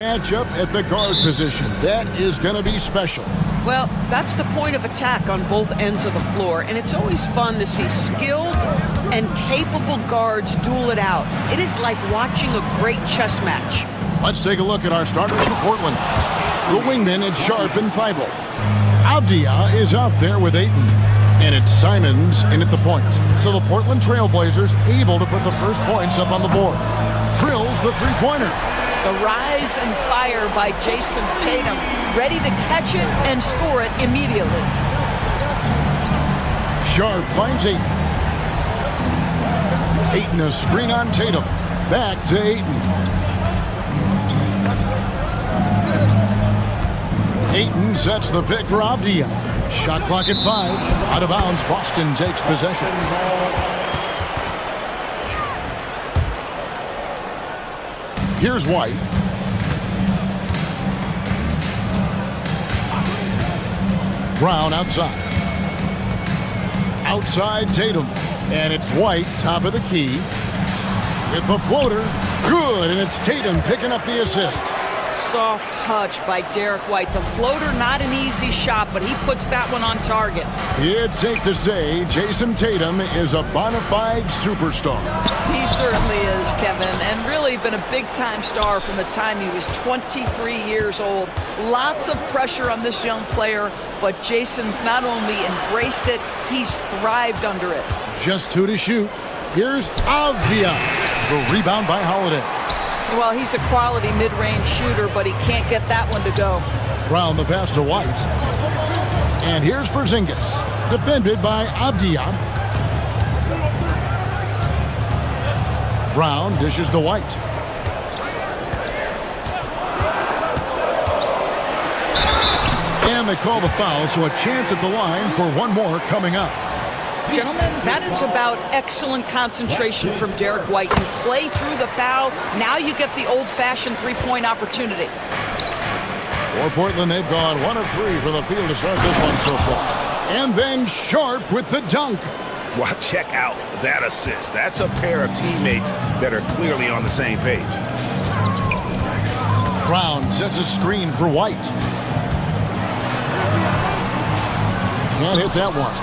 Matchup at the guard position. That is going to be special. Well, that's the point of attack on both ends of the floor, and it's always fun to see skilled and capable guards duel it out. It is like watching a great chess match. Let's take a look at our starters for Portland. The wingmen at Sharp and Thibault. Avdia is out there with Ayton. And it's Simons in at the point. So the Portland Trailblazers able to put the first points up on the board. Drills the three-pointer. The rise and fire by Jason Tatum, ready to catch it and score it immediately. Sharp finds Ayton. Ayton a screen on Tatum. Back to Ayton. Ayton sets the pick for Avdia. Shot clock at 5. Out of bounds, Boston takes possession. Here's White. Brown outside. Outside Tatum. And it's White, top of the key. With the floater. Good, and it's Tatum picking up the assist. Soft touch by Derek White. The floater, not an easy shot, but he puts that one on target. It's safe to say Jason Tatum is a bona fide superstar. He certainly is, Kevin, and really been a big-time star from the time he was 23 years old. Lots of pressure on this young player, but Jason's not only embraced it, he's thrived under it. Just 2 to shoot. Here's Avdia. The rebound by Holiday. Well, he's a quality mid-range shooter, but he can't get that one to go. Brown the pass to White. And here's Porzingis, defended by Avdia. Brown dishes to White. And they call the foul, so a chance at the line for one more coming up. Gentlemen, that is about excellent concentration from Derek White. You play through the foul, now you get the old-fashioned three-point opportunity. For Portland, they've gone 1 of 3 from the field to start this one so far. And then Sharp with the dunk. Well, check out that assist. That's a pair of teammates that are clearly on the same page. Brown sets a screen for White. Can't hit that one.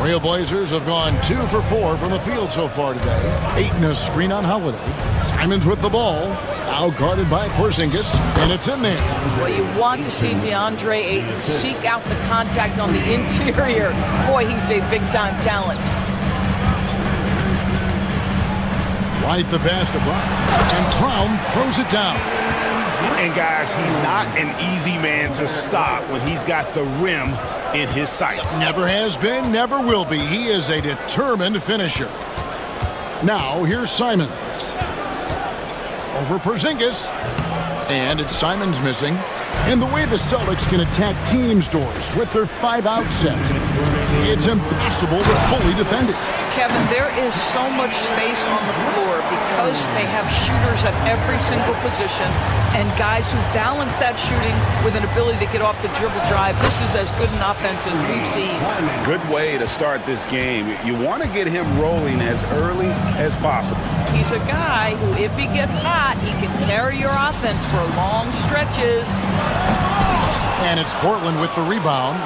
Trailblazers have gone 2 for 4 from the field so far today. Ayton a screen on Holiday. Simons with the ball. Now guarded by Porzingis, and it's in there. Well, you want to see DeAndre Ayton seek out the contact on the interior. Boy, he's a big-time talent. White the basketball, and Brown throws it down. And guys, he's not an easy man to stop when he's got the rim in his sights. Never has been, never will be. He is a determined finisher. Now, here's Simons. Over Porzingis. And it's Simons missing. And the way the Celtics can attack teams' doors with their 5-out set, it's impossible to fully defend it. Kevin, there is so much space on the floor because they have shooters at every single position and guys who balance that shooting with an ability to get off the dribble drive. This is as good an offense as we've seen. Good way to start this game. You want to get him rolling as early as possible. He's a guy who, if he gets hot, he can carry your offense for long stretches. And it's Portland with the rebound.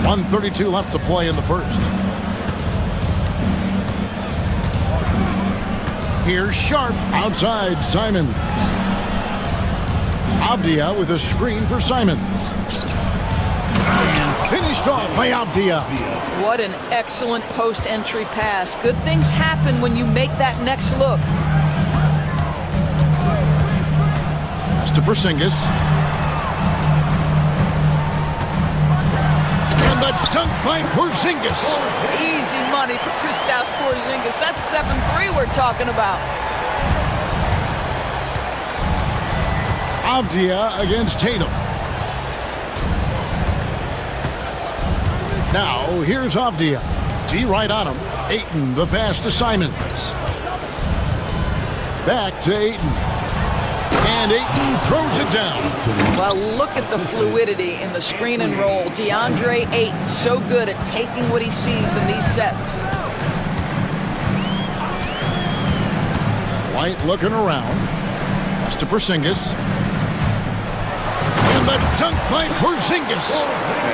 1:32 left to play in the first. Here's Sharp outside Simons. Avdia with a screen for Simons. And finished off by Avdia. What an excellent post-entry pass. Good things happen when you make that next look. Pass to Porzingis. And the dunk by Porzingis. Easy money for Kristaps Porzingis. That's 7-3 we're talking about. Avdia against Tatum. Now, here's Avdia. D right on him. Ayton, the pass to Simons. Back to Ayton. And Ayton throws it down. Well, look at the fluidity in the screen and roll. DeAndre Ayton, so good at taking what he sees in these sets. White looking around. to Porzingis. And the dunk by Porzingis.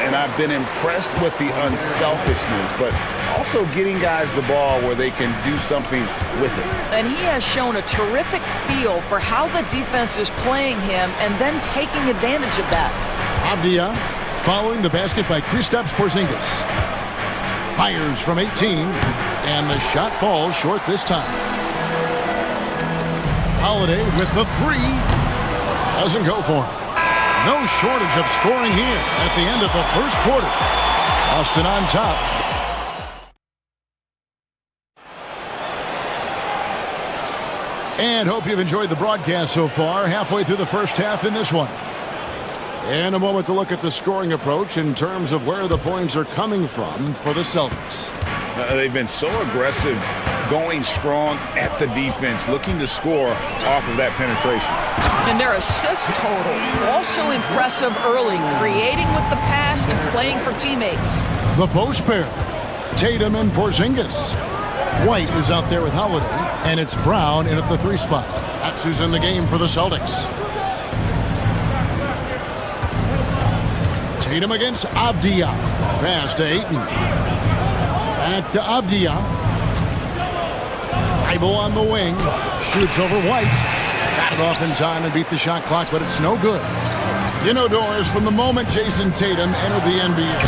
And I've been impressed with the unselfishness, but also getting guys the ball where they can do something with it. And he has shown a terrific feel for how the defense is playing him and then taking advantage of that. Avdia following the basket by Kristaps Porzingis. Fires from 18, and the shot falls short this time. Holiday with the three. Doesn't go for him. No shortage of scoring here at the end of the first quarter. Austin on top. And hope you've enjoyed the broadcast so far. Halfway through the first half in this one. In a moment to look at the scoring approach in terms of where the points are coming from for the Celtics. They've been so aggressive, going strong at the defense, looking to score off of that penetration. And their assist total, also impressive early, creating with the pass and playing for teammates. The post pair, Tatum and Porzingis. White is out there with Holiday, and it's Brown in at the three spot. That's who's in the game for the Celtics. Tatum against Avdia. Pass to Ayton. Back to Avdia. Thibault on the wing. Shoots over White. Got it off in time and beat the shot clock, but it's no good. You know, Doris, from the moment Jason Tatum entered the NBA,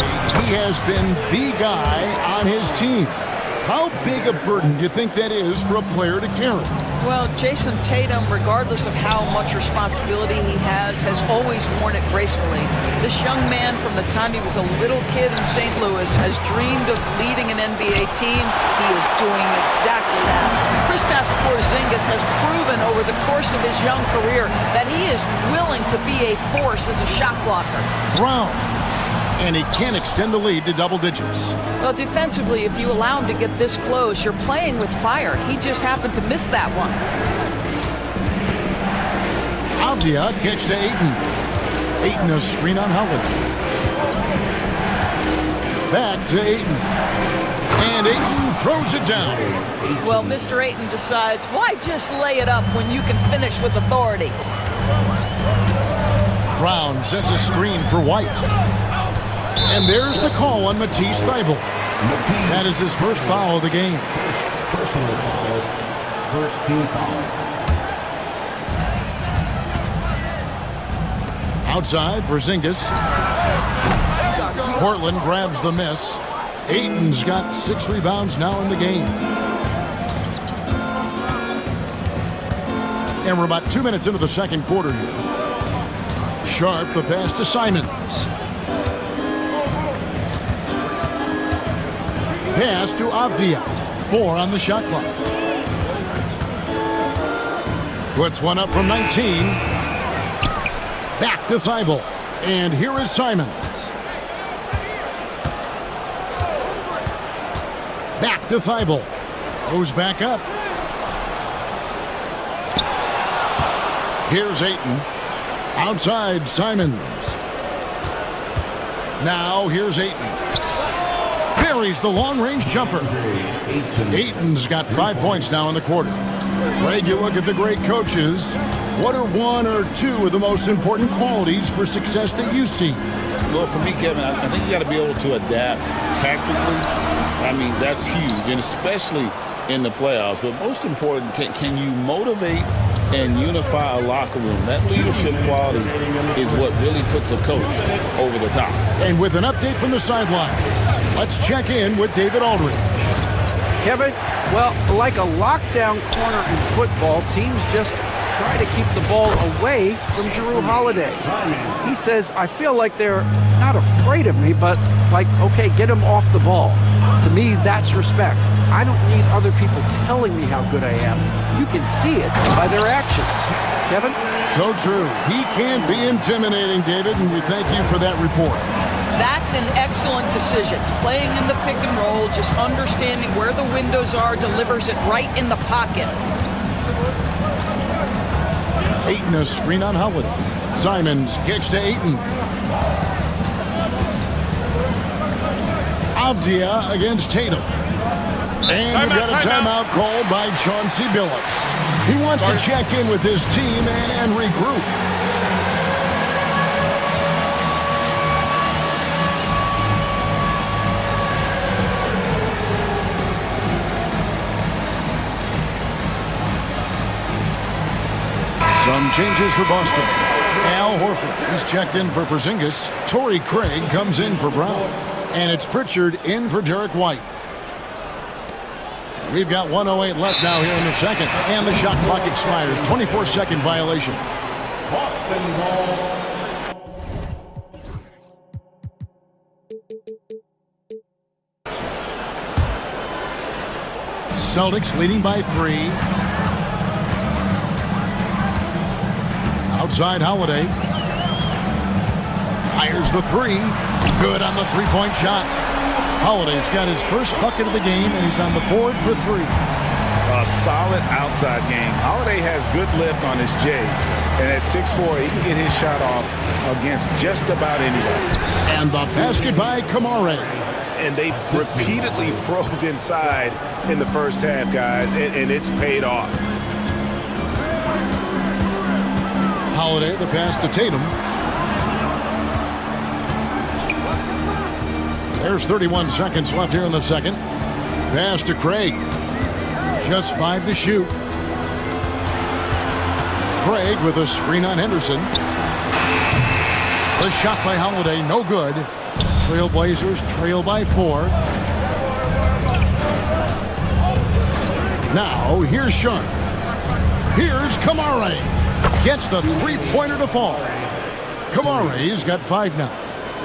he has been the guy on his team. How big a burden do you think that is for a player to carry? Well, Jason Tatum, regardless of how much responsibility he has always worn it gracefully. This young man, from the time he was a little kid in St. Louis, has dreamed of leading an NBA team. He is doing exactly that. Kristaps Porzingis has proven over the course of his young career that he is willing to be a force as a shot blocker. Brown. And he can extend the lead to double digits. Well, defensively, if you allow him to get this close, you're playing with fire. He just happened to miss that one. Avdia kicks to Ayton. Ayton a screen on Holiday. Back to Ayton. And Ayton throws it down. Well, Mr. Ayton decides, why just lay it up when you can finish with authority? Brown sets a screen for White. And there's the call on Matisse Thybulle. That is his first foul of the game. Personal foul. First team foul. Outside, Porzingis. Portland grabs the miss. Ayton's got 6 rebounds now in the game. And we're about 2 minutes into the second quarter here. Sharp, the pass to Simons. Pass to Avdia. 4 on the shot clock. Puts one up from 19. Back to Thybulle. And here is Simons. Back to Thybulle. Goes back up. Here's Ayton. Outside, Simons. Now here's Ayton. Buries the long-range jumper. Ayton's got 5 points now in the quarter. Greg, you look at the great coaches. What are 1 or 2 of the most important qualities for success that you see? Well, for me, Kevin, I think you got to be able to adapt tactically. I mean, that's huge, and especially in the playoffs. But most important, can you motivate and unify a locker room? That leadership quality is what really puts a coach over the top. And with an update from the sidelines, let's check in with David Aldridge. Kevin, well, like a lockdown corner in football, teams just try to keep the ball away from Jrue Holiday. He says, I feel like they're not afraid of me, but like, okay, get him off the ball. To me, that's respect. I don't need other people telling me how good I am. You can see it by their actions. Kevin? So true. He can be intimidating, David, and we thank you for that report. That's an excellent decision. Playing in the pick and roll, just understanding where the windows are, delivers it right in the pocket. Ayton a screen on Holiday. Simons kicks to Ayton. Avdia against Tatum. And we've got a timeout called by Chauncey Billups. He wants to check in with his team and Some changes for Boston. Al Horford is checked in for Porzingis. Torrey Craig comes in for Brown. And it's Pritchard in for Derek White. We've got 1:08 left now here in the second. And the shot clock expires. 24-second violation. Boston ball. Celtics leading by 3. Outside Holiday. Fires the 3. Good on the three-point shot. Holiday's got his first bucket of the game, and he's on the board for 3. A solid outside game. Holiday has good lift on his J. And at 6'4", he can get his shot off against just about anybody. And the basket by Kamare. And they've repeatedly probed inside in the first half, guys, and it's paid off. Holiday, the pass to Tatum. There's 31 seconds left here in the second. Pass to Craig. Just 5 to shoot. Craig with a screen on Henderson. The shot by Holiday, no good. Trailblazers trail by 4. Now, here's Sharp. Here's Kamare. Gets the three-pointer to fall. Kamare's got 5 now.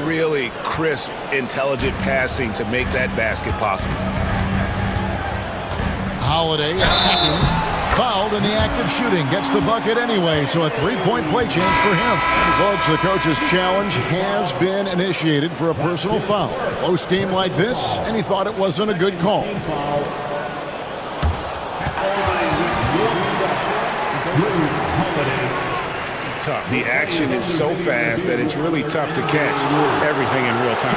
Really crisp, intelligent passing to make that basket possible. Holiday attacking. Fouled in the act of shooting. Gets the bucket anyway, so a three-point play chance for him. And folks, the coach's challenge has been initiated for a personal foul. Close game like this, and he thought it wasn't a good call. Tough. The action is so fast that it's really tough to catch everything in real time.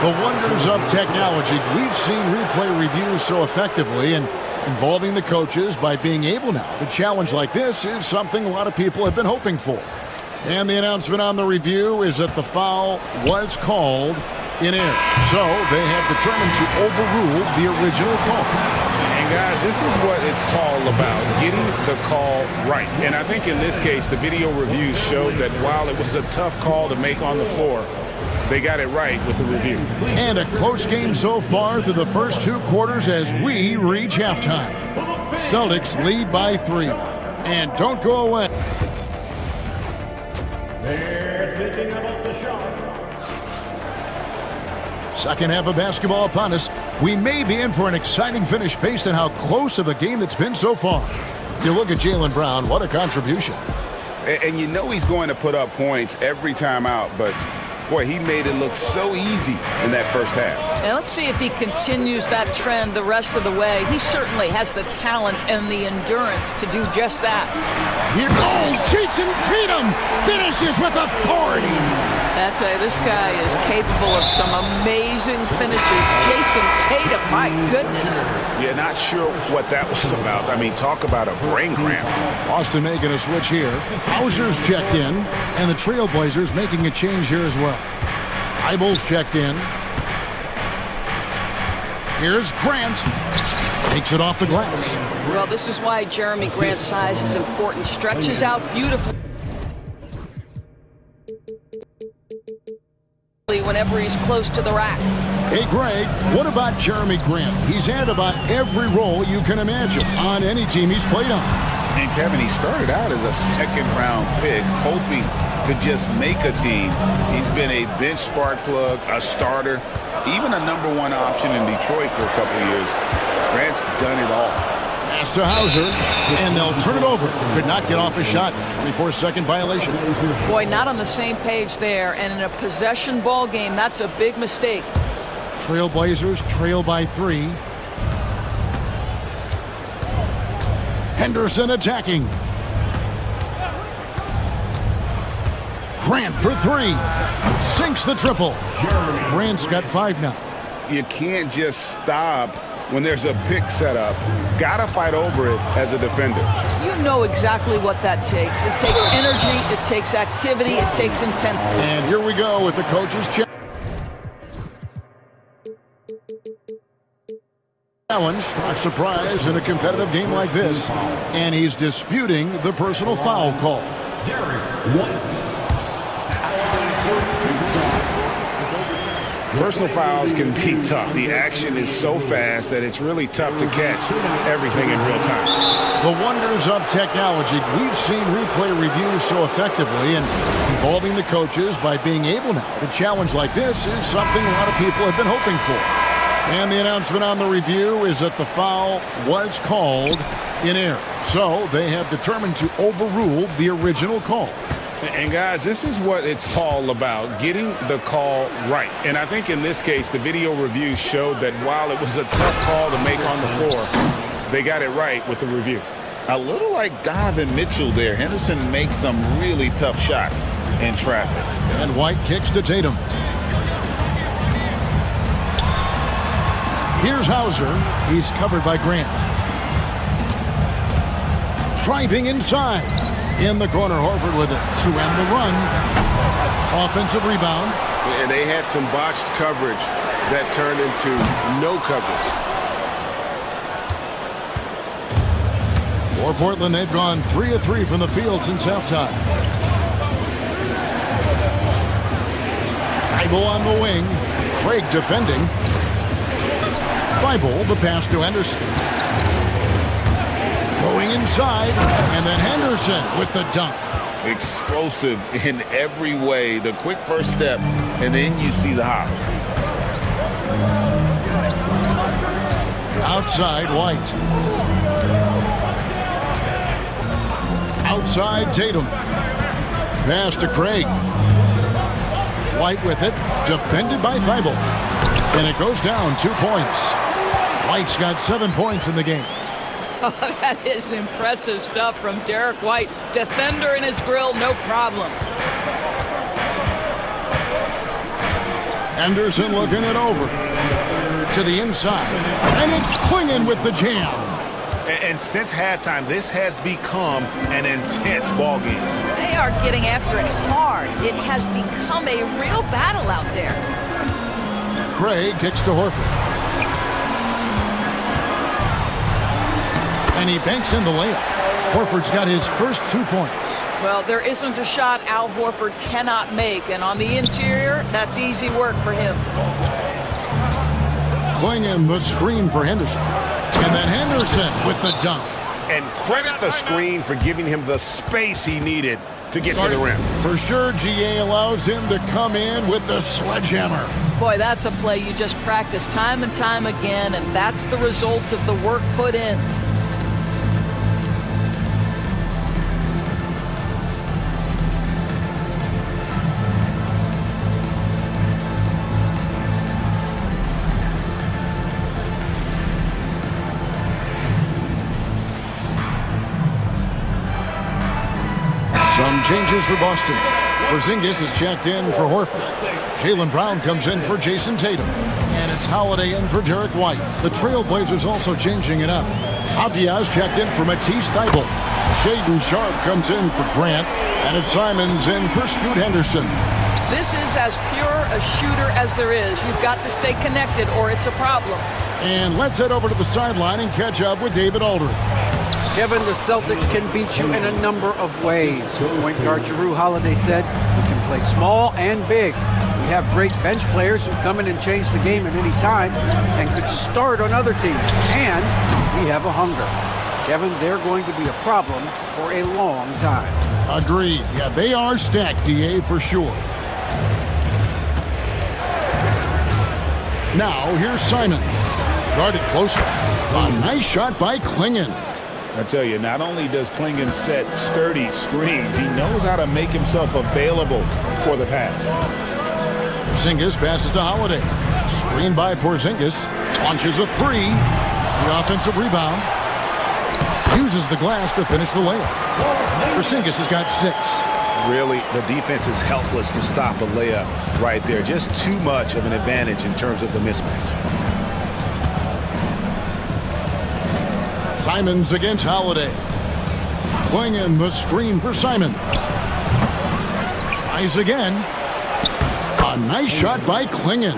The wonders of technology. We've seen replay reviews so effectively, and involving the coaches by being able now to challenge like this is something a lot of people have been hoping for. And the announcement on the review is that the foul was called in air. So they have determined to overrule the original call. And guys, this is what it's all about, getting the call right. And I think in this case, the video reviews showed that while it was a tough call to make on the floor, they got it right with the review. And a close game so far through the first 2 quarters as we reach halftime. Celtics lead by 3. And don't go away. They're thinking about the shot. Second half of basketball upon us. We may be in for an exciting finish based on how close of a game that's been so far. You look at Jaylen Brown, what a contribution. And you know he's going to put up points every time out, but boy, he made it look so easy in that first half. And let's see if he continues that trend the rest of the way. He certainly has the talent and the endurance to do just that. Here goes Jason Tatum, finishes with authority. That's this guy is capable of some amazing finishes. Jason Tatum, my goodness. Yeah, not sure what that was about. I mean, talk about a brain cramp. Boston making a switch here. Hauser's checked in, and the Trailblazers making a change here as well. Eibel's checked in. Here's Grant. Takes it off the glass. Well, this is why Jeremy Grant's size is important. Stretches out beautifully whenever he's close to the rack. Hey, Greg, what about Jeremy Grant? He's had about every role you can imagine on any team he's played on. And Kevin, he started out as a second-round pick, hoping to just make a team. He's been a bench spark plug, a starter, even a #1 option in Detroit for a couple of years. Grant's done it all. Pass to Hauser, and they'll turn it over. Could not get off a shot. 24-second violation. Boy, not on the same page there. And in a possession ball game, that's a big mistake. Trailblazers trail by 3. Henderson attacking. Grant for 3. Sinks the triple. Grant's got 5 now. You can't just stop when there's a pick set up. Gotta fight over it as a defender. You know exactly what that takes. It takes energy, it takes activity, it takes intent. And here we go with the coach's check. challenge, a surprise in a competitive game like this, and he's disputing the personal foul call. Personal fouls can be tough. The action is so fast that it's really tough to catch everything in real time. The wonders of technology. We've seen replay reviews so effectively, and involving the coaches by being able now to challenge like this is something a lot of people have been hoping for. And the announcement on the review is that the foul was called in error. So they have determined to overrule the original call. And guys, this is what it's all about, getting the call right. And I think in this case, the video review showed that while it was a tough call to make on the floor, they got it right with the review. A little like Donovan Mitchell there. Henderson makes some really tough shots in traffic. And White kicks to Tatum. Here's Hauser. He's covered by Grant. Driving inside. In the corner, Horford with it to end the run. Offensive rebound. And they had some botched coverage that turned into no coverage. For Portland, they've gone 3 of 3 from the field since halftime. Thibault on the wing. Craig defending. Thibault, the pass to Henderson. Going inside, and then Henderson with the dunk. Explosive in every way. The quick first step, and then you see the hop. Outside, White. Outside, Tatum. Pass to Craig. White with it, defended by Thibault. And it goes down 2 points. White's got 7 points in the game. That is impressive stuff from Derek White. Defender in his grill, no problem. Anderson looking it over. To the inside. And it's Klingon with the jam. And since halftime, this has become an intense ball game. They are getting after it hard. It has become a real battle out there. Craig kicks to Horford. And he banks in the layup. Horford's got his first 2 points. Well, there isn't a shot Al Horford cannot make, and on the interior, that's easy work for him. Klingon the screen for Henderson. And then Henderson with the dunk. And credit the screen for giving him the space he needed to get to the rim. For sure, GA allows him to come in with the sledgehammer. Boy, that's a play you just practice time and time again, and that's the result of the work put in. Some changes for Boston. Porzingis is checked in for Horford. Jaylen Brown comes in for Jason Tatum. And it's Holiday in for Derek White. The Trailblazers also changing it up. Avdia's checked in for Matisse Thybulle. Shaden Sharp comes in for Grant. And it's Simons in for Scoot Henderson. This is as pure a shooter as there is. You've got to stay connected or it's a problem. And let's head over to the sideline and catch up with David Aldridge. Kevin, the Celtics can beat you in a number of ways. Point guard Jrue Holiday said, we can play small and big. We have great bench players who come in and change the game at any time and could start on other teams. And we have a hunger. Kevin, they're going to be a problem for a long time. Agreed. Yeah, they are stacked, DA, for sure. Now, here's Simons. Guarded closer. A nice shot by Klingon. I tell you, not only does Klingon set sturdy screens, he knows how to make himself available for the pass. Porzingis passes to Holiday. Screen by Porzingis. Launches a three. The offensive rebound. Uses the glass to finish the layup. Porzingis has got 6. Really, the defense is helpless to stop a layup right there. Just too much of an advantage in terms of the mismatch. Simons against Holiday. Klingon the screen for Simons. Tries again. A nice shot by Klingon.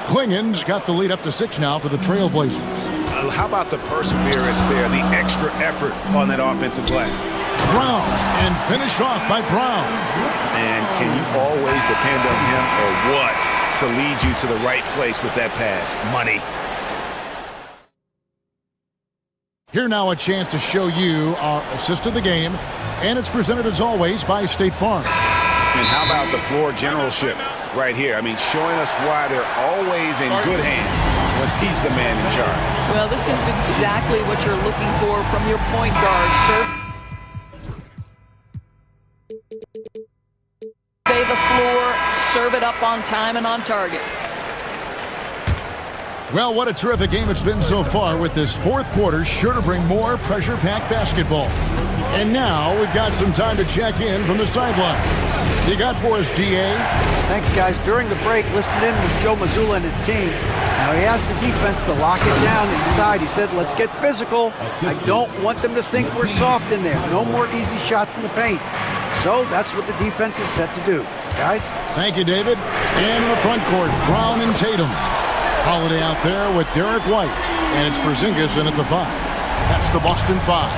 Klingen's got the lead up to 6 now for the Trailblazers. How about the perseverance there, the extra effort on that offensive glass? Brown, and finished off by Brown. And can you always depend on him or what to lead you to the right place with that pass? Money. Here now a chance to show you our assist of the game, and it's presented as always by State Farm. And how about the floor generalship right here? I mean, showing us why they're always in good hands when he's the man in charge. Well, this is exactly what you're looking for from your point guard, sir. Survey the floor, serve it up on time and on target. Well, what a terrific game it's been so far, with this fourth quarter sure to bring more pressure-packed basketball. And now we've got some time to check in from the sideline. You got for us, DA? Thanks, guys. During the break, listened in with Joe Mazzulla and his team. Now, he asked the defense to lock it down inside. He said, let's get physical. I don't want them to think we're soft in there. No more easy shots in the paint. So that's what the defense is set to do. Guys? Thank you, David. And in the front court, Brown and Tatum. Holiday out there with Derek White. And it's Porzingis in at the 5. That's the Boston 5.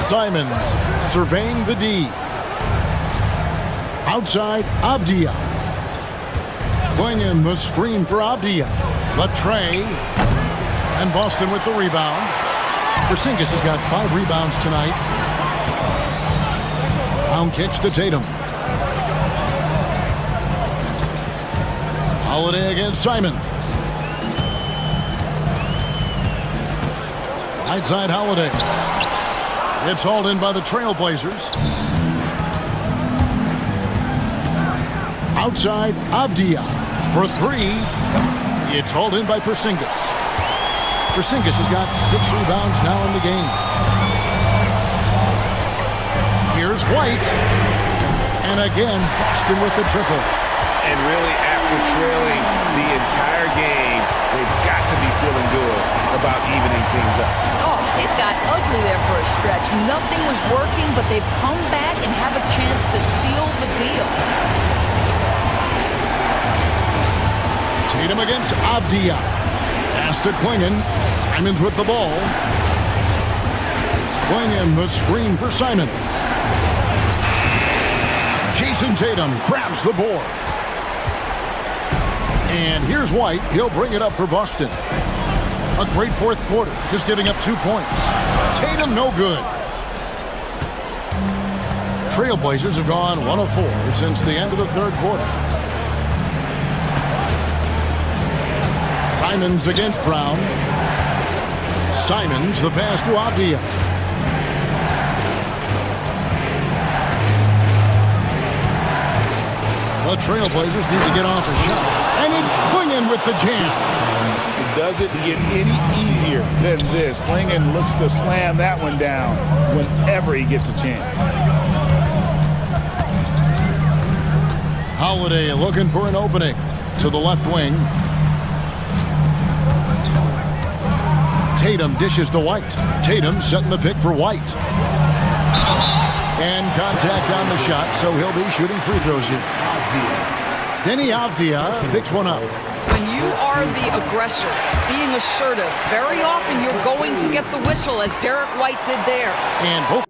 Simons surveying the D. Outside, Avdia. Klingen the screen for Avdia. Latre. And Boston with the rebound. Porzingis has got 5 rebounds tonight. Brown kicks to Tatum. Holiday against Simon. Right side, Holiday. It's hauled in by the Trailblazers. Outside, Avdia for 3. It's hauled in by Porzingis. Porzingis has got 6 rebounds now in the game. Here's White. And again, Boston with the triple. And really, after trailing the entire game, they've got to be feeling good about evening things up. Oh, it got ugly there for a stretch. Nothing was working, but they've come back and have a chance to seal the deal. Tatum against Avdia. Pass to Klingen. Simons with the ball. Klingen the screen for Simon. Jason Tatum grabs the board. And here's White. He'll bring it up for Boston. A great fourth quarter, just giving up 2 points. Tatum no good. Trailblazers have gone 1 of 4 since the end of the third quarter. Simons against Brown. Simons, the pass to Avdia. The Trailblazers need to get off a shot. And it's Klingen with the jam. It doesn't get any easier than this. Klingen looks to slam that one down whenever he gets a chance. Holiday looking for an opening to the left wing. Tatum dishes to White. Tatum setting the pick for White. And contact on the shot, so he'll be shooting free throws here. Denny Avdia picks one up. When you are the aggressor, being assertive, very often you're going to get the whistle, as Derek White did there. And both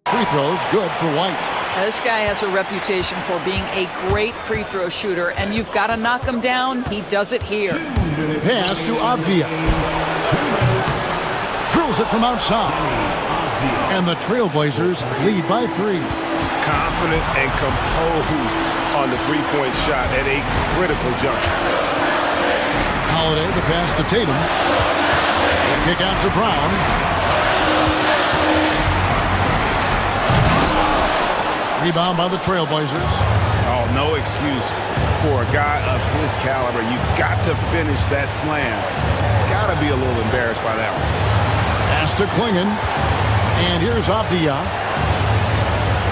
free throws good for White. This guy has a reputation for being a great free throw shooter, and you've got to knock him down. He does it here. Pass to Avdia. Drills it from outside. And the Trailblazers lead by 3. Confident and composed on the three-point shot at a critical juncture. Holiday, the pass to Tatum. The kick out to Brown. Rebound by the Trailblazers. Oh, no excuse for a guy of his caliber. You've got to finish that slam. Got to be a little embarrassed by that one. Pass to Klingen. And here's Avdia.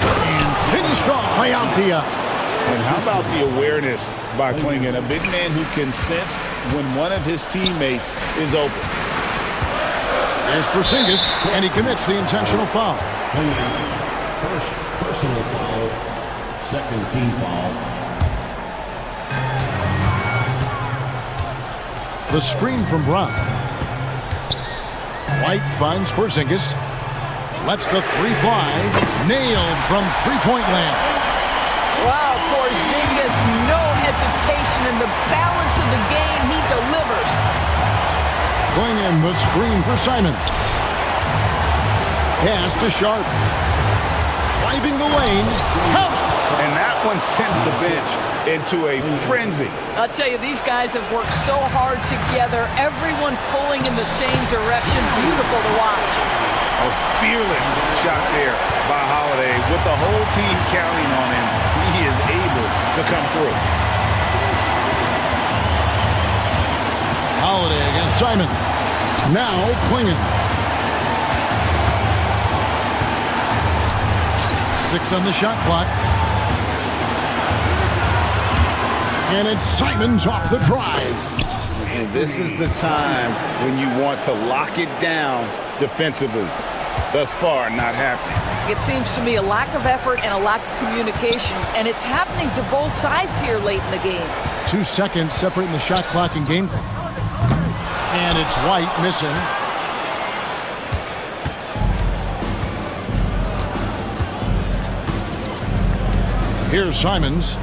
And finished off by Avdia. And how about the awareness by Klingen, a big man who can sense when one of his teammates is open. There's Porzingis, and he commits the intentional foul. First personal foul. Second team foul. The screen from Brown. White finds Porzingis. Lets the three fly. Nailed from three-point land. Wow, Porzingis, no hesitation in the balance of the game. He delivers. Going in the screen for Simon. Pass to Sharp. Driving the lane. Count. And that one sends the bench into a frenzy. I'll tell you, these guys have worked so hard together. Everyone pulling in the same direction. Beautiful to watch. A fearless shot there by Holiday. With the whole team counting on him, he is able to come through. Holiday against Simon. Now Klingon. 6 on the shot clock. And it's Simons off the drive. And this is the time when you want to lock it down defensively. Thus far, not happening. It seems to me a lack of effort and a lack of communication, and it's happening to both sides here late in the game. 2 seconds separating the shot clock and game clock. And it's White missing. Here's Simons.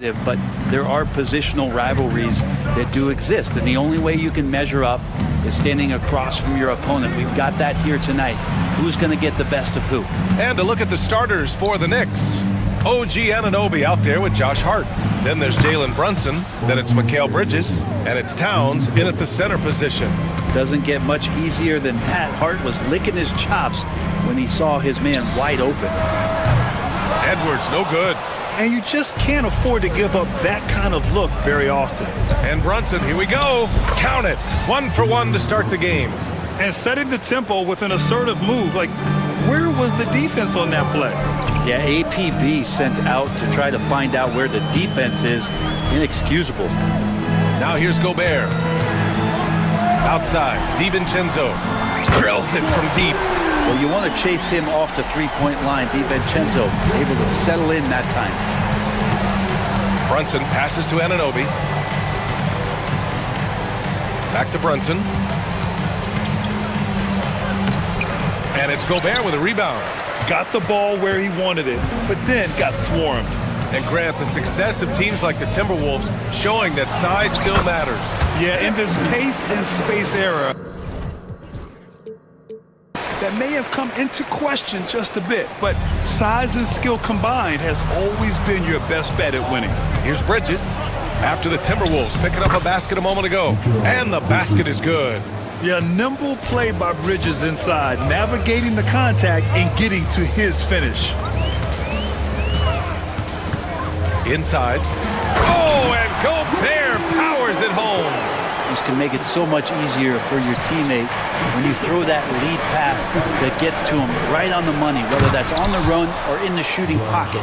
But there are positional rivalries that do exist, and the only way you can measure up is standing across from your opponent. We've got that here tonight. Who's going to get the best of who? And to look at the starters for the Knicks. OG Anunoby out there with Josh Hart. Then there's Jalen Brunson. Then it's Mikal Bridges. And it's Towns in at the center position. Doesn't get much easier than that. Hart was licking his chops when he saw his man wide open. Edwards, no good. And you just can't afford to give up that kind of look very often. And Brunson, here we go. Count it. 1 for 1 to start the game. And setting the tempo with an assertive move. Like, where was the defense on that play? Yeah, APB sent out to try to find out where the defense is. Inexcusable. Now here's Gobert. Outside, DiVincenzo drills it from deep. Well, you want to chase him off the three-point line. DiVincenzo able to settle in that time. Brunson passes to Anunoby. Back to Brunson. And it's Gobert with a rebound. Got the ball where he wanted it, but then got swarmed. And Grant, the success of teams like the Timberwolves showing that size still matters. Yeah, in this pace and space era, that may have come into question just a bit, but size and skill combined has always been your best bet at winning. Here's Bridges after the Timberwolves picking up a basket a moment ago. And the basket is good. Yeah, nimble play by Bridges inside, navigating the contact and getting to his finish. Inside. Oh, and Gobert powers it home. This can make it so much easier for your teammate when you throw that lead pass that gets to him right on the money, whether that's on the run or in the shooting pocket.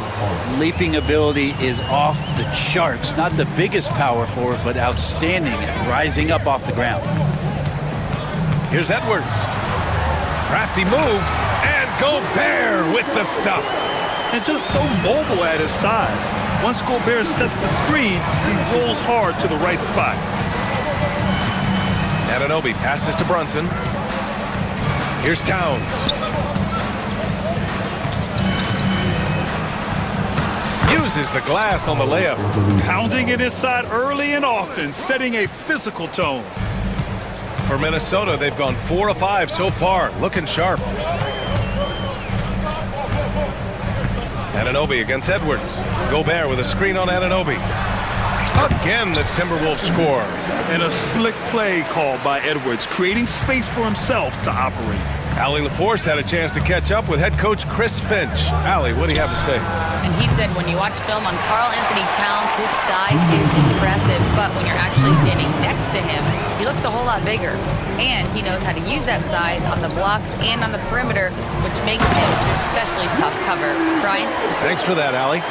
Leaping ability is off the charts. Not the biggest power forward, but outstanding at rising up off the ground. Here's Edwards. Crafty move, and Gobert with the stuff. And just so mobile at his size. Once Gobert sets the screen, he rolls hard to the right spot. Anunoby passes to Brunson. Here's Towns. Uses the glass on the layup. Pounding it inside early and often, setting a physical tone. For Minnesota, they've gone 4 of 5 so far, looking sharp. Anunoby against Edwards. Gobert with a screen on Anunoby. Again, the Timberwolves score. And a slick play called by Edwards, creating space for himself to operate. Allie LaForce had a chance to catch up with head coach Chris Finch. Allie, what do you have to say? And he said when you watch film on Karl Anthony Towns, his size is impressive, but when you're actually standing next to him, he looks a whole lot bigger. And he knows how to use that size on the blocks and on the perimeter, which makes him especially tough cover. Brian? Thanks for that, Allie.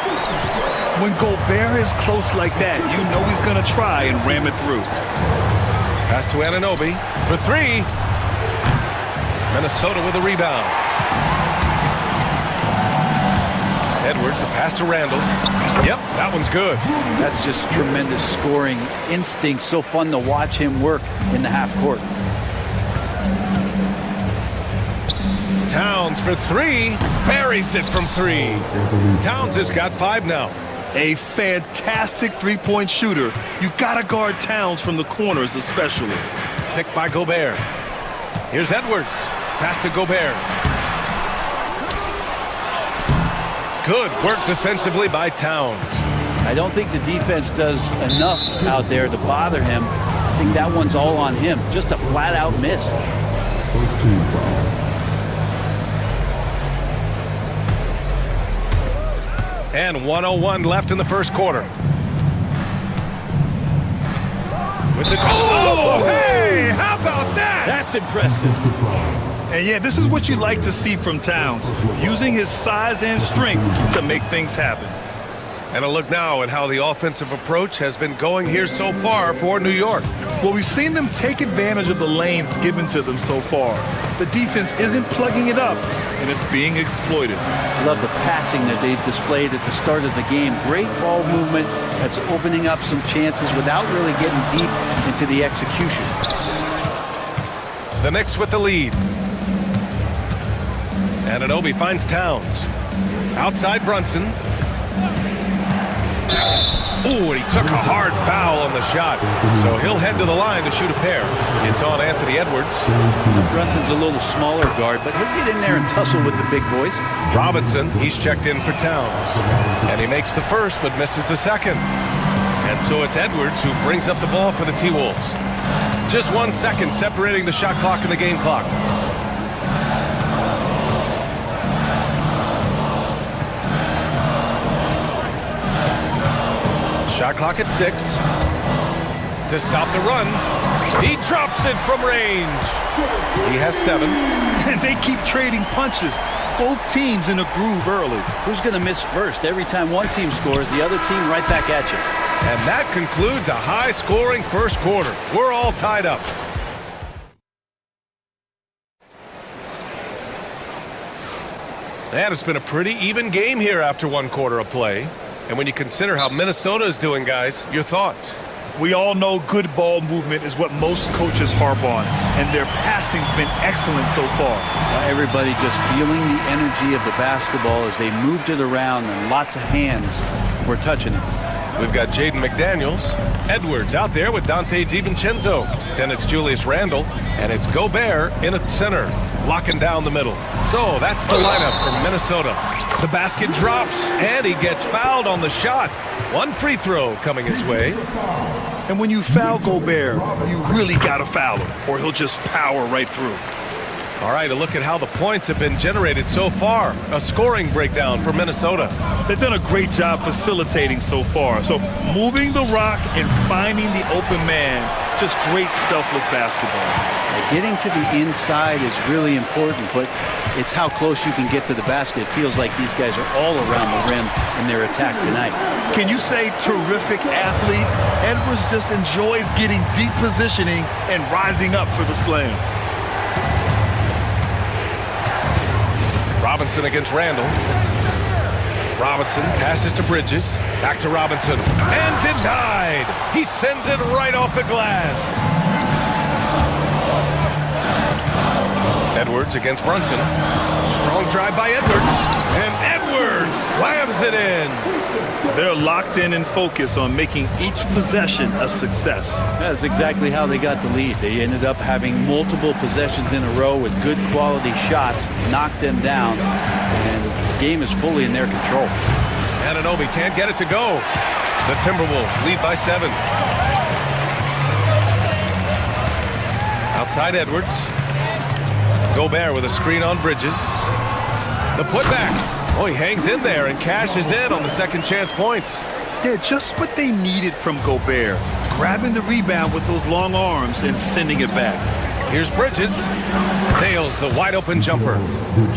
When Gobert is close like that, you know he's going to try and ram it through. Pass to Anunoby for 3. Minnesota with a rebound. Edwards, a pass to Randall. Yep, that one's good. That's just tremendous scoring instinct. So fun to watch him work in the half court. Towns for 3. Buries it from 3. Towns has got 5 now. A fantastic three-point shooter. You got to guard Towns from the corners especially. Picked by Gobert. Here's Edwards. Pass to Gobert. Good work defensively by Towns. I don't think the defense does enough out there to bother him. I think that one's all on him. Just a flat-out miss. First team foul. And 1:01 left in the first quarter. With the oh, hey, how about that? That's impressive. And yeah, this is what you like to see from Towns, using his size and strength to make things happen. And a look now at how the offensive approach has been going here so far for New York. Well, we've seen them take advantage of the lanes given to them so far. The defense isn't plugging it up, and it's being exploited. Love the passing that they've displayed at the start of the game. Great ball movement that's opening up some chances without really getting deep into the execution. The Knicks with the lead. Anunoby finds Towns. Outside Brunson. Ooh, and he took a hard foul on the shot. So he'll head to the line to shoot a pair. It's on Anthony Edwards. Brunson's a little smaller guard, but he'll get in there and tussle with the big boys. Robinson, he's checked in for Towns. And he makes the first, but misses the second. And so it's Edwards who brings up the ball for the T-Wolves. Just 1 second separating the shot clock and the game clock. Shot clock at 6. To stop the run, he drops it from range. He has 7. And they keep trading punches. Both teams in a groove early. Who's going to miss first? Every time one team scores, the other team right back at you. And that concludes a high-scoring first quarter. We're all tied up. And it's been a pretty even game here after 1 quarter of play. And when you consider how Minnesota is doing, guys, your thoughts? We all know good ball movement is what most coaches harp on, and their passing's been excellent so far. Everybody just feeling the energy of the basketball as they moved it around, and lots of hands were touching it. We've got Jaden McDaniels. Edwards out there with Dante DiVincenzo. Then it's Julius Randle, and it's Gobert in at center, locking down the middle. So that's the lineup from Minnesota. The basket drops, and he gets fouled on the shot. 1 free throw coming his way. And when you foul Gobert, you really got to foul him, or he'll just power right through. All right, a look at how the points have been generated so far. A scoring breakdown for Minnesota. They've done a great job facilitating so far. So moving the rock and finding the open man, just great selfless basketball. Getting to the inside is really important, but it's how close you can get to the basket. It feels like these guys are all around the rim in their attack tonight. Can you say terrific athlete? Edwards just enjoys getting deep positioning and rising up for the slam. Robinson against Randle. Robinson passes to Bridges. Back to Robinson. And denied. He sends it right off the glass. Edwards against Brunson. Strong drive by Edwards. And Edwards slams it in. They're locked in and focused on making each possession a success. That's exactly how they got the lead. They ended up having multiple possessions in a row with good quality shots, knocked them down, and the game is fully in their control. Anunoby can't get it to go. The Timberwolves lead by 7. Outside Edwards. Gobert with a screen on Bridges. The putback. Oh, he hangs in there and cashes in on the second chance points. Yeah, just what they needed from Gobert. Grabbing the rebound with those long arms and sending it back. Here's Bridges. Nails the wide open jumper.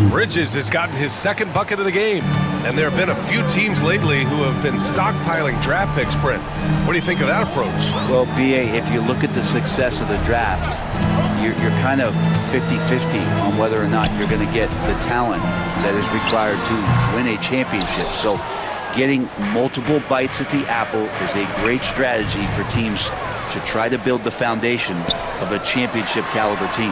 Bridges has gotten his second bucket of the game. And there have been a few teams lately who have been stockpiling draft picks, Brent. What do you think of that approach? Well, B.A., if you look at the success of the draft, you're kind of 50-50 on whether or not you're going to get the talent that is required to win a championship. So getting multiple bites at the apple is a great strategy for teams to try to build the foundation of a championship caliber team.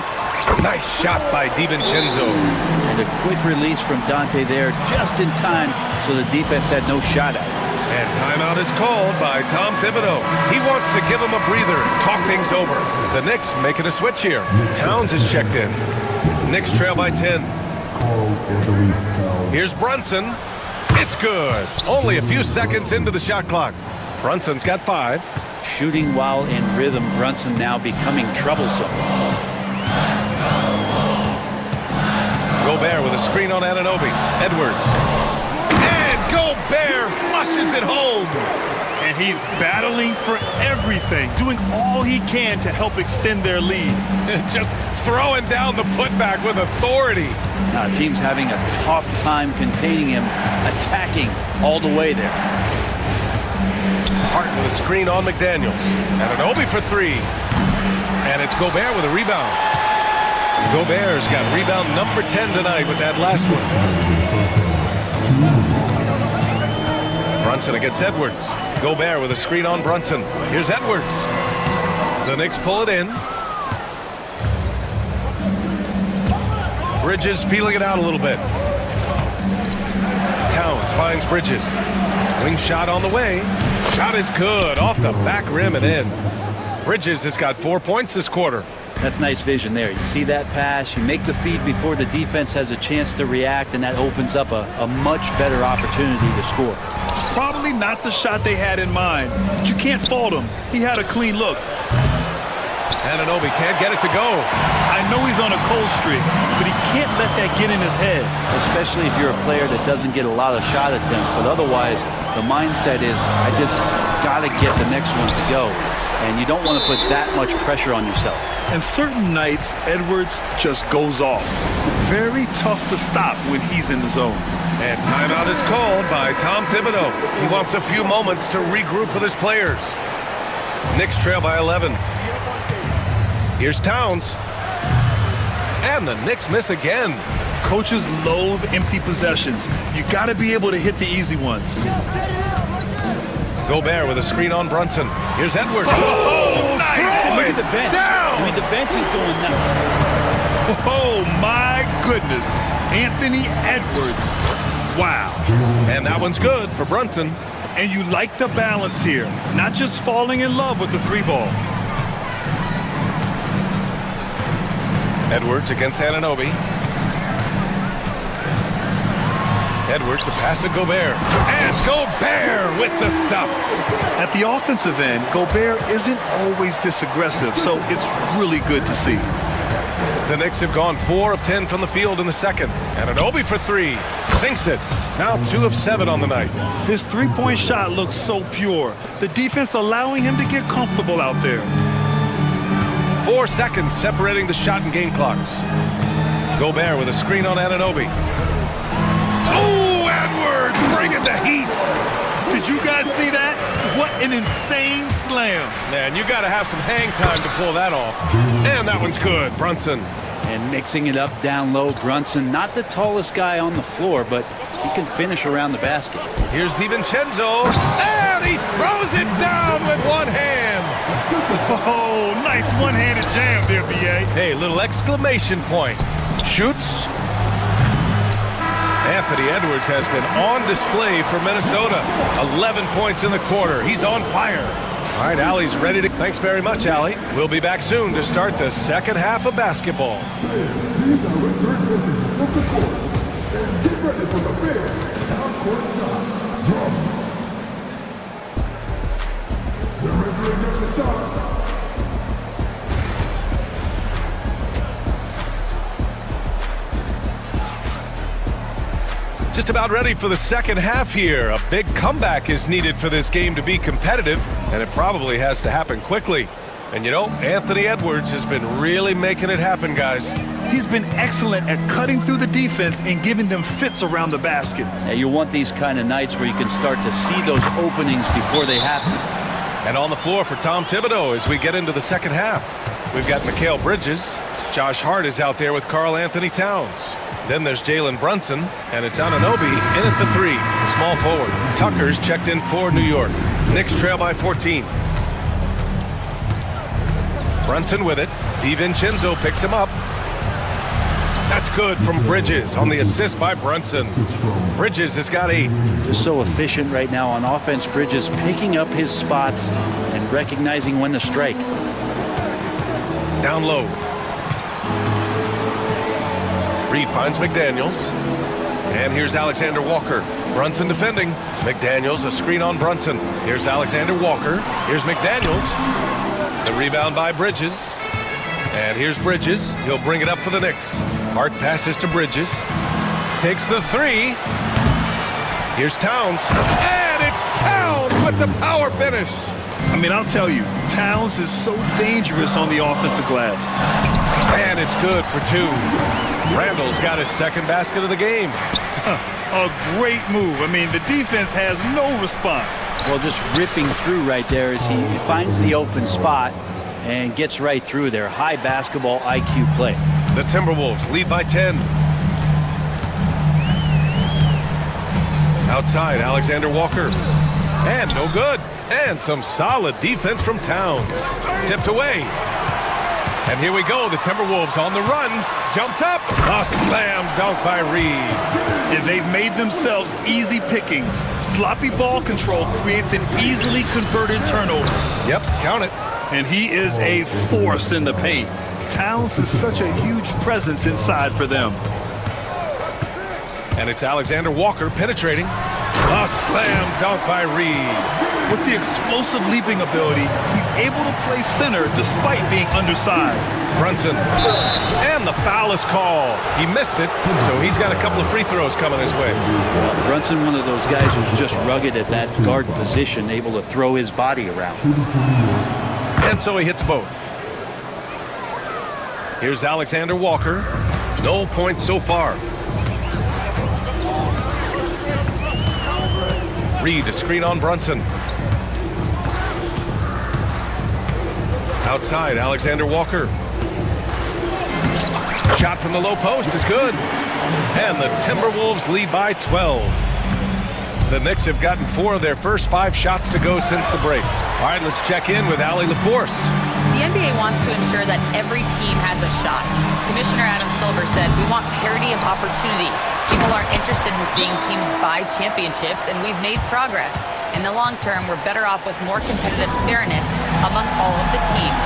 Nice shot by DiVincenzo. And a quick release from Dante there just in time so the defense had no shot at it. And timeout is called by Tom Thibodeau. He wants to give him a breather and talk things over. The Knicks making a switch here. Towns is checked in. Knicks trail by 10. Here's Brunson. It's good. Only a few seconds into the shot clock. Brunson's got 5. Shooting while in rhythm, Brunson now becoming troublesome. Gobert with a screen on Anunoby. Edwards. And Gobert flushes it home. And he's battling for everything, doing all he can to help extend their lead. Just throwing down the putback with authority. Team's having a tough time containing him, attacking all the way there. Hart with a screen on McDaniels. Anunoby for 3. And it's Gobert with a rebound. Gobert's got rebound number 10 tonight with that last one. Brunson against Edwards. Gobert with a screen on Brunson. Here's Edwards. The Knicks pull it in. Bridges feeling it out a little bit. Towns finds Bridges. Wing shot on the way. Shot is good, off the back rim and in. Bridges has got 4 points this quarter. That's nice vision there. You see that pass, you make the feed before the defense has a chance to react, and that opens up a much better opportunity to score. Probably not the shot they had in mind, but you can't fault him. He had a clean look. Anunoby can't get it to go. I know he's on a cold streak, but he can't let that get in his head. Especially if you're a player that doesn't get a lot of shot attempts, but otherwise the mindset is, I just gotta get the next one to go. And you don't want to put that much pressure on yourself. And certain nights, Edwards just goes off. Very tough to stop when he's in the zone. And timeout is called by Tom Thibodeau. He wants a few moments to regroup with his players. Knicks trail by 11. Here's Towns. And the Knicks miss again. Coaches loathe empty possessions. You got to be able to hit the easy ones. Gobert with a screen on Brunson. Here's Edwards. Oh, nice! Look at the bench. Down! I mean, the bench is going nuts. Oh, my goodness. Anthony Edwards. Wow. And that one's good for Brunson. And you like the balance here. Not just falling in love with the three ball. Edwards against Anunoby. Edwards, the pass to Gobert. And Gobert with the stuff. At the offensive end, Gobert isn't always this aggressive, so it's really good to see. The Knicks have gone 4 of 10 from the field in the second. Anunoby for 3. Sinks it. Now 2 of 7 on the night. His three-point shot looks so pure. The defense allowing him to get comfortable out there. 4 seconds separating the shot and game clocks. Gobert with a screen on Anunoby. Oh, Edwards bringing the heat. Did you guys see that? What an insane slam. Man, you got to have some hang time to pull that off. And that one's good. Brunson. And mixing it up down low, Brunson, not the tallest guy on the floor, but he can finish around the basket. Here's DiVincenzo. And he throws it down with one hand. Oh, nice one-handed jam there, B.A. Hey, little exclamation point. Shoots. Anthony Edwards has been on display for Minnesota. 11 points in the quarter. He's on fire. All right, Allie's ready to... Thanks very much, Allie. We'll be back soon to start the second half of basketball. Just about ready for the second half here. A big comeback is needed for this game to be competitive, and it probably has to happen quickly. And you know, Anthony Edwards has been really making it happen, guys. He's been excellent at cutting through the defense and giving them fits around the basket. Now, you want these kind of nights where you can start to see those openings before they happen. And on the floor for Tom Thibodeau as we get into the second half. We've got Mikal Bridges. Josh Hart is out there with Karl Anthony Towns. Then there's Jalen Brunson, and it's Anunoby in at the 3, the small forward. Tucker's checked in for New York. Knicks trail by 14. Brunson with it. DiVincenzo picks him up. That's good from Bridges on the assist by Brunson. Bridges has got 8. Just so efficient right now on offense. Bridges picking up his spots and recognizing when to strike. Down low. Reed finds McDaniels. And here's Alexander Walker. Brunson defending. McDaniels, a screen on Brunson. Here's Alexander Walker. Here's McDaniels. The rebound by Bridges. And here's Bridges. He'll bring it up for the Knicks. Hart passes to Bridges. Takes the 3. Here's Towns. And it's Towns with the power finish. I mean, I'll tell you, Towns is so dangerous on the offensive glass. And it's good for 2. Randall's got his second basket of the game. A great move. I mean, the defense has no response. Well, just ripping through right there as he finds the open spot and gets right through there. High basketball IQ play. The Timberwolves lead by 10. Outside, Alexander Walker. And no good. And some solid defense from Towns. Tipped away. And here we go. The Timberwolves on the run. Jumps up. A slam dunk by Reed. And they've made themselves easy pickings. Sloppy ball control creates an easily converted turnover. Yep, count it. And he is a force in the paint. Towns is such a huge presence inside for them. And it's Alexander Walker penetrating. A slam dunk by Reed. With the explosive leaping ability, he's able to play center despite being undersized. Brunson. And the foul is called. He missed it, so he's got a couple of free throws coming his way. Brunson, one of those guys who's just rugged at that guard position, able to throw his body around. And so he hits both. Here's Alexander Walker. No points so far. Reed, a screen on Brunson. Outside, Alexander Walker. Shot from the low post is good. And the Timberwolves lead by 12. The Knicks have gotten 4 of their first 5 shots to go since the break. All right, let's check in with Allie LaForce. The NBA wants to ensure that every team has a shot. Commissioner Adam Silver said, "We want parity of opportunity. People aren't interested in seeing teams buy championships, and we've made progress. In the long term, we're better off with more competitive fairness among all of the teams."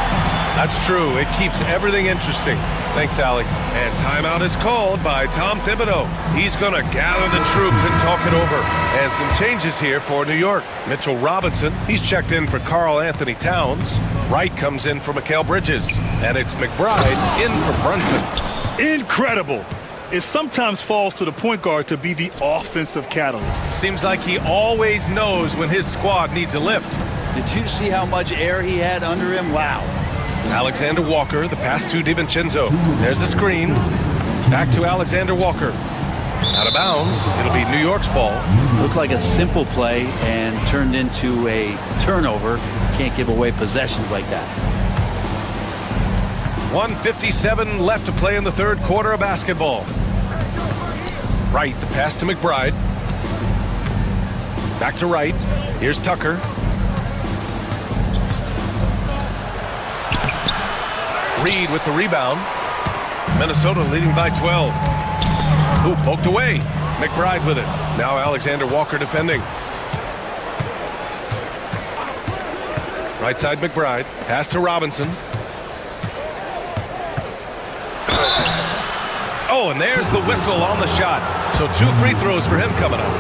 That's true. It keeps everything interesting. Thanks, Allie. And timeout is called by Tom Thibodeau. He's going to gather the troops and talk it over. And some changes here for New York. Mitchell Robinson, he's checked in for Karl Anthony Towns. Wright comes in for Mikal Bridges. And it's McBride in for Brunson. Incredible. It sometimes falls to the point guard to be the offensive catalyst. Seems like he always knows when his squad needs a lift. Did you see how much air he had under him? Wow. Alexander Walker, the pass to DiVincenzo. There's a screen. Back to Alexander Walker. Out of bounds. It'll be New York's ball. Looked like a simple play and turned into a turnover. Can't give away possessions like that. 1:57 left to play in the third quarter of basketball. Wright, the pass to McBride. Back to Wright. Here's Tucker. Reed with the rebound. Minnesota leading by 12. Ooh, poked away. McBride with it. Now Alexander Walker defending. Right side McBride. Pass to Robinson. Oh, and there's the whistle on the shot. So 2 free throws for him coming up.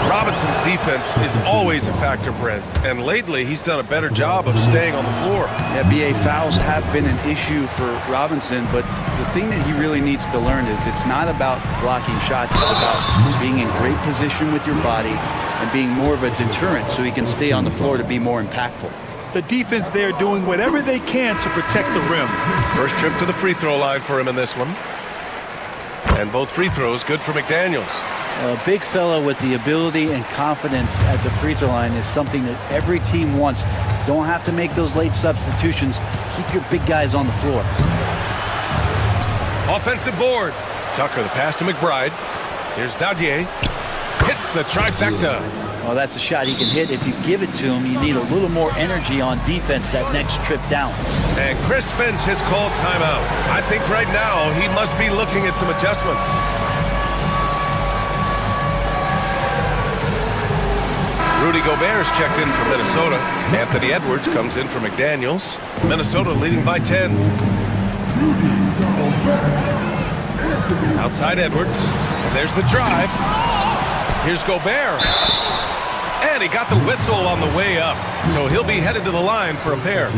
Robinson's defense is always a factor, Brent. And lately, he's done a better job of staying on the floor. Yeah, BA, fouls have been an issue for Robinson, but the thing that he really needs to learn is it's not about blocking shots. It's about being in great position with your body and being more of a deterrent so he can stay on the floor to be more impactful. The defense there doing whatever they can to protect the rim. First trip to the free throw line for him in this one. And both free throws good for McDaniels. A big fella with the ability and confidence at the free throw line is something that every team wants. Don't have to make those late substitutions. Keep your big guys on the floor. Offensive board. Tucker, the pass to McBride. Here's Dadier. Hits the trifecta. Well, that's a shot he can hit. If you give it to him, you need a little more energy on defense that next trip down. And Chris Finch has called timeout. I think right now he must be looking at some adjustments. Rudy Gobert is checked in for Minnesota. Anthony Edwards comes in for McDaniels. Minnesota leading by 10. Outside Edwards. And there's the drive. Here's Gobert. And he got the whistle on the way up. So he'll be headed to the line for a pair.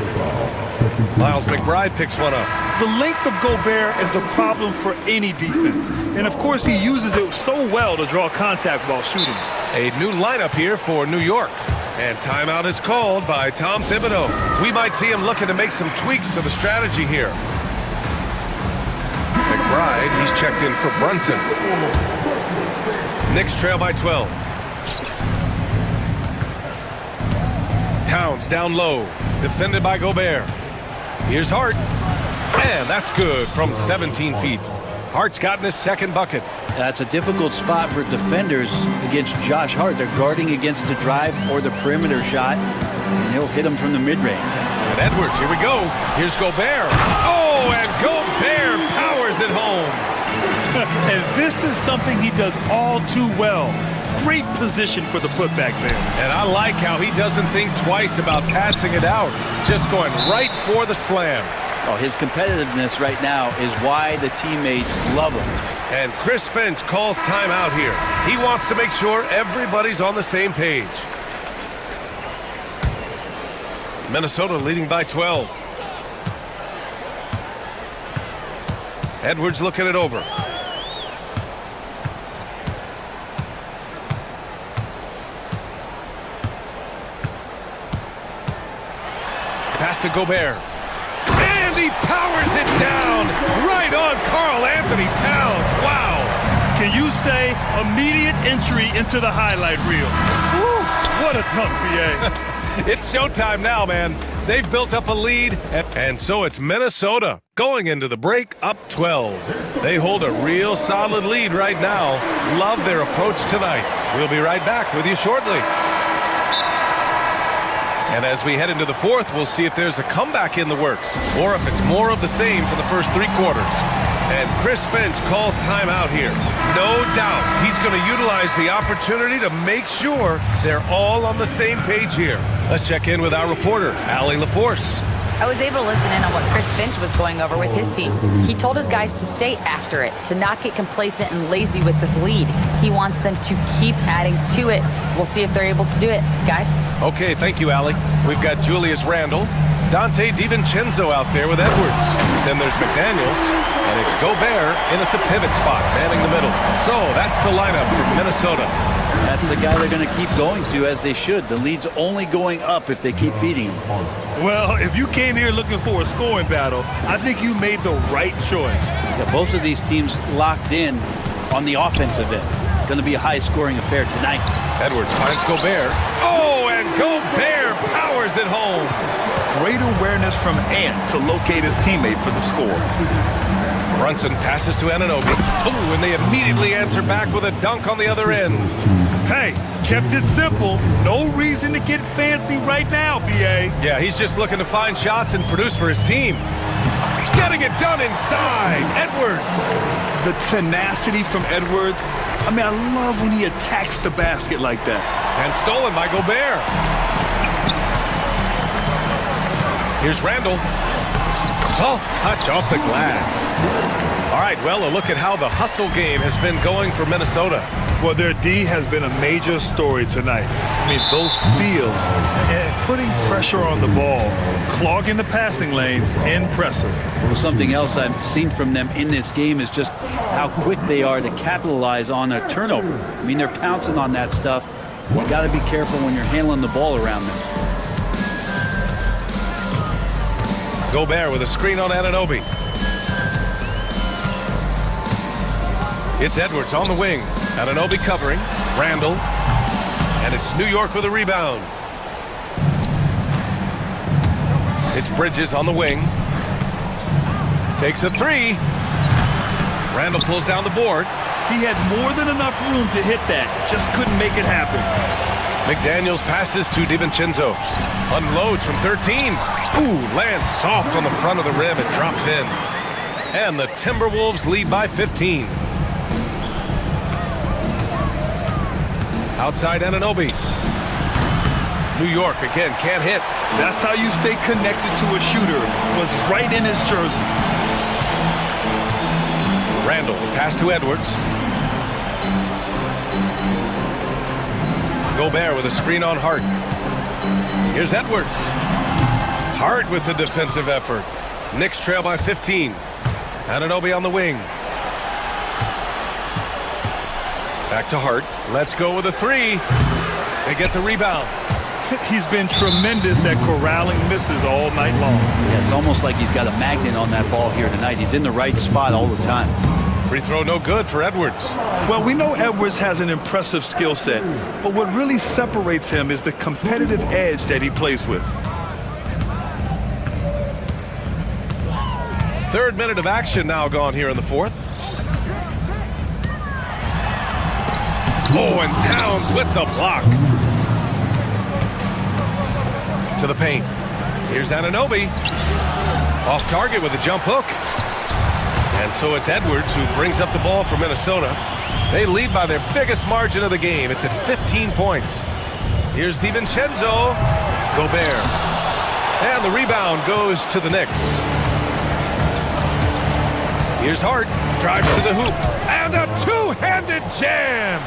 Miles McBride picks one up. The length of Gobert is a problem for any defense. And of course he uses it so well to draw contact while shooting. A new lineup here for New York. And timeout is called by Tom Thibodeau. We might see him looking to make some tweaks to the strategy here. McBride, he's checked in for Brunson. Knicks trail by 12. Towns down low, defended by Gobert. Here's Hart, and that's good from 17 feet. Hart's gotten his second bucket. That's a difficult spot for defenders against Josh Hart. They're guarding against the drive or the perimeter shot, and he'll hit him from the mid-range. And And Edwards, here we go. Here's Gobert. Oh, and Gobert powers it home. And this is something he does all too well. Great position for the putback there. And I like how he doesn't think twice about passing it out. Just going right for the slam. Oh, his competitiveness right now is why the teammates love him. And Chris Finch calls timeout here. He wants to make sure everybody's on the same page. Minnesota leading by 12. Edwards looking it over. Pass to Gobert. And he powers it down right on Karl Anthony Towns. Wow. Can you say immediate entry into the highlight reel? Woo, what a dunk, BA. It's showtime now, man. They've built up a lead, and so it's Minnesota going into the break up 12. They hold a real solid lead right now. Love their approach tonight. We'll be right back with you shortly. And as we head into the fourth, we'll see if there's a comeback in the works or if it's more of the same for the first 3 quarters. And Chris Finch calls timeout here. No doubt he's going to utilize the opportunity to make sure they're all on the same page here. Let's check in with our reporter, Allie LaForce. I was able to listen in on what Chris Finch was going over with his team. He told his guys to stay after it, to not get complacent and lazy with this lead. He wants them to keep adding to it. We'll see if they're able to do it, guys. Okay, thank you, Allie. We've got Julius Randle, Dante DiVincenzo out there with Edwards. Then there's McDaniels, and it's Gobert in at the pivot spot, manning the middle. So that's the lineup for Minnesota. That's the guy they're going to keep going to, as they should. The lead's only going up if they keep feeding him. Well, if you came here looking for a scoring battle, I think you made the right choice. Yeah, both of these teams locked in on the offensive end. Going to be a high-scoring affair tonight. Edwards finds Gobert. Oh, and Gobert powers it home. Great awareness from Ant to locate his teammate for the score. Brunson passes to Anunoby. Oh, and they immediately answer back with a dunk on the other end. Hey, kept it simple. No reason to get fancy right now, BA. Yeah, he's just looking to find shots and produce for his team. Getting it done inside. Edwards. The tenacity from Edwards. I mean, I love when he attacks the basket like that. And stolen by Gobert. Here's Randle. Soft touch off the glass. All right, well, a look at how the hustle game has been going for Minnesota. Well, their D has been a major story tonight. I mean, those steals and putting pressure on the ball, clogging the passing lanes, impressive. Well, something else I've seen from them in this game is just how quick they are to capitalize on a turnover. I mean, they're pouncing on that stuff. You got to be careful when you're handling the ball around them. Gobert with a screen on Anunoby. It's Edwards on the wing. Anunoby covering. Randle. And it's New York with a rebound. It's Bridges on the wing. Takes a three. Randle pulls down the board. He had more than enough room to hit that. Just couldn't make it happen. McDaniels passes to DiVincenzo. Unloads from 13. Ooh, lands soft on the front of the rim and drops in. And the Timberwolves lead by 15. Outside Anunoby. New York again can't hit. That's how you stay connected to a shooter. Was right in his jersey. Randle, pass to Edwards. Gobert with a screen on Hart. Here's Edwards. Hart with the defensive effort. Knicks trail by 15. Anunoby on the wing. Back to Hart. Let's go with a three. They get the rebound. He's been tremendous at corralling misses all night long. Yeah, it's almost like he's got a magnet on that ball here tonight. He's in the right spot all the time. Free throw no good for Edwards. Well, we know Edwards has an impressive skill set, but what really separates him is the competitive edge that he plays with. Third minute of action now gone here in the fourth. Oh, and Towns with the block. To the paint. Here's Anunoby. Off target with a jump hook. And so it's Edwards who brings up the ball for Minnesota. They lead by their biggest margin of the game. It's at 15 points. Here's DiVincenzo. Gobert. And the rebound goes to the Knicks. Here's Hart. Drives to the hoop. And a two-handed jam.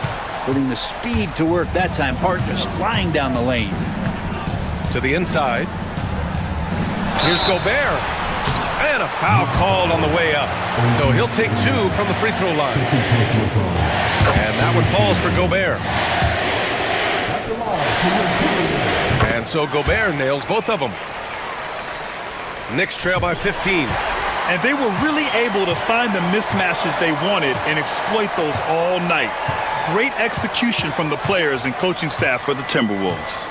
Putting the speed to work that time. Hart just flying down the lane. To the inside. Here's Gobert. And a foul called on the way up. So he'll take two from the free throw line. And that one falls for Gobert. And so Gobert nails both of them. Knicks trail by 15. And they were really able to find the mismatches they wanted and exploit those all night. Great execution from the players and coaching staff for the Timberwolves.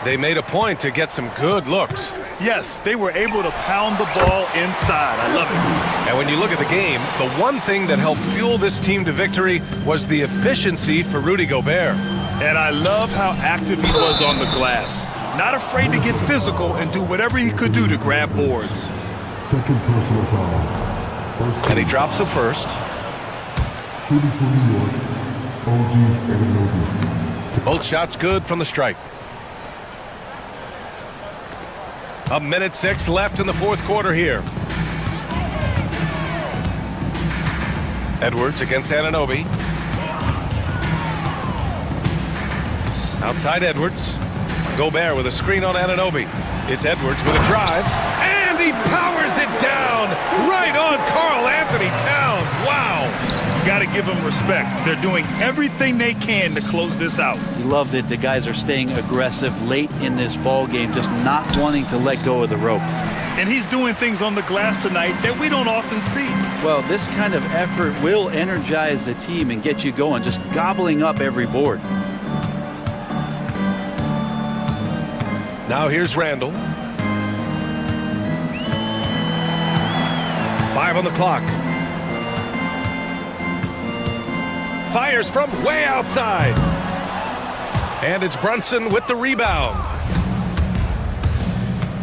They made a point to get some good looks. Yes, they were able to pound the ball inside. I love it. And when you look at the game, the one thing that helped fuel this team to victory was the efficiency for Rudy Gobert. And I love how active he was on the glass. Not afraid to get physical and do whatever he could do to grab boards. Second personal foul. And he drops the first. Shooting for New York, OG Anunoby. Both shots good from the strike. A minute 6 left in the fourth quarter here. Edwards against Anunoby. Outside Edwards. Gobert with a screen on Anunoby. It's Edwards with a drive. And he powers it down right on Karl Anthony Towns. Wow. Got to give them respect. They're doing everything they can to close this out. You love that the guys are staying aggressive late in this ball game, just not wanting to let go of the rope. And he's doing things on the glass tonight that we don't often see. Well, this kind of effort will energize the team and get you going, just gobbling up every board. Now here's Randall. 5 on the clock. Fires from way outside. And it's Brunson with the rebound.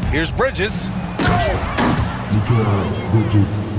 Here's Bridges. Bridges.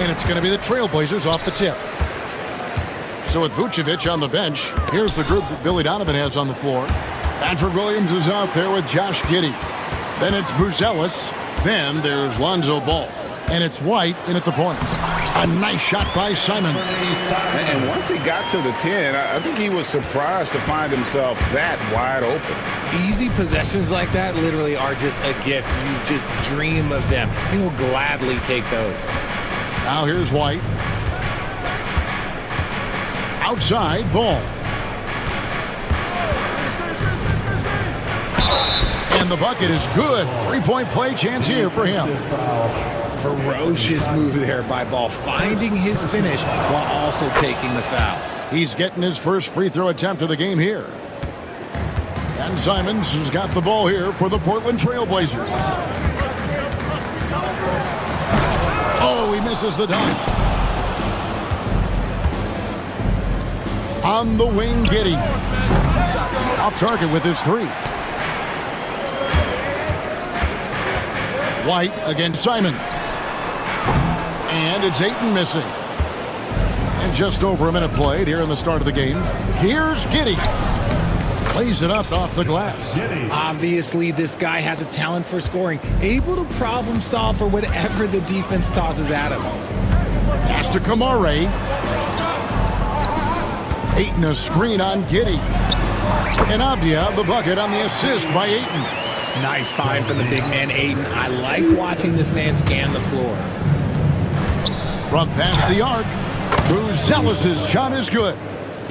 And it's going to be the Trailblazers off the tip. So with Vucevic on the bench, here's the group that Billy Donovan has on the floor. Patrick Williams is out there with Josh Giddey. Then it's Buzelis. Then there's Lonzo Ball. And it's White in at the point. A nice shot by Simons. And once he got to the 10, I think he was surprised to find himself that wide open. Easy possessions like that literally are just a gift. You just dream of them. He'll gladly take those. Now here's White. Outside, Ball. And the bucket is good. Three-point play chance here for him. Ferocious move there by Ball, finding his finish while also taking the foul. He's getting his first free throw attempt of the game here. And Simons has got the ball here for the Portland Trailblazers. Oh, he misses the dunk. On the wing, Giddey. Off target with his three. White against Simon. And it's Ayton missing. And just over a minute played here in the start of the game. Here's Giddey. Plays it up off the glass. Obviously, this guy has a talent for scoring, able to problem solve for whatever the defense tosses at him. Pass to Kamare. Ayton a screen on Giddey. And Avdia the bucket on the assist by Ayton. Nice find from the big man, Ayton. I like watching this man scan the floor. From past the arc, Buzelis' shot is good.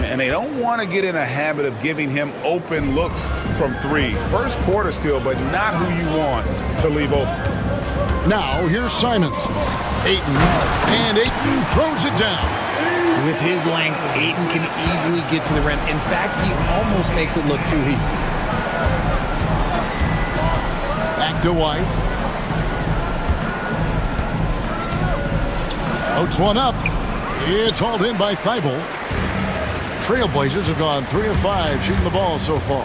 And they don't want to get in a habit of giving him open looks from three. First quarter still, but not who you want to leave open. Now here's Simons. Ayton. And Ayton throws it down. With his length, Ayton can easily get to the rim. In fact, he almost makes it look too easy. Back to White. Floats one up. It's hauled in by Thibault. Trailblazers have gone 3 of 5 shooting the ball so far.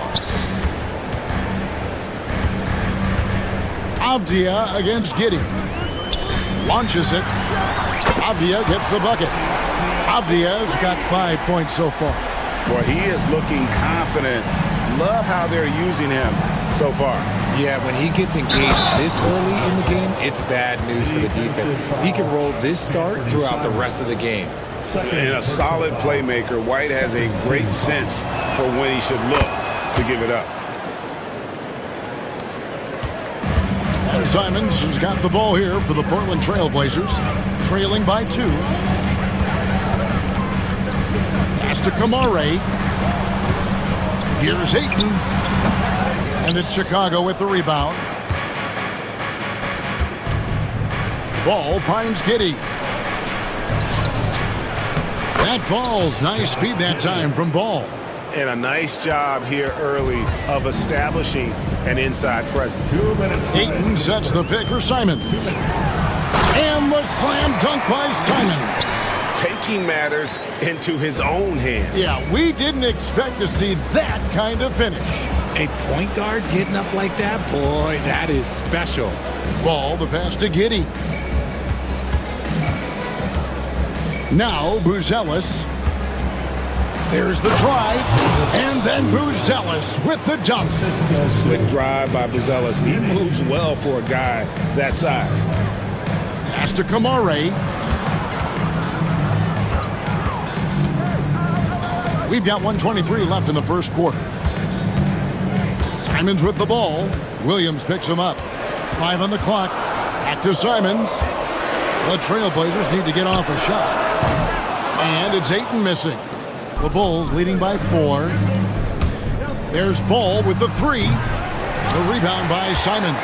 Avdia against Giddey. Launches it. Avdia gets the bucket. Avdia's got 5 points so far. Boy, he is looking confident. Love how they're using him so far. Yeah, when he gets engaged this early in the game, it's bad news for the defense. He can roll this start throughout the rest of the game. And a solid playmaker, White has a great sense for when he should look to give it up. And Simons has got the ball here for the Portland Trailblazers, trailing by 2. Pass to Kamare. Here's Ayton. And it's Chicago with the rebound. Ball finds Giddey. That falls. Nice feed that time from Ball. And a nice job here early of establishing an inside presence. Ayton sets the pick for Simon. And the slam dunk by Simon. Taking matters into his own hands. Yeah, we didn't expect to see that kind of finish. A point guard getting up like that, boy, that is special. Ball, the pass to Giddey. Now Buzelis. There's the drive, and then Buzelis with the dunk. Slick drive by Buzelis. He moves well for a guy that size. Pass to Kamare. We've got 1:23 left in the first quarter. Simons with the ball. Williams picks him up. 5 on the clock. Back to Simons. The Trailblazers need to get off a shot. And it's Ayton missing. The Bulls leading by 4. There's Ball with the 3. The rebound by Simons.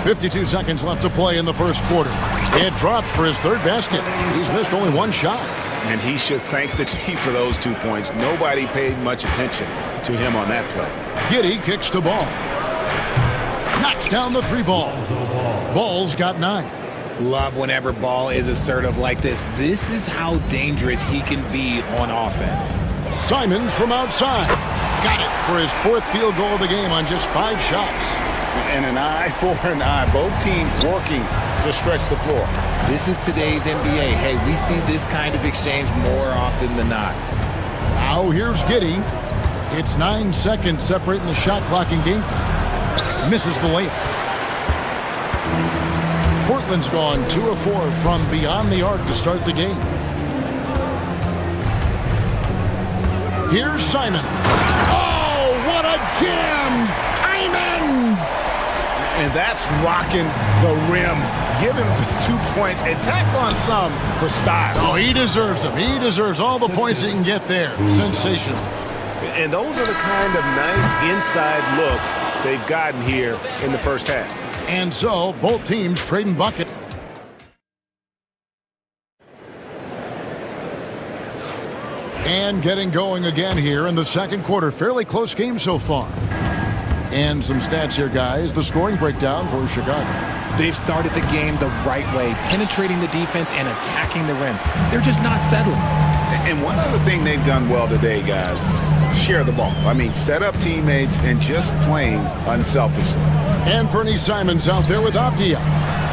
.52 seconds left to play in the first quarter. It drops for his 3rd basket. He's missed only 1 shot. And he should thank the team for those 2 points. Nobody paid much attention to him on that play. Giddey kicks to Ball. Knocks down the 3 ball. Ball's got 9. Love whenever Ball is assertive like this. This is how dangerous he can be on offense. Simons from outside. Got it for his 4th field goal of the game on just 5 shots. And an eye for an eye. Both teams working to stretch the floor. This is today's NBA. Hey, we see this kind of exchange more often than not. Now here's Giddey. It's 9 seconds separating the shot clock and game clock. Misses the layup. Portland's gone 2 of 4 from beyond the arc to start the game. Here's Simon. Oh, what a jam! Simon! And that's rocking the rim. Give him 2 points and tack on some for style. Oh, he deserves them. He deserves all the points he can get there. Sensational. And those are the kind of nice inside looks they've gotten here in the first half. And so, both teams trading bucket. And getting going again here in the second quarter. Fairly close game so far. And some stats here, guys. The scoring breakdown for Chicago. They've started the game the right way, penetrating the defense and attacking the rim. They're just not settling. And one other thing they've done well today, guys, share the ball. I mean, set up teammates and just playing unselfishly. And Fernie Simons out there with Avdia.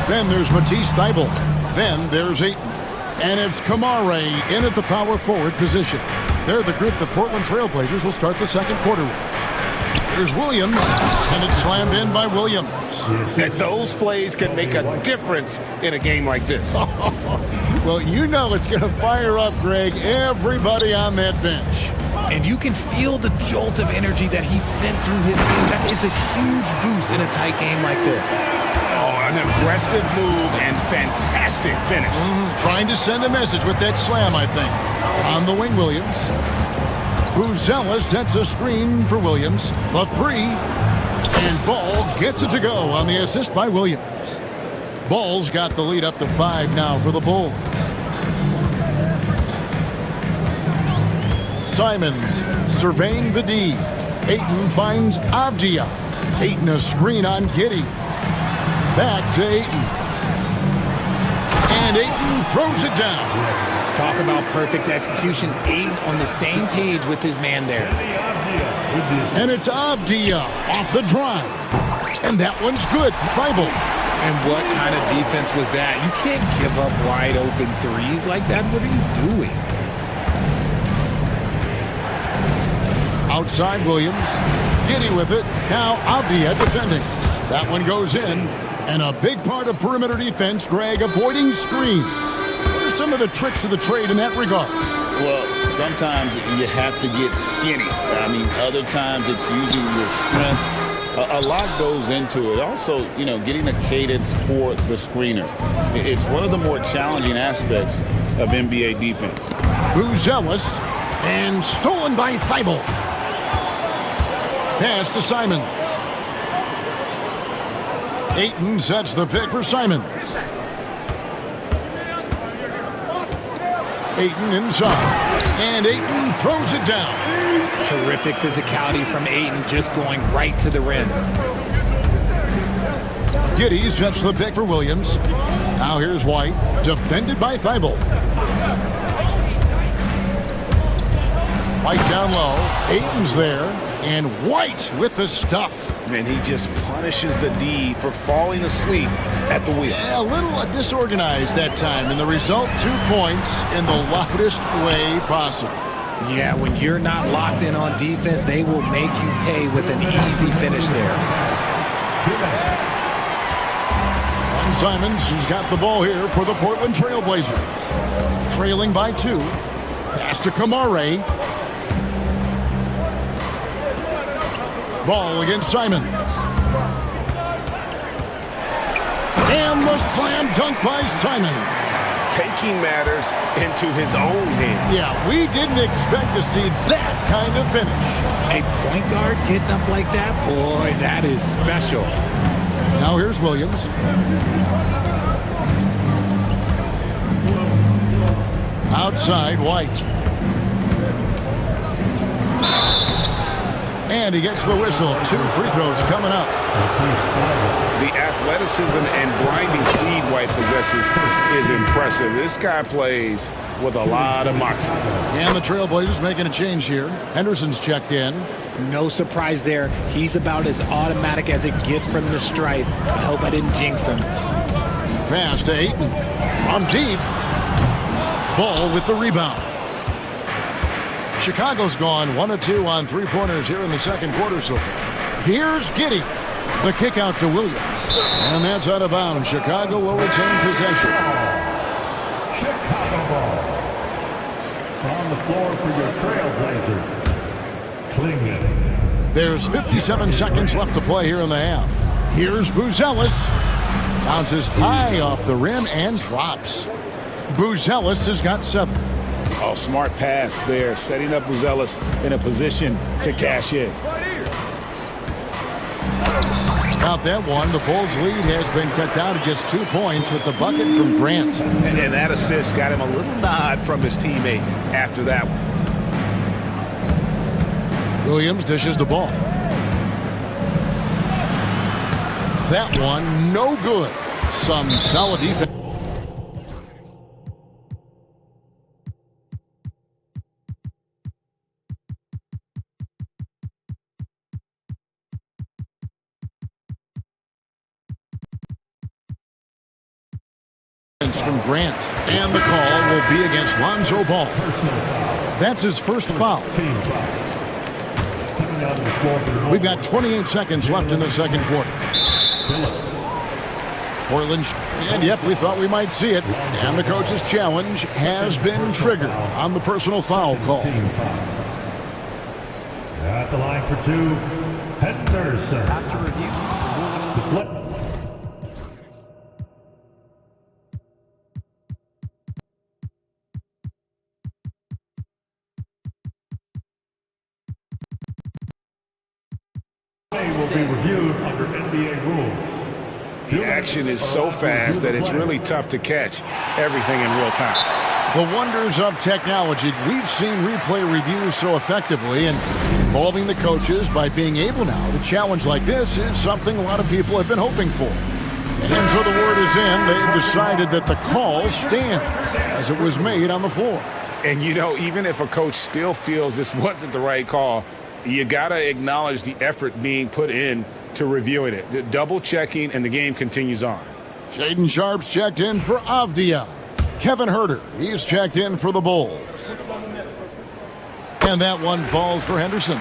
Then there's Matisse Thybulle. Then there's Ayton. And it's Kamare in at the power forward position. They're the group the Portland Trailblazers will start the second quarter with. Here's Williams, and it's slammed in by Williams. And those plays can make a difference in a game like this. Well, you know it's going to fire up, Greg, everybody on that bench. And you can feel the jolt of energy that he sent through his team. That is a huge boost in a tight game like this. Oh, an aggressive move and fantastic finish. Trying to send a message with that slam, I think. On the wing, Williams. Buzella sets a screen for Williams. The 3. And Ball gets it to go on the assist by Williams. Ball's got the lead up to 5 now for the Bulls. Simons surveying the D. Ayton finds Avdia. Ayton a screen on Giddey. Back to Ayton. And Ayton throws it down. Talk about perfect execution. Ayton on the same page with his man there. And it's Avdia off the drive. And that one's good. Thybulle. And what kind of defense was that? You can't give up wide open threes like that. What are you doing? Outside Williams. Giddey with it. Now Avdia defending. That one goes in. And a big part of perimeter defense, Greg, avoiding screens. What are some of the tricks of the trade in that regard? Well, sometimes you have to get skinny. I mean, other times it's using your strength. A lot goes into it. Also, you know, getting the cadence for the screener. It's one of the more challenging aspects of NBA defense. Buzelis, and stolen by Thybulle. Pass to Simons. Ayton sets the pick for Simons. Ayton inside. And Ayton throws it down. Terrific physicality from Ayton, just going right to the rim. Giddey sets the pick for Williams. Now here's White, defended by Thybulle. White down low. Ayton's there. And White with the stuff. And he just punishes the D for falling asleep at the wheel. Yeah, a little disorganized that time. And the result, 2 points in the loudest way possible. Yeah, when you're not locked in on defense, they will make you pay with an easy finish there. And Simons has got the ball here for the Portland Trailblazers. Trailing by 2. Pass to Kamare. Ball against Simons. And the slam dunk by Simons. Taking matters into his own hands. Yeah, we didn't expect to see that kind of finish. A point guard getting up like that, boy, that is special. Now here's Williams. Outside, White. And he gets the whistle. 2 free throws coming up. The athleticism and grinding speed White possesses is impressive. This guy plays with a lot of moxie. And the Trailblazers making a change here. Henderson's checked in. No surprise there. He's about as automatic as it gets from the stripe. I hope I didn't jinx him. Pass to Ayton. On deep. Ball with the rebound. Chicago's gone 1 of 2 on three-pointers here in the second quarter so far. Here's Giddey. The kick out to Williams. And that's out of bounds. Chicago will retain possession. Chicago ball. On the floor for your Trailblazers. Klingman. There's 57 seconds left to play here in the half. Here's Buzelis. Bounces high off the rim and drops. Buzelis has got 7. Oh, smart pass there, setting up Buzelis in a position to cash in. About that one, the Bulls' lead has been cut down to just 2 points with the bucket from Grant. And that assist got him a little nod from his teammate after that one. Williams dishes the ball. That one, no good. Some solid defense. From Grant, and the call will be against Lonzo Ball. That's his first foul. We've got 28 seconds left in the second quarter. Portland, and yep, we thought we might see it. And the coach's challenge has been triggered on the personal foul call. At the line for 2, Henderson. After review, will be reviewed under NBA rules. The action is so fast that it's really tough to catch everything in real time. The wonders of technology. We've seen replay reviews so effectively, and involving the coaches by being able now to challenge like this is something a lot of people have been hoping for. And so the word is in. They've decided that the call stands as it was made on the floor. And you know, even if a coach still feels this wasn't the right call, you got to acknowledge the effort being put in to reviewing it. Double checking, and the game continues on. Shaden Sharp's checked in for Avdia. Kevin Huerter, he's checked in for the Bulls. And that one falls for Henderson.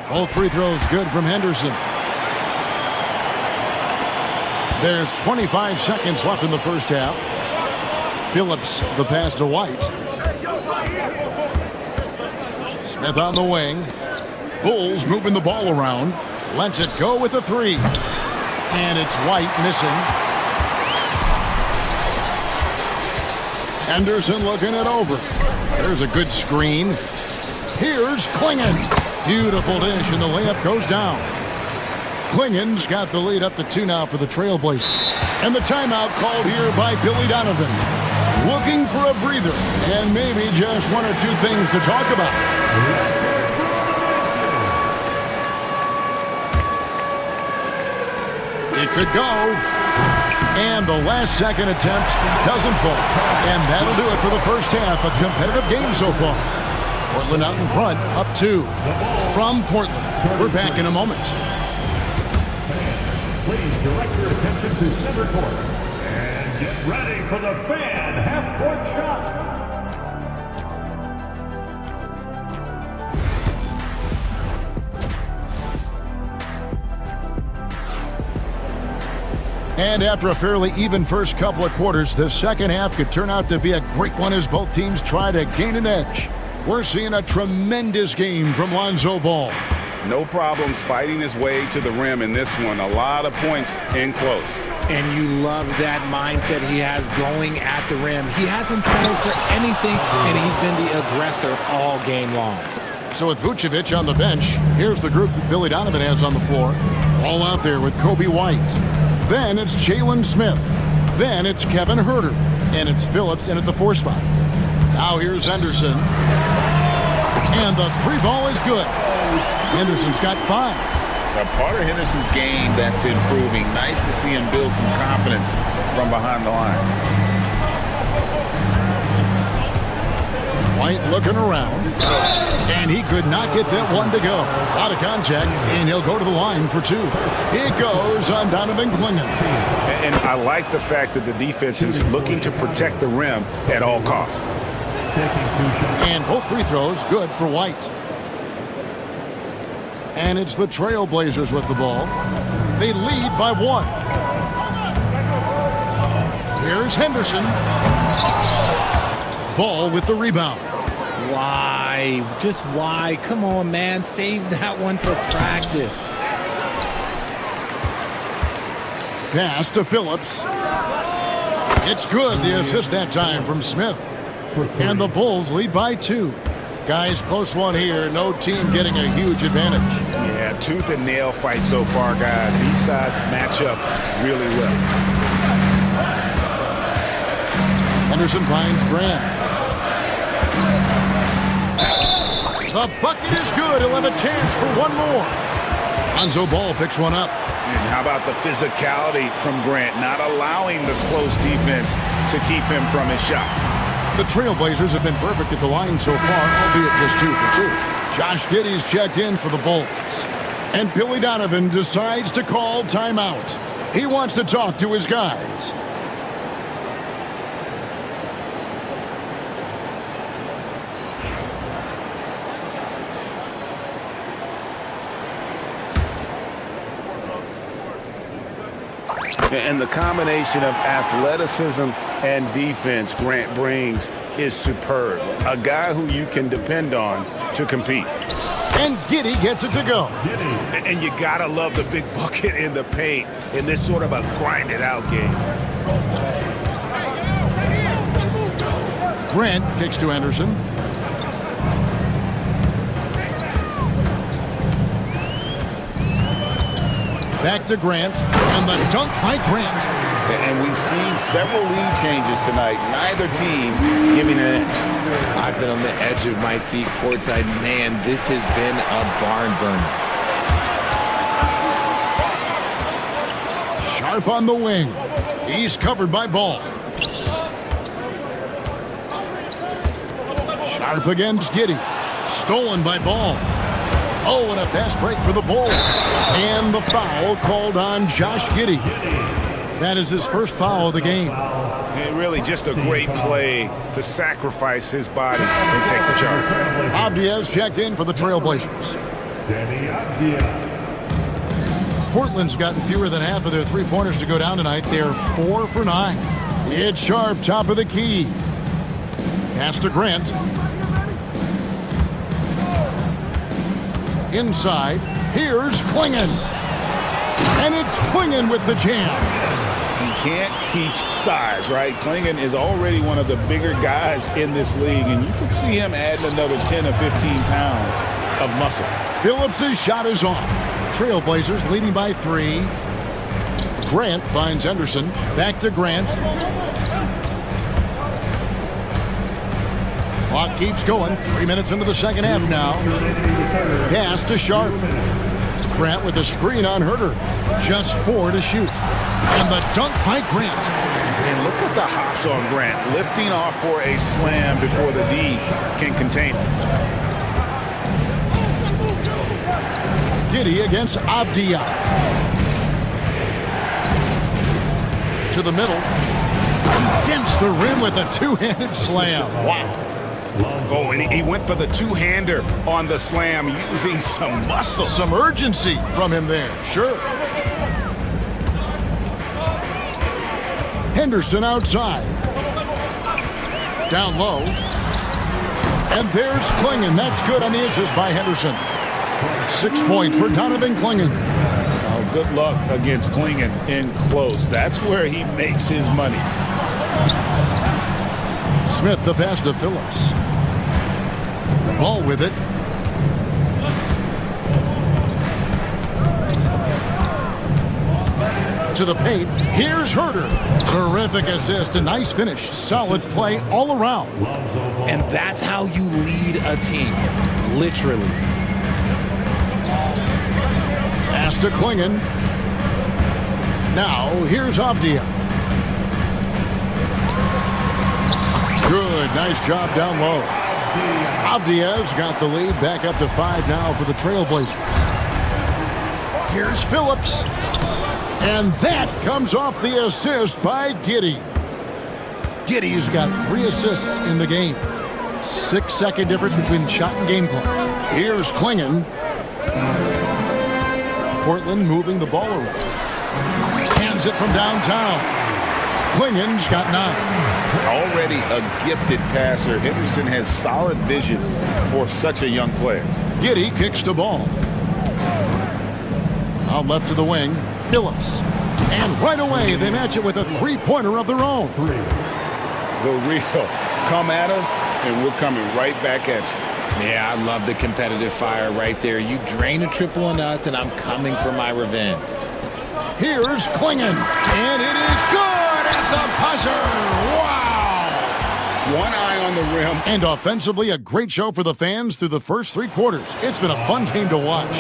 Both free throws good from Henderson. There's 25 seconds left in the first half. Phillips, the pass to White. Smith on the wing. Bulls moving the ball around. Lets it go with a 3. And it's White missing. Henderson looking it over. There's a good screen. Here's Klingon. Beautiful dish, and the layup goes down. Klingon's got the lead up to 2 now for the Trailblazers. And the timeout called here by Billy Donovan. Looking for a breather, and maybe just 1 or 2 things to talk about. It could go. And the last second attempt doesn't fall. And that'll do it for the first half. A competitive game so far. Portland out in front, up 2. From Portland. We're back in a moment. Please direct your attention to center court. And get ready for the fan half-court shot. And after a fairly even first couple of quarters, the second half could turn out to be a great one as both teams try to gain an edge. We're seeing a tremendous game from Lonzo Ball. No problems fighting his way to the rim in this one. A lot of points in close. And you love that mindset he has going at the rim. He hasn't settled for anything, and he's been the aggressor all game long. So with Vucevic on the bench, here's the group that Billy Donovan has on the floor. All out there with Kobe White. Then it's Jalen Smith. Then it's Kevin Huerter. And it's Phillips in at the 4 spot. Now here's Henderson. And the 3 ball is good. Henderson's got 5. A part of Henderson's game that's improving. Nice to see him build some confidence from behind the line. point, looking around. And he could not get that one to go. A lot of contact, and he'll go to the line for two. It goes on Donovan Clingan. And I like the fact that the defense is looking to protect the rim at all costs. And both free throws good for White. And it's the Trailblazers with the ball. They lead by one. Here's Henderson. Ball with the rebound. Why? Just why? Come on, man. Save that one for practice. Pass to Phillips. It's good. The assist that time from Smith. And the Bulls lead by two. Guys, close one here. No team getting a huge advantage. Yeah, tooth and nail fight so far, guys. These sides match up really well. Henderson finds Grant. The bucket is good. He'll have a chance for one more. Lonzo Ball picks one up. And how about the physicality from Grant, not allowing the close defense to keep him from his shot. The Trailblazers have been perfect at the line so far, albeit just 2 for 2. Josh Giddey's checked in for the Bulls. And Billy Donovan decides to call timeout. He wants to talk to his guys. And the combination of athleticism and defense Grant brings is superb. A guy who you can depend on to compete. And Giddey gets it to go. And you gotta love the big bucket in the paint in this sort of a grinded out game. Grant kicks to Anderson. Back to Grant, and the dunk by Grant. And we've seen several lead changes tonight. Neither team giving an inch. I've been on the edge of my seat courtside. Man, this has been a barn burner. Sharp on the wing. He's covered by Ball. Sharp against Giddey. Stolen by Ball. Oh, and a fast break for the Bulls. And the foul called on Josh Giddey. That is his first foul of the game. And really just a great play to sacrifice his body and take the charge. Avdia's checked in for the Trailblazers. Portland's gotten fewer than half of their three-pointers to go down tonight. They're 4 for 9. It's Sharp, top of the key. Pass to Grant. Inside, here's Clingan. And it's Clingan with the jam. You can't teach size, right? Clingan is already one of the bigger guys in this league, and you can see him adding another 10 or 15 pounds of muscle. Phillips' shot is off. Trailblazers leading by 3. Grant finds Henderson. Back to Grant. Clock keeps going. 3 minutes into the second half now. Pass to Sharp. Grant with a screen on Herter. Just 4 to shoot. And the dunk by Grant. And look at the hops on Grant, lifting off for a slam before the D can contain him. Giddey against Avdia. To the middle. Dents the rim with a two-handed slam. Wow. Oh, and he went for the two-hander on the slam using some muscle. Some urgency from him there, sure. Henderson outside. Down low. And there's Clingan. That's good on the assist by Henderson. 6 points for Donovan Clingan. Oh, good luck against Clingan in close. That's where he makes his money. Smith the pass to Phillips. Ball with it. To the paint. Here's Herter. Terrific assist. A nice finish. Solid play all around. And that's how you lead a team. Literally. Pass to Clingan. Now, here's Avdia. Good. Nice job down low. Avdia's got the lead back up to 5 now for the Trailblazers. Here's Phillips. And that comes off the assist by Giddey. Giddey's got 3 assists in the game. 6-second difference between the shot and game clock. Here's Klingon. Portland moving the ball around. Hands it from downtown. Klingon's got 9. Already a gifted passer, Henderson has solid vision for such a young player. Giddey kicks the ball. Out left to the wing, Phillips. And right away, they match it with a 3-pointer of their own. The real come at us, and we're coming right back at you. Yeah, I love the competitive fire right there. You drain a triple on us, and I'm coming for my revenge. Here's Klingon, and it is good at the buzzer. Wow! One eye on the rim. And offensively, a great show for the fans through the first 3 quarters. It's been a fun game to watch.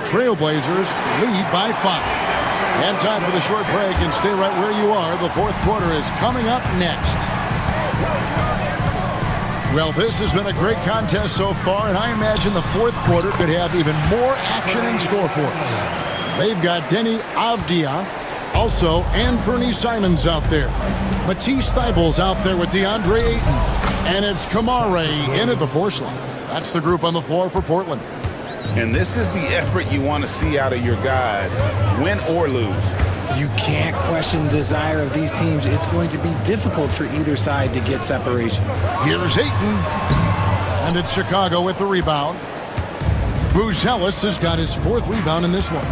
Trailblazers lead by 5. And time for the short break, and stay right where you are. The 4th quarter is coming up next. Well, this has been a great contest so far, and I imagine the 4th quarter could have even more action in store for us. They've got Denny Avdia, also Anthony Simons out there. Matisse Thybulle's out there with DeAndre Ayton. And it's Kamare in at the 4 slot. That's the group on the floor for Portland. And this is the effort you want to see out of your guys, win or lose. You can't question the desire of these teams. It's going to be difficult for either side to get separation. Here's Ayton. And it's Chicago with the rebound. Buzelis has got his 4th rebound in this one.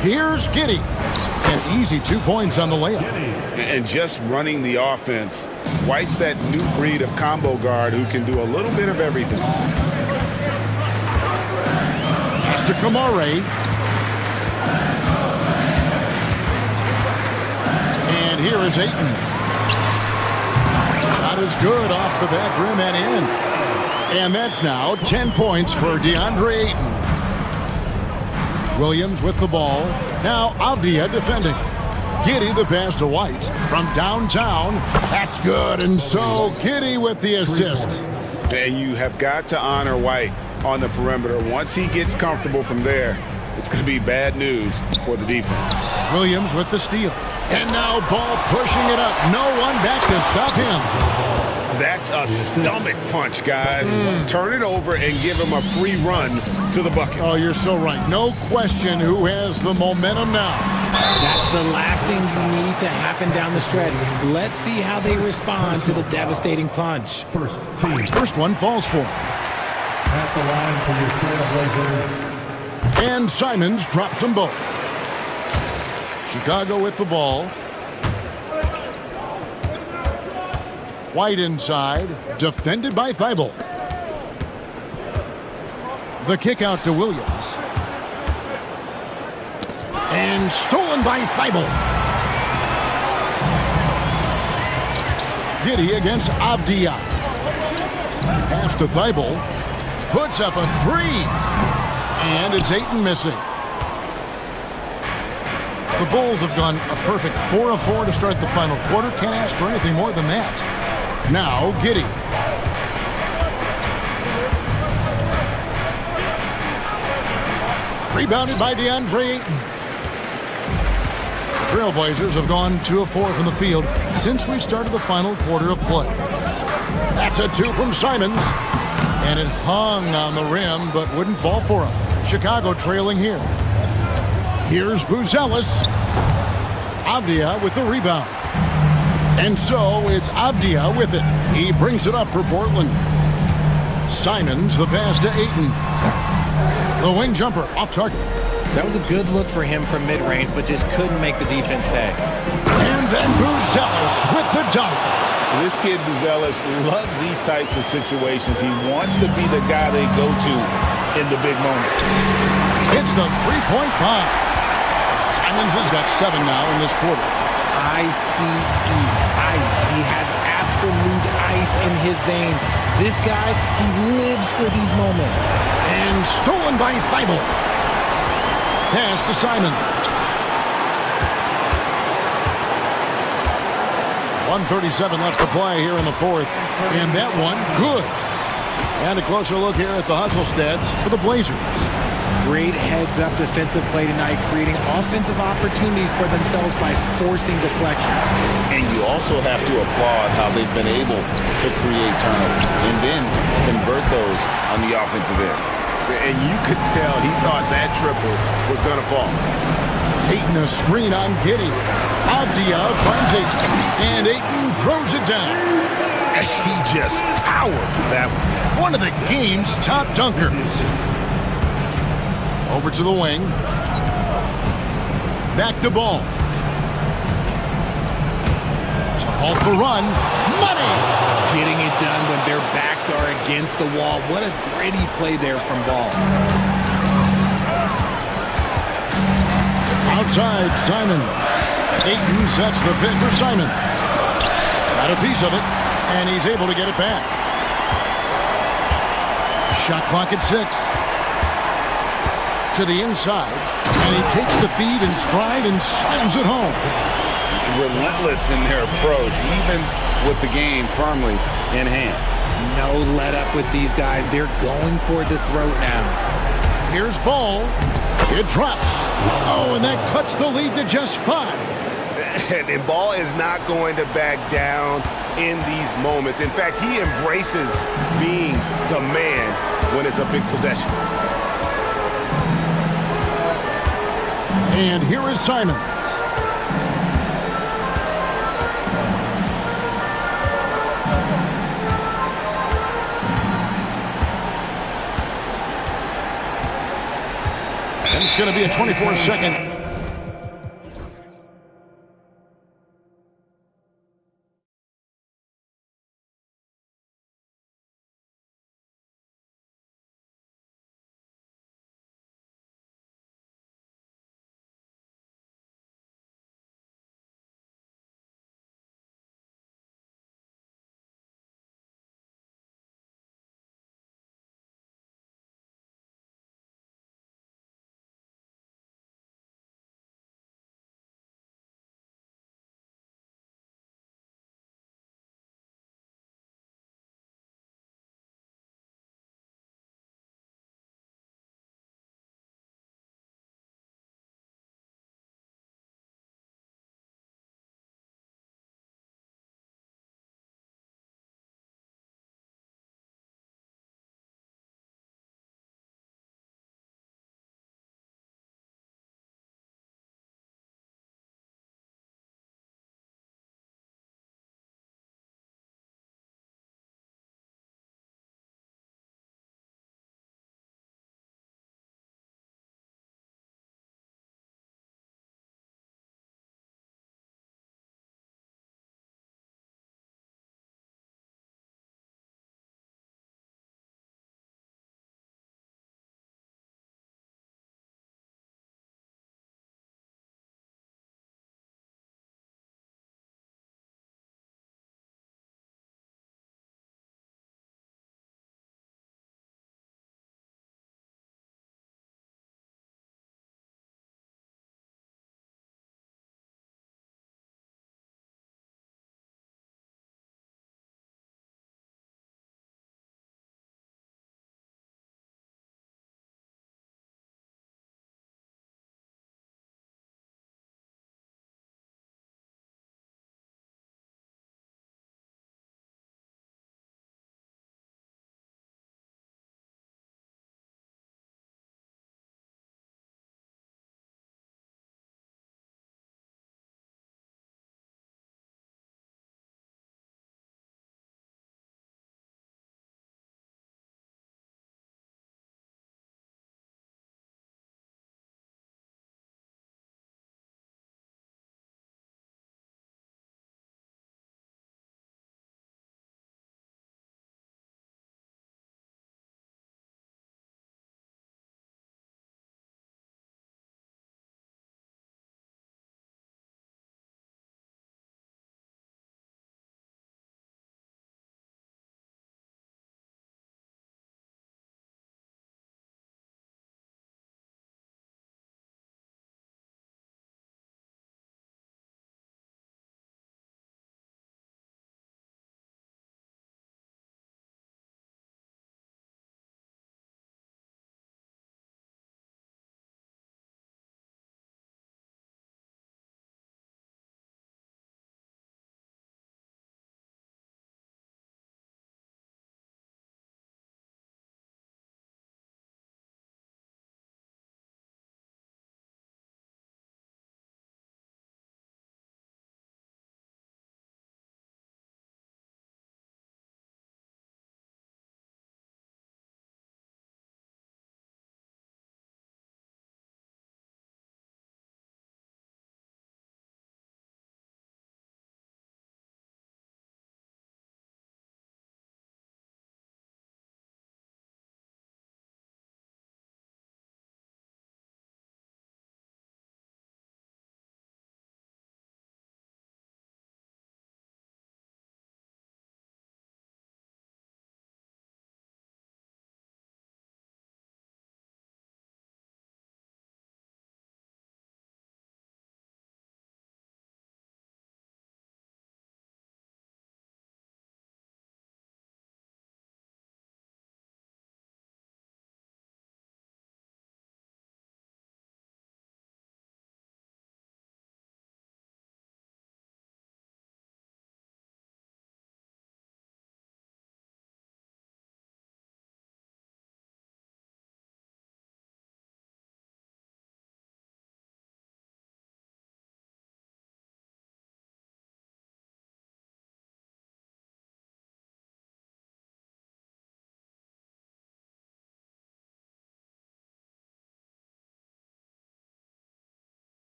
Here's Giddey. An easy 2 points on the layup. And just running the offense, White's that new breed of combo guard who can do a little bit of everything. To Kamare. And here is Ayton. Shot is good off the back rim and in. And that's now 10 points for DeAndre Ayton. Williams with the ball. Now Avdia defending. Giddey the pass to White from downtown. That's good. And so Giddey with the assist. And you have got to honor White on the perimeter. Once he gets comfortable from there, it's going to be bad news for the defense. Williams with the steal. And now ball pushing it up. No one back to stop him. That's a stomach punch, guys. Turn it over and give him a free run to the bucket. Oh, you're so right. No question who has the momentum now. That's the last thing you need to happen down the stretch. Let's see how they respond to the devastating punch. First one falls for him. At the line for your Trailblazers. And Simons drops them both. Chicago with the ball. White inside, defended by Thibault. The kick out to Williams. And stolen by Thibault. Giddey against Avdia. Pass to Thibault. Puts up a 3. And it's Ayton missing. The Bulls have gone a perfect 4 of 4 to start the final quarter. Can't ask for anything more than that. Now Giddey. Rebounded by DeAndre Ayton. The Trailblazers have gone 2 of 4 from the field since we started the final quarter of play. That's a 2 from Simons. And it hung on the rim, but wouldn't fall for him. Chicago trailing here. Here's Buzelis. Avdia with the rebound. And so it's Avdia with it. He brings it up for Portland. Simons the pass to Ayton. The wing jumper off target. That was a good look for him from mid-range, but just couldn't make the defense pay. And then Buzelis with the dunk. This kid, Buzelis, loves these types of situations. He wants to be the guy they go to in the big moments. It's the three-point bomb. Simons has got 7 now in this quarter. ICE, ice. He has absolute ice in his veins. This guy, he lives for these moments. And stolen by Thibault. Pass to Simons. 1:37 left to play here in the 4th. And that one, good. And a closer look here at the hustle stats for the Blazers. Great heads-up defensive play tonight, creating offensive opportunities for themselves by forcing deflections. And you also have to applaud how they've been able to create turnovers and then convert those on the offensive end. And you could tell he thought that triple was going to fall. Ayton a screen on Giddey. Avdia finds Ayton, and Ayton throws it down. He just powered that one. One of the game's top dunkers. Over to the wing. Back to Ball. To halt the run. Money! Getting it done when their backs are against the wall. What a gritty play there from Ball. Outside, Simon. Ayton sets the pick for Simon. Got a piece of it, and he's able to get it back. Shot clock at 6. To the inside, and he takes the feed in stride and slams it home. Relentless in their approach, even with the game firmly in hand. No let up with these guys. They're going for the throat now. Here's Ball. It drops. Oh, and that cuts the lead to just 5. And Ball is not going to back down in these moments. In fact, he embraces being the man when it's a big possession. And here is Simons. And it's going to be a 24-second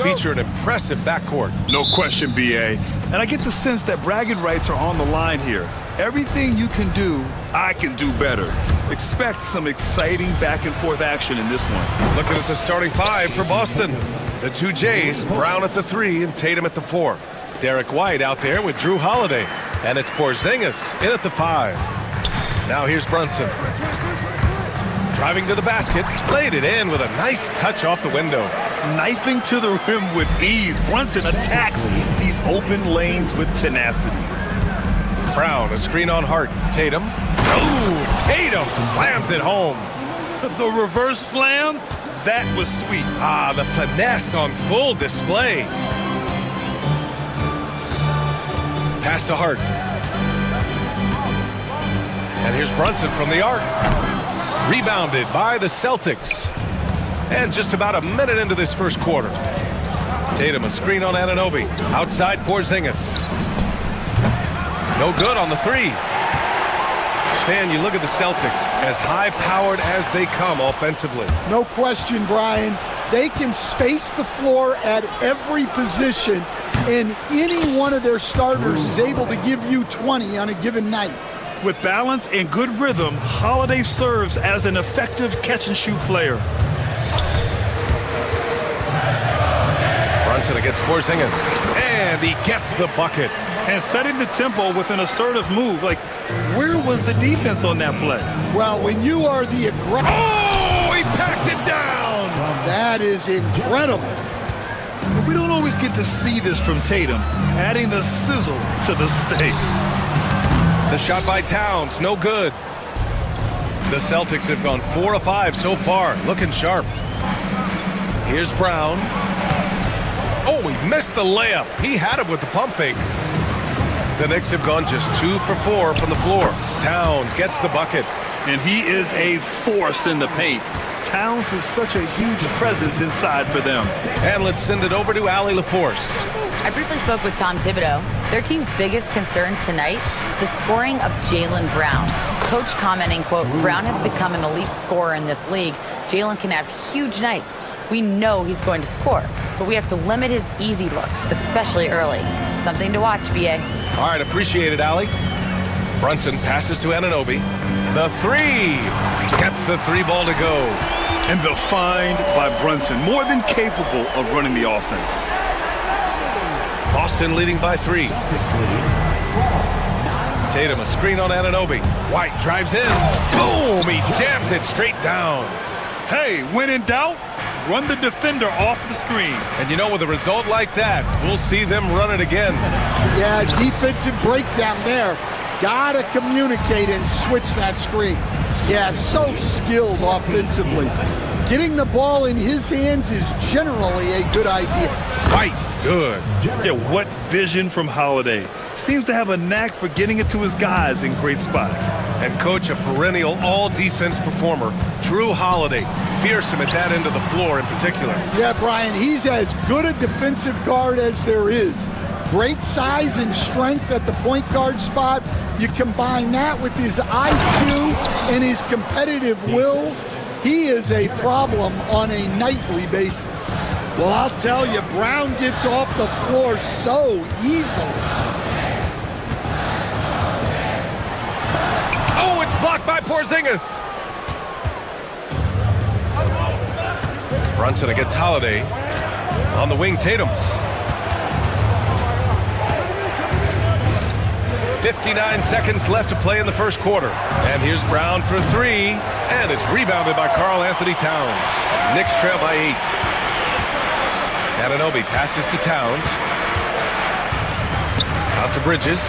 feature an impressive backcourt. No question, BA. And I get the sense that bragging rights are on the line here. Everything you can do, I can do better. Expect some exciting back and forth action in this one. Looking at the starting five for Boston. The two Jays, Brown at the 3 and Tatum at the 4. Derek White out there with Drew Holiday. And it's Porzingis in at the 5. Now here's Brunson. Driving to the basket, laid it in with a nice touch off the window. Knifing to the rim with ease, Brunson attacks these open lanes with tenacity. Brown, a screen on Hart. Tatum. Oh, Tatum slams it home. The reverse slam, that was sweet. Ah, the finesse on full display. Pass to Hart. And here's Brunson from the arc. Rebounded by the Celtics. And just about a minute into this first quarter. Tatum, a screen on Anunoby. Outside Porzingis. No good on the 3. Stan, you look at the Celtics, as high-powered as they come offensively. No question, Brian. They can space the floor at every position, and any one of their starters is able to give you 20 on a given night. With balance and good rhythm, Holiday serves as an effective catch-and-shoot player. Brunson against Porzingis, and he gets the bucket. And setting the tempo with an assertive move. Like, where was the defense on that play? Well, when you are the aggressor... Oh, he packs it down! That is incredible. We don't always get to see this from Tatum, adding the sizzle to the steak. The shot by Towns, no good. The Celtics have gone 4 of 5 so far, looking sharp. Here's Brown. Oh, he missed the layup. He had it with the pump fake. The Knicks have gone just 2 for 4 from the floor. Towns gets the bucket. And he is a force in the paint. Towns is such a huge presence inside for them. And let's send it over to Allie LaForce. I briefly spoke with Tom Thibodeau. Their team's biggest concern tonight is the scoring of Jaylen Brown. Coach commenting, quote, Brown has become an elite scorer in this league. Jaylen can have huge nights. We know he's going to score, but we have to limit his easy looks, especially early. Something to watch, BA. All right, appreciate it, Allie. Brunson passes to Anunoby. The 3 gets the 3 ball to go. And the find by Brunson, more than capable of running the offense. Boston leading by 3. Tatum, a screen on Anunoby. White drives in. Boom! He jams it straight down. Hey, when in doubt, run the defender off the screen. And you know, with a result like that, we'll see them run it again. Yeah, defensive breakdown there. Gotta communicate and switch that screen. Yeah, so skilled offensively. Getting the ball in his hands is generally a good idea. White, good. Yeah, what vision from Holiday. Seems to have a knack for getting it to his guys in great spots. And coach, a perennial all-defense performer, Drew Holiday. Fearsome at that end of the floor in particular. Yeah, Brian, he's as good a defensive guard as there is. Great size and strength at the point guard spot. You combine that with his IQ and his competitive will, he is a problem on a nightly basis. Well, I'll tell you, Brown gets off the floor so easily. Oh, it's blocked by Porzingis. Brunson against Holiday. On the wing, Tatum. 59 seconds left to play in the first quarter. And here's Brown for 3. And it's rebounded by Karl Anthony Towns. Knicks trail by 8. Anunoby passes to Towns. Out to Bridges.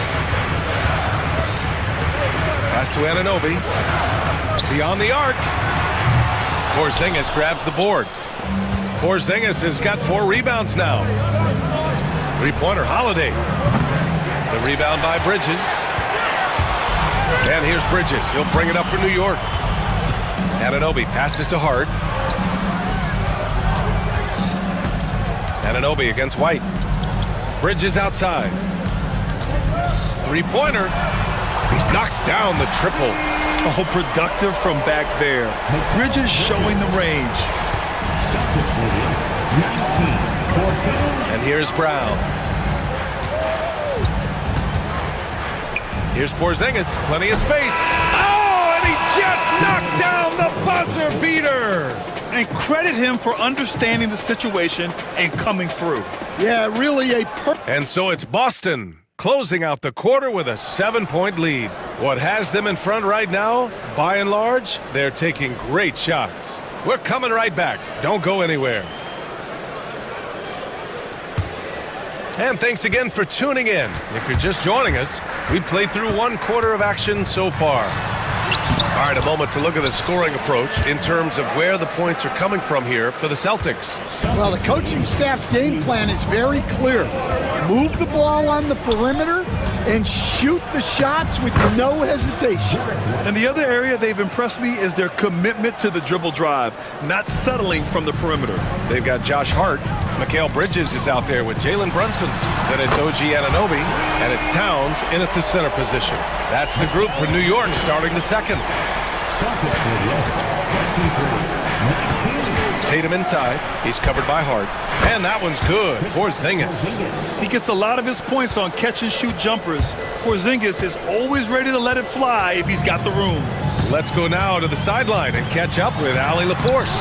Pass to Anunoby. Beyond the arc. Porzingis grabs the board. Porzingis has got 4 rebounds now. 3-pointer Holiday. The rebound by Bridges. And here's Bridges. He'll bring it up for New York. Anunoby passes to Hart. Anunoby against White. Bridges outside. 3-pointer. Knocks down the triple. Oh, productive from back there. Bridges showing the range. And here's Brown. Here's Porzingis, plenty of space. Oh, and he just knocked down the buzzer beater. And credit him for understanding the situation and coming through. Yeah, really And so it's Boston closing out the quarter with a 7-point lead. What has them in front right now, by and large, they're taking great shots. We're coming right back. Don't go anywhere. And thanks again for tuning in. If you're just joining us, we've played through one quarter of action so far. All right, a moment to look at the scoring approach in terms of where the points are coming from here for the Celtics. Well, the coaching staff's game plan is very clear. Move the ball on the perimeter and shoot the shots with no hesitation. And the other area they've impressed me is their commitment to the dribble drive, not settling from the perimeter. They've got Josh Hart. Mikal Bridges is out there with Jalen Brunson. Then it's OG Anunoby, and it's Towns in at the center position. That's the group for New York starting the second. Tatum inside. He's covered by Hart. And that one's good. Porzingis. He gets a lot of his points on catch-and-shoot jumpers. Porzingis is always ready to let it fly if he's got the room. Let's go now to the sideline and catch up with Allie LaForce.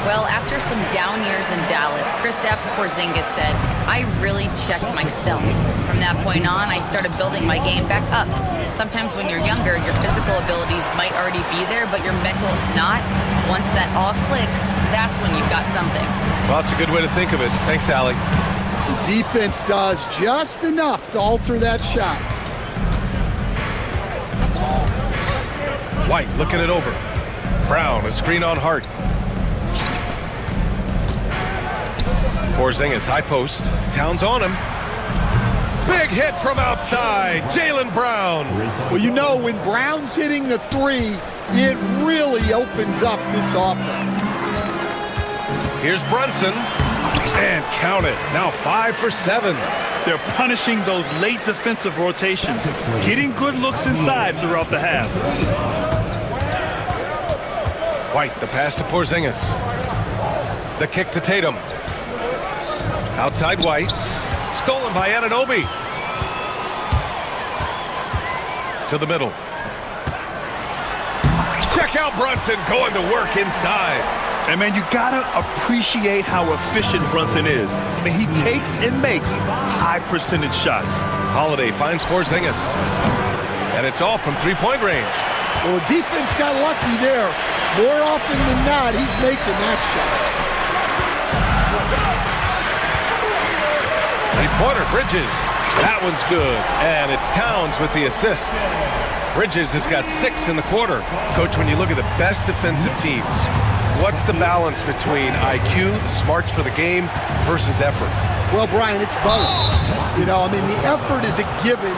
Well, after some down years in Dallas, Kristaps Porzingis said, I really checked myself. From that point on, I started building my game back up. Sometimes when you're younger, your physical abilities might already be there, but your mental is not. Once that all clicks, that's when you've got something. Well, that's a good way to think of it. Thanks, Allie. The defense does just enough to alter that shot. White looking it over. Brown, a screen on Hart. Porzingis, high post. Towns on him. Big hit from outside. Jaylen Brown. Well, you know, when Brown's hitting the three, it really opens up this offense. Here's Brunson. And count it. Now 5 for 7. They're punishing those late defensive rotations, getting good looks inside throughout the half. White, the pass to Porzingis. The kick to Tatum. Outside White. Stolen by Anunoby. To the middle. Check out Brunson going to work inside. And man, you gotta appreciate how efficient Brunson is. I mean, he takes and makes high percentage shots. Holiday finds Porzingis. And it's all from three-point range. Well, the defense got lucky there. More often than not, he's making that shot. Three-pointer, Bridges. That one's good. And it's Towns with the assist. Bridges has got 6 in the quarter. Coach, when you look at the best defensive teams, what's the balance between IQ, smarts for the game, versus effort? Well, Brian, it's both. You know, I mean, the effort is a given.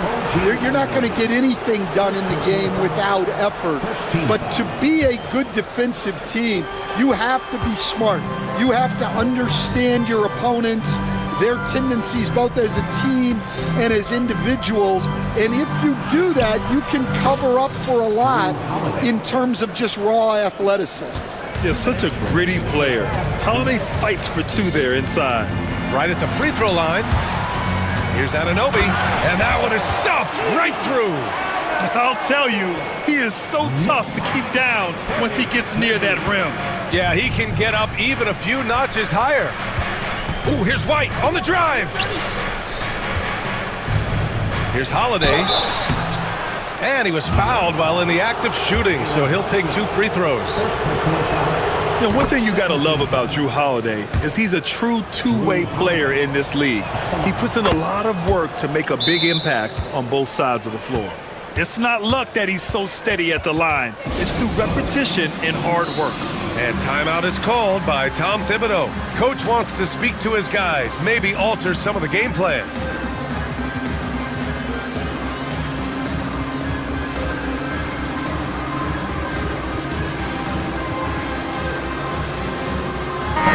You're not going to get anything done in the game without effort. But to be a good defensive team, you have to be smart. You have to understand your opponents, their tendencies, both as a team and as individuals. And if you do that, you can cover up for a lot in terms of just raw athleticism. He's such a gritty player. Holiday fights for 2 there inside. Right at the free throw line. Here's Anunoby, and that one is stuffed right through. I'll tell you, he is so tough to keep down once he gets near that rim. Yeah, he can get up even a few notches higher. Ooh, here's White on the drive. Here's Holiday. And he was fouled while in the act of shooting, so he'll take 2 free throws. You know, one thing you got to love about Jrue Holiday is he's a true two-way player in this league. He puts in a lot of work to make a big impact on both sides of the floor. It's not luck that he's so steady at the line. It's through repetition and hard work. And timeout is called by Tom Thibodeau. Coach wants to speak to his guys, maybe alter some of the game plan.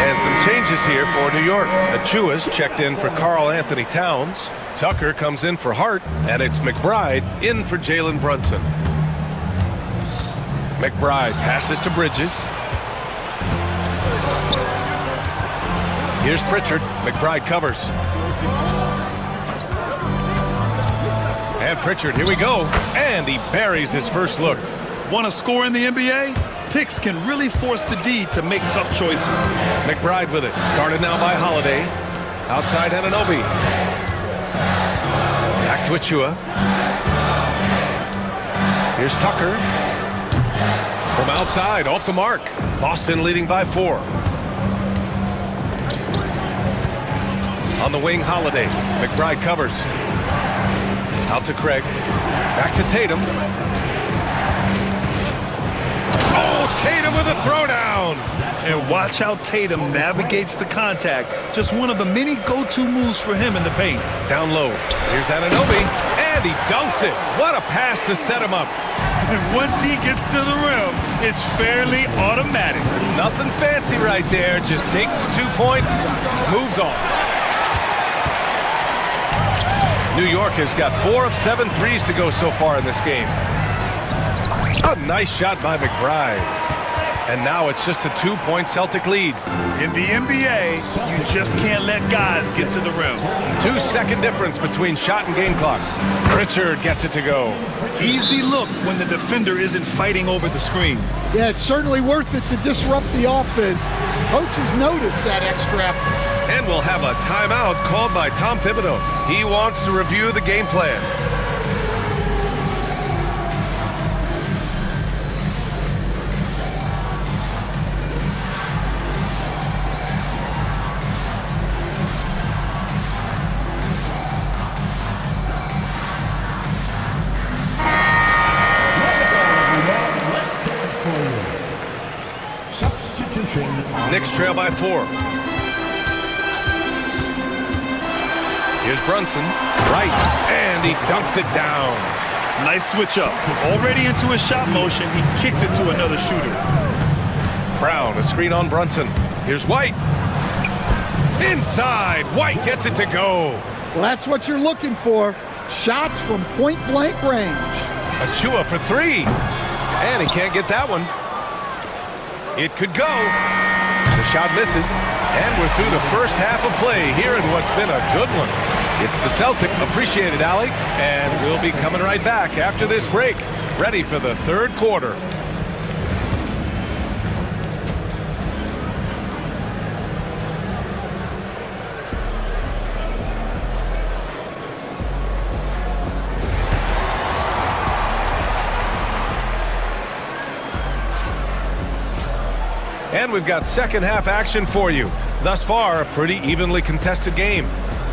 And some changes here for New York. Achua's checked in for Karl Anthony Towns. Tucker comes in for Hart, and it's McBride in for Jalen Brunson. McBride passes to Bridges. Here's Pritchard. McBride covers. And Pritchard, here we go. And he buries his first look. Want to score in the NBA? Picks can really force the D to make tough choices. McBride with it. Guarded now by Holiday. Outside Anunoby. Back to Achua. Here's Tucker. From outside, off the mark. Boston leading by 4. On the wing, Holiday. McBride covers. Out to Craig. Back to Tatum. Oh, Tatum with a throwdown. And watch how Tatum navigates the contact. Just one of the many go-to moves for him in the paint. Down low. Here's Anunoby. And he dunks it. What a pass to set him up. And once he gets to the rim, it's fairly automatic. Nothing fancy right there. Just takes his 2 points, moves on. New York has got 4 of 7 threes to go so far in this game. A nice shot by McBride. And now it's just a 2-point Celtic lead. In the NBA, you just can't let guys get to the rim. 2-second difference between shot and game clock. Pritchard gets it to go. Easy look when the defender isn't fighting over the screen. Yeah, it's certainly worth it to disrupt the offense. Coaches notice that extra effort. And we'll have a timeout called by Tom Thibodeau. He wants to review the game plan. Knicks trail by 4. Here's Brunson, right, and he dunks it down. Nice switch up. Already into a shot motion, he kicks it to another shooter. Brown, a screen on Brunson. Here's White. Inside, White gets it to go. Well, that's what you're looking for. Shots from point-blank range. Achua for 3. And he can't get that one. It could go. The shot misses. And we're through the first half of play here in what's been a good one. It's the Celtic. Appreciate it, Allie. And we'll be coming right back after this break. Ready for the third quarter. And we've got second half action for you. Thus far, a pretty evenly contested game.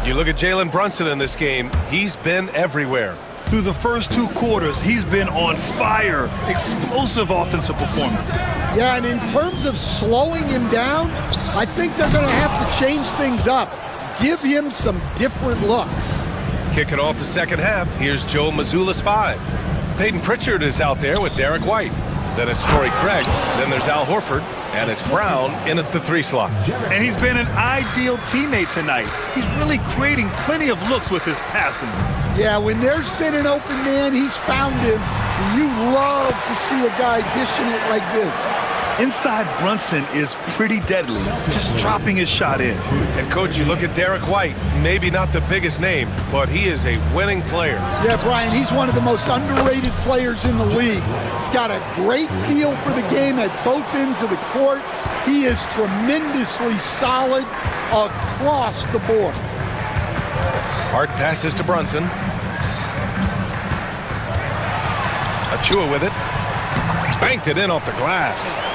You look at Jalen Brunson in this game, he's been everywhere. Through the first 2 quarters, he's been on fire. Explosive offensive performance. Yeah, and in terms of slowing him down, I think they're going to have to change things up. Give him some different looks. Kicking off the second half, here's Joe Mazzulla's 5. Peyton Pritchard is out there with Derek White. Then it's Torrey Craig. Then there's Al Horford. And it's Brown in at the 3 slot. And he's been an ideal teammate tonight. He's really creating plenty of looks with his passing. Yeah, when there's been an open man, he's found him. And you love to see a guy dishing it like this. Inside Brunson is pretty deadly, just dropping his shot in. And, Coach, you look at Derek White, maybe not the biggest name, but he is a winning player. Yeah, Brian, he's one of the most underrated players in the league. He's got a great feel for the game at both ends of the court. He is tremendously solid across the board. Hard passes to Brunson. Achua with it. Banked it in off the glass.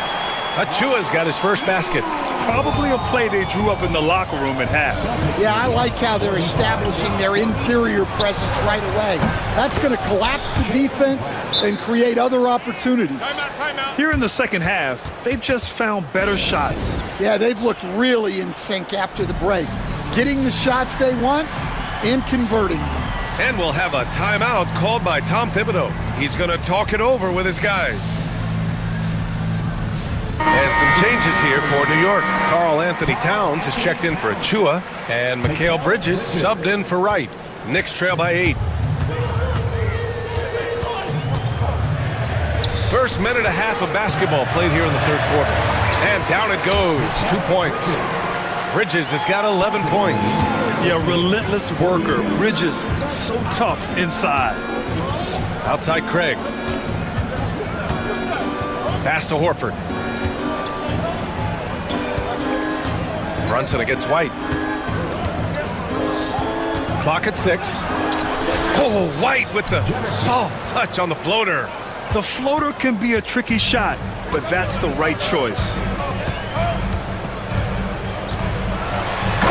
Achua's got his first basket. Probably a play they drew up in the locker room at half. Yeah, I like how they're establishing their interior presence right away. That's going to collapse the defense and create other opportunities. Timeout. Here in the second half, they've just found better shots. Yeah, they've looked really in sync after the break. Getting the shots they want and converting them. And we'll have a timeout called by Tom Thibodeau. He's going to talk it over with his guys. And some changes here for New York. Karl Anthony Towns has checked in for Achua, and Mikal Bridges subbed in for Wright. Knicks trail by 8. First minute and a half of basketball played here in the third quarter. And down it goes. 2 points. Bridges has got 11 points. Yeah, relentless worker. Bridges, so tough inside. Outside Craig. Pass to Horford. Brunson against White. Clock at 6. Oh, White with the soft touch on the floater. The floater can be a tricky shot, but that's the right choice.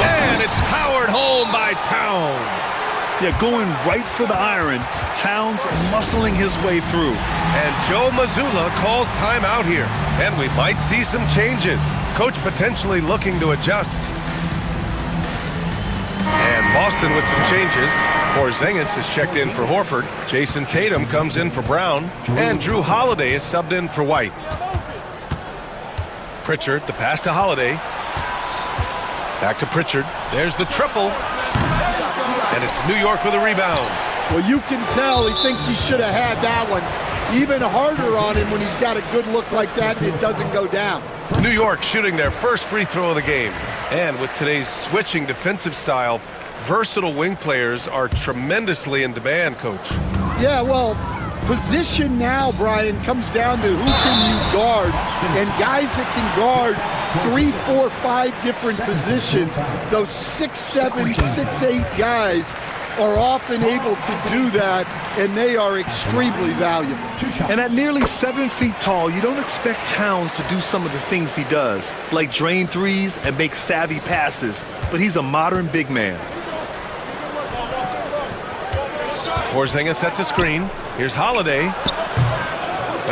And it's powered home by Towns. Yeah, going right for the iron. Towns muscling his way through. And Joe Mazzulla calls timeout here. And we might see some changes. Coach potentially looking to adjust. And Boston with some changes. Porzingis is checked in for Horford. Jason Tatum comes in for Brown. And Drew Holiday is subbed in for White. Pritchard, the pass to Holiday. Back to Pritchard. There's the triple. And it's New York with a rebound. Well, you can tell he thinks he should have had that one. Even harder on him when he's got a good look like that and it doesn't go down. New York shooting their first free throw of the game. And with today's switching defensive style, versatile wing players are tremendously in demand, Coach. Yeah, well, position now, Brian, comes down to who can you guard. And guys that can guard 3, 4, 5 different positions, those 6'7", 6'8" guys are often able to do that, and they are extremely valuable. And at nearly 7 feet tall, you don't expect Towns to do some of the things he does, like drain threes and make savvy passes, but he's a modern big man. Porzingis sets a screen. Here's Holiday.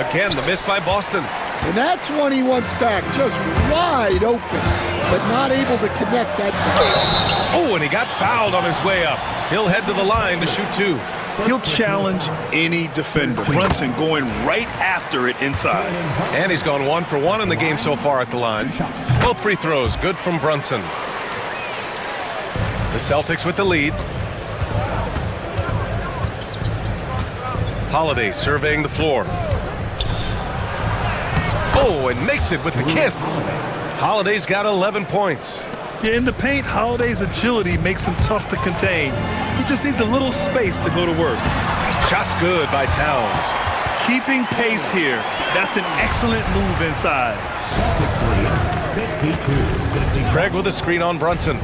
Again, the miss by Boston. And that's one he wants back, just wide open, but not able to connect that time. Oh, and he got fouled on his way up. He'll head to the line to shoot 2. He'll challenge any defender. Brunson going right after it inside. And he's gone 1 for 1 in the game so far at the line. Both free throws, good from Brunson. The Celtics with the lead. Holiday surveying the floor. Oh, and makes it with the kiss. Holiday's got 11 points. Yeah, in the paint, Holiday's agility makes him tough to contain. He just needs a little space to go to work. Shot's good by Towns. Keeping pace here. That's an excellent move inside. Craig with a screen on Brunson.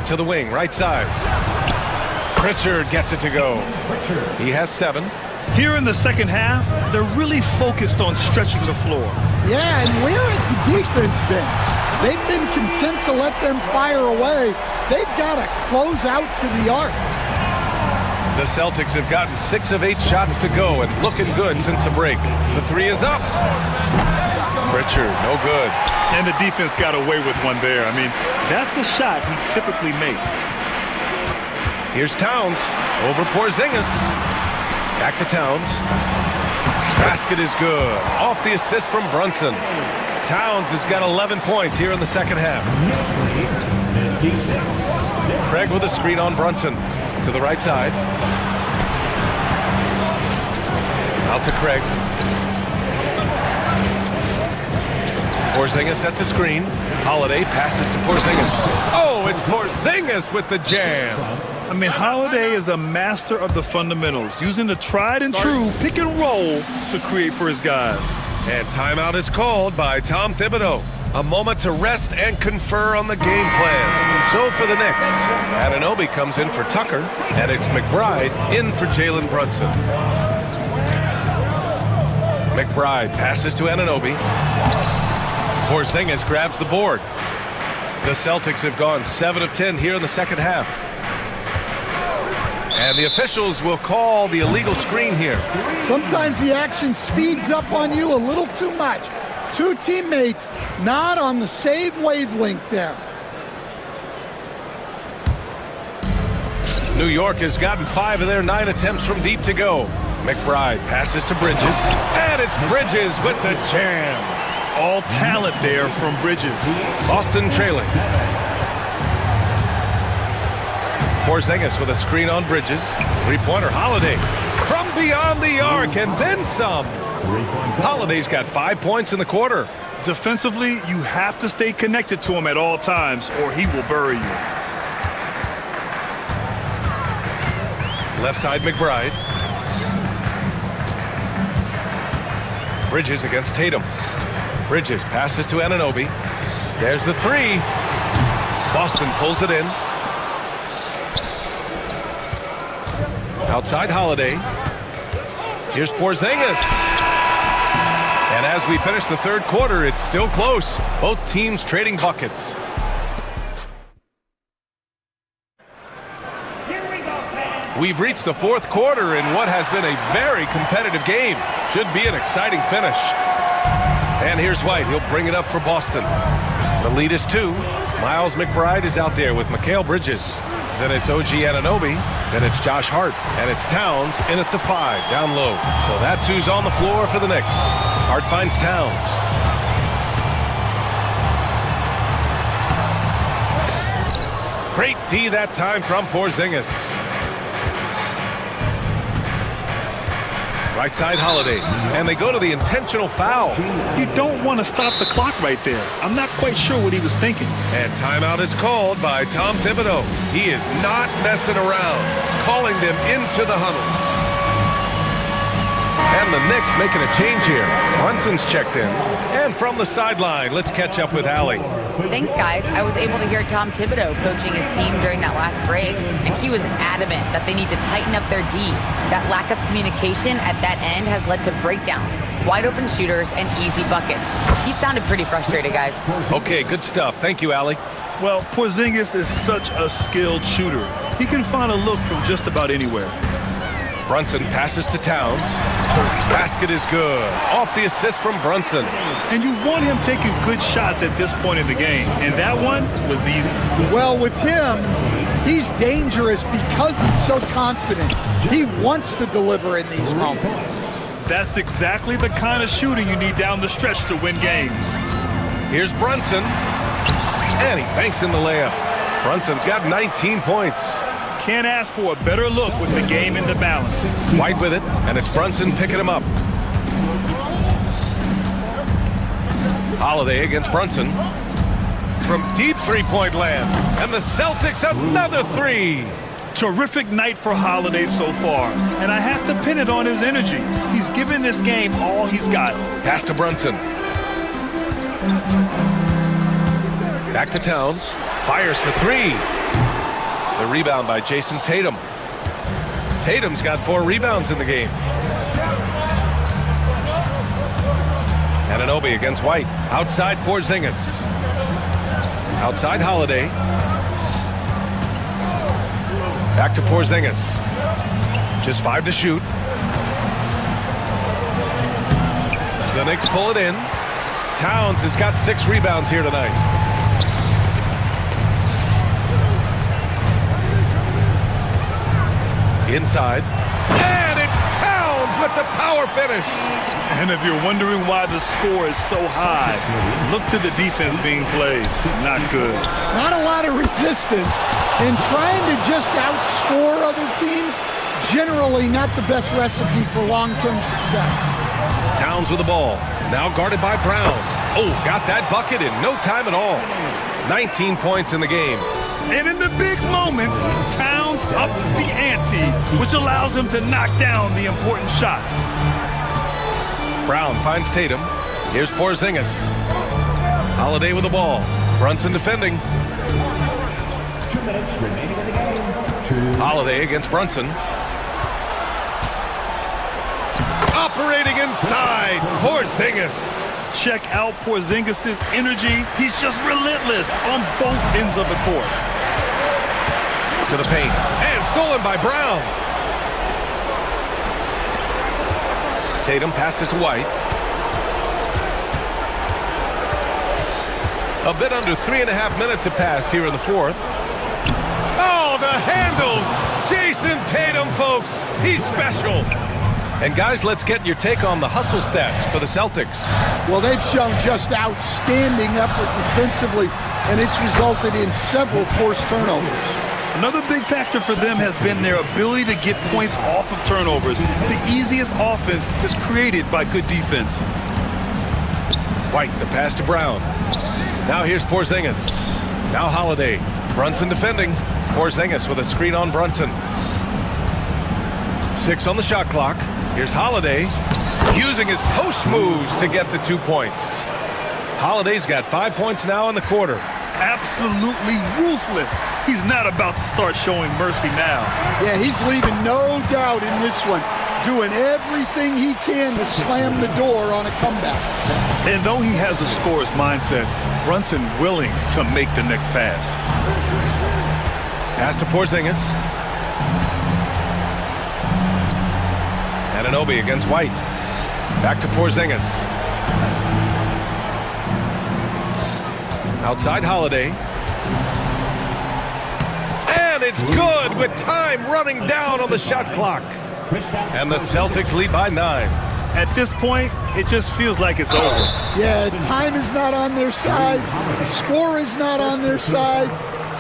To the wing, right side. Pritchard gets it to go. He has 7. Here in the second half, they're really focused on stretching the floor. Yeah, and where has the defense been? They've been content to let them fire away. They've got to close out to the arc. The Celtics have gotten 6 of 8 shots to go and looking good since the break. The 3 is up. Pritchard, no good. And the defense got away with one there. I mean, that's a shot he typically makes. Here's Towns over Porzingis. Back to Towns. Basket is good. Off the assist from Brunson. Towns has got 11 points here in the second half. Craig with a screen on Brunson. To the right side. Out to Craig. Porzingis sets a screen. Holiday passes to Porzingis. Oh, it's Porzingis with the jam. I mean, Holiday is a master of the fundamentals, using the tried and true pick and roll to create for his guys. And timeout is called by Tom Thibodeau. A moment to rest and confer on the game plan. So for the Knicks, Anunoby comes in for Tucker, and it's McBride in for Jalen Brunson. McBride passes to Anunoby. Porzingis grabs the board. The Celtics have gone 7 of 10 here in the second half. And the officials will call the illegal screen here. Sometimes the action speeds up on you a little too much. 2 teammates not on the same wavelength there. New York has gotten 5 of their 9 attempts from deep to go. McBride passes to Bridges. And it's Bridges with the jam. All talent there from Bridges. Boston trailing. Porzingis with a screen on Bridges. 3-pointer Holiday from beyond the arc and then some. Holiday's got 5 points in the quarter. Defensively, you have to stay connected to him at all times or he will bury you. Left side, McBride. Bridges against Tatum. Bridges passes to Anunoby. There's the three. Boston pulls it in. Outside Holiday. Here's Porzingis. And as we finish the third quarter, it's still close. Both teams trading buckets. We've reached the fourth quarter in what has been a very competitive game. Should be an exciting finish. And here's White. He'll bring it up for Boston. The lead is 2. Miles McBride is out there with Mikal Bridges. Then it's OG Anunoby. Then it's Josh Hart. And it's Towns in at the 5, down low. So that's who's on the floor for the Knicks. Hart finds Towns. Great D that time from Porzingis. Right side Holiday. And they go to the intentional foul. You don't want to stop the clock right there. I'm not quite sure what he was thinking. And timeout is called by Tom Thibodeau. He is not messing around, calling them into the huddle. And the Knicks making a change here. Brunson's checked in. And from the sideline, let's catch up with Allie. Thanks, guys. I was able to hear Tom Thibodeau coaching his team during that last break, and he was adamant that they need to tighten up their D. That lack of communication at that end has led to breakdowns, wide open shooters, and easy buckets. He sounded pretty frustrated, guys. Okay, good stuff. Thank you, Allie. Well, Porzingis is such a skilled shooter. He can find a look from just about anywhere. Brunson passes to Towns. Basket is good. Off the assist from Brunson. And you want him taking good shots at this point in the game. And that one was easy. Well, with him, he's dangerous because he's so confident. He wants to deliver in these moments. That's exactly the kind of shooting you need down the stretch to win games. Here's Brunson. And he banks in the layup. Brunson's got 19 points. Can't ask for a better look with the game in the balance. White with it, and it's Brunson picking him up. Holiday against Brunson. From deep three-point land. And the Celtics another three. Terrific night for Holiday so far. And I have to pin it on his energy. He's given this game all he's got. Pass to Brunson. Back to Towns. Fires for three. The rebound by Jason Tatum. Tatum's got 4 rebounds in the game. Anunoby against White. Outside Porzingis. Outside Holiday. Back to Porzingis. Just 5 to shoot. The Knicks pull it in. Towns has got 6 rebounds here tonight. Inside. And it's Towns with the power finish. And if you're wondering why the score is so high, look to the defense being played. Not good. Not a lot of resistance. And trying to just outscore other teams, generally not the best recipe for long-term success. Towns with the ball. Now guarded by Brown. Oh, got that bucket in no time at all. 19 points in the game. And in the big moments, Towns ups the ante, which allows him to knock down the important shots. Brown finds Tatum. Here's Porzingis. Holiday with the ball. Brunson defending. 2 minutes remaining in the game. Holiday against Brunson. Operating inside. Porzingis. Check out Porzingis' energy. He's just relentless on both ends of the court. To the paint. And stolen by Brown. Tatum passes to White. A bit under 3.5 minutes have passed here in the fourth. Oh, the handles! Jason Tatum, folks. He's special. And guys, let's get your take on the hustle stats for the Celtics. Well, they've shown just outstanding effort defensively, and it's resulted in several forced turnovers. Another big factor for them has been their ability to get points off of turnovers. The easiest offense is created by good defense. White, the pass to Brown. Now here's Porzingis. Now Holiday. Brunson defending. Porzingis with a screen on Brunson. 6 on the shot clock. Here's Holiday using his post moves to get the 2 points. Holiday's got 5 points now in the quarter. Absolutely ruthless. He's not about to start showing mercy now. Yeah, he's leaving no doubt in this one. Doing everything he can to slam the door on a comeback. And though he has a scorer's mindset, Brunson willing to make the next pass. Pass to Porzingis. Anunoby against White. Back to Porzingis. Outside Holiday. And it's good with time running down on the shot clock. And the Celtics lead by 9. At this point, it just feels like it's over. Yeah, time is not on their side. The score is not on their side.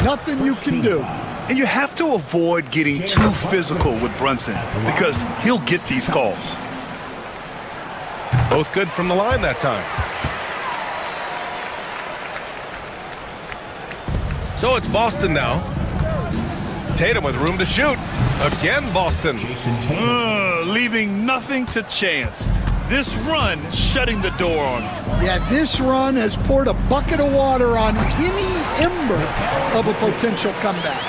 Nothing you can do. And you have to avoid getting too physical with Brunson because he'll get these calls. Both good from the line that time. So it's Boston now. Tatum with room to shoot. Again, Boston. Leaving nothing to chance. This run shutting the door on him. Yeah, this run has poured a bucket of water on any ember of a potential comeback.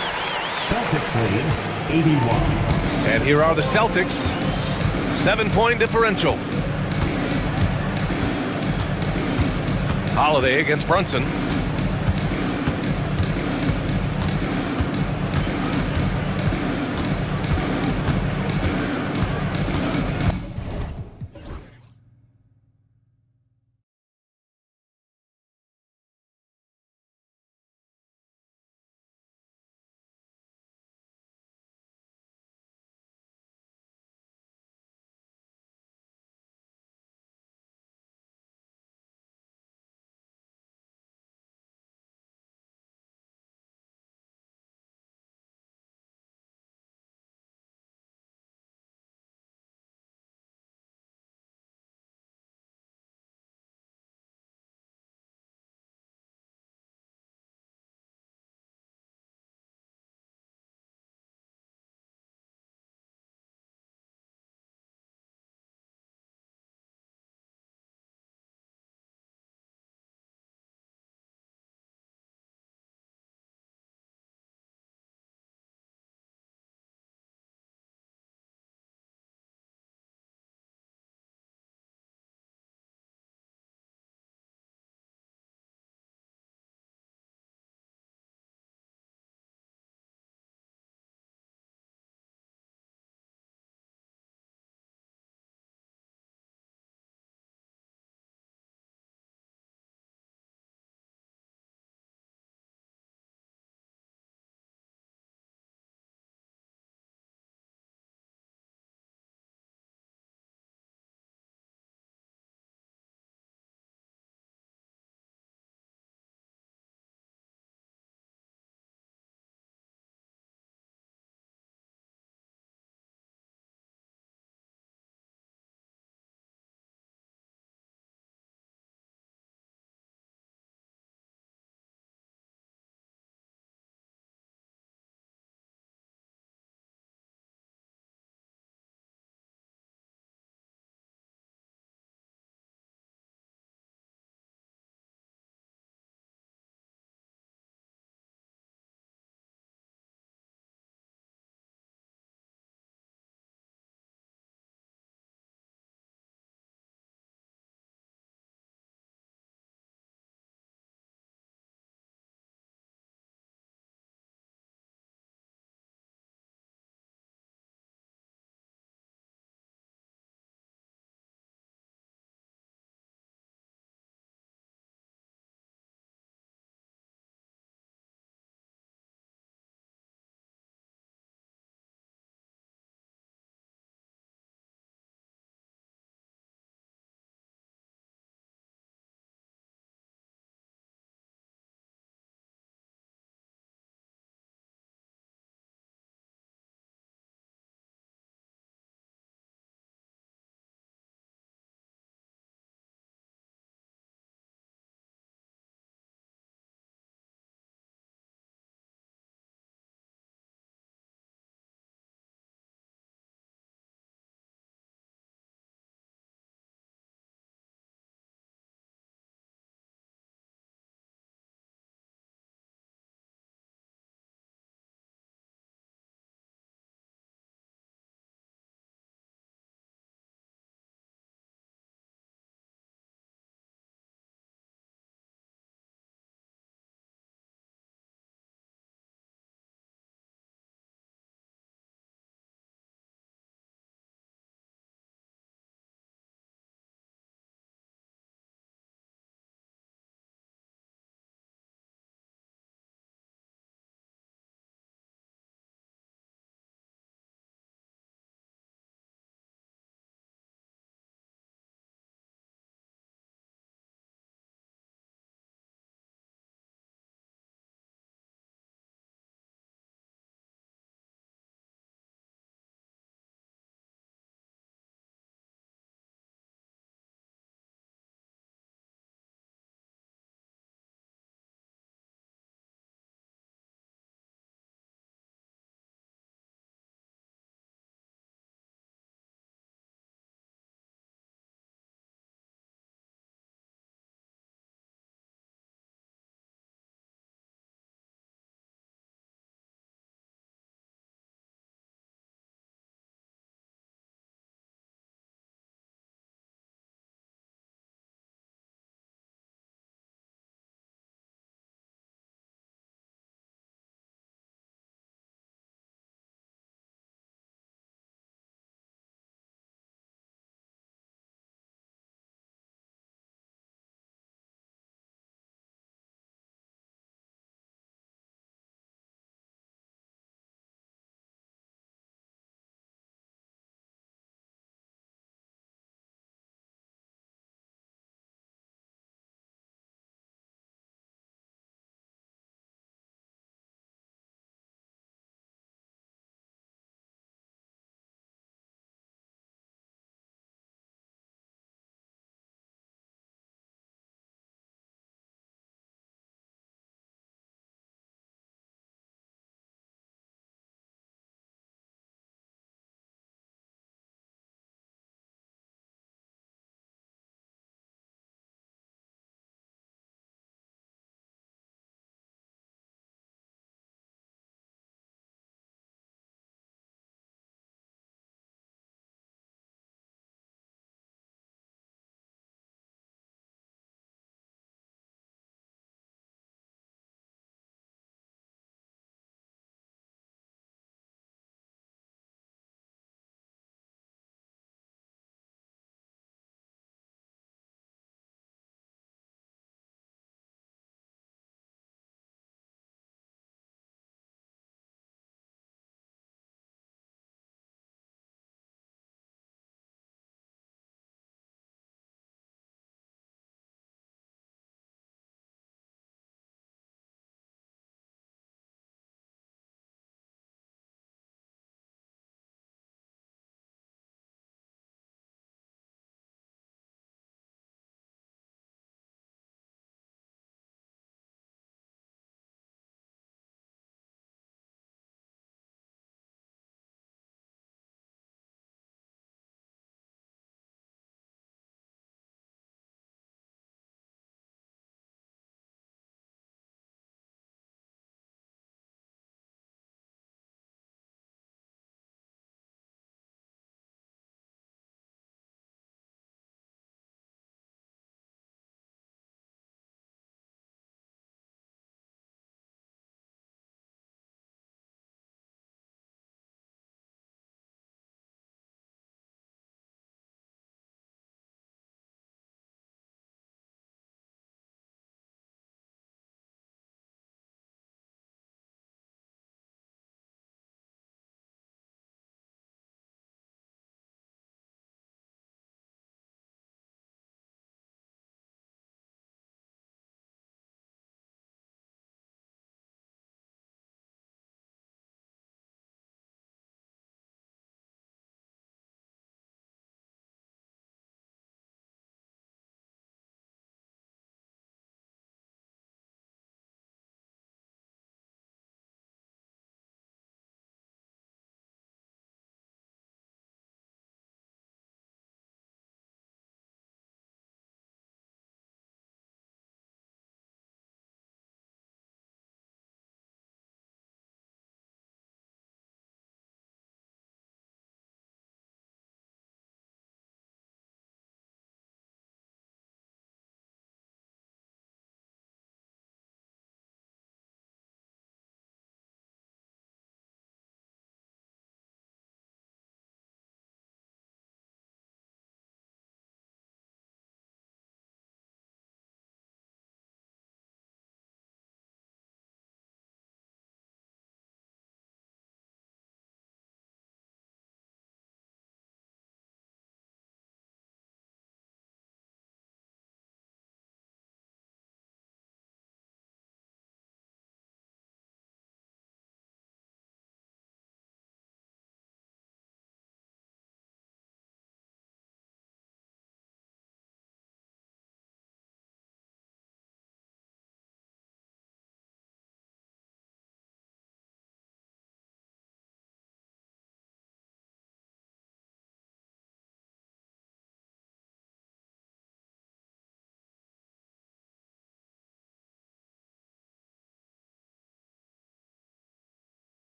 Celtics lead 81. And here are the Celtics. 7-point differential. Holiday against Brunson.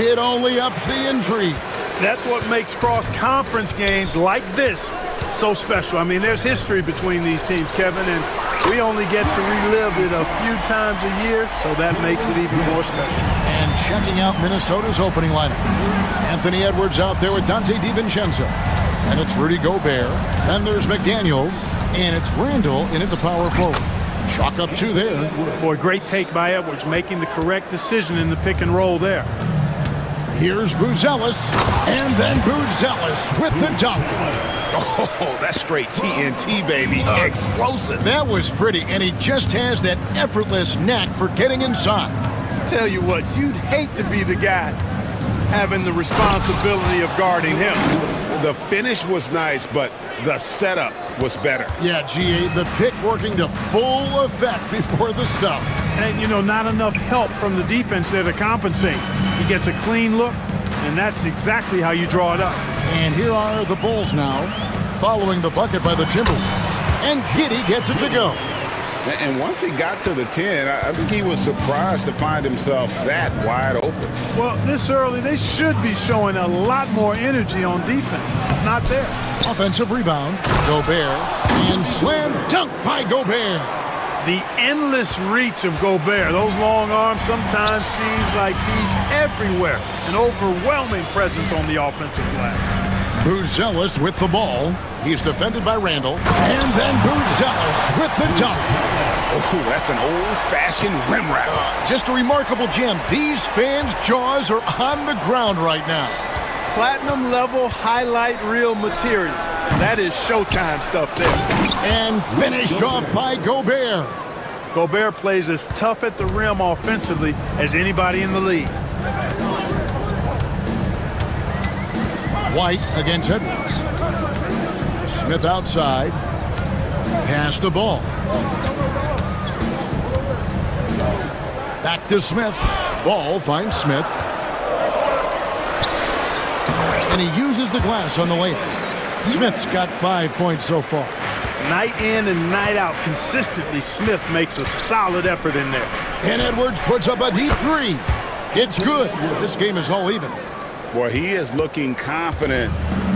it only ups the intrigue. That's what makes cross-conference games like this so special. I mean, there's history between these teams, Kevin, and we only get to relive it a few times a year, so that makes it even more special. And checking out Minnesota's opening lineup. Anthony Edwards out there with Dante DiVincenzo. And it's Rudy Gobert. Then there's McDaniels. And it's Randall in at the power forward. Chalk up 2 there. Boy, great take by Edwards, making the correct decision in the pick and roll there. Here's Buzelis, and then Buzelis with the dunk. Oh, that's straight TNT, baby. Explosive. That was pretty, and he just has that effortless knack for getting inside. Tell you what, you'd hate to be the guy having the responsibility of guarding him. The finish was nice, but the setup was better. Yeah, GA, the pick working to full effect before the stuff. And, you know, not enough help from the defense there to compensate. He gets a clean look, and that's exactly how you draw it up. And here are the Bulls now, following the bucket by the Timberwolves. And Giddey gets it to go. And once he got to the 10, I think he was surprised to find himself that wide open. Well, this early, they should be showing a lot more energy on defense. It's not there. Offensive rebound, Gobert, and slam dunk by Gobert. The endless reach of Gobert, those long arms sometimes seems like he's everywhere. An overwhelming presence on the offensive glass. Buzelis with the ball. He's defended by Randall. And then Buzelis with the dunk. Oh, that's an old-fashioned rim wrap. Just a remarkable jam. These fans' jaws are on the ground right now. Platinum level highlight reel material. That is Showtime stuff there. And finished off by Gobert. Gobert plays as tough at the rim offensively as anybody in the league. White against Edwards. Smith outside. Pass the ball. Back to Smith. Ball finds Smith. And he uses the glass on the layup. Smith's got 5 points so far. Night in and night out, consistently, Smith makes a solid effort in there. And Edwards puts up a deep 3. It's good. This game is all even. Boy, he is looking confident.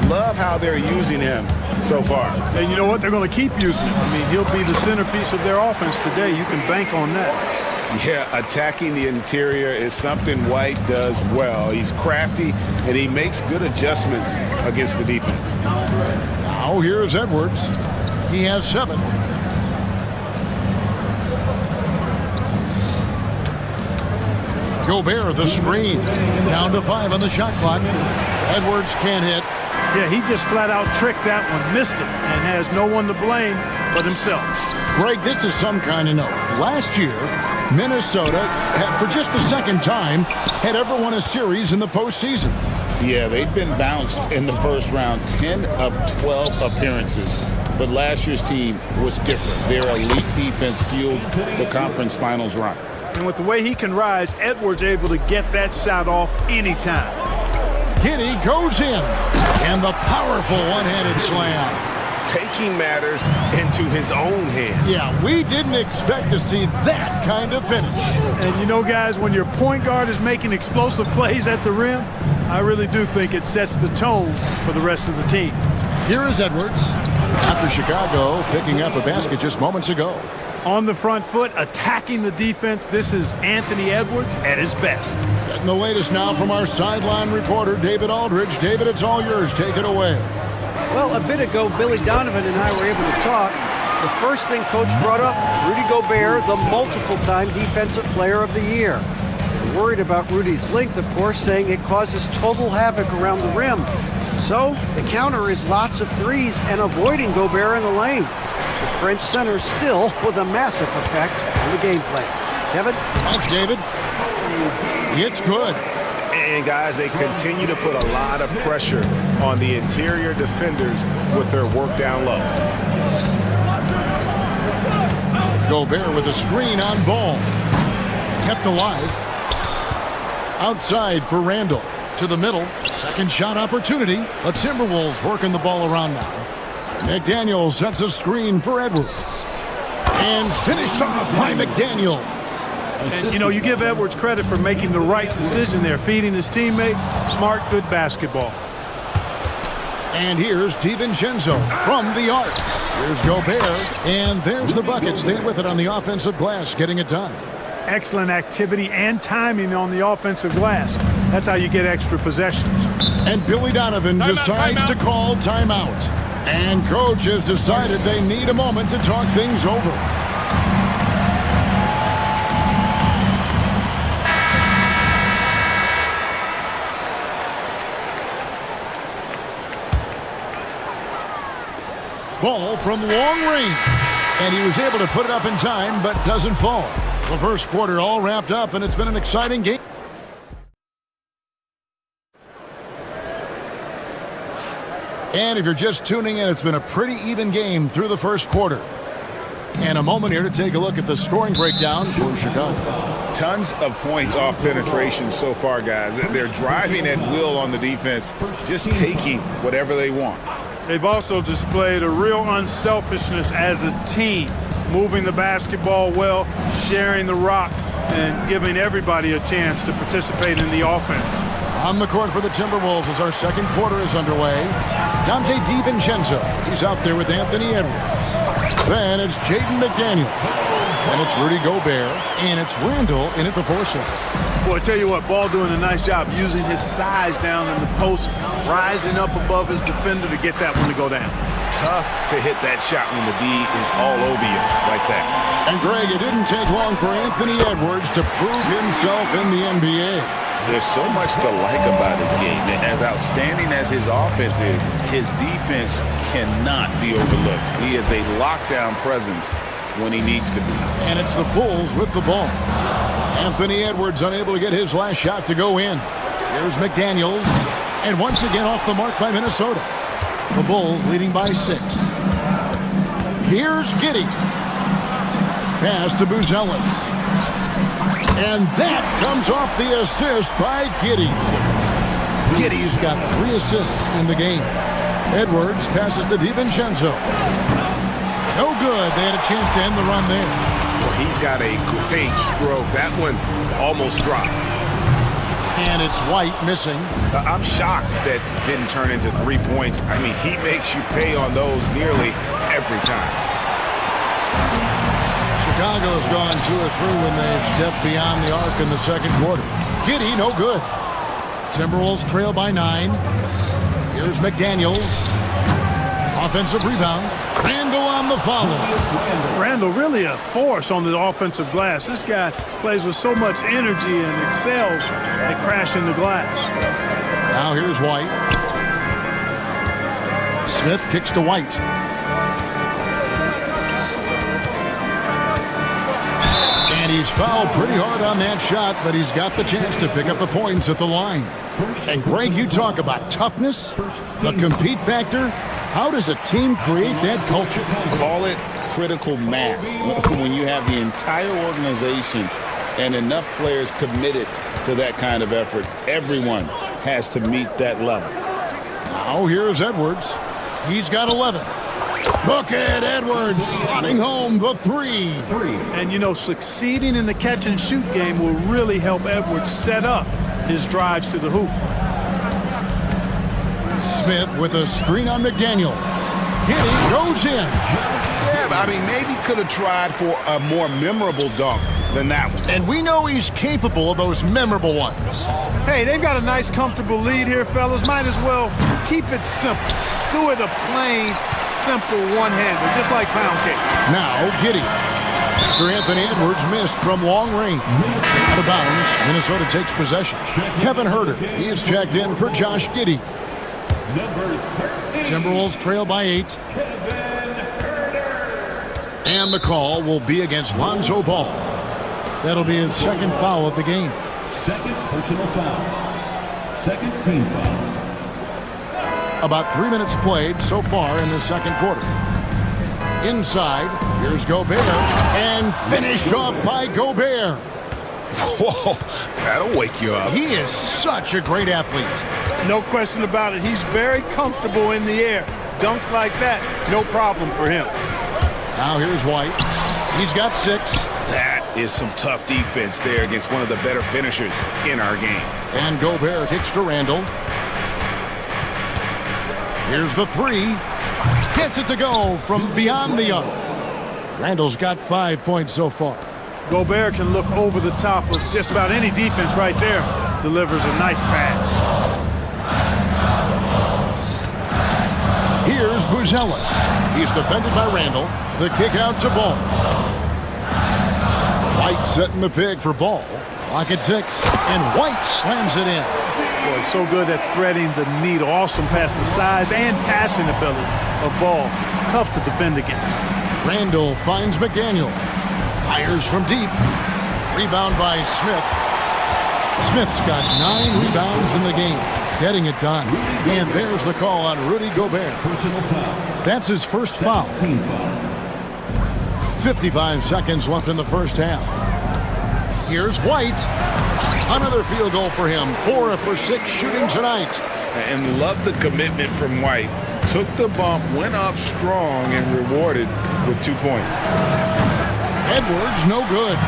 Love how they're using him so far. And you know what? They're going to keep using him. I mean, he'll be the centerpiece of their offense today. You can bank on that. Yeah, attacking the interior is something White does well. He's crafty, and he makes good adjustments against the defense. Now here's Edwards. He has 7. Gobert, the screen. Down to 5 on the shot clock. Edwards can't hit. Yeah, he just flat out tricked that one, missed it, and has no one to blame but himself. Greg, this is some kind of note. Last year, Minnesota, for just the second time, had ever won a series in the postseason. Yeah, they've been bounced in the first round, 10 of 12 appearances. But last year's team was different. Their elite defense fueled the conference finals run. And with the way he can rise, Edwards able to get that shot off anytime. Giddey goes in, and the powerful one-handed slam. Taking matters into his own hands. Yeah, we didn't expect to see that kind of finish. And you know, guys, when your point guard is making explosive plays at the rim, I really do think it sets the tone for the rest of the team. Here is Edwards, after Chicago picking up a basket just moments ago. On the front foot, attacking the defense, this is Anthony Edwards at his best. Getting the latest now from our sideline reporter, David Aldridge. David, it's all yours. Take it away. Well, a bit ago, Billy Donovan and I were able to talk. The first thing Coach brought up, Rudy Gobert, the multiple-time Defensive Player of the Year. Worried about Rudy's length, of course, saying it causes total havoc around the rim. So the counter is lots of threes and avoiding Gobert in the lane. The French center still with a massive effect on the game plan. Kevin? Thanks, David. It's good. And guys, they continue to put a lot of pressure on the interior defenders with their work down low. Gobert with a screen on ball. Kept alive. Outside for Randall. To the middle. Second shot opportunity. The Timberwolves working the ball around now. McDaniels sets a screen for Edwards. And finished off by McDaniels. And, you know, you give Edwards credit for making the right decision there, feeding his teammate. Smart, good basketball. And here's DiVincenzo from the arc. Here's Gobert, and there's the bucket. Stay with it on the offensive glass, getting it done. Excellent activity and timing on the offensive glass. That's how you get extra possessions. And Billy Donovan decides to call timeout. And coach has decided they need a moment to talk things over. Ball from long range. And he was able to put it up in time, but doesn't fall. The first quarter all wrapped up, and it's been an exciting game. And if you're just tuning in, it's been a pretty even game through the first quarter. And a moment here to take a look at the scoring breakdown for Chicago. Tons of points off penetration so far, guys. They're driving at will on the defense, just taking whatever they want. They've also displayed a real unselfishness as a team, moving the basketball well, sharing the rock, and giving everybody a chance to participate in the offense. On the court for the Timberwolves as our second quarter is underway. Dante DiVincenzo, he's out there with Anthony Edwards. Then it's Jaden McDaniel. And it's Rudy Gobert. And it's Randall in at the 4 slot. Boy, I tell you what, Ball doing a nice job using his size down in the post, rising up above his defender to get that one to go down. Tough to hit that shot when the D is all over you like that. And Greg, it didn't take long for Anthony Edwards to prove himself in the NBA. There's so much to like about his game. And as outstanding as his offense is, his defense cannot be overlooked. He is a lockdown presence when he needs to be. And it's the Bulls with the ball. Anthony Edwards unable to get his last shot to go in. Here's McDaniels. And once again off the mark by Minnesota. The Bulls leading by 6. Here's Giddey. Pass to Buzelis. And that comes off the assist by Giddey. Giddey's got 3 assists in the game. Edwards passes to DiVincenzo. No good. They had a chance to end the run there. Well, he's got a great stroke. That one almost dropped. And it's White missing. I'm shocked that didn't turn into 3 points. I mean, he makes you pay on those nearly every time. Chicago's gone 2 of 3 when they've stepped beyond the arc in the second quarter. Giddey, no good. Timberwolves trail by 9. Here's McDaniels. Offensive rebound. Randall on the follow. Randall really a force on the offensive glass. This guy plays with so much energy and excels at crashing the glass. Now here's White. Smith kicks to White. And he's fouled pretty hard on that shot, but he's got the chance to pick up the points at the line. And Greg, you talk about toughness, the compete factor. How does a team create that culture? Call it critical mass. When you have the entire organization and enough players committed to that kind of effort, everyone has to meet that level. Now here's Edwards. He's got 11. Look at Edwards slotting home the 3. And, you know, succeeding in the catch-and-shoot game will really help Edwards set up his drives to the hoop. Smith with a screen on McDaniel. Giddey goes in. Yeah, I mean, maybe could have tried for a more memorable dunk than that one. And we know he's capable of those memorable ones. Hey, they've got a nice, comfortable lead here, fellas. Might as well keep it simple. Do it a plain, simple one-hander, just like pound cake. Now, Giddey. After Anthony Edwards missed from long range. Out of bounds, Minnesota takes possession. Kevin Huerter, he is checked in for Josh Giddey. Timberwolves trail by 8. And the call will be against Lonzo Ball. That'll be his second foul of the game. Second personal foul. Second team foul. About 3 minutes played so far in the second quarter. Inside, here's Gobert. And finished off by Gobert. Whoa, that'll wake you up. He is such a great athlete. No question about it. He's very comfortable in the air. Dunks like that, no problem for him. Now here's White. He's got 6. That is some tough defense there against one of the better finishers in our game. And Gobert kicks to Randall. Here's the three. Gets it to go from beyond the arc. Randall's got 5 points so far. Gobert can look over the top of just about any defense right there. Delivers a nice pass. Here's Buzelis. He's defended by Randall. The kick out to Ball. White setting the pick for Ball. Clock at 6, and White slams it in. Boy, so good at threading the needle. Awesome past the size and passing ability of Ball. Tough to defend against. Randall finds McDaniel. Fires from deep. Rebound by Smith. Smith's got 9 rebounds in the game. Getting it done. And there's the call on Rudy Gobert. That's his first foul. 55 seconds left in the first half. Here's White. Another field goal for him. 4 for 6 shooting tonight. And love the commitment from White. Took the bump, went up strong, and rewarded with 2 points. Edwards, no good.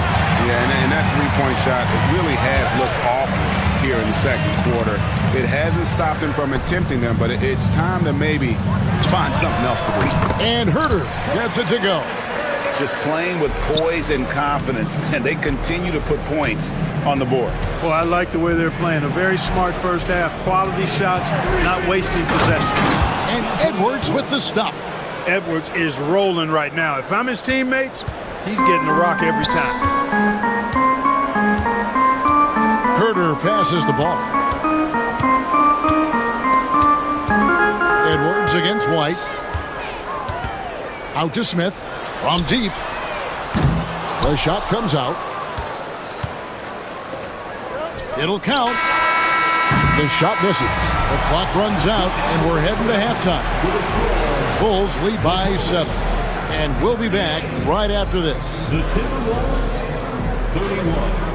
Yeah, and that three-point shot, it really has looked awful here in the second quarter. It hasn't stopped him from attempting them, but it's time to maybe find something else to do. And Herter gets it to go. Just playing with poise and confidence, man. They continue to put points on the board. Well, I like the way they're playing. A very smart first half. Quality shots, not wasting possession. And Edwards with the stuff. Edwards is rolling right now. If I'm his teammates, he's getting the rock every time. Herter passes the ball. Edwards against White. Out to Smith from deep. The shot comes out. It'll count. The shot misses. The clock runs out, and we're heading to halftime. Bulls lead by 7. And we'll be back right after this. The Timberwolves, 31.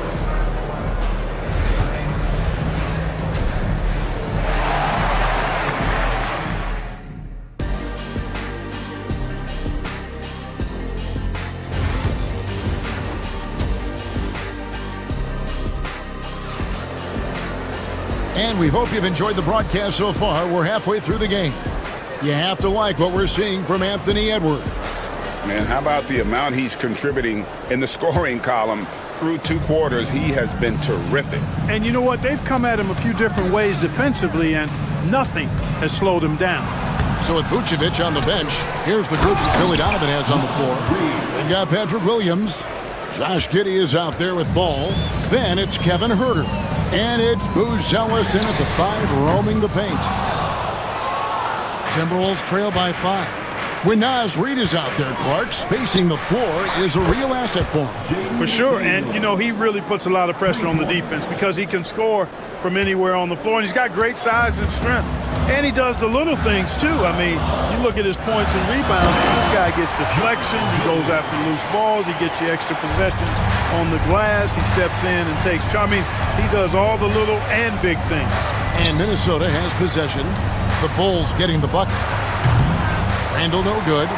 And we hope you've enjoyed the broadcast so far. We're halfway through the game. You have to like what we're seeing from Anthony Edwards. Man, how about the amount he's contributing in the scoring column? Through 2 quarters, he has been terrific. And you know what? They've come at him a few different ways defensively, and nothing has slowed him down. So with Vucevic on the bench, here's the group that Billy Donovan has on the floor. They've got Patrick Williams. Josh Giddey is out there with Ball. Then it's Kevin Herter. And it's Buzelis in at the 5, roaming the paint. Timberwolves trail by 5. When Naz Reid is out there, Clark, spacing the floor is a real asset for him. For sure, and you know, he really puts a lot of pressure on the defense because he can score from anywhere on the floor, and he's got great size and strength. And he does the little things, too. I mean, you look at his points and rebounds, this guy gets deflections, he goes after loose balls, he gets you extra possessions on the glass, he steps in and takes charge. I mean, he does all the little and big things. And Minnesota has possession. The Bulls getting the bucket. Randall no good.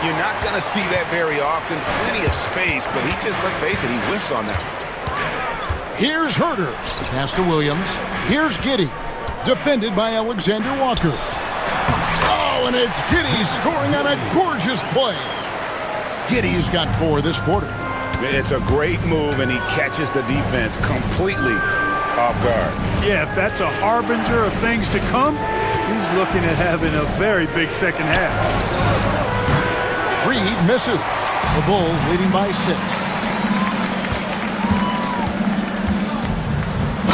You're not going to see that very often. Plenty of space, but he just, let's face it, he whiffs on that. Here's Herter. Pass to Williams. Here's Giddey. Defended by Alexander Walker. Oh, and it's Giddey scoring on a gorgeous play. Giddey's got 4 this quarter. It's a great move, and he catches the defense completely off guard. Yeah, if that's a harbinger of things to come, he's looking at having a very big second half. Reed misses. The Bulls leading by 6.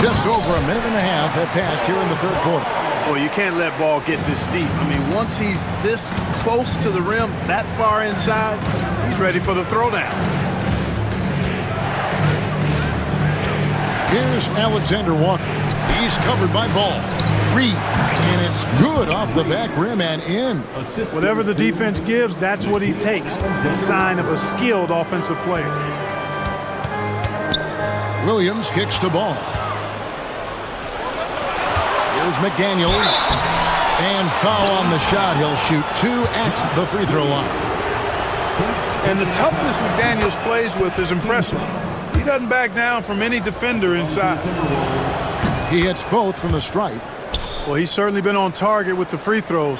Just over a minute and a half have passed here in the third quarter. Well, you can't let Ball get this deep. I mean, once he's this close to the rim, that far inside, he's ready for the throwdown. Here's Alexander Walker. He's covered by Ball. Reed, and it's good off the back rim and in. Whatever the defense gives, that's what he takes. A sign of a skilled offensive player. Williams kicks to Ball. Here's McDaniels. And foul on the shot. He'll shoot 2 at the free throw line. And the toughness McDaniels plays with is impressive. He doesn't back down from any defender inside. He hits both from the stripe. Well, he's certainly been on target with the free throws.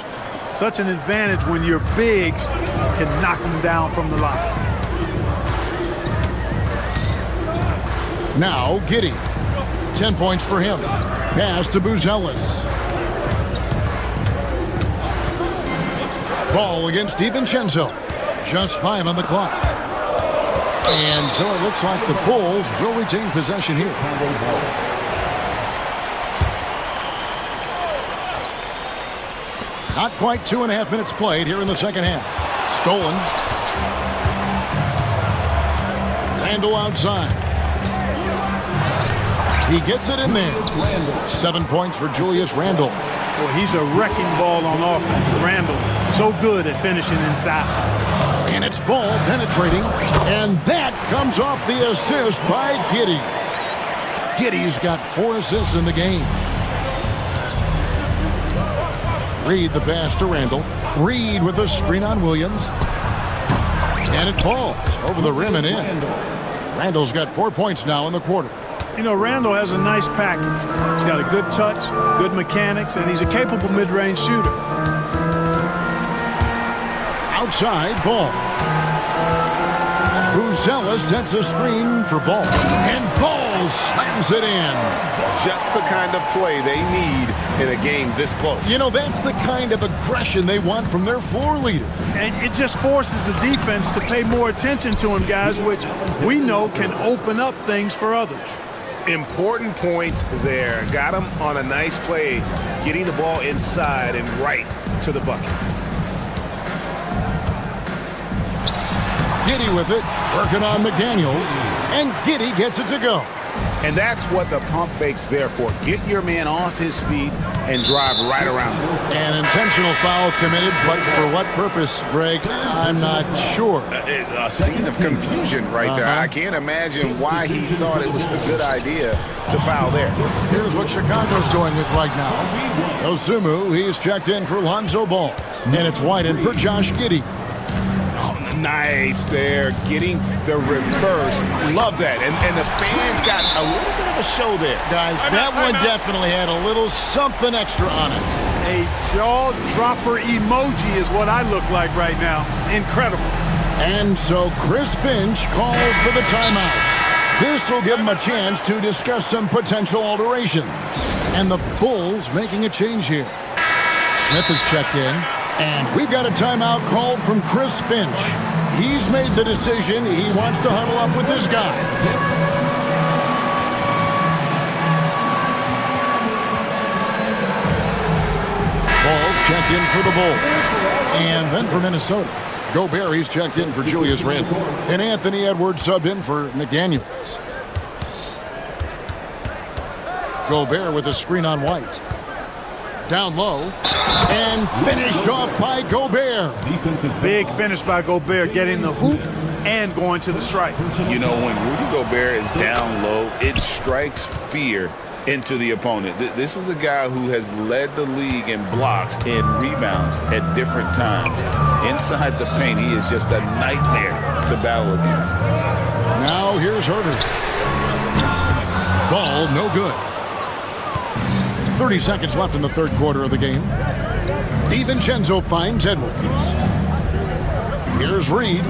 Such an advantage when your bigs can knock them down from the line. Now Giddey. 10 points for him. Pass to Buzelis. Ball against DiVincenzo. Just 5 on the clock. And so it looks like the Bulls will retain possession here. Not quite 2.5 minutes played here in the second half. Stolen. Randle outside. He gets it in there. 7 points for Julius Randle. Well, he's a wrecking ball on offense. Randle, so good at finishing inside. And it's ball penetrating. And that comes off the assist by Giddey. Giddey's got 4 assists in the game. Reed the pass to Randle. Reed with a screen on Williams. And it falls over the rim and in. Randle's got 4 points now in the quarter. You know, Randle has a nice package. He's got a good touch, good mechanics, and he's a capable mid-range shooter. Outside ball. Buzelis sets a screen for Ball. And Ball slams it in. Just the kind of play they need in a game this close. You know, that's the kind of aggression they want from their floor leader. And it just forces the defense to pay more attention to him, guys, which we know can open up things for others. Important points there. Got him on a nice play, getting the ball inside and right to the bucket. Giddey with it, working on McDaniels, and Giddey gets it to go. And that's what the pump fake's there for. Get your man off his feet and drive right around him. An intentional foul committed, but for what purpose, Greg? I'm not sure. A scene of confusion right there. I can't imagine why he thought it was a good idea to foul there. Here's what Chicago's going with right now. Osumu, he's checked in for Lonzo Ball. And it's Whiten for Josh Giddey. Nice there, getting the reverse. Love that. And the fans got a little bit of a show there. Guys, that one definitely had a little something extra on it. A jaw-dropper emoji is what I look like right now. Incredible. And so Chris Finch calls for the timeout. This will give him a chance to discuss some potential alterations. And the Bulls making a change here. Smith is checked in. And we've got a timeout called from Chris Finch. He's made the decision. He wants to huddle up with this guy. Ball's checked in for the Bulls. And then for Minnesota, Gobert, he's checked in for Julius Randle. And Anthony Edwards subbed in for McDaniels. Gobert with a screen on White. Down low, and finished off by Gobert. Big finish by Gobert, getting the hoop and going to the stripe. You know, when Rudy Gobert is down low, it strikes fear into the opponent. This is a guy who has led the league in blocks and rebounds at different times. Inside the paint, he is just a nightmare to battle against. Now here's Herter. Ball no good. 30 seconds left in the third quarter of the game. DiVincenzo finds Edwards. Here's Reed.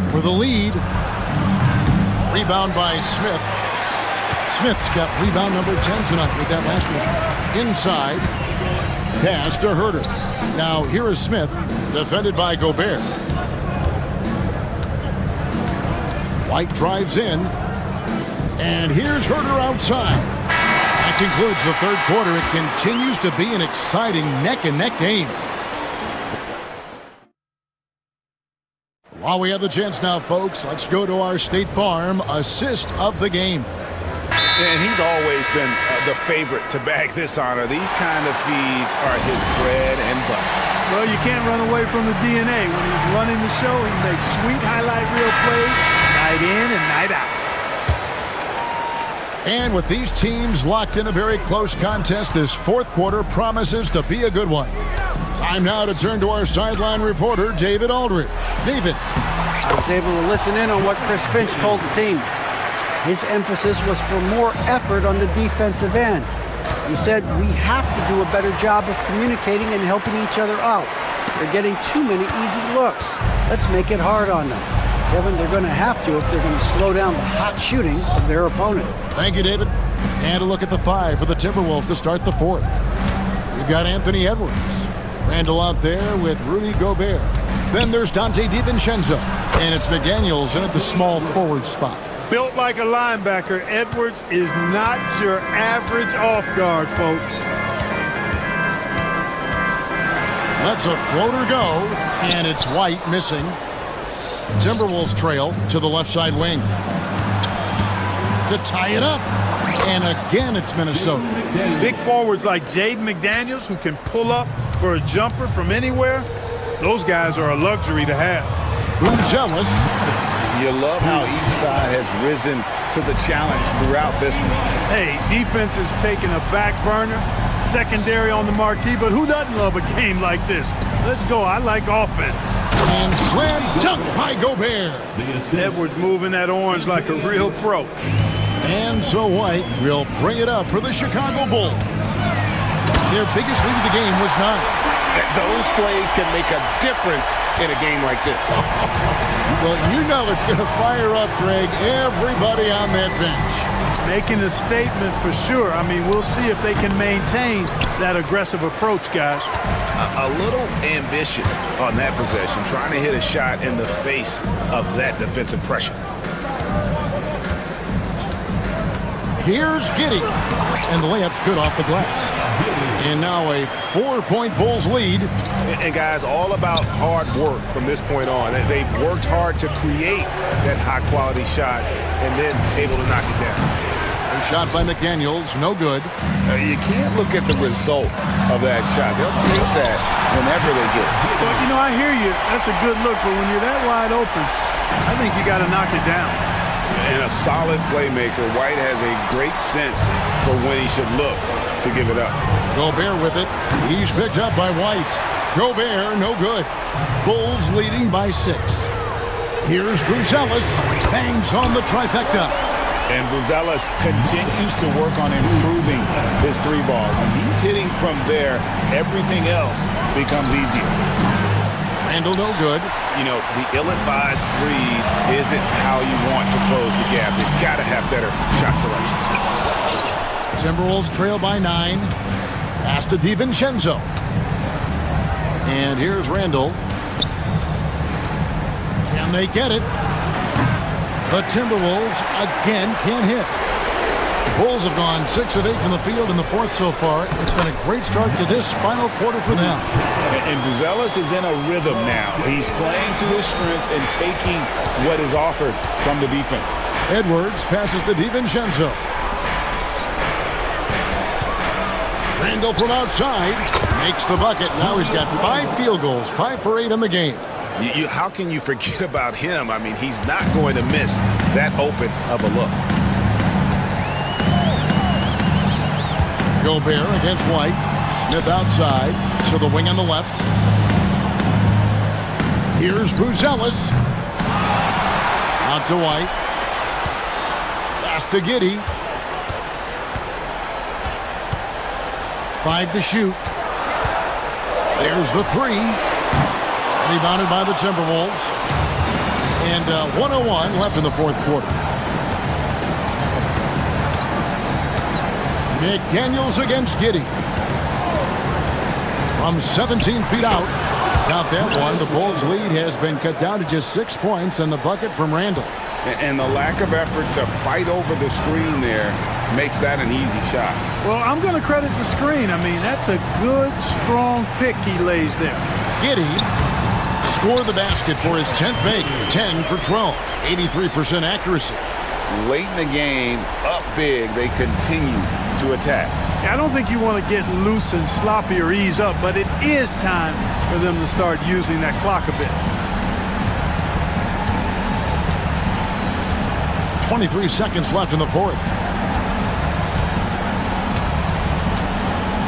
For the lead. Rebound by Smith. Smith's got rebound number 10 tonight with that last one. Inside. Pass to Herter. Now here is Smith, defended by Gobert. White drives in. And here's Herter outside. That concludes the third quarter. It continues to be an exciting neck-and-neck game. While we have the chance now, folks, let's go to our State Farm assist of the game. And he's always been the favorite to bag this honor. These kind of feeds are his bread and butter. Well, you can't run away from the DNA. When he's running the show, he makes sweet highlight reel plays night in and night out. And with these teams locked in a very close contest, this fourth quarter promises to be a good one. Time now to turn to our sideline reporter, David Aldridge. David. I was able to listen in on what Chris Finch told the team. His emphasis was for more effort on the defensive end. He said, we have to do a better job of communicating and helping each other out. They're getting too many easy looks. Let's make it hard on them. Kevin, they're going to have to if they're going to slow down the hot shooting of their opponent. Thank you, David. And a look at the 5 for the Timberwolves to start the 4th. We've got Anthony Edwards. Randall out there with Rudy Gobert. Then there's Dante DiVincenzo. And it's McDaniels in at the small forward spot. Built like a linebacker, Edwards is not your average off guard, folks. Lets a floater go, and it's White missing. Timberwolves trail to the left side wing. To tie it up. And again, it's Minnesota. Big forwards like Jaden McDaniels, who can pull up for a jumper from anywhere, those guys are a luxury to have. Jealous. You love how each side has risen to the challenge throughout this one. Hey, defense is taking a back burner, secondary on the marquee, but who doesn't love a game like this? Let's go. I like offense. And slam dunk by Gobert. Edwards moving that orange like a real pro. And so White will bring it up for the Chicago Bulls. Their biggest lead of the game was 9. Those plays can make a difference in a game like this. Well, you know it's going to fire up, Greg, everybody on that bench. Making a statement for sure. I mean, we'll see if they can maintain that aggressive approach, guys. A little ambitious on that possession, trying to hit a shot in the face of that defensive pressure. Here's Giddey. And the layup's good off the glass. And now a 4-point Bulls lead. And guys, all about hard work from this point on. They've worked hard to create that high-quality shot and then able to knock it down. A shot by McDaniels, no good. You can't look at the result of that shot. They'll take that whenever they get it. Well, you know, I hear you. That's a good look, but when you're that wide open, I think you got to knock it down. And a solid playmaker, White has a great sense for when he should look to give it up. Gobert with it. He's picked up by White. Gobert, no good. Bulls leading by 6. Here's Buzelis. Bangs home the trifecta. And Buzelis continues to work on improving his 3-ball. When he's hitting from there, everything else becomes easier. Randall, no good. You know, the ill-advised threes isn't how you want to close the gap. You've got to have better shot selection. Timberwolves trail by 9. Pass to DiVincenzo. And here's Randall. Can they get it? The Timberwolves again can't hit. The Bulls have gone 6 of 8 from the field in the 4th so far. It's been a great start to this final quarter for them. And Buzelis is in a rhythm now. He's playing to his strengths and taking what is offered from the defense. Edwards passes to DiVincenzo. Randall from outside makes the bucket. Now he's got 5 field goals, 5 for 8 in the game. How can you forget about him? I mean, he's not going to miss that open of a look. Gobert against White. Smith outside to the wing on the left. Here's Buzelis. Out to White. Pass to Giddey. 5 to shoot. There's the 3. Rebounded by the Timberwolves. And 1:01 left in the 4th quarter. McDaniels against Giddey. From 17 feet out. Got that one. The Bulls' lead has been cut down to just 6 points, and the bucket from Randall. And the lack of effort to fight over the screen there makes that an easy shot. Well, I'm going to credit the screen. I mean, that's a good, strong pick he lays there. Giddey scored the basket for his 10th make. 10 for 12. 83% accuracy. Late in the game, up big, they continue to attack. I don't think you want to get loose and sloppy or ease up, but it is time for them to start using that clock a bit. 23 seconds left in the 4th.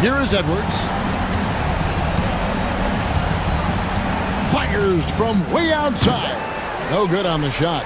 Here is Edwards. Fires from way outside. No good on the shot.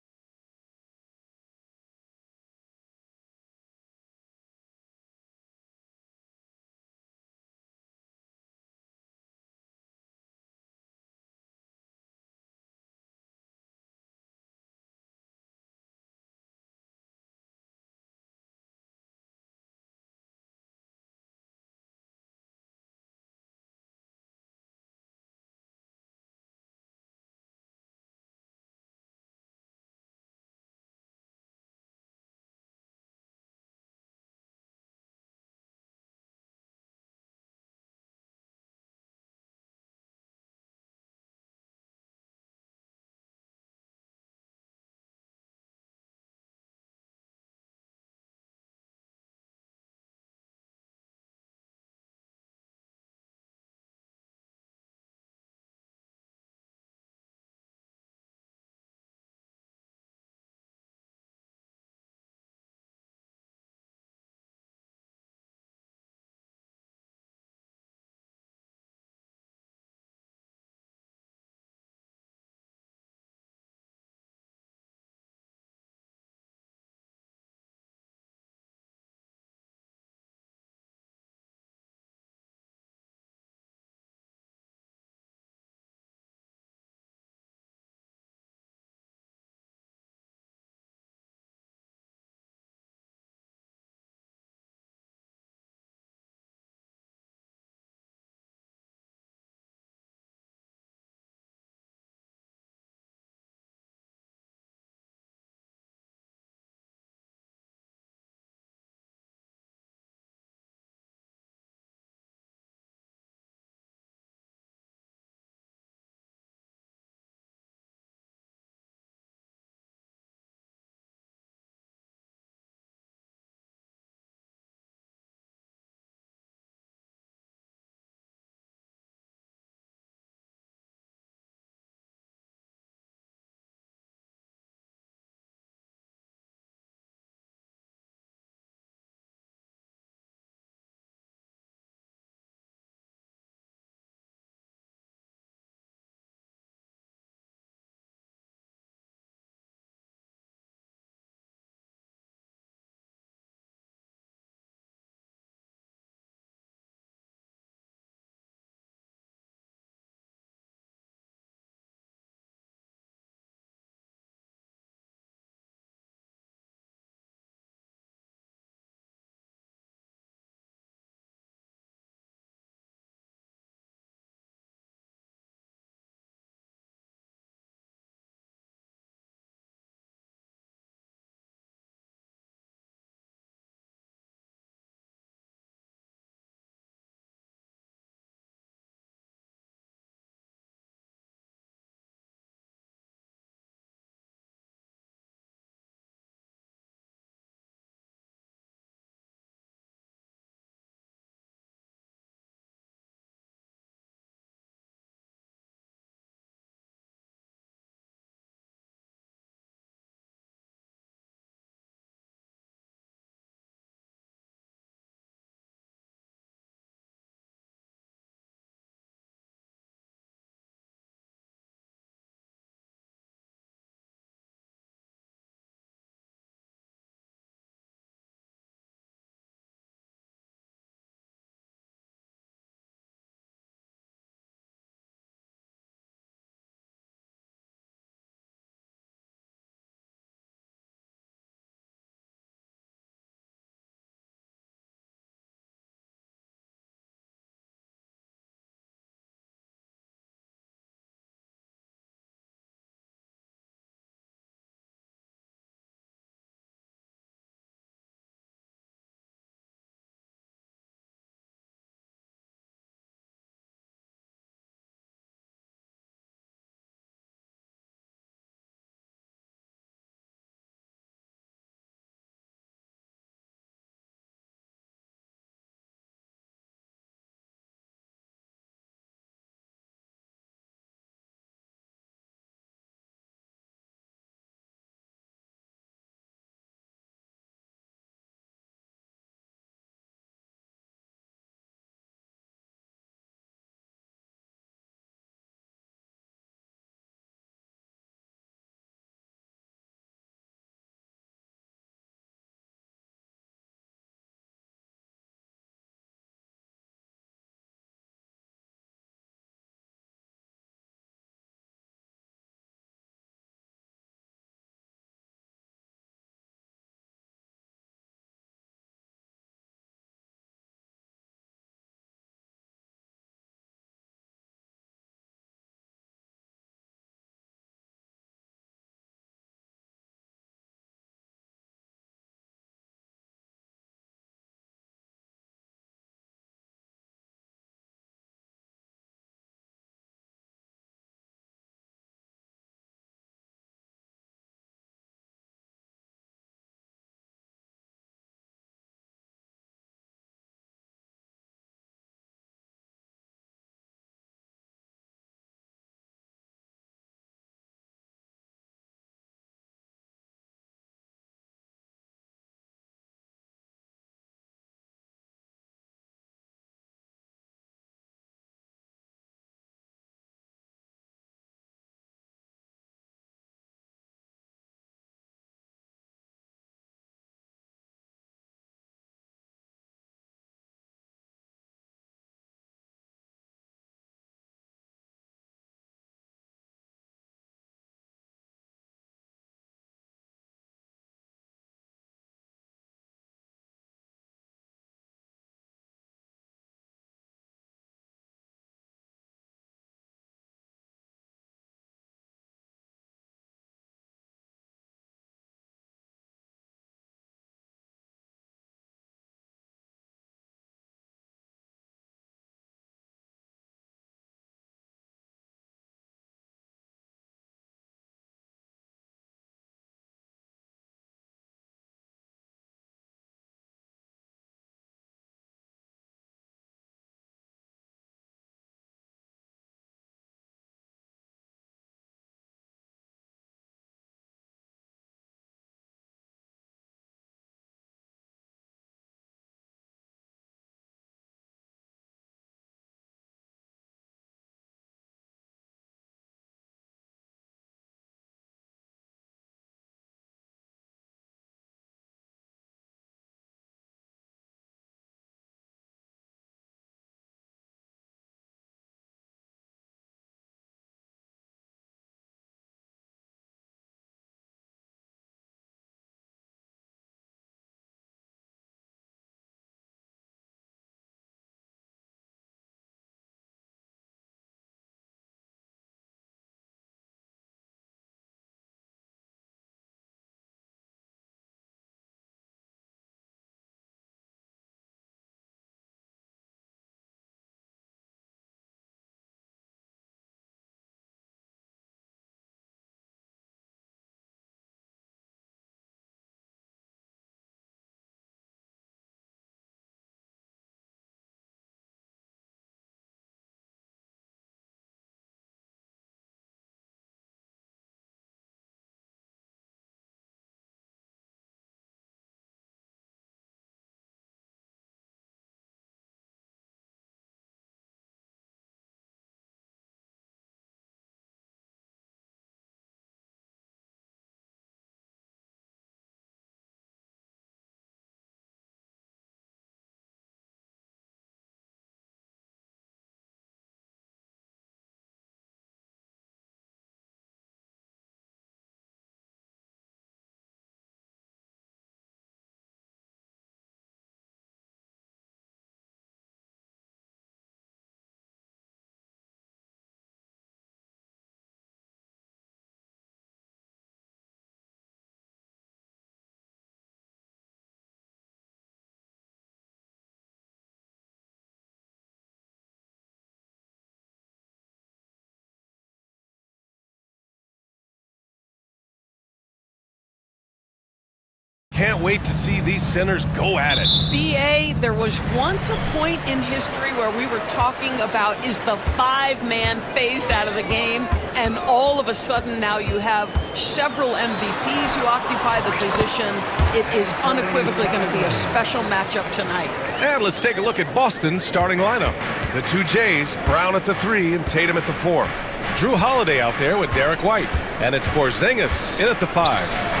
can't wait to see these centers go at it. BA, there was once a point in history where we were talking about, is the five-man phased out of the game? And all of a sudden now you have several MVPs who occupy the position. It is unequivocally going to be a special matchup tonight. And let's take a look at Boston's starting lineup. The two Jays, Brown at the 3 and Tatum at the 4. Drew Holiday out there with Derek White. And it's Porzingis in at the 5.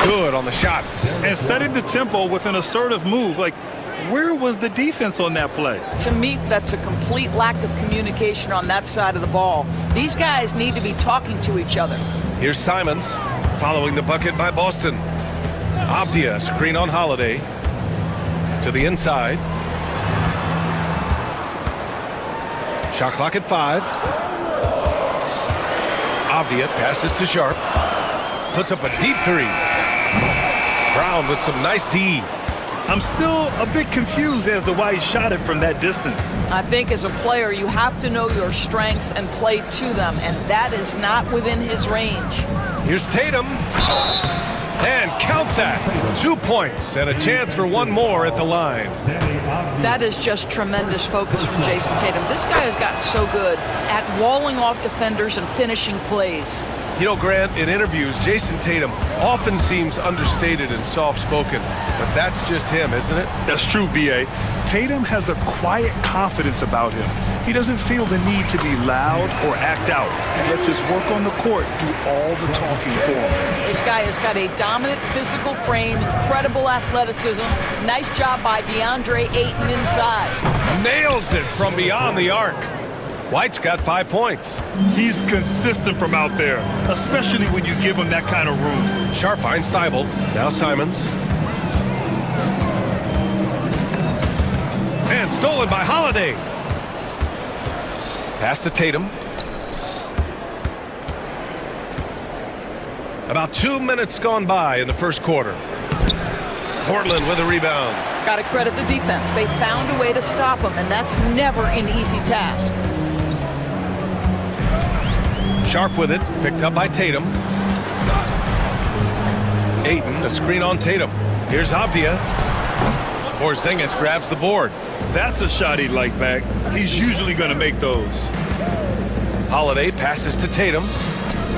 Good on the shot. And setting the tempo with an assertive move. Like, where was the defense on that play? To me, that's a complete lack of communication on that side of the ball. These guys need to be talking to each other. Here's Simons following the bucket by Boston. Avdia screen on Holiday to the inside. Shot clock at 5. Avdia passes to Sharp. Puts up a deep 3. Brown with some nice D. I'm still a bit confused as to why he shot it from that distance. I think as a player, you have to know your strengths and play to them, and that is not within his range. Here's Tatum. And count that. 2 points and a chance for one more at the line. That is just tremendous focus from Jason Tatum. This guy has gotten so good at walling off defenders and finishing plays. You know, Grant, in interviews, Jason Tatum often seems understated and soft-spoken, but that's just him, isn't it? That's true, B.A. Tatum has a quiet confidence about him. He doesn't feel the need to be loud or act out. He lets his work on the court do all the talking for him. This guy has got a dominant physical frame, incredible athleticism. Nice job by DeAndre Ayton inside. Nails it from beyond the arc. White's got 5 points. He's consistent from out there, especially when you give him that kind of room. Sharp finds Thibault. Now Simons. And stolen by Holiday. Pass to Tatum. About 2 minutes gone by in the first quarter. Portland with a rebound. Got to credit the defense. They found a way to stop him, and that's never an easy task. Sharp with it, picked up by Tatum. Ayton, a screen on Tatum. Here's Avdia. Porzingis grabs the board. That's a shot he'd like back. He's usually going to make those. Holiday passes to Tatum.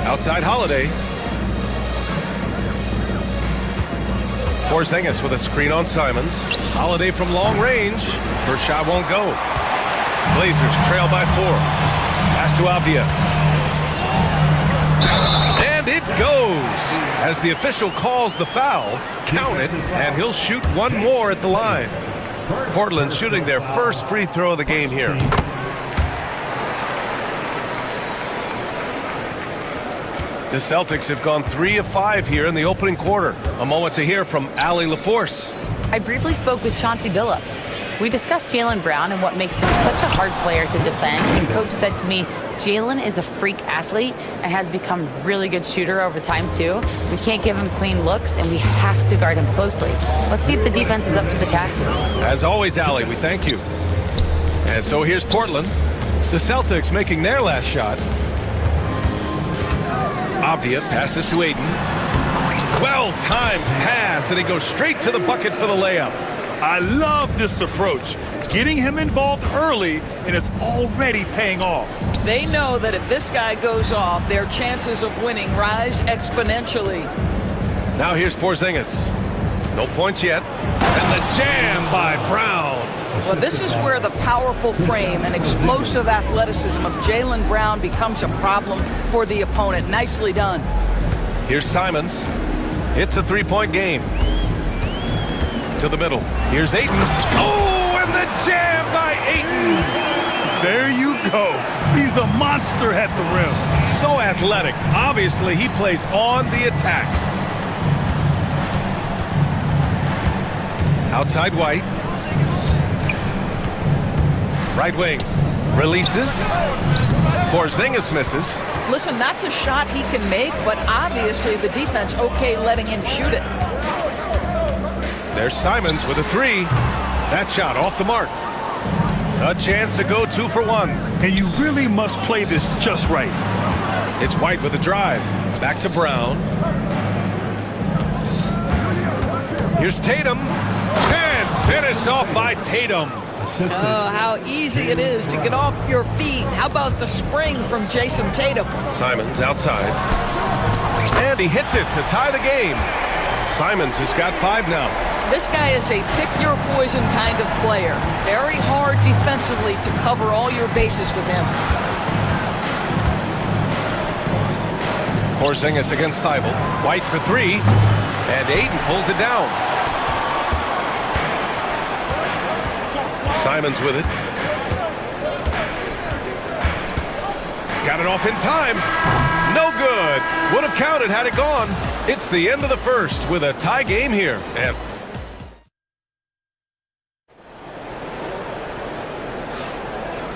Outside Holiday. Porzingis with a screen on Simons. Holiday from long range. First shot won't go. Blazers trail by 4. Pass to Avdia. And it goes as the official calls the foul. Count it, and he'll shoot one more at the line. Portland shooting their first free throw of the game here. The Celtics have gone 3 of 5 here in the opening quarter. A moment to hear from Allie LaForce. I briefly spoke with Chauncey Billups. We discussed Jaylen Brown and what makes him such a hard player to defend. And Coach said to me, Jaylen is a freak athlete and has become a really good shooter over time, too. We can't give him clean looks, and we have to guard him closely. Let's see if the defense is up to the task. As always, Allie, we thank you. And so here's Portland. The Celtics making their last shot. Avdia passes to Ayton. Well-timed pass, and he goes straight to the bucket for the layup. I love this approach. Getting him involved early, and it's already paying off. They know that if this guy goes off, their chances of winning rise exponentially. Now here's Porzingis. No points yet. And the jam by Brown. Well, this is where the powerful frame and explosive athleticism of Jaylen Brown becomes a problem for the opponent. Nicely done. Here's Simons. It's a three-point game. To the middle. Here's Ayton. Oh, and the jam by Ayton. There you go. He's a monster at the rim. So athletic. Obviously, he plays on the attack. Outside White. Right wing. Releases. Porzingis misses. Listen, that's a shot he can make, but obviously the defense okay letting him shoot it. There's Simons with a 3. That shot off the mark. A chance to go 2 for 1. And you really must play this just right. It's White with a drive. Back to Brown. Here's Tatum. And finished off by Tatum. Oh, how easy it is to get off your feet. How about the spring from Jason Tatum? Simons outside. And he hits it to tie the game. Simons has got 5 now. This guy is a pick-your-poison kind of player. Very hard defensively to cover all your bases with him. Porzingis against Thibault. White for 3. And Ayton pulls it down. Simons with it. Got it off in time. No good. Would have counted had it gone. It's the end of the first with a tie game here.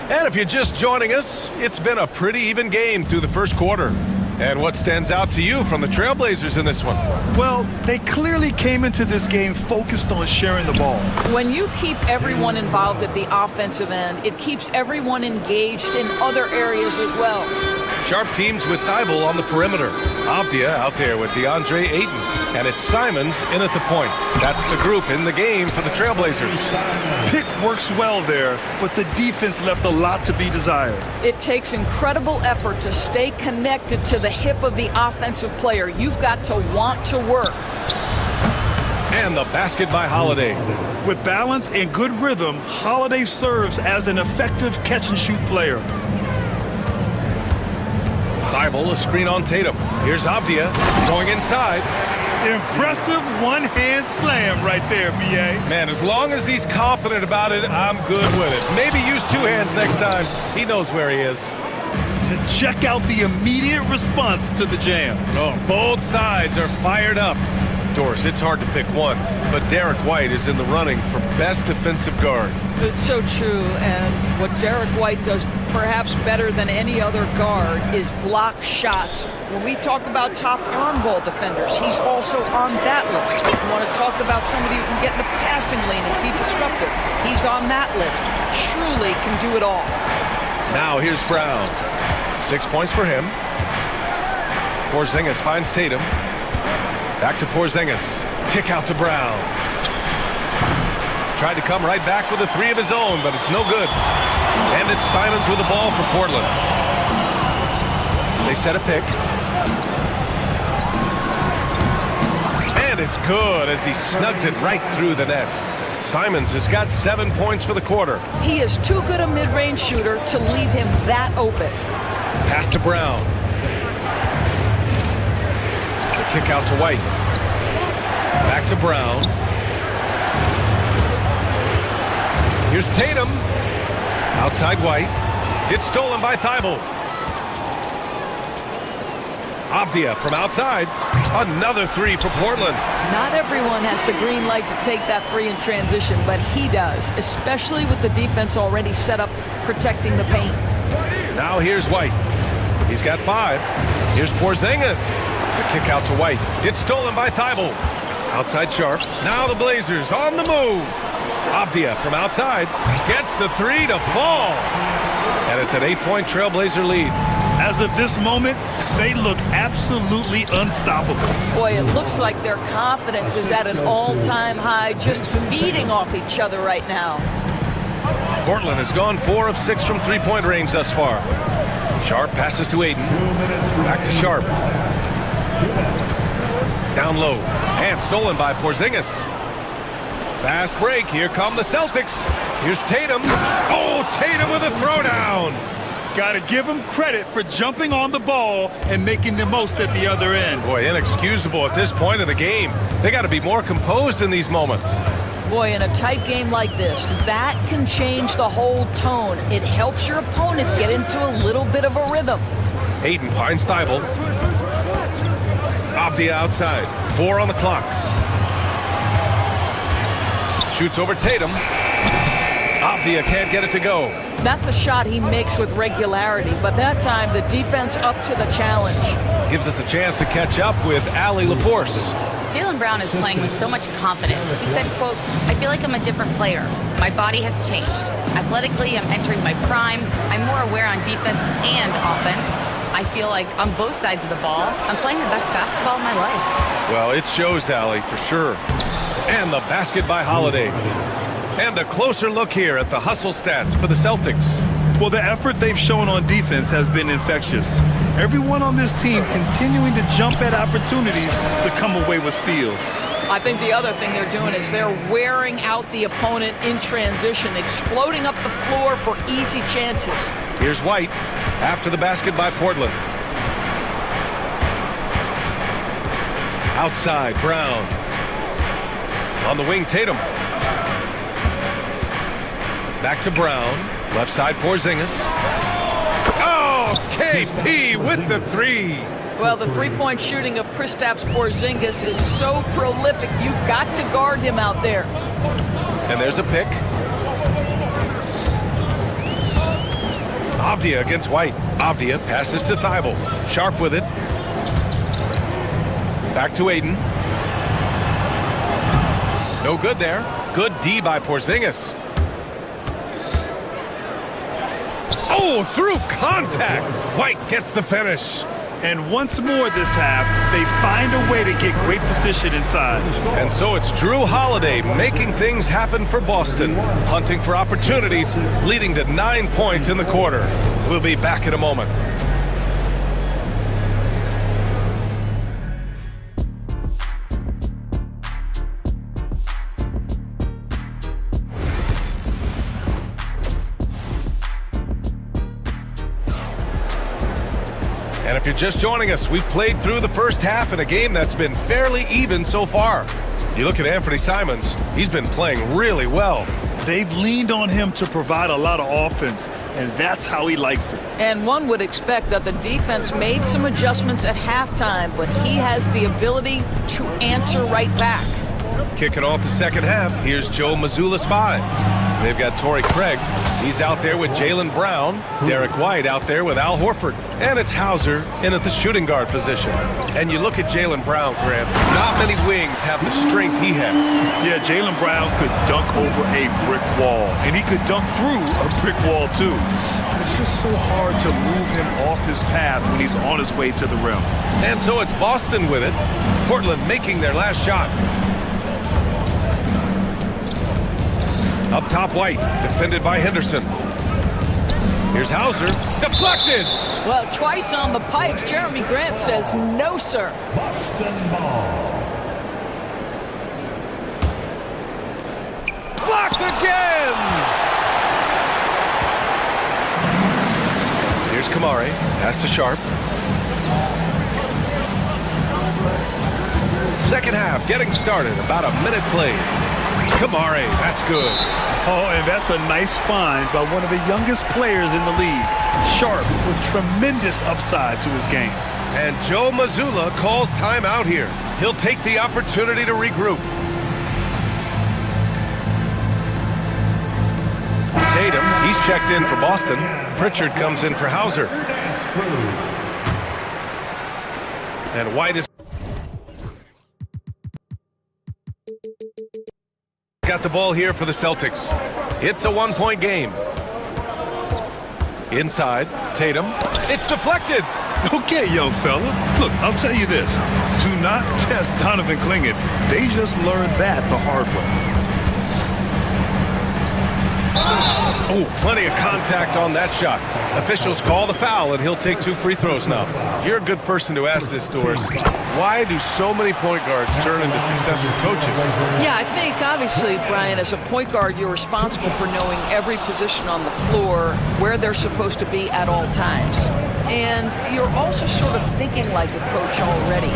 And if you're just joining us, it's been a pretty even game through the first quarter. And what stands out to you from the Trailblazers in this one? Well, they clearly came into this game focused on sharing the ball. When you keep everyone involved at the offensive end, it keeps everyone engaged in other areas as well. Sharp teams with Thibault on the perimeter. Avdia out there with DeAndre Ayton. And it's Simons in at the point. That's the group in the game for the Trailblazers. Pick works well there, but the defense left a lot to be desired. It takes incredible effort to stay connected to the hip of the offensive player. You've got to want to work. And the basket by Holiday. With balance and good rhythm, Holiday serves as an effective catch-and-shoot player. Thibault, a screen on Tatum. Here's Avdia going inside. Impressive one-hand slam right there, B.A. Man, as long as he's confident about it, I'm good with it. Maybe use 2 hands next time. He knows where he is. Check out the immediate response to the jam. Oh, both sides are fired up. Doris, it's hard to pick one, but Derek White is in the running for best defensive guard. It's so true, and what Derek White does perhaps better than any other guard is block shots. When we talk about top arm ball defenders, he's also on that list. You want to talk about somebody who can get in the passing lane and be disruptive. He's on that list. Truly can do it all. Now here's Brown. 6 points for him. Porzingis finds Tatum. Back to Porzingis. Kick out to Brown. Tried to come right back with a 3 of his own, but it's no good. And it's Simons with the ball for Portland. They set a pick. And it's good as he snugs it right through the net. Simons has got 7 points for the quarter. He is too good a mid-range shooter to leave him that open. Pass to Brown. The kick out to White. Back to Brown. Here's Tatum. Outside White. It's stolen by Thibault. Avdia from outside. Another 3 for Portland. Not everyone has the green light to take that 3 in transition, but he does, especially with the defense already set up protecting the paint. Now here's White. He's got 5. Here's Porzingis. The kick out to White. It's stolen by Thibault. Outside Sharp. Now the Blazers on the move. Avdia from outside gets the 3 to fall. And it's an 8-point Trailblazer lead. As of this moment, they look absolutely unstoppable. Boy, it looks like their confidence is at an all-time high, just feeding off each other right now. Portland has gone 4 of 6 from 3-point range thus far. Sharp passes to Ayton. Back to Sharp. Down low. And stolen by Porzingis. Fast break. Here come the Celtics. Here's Tatum. Oh, Tatum with a throwdown. Got to give him credit for jumping on the ball and making the most at the other end. Boy, inexcusable at this point of the game. They got to be more composed in these moments. Boy, in a tight game like this, that can change the whole tone. It helps your opponent get into a little bit of a rhythm. Ayton finds Thibault. Avdia outside. 4 on the clock. Shoots over Tatum. Avdia can't get it to go. That's a shot he makes with regularity, but that time the defense up to the challenge. Gives us a chance to catch up with Allie LaForce. Jaylen Brown is playing with so much confidence. He said, quote, "I feel like I'm a different player. My body has changed. Athletically, I'm entering my prime. I'm more aware on defense and offense. I feel like on both sides of the ball, I'm playing the best basketball of my life." Well, it shows, Allie, for sure. And the basket by Holiday. And a closer look here at the hustle stats for the Celtics. Well, the effort they've shown on defense has been infectious. Everyone on this team continuing to jump at opportunities to come away with steals. I think the other thing they're doing is they're wearing out the opponent in transition, exploding up the floor for easy chances. Here's White after the basket by Portland. Outside, Brown. On the wing, Tatum. Back to Brown. Left side, Porzingis. Oh, KP with the three. Well, the three-point shooting of Kristaps Porzingis is so prolific. You've got to guard him out there. And there's a pick. Avdia against White. Avdia passes to Thibault. Sharp with it. Back to Aiden. No good there. Good D by Porzingis. Oh, through contact. White gets the finish. And once more this half, they find a way to get great position inside. And so it's Drew Holiday making things happen for Boston, hunting for opportunities, leading to 9 points in the quarter. We'll be back in a moment. And if you're just joining us, we've played through the first half in a game that's been fairly even so far. You look at Anthony Simons, he's been playing really well. They've leaned on him to provide a lot of offense, and that's how he likes it. And one would expect that the defense made some adjustments at halftime, but he has the ability to answer right back. Kicking off the second half, here's Joe Mazzulla's five. They've got Torrey Craig. He's out there with Jaylen Brown. Derek White out there with Al Horford. And it's Hauser in at the shooting guard position. And you look at Jaylen Brown, Grant, not many wings have the strength he has. Yeah, Jaylen Brown could dunk over a brick wall, and he could dunk through a brick wall too. It's just so hard to move him off his path when he's on his way to the rim. And so it's Boston with it. Portland making their last shot. Up top, White, defended by Henderson. Here's Hauser, deflected! Well, twice on the pipes, Jeremy Grant says no, sir. Boston ball. Blocked again! Here's Kamari, pass to Sharp. Second half getting started, about a minute played. Kamari, that's good. Oh, and that's a nice find by one of the youngest players in the league. Sharp with tremendous upside to his game. And Joe Mazzulla calls timeout here. He'll take the opportunity to regroup. Tatum, he's checked in for Boston. Pritchard comes in for Hauser. And White is got the ball here for the Celtics. It's a one-point game. Inside, Tatum. It's deflected. Okay, young fella. Look, I'll tell you this. Do not test Donovan Clingan. They just learned that the hard way. Oh, plenty of contact on that shot. Officials call the foul, and he'll take 2 free throws now. You're a good person to ask this, Doris. Why do so many point guards turn into successful coaches? Yeah, I think, obviously, Brian, as a point guard, you're responsible for knowing every position on the floor, where they're supposed to be at all times. And you're also sort of thinking like a coach already.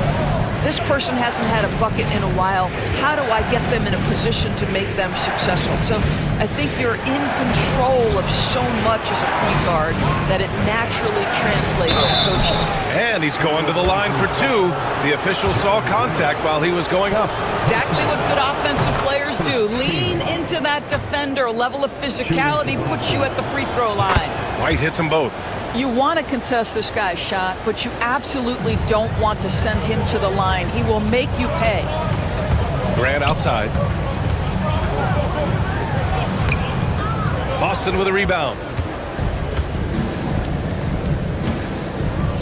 This person hasn't had a bucket in a while. How do I get them in a position to make them successful? So I think you're in control of so much as a point guard that it naturally translates to coaching. And he's going to the line for 2. The official saw contact while he was going up. Exactly what good offensive players do. Lean into that defender. A level of physicality puts you at the free throw line. White hits them both. You want to contest this guy's shot, but you absolutely don't want to send him to the line. He will make you pay. Grant outside. Boston with a rebound.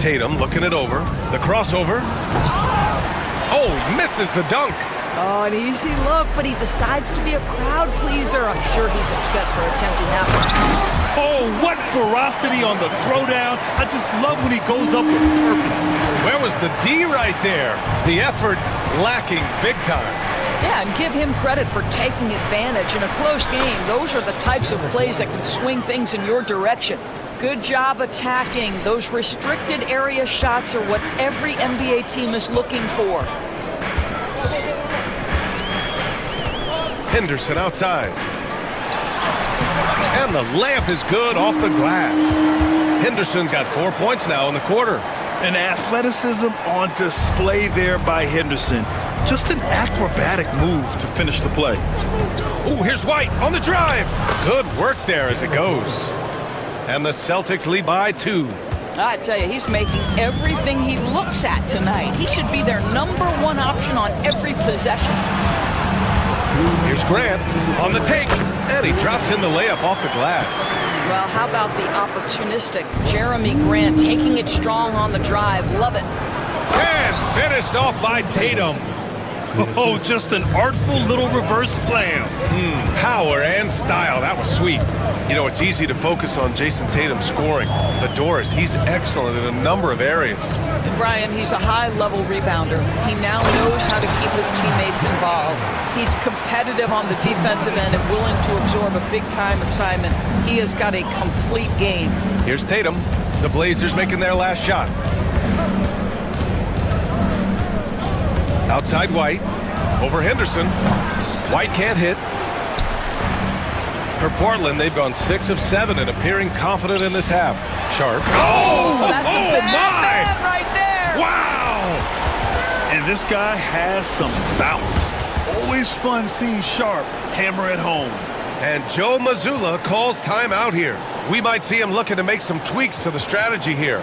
Tatum looking it over. The crossover. Oh, misses the dunk. Oh, an easy look, but he decides to be a crowd pleaser. I'm sure he's upset for attempting that one. Oh, what ferocity on the throwdown. I just love when he goes up with purpose. Where was the D right there? The effort lacking big time. Yeah, and give him credit for taking advantage. In a close game, those are the types of plays that can swing things in your direction. Good job attacking. Those restricted area shots are what every NBA team is looking for. Henderson outside. And the layup is good off the glass. Henderson's got 4 points now in the quarter. And athleticism on display there by Henderson. Just an acrobatic move to finish the play. Ooh, here's White on the drive. Good work there as it goes. And the Celtics lead by 2. I tell you, he's making everything he looks at tonight. He should be their #1 option on every possession. Here's Grant on the take. And he drops in the layup off the glass. Well, how about the opportunistic Jeremy Grant taking it strong on the drive? Love it. And finished off by Tatum. Oh, just an artful little reverse slam. Power and style. That was sweet. You know, it's easy to focus on Jason Tatum scoring. But Doris, he's excellent in a number of areas. And Brian, he's a high-level rebounder. He now knows how to keep his teammates involved. He's competitive on the defensive end and willing to absorb a big-time assignment. He has got a complete game. Here's Tatum. The Blazers making their last shot. Outside White. Over Henderson. White can't hit. For Portland, they've gone 6 of 7 and appearing confident in this half. Sharp. Oh, that's a bad man right there. Wow! And this guy has some bounce. Always fun seeing Sharp hammer it home. And Joe Mazzulla calls timeout here. We might see him looking to make some tweaks to the strategy here.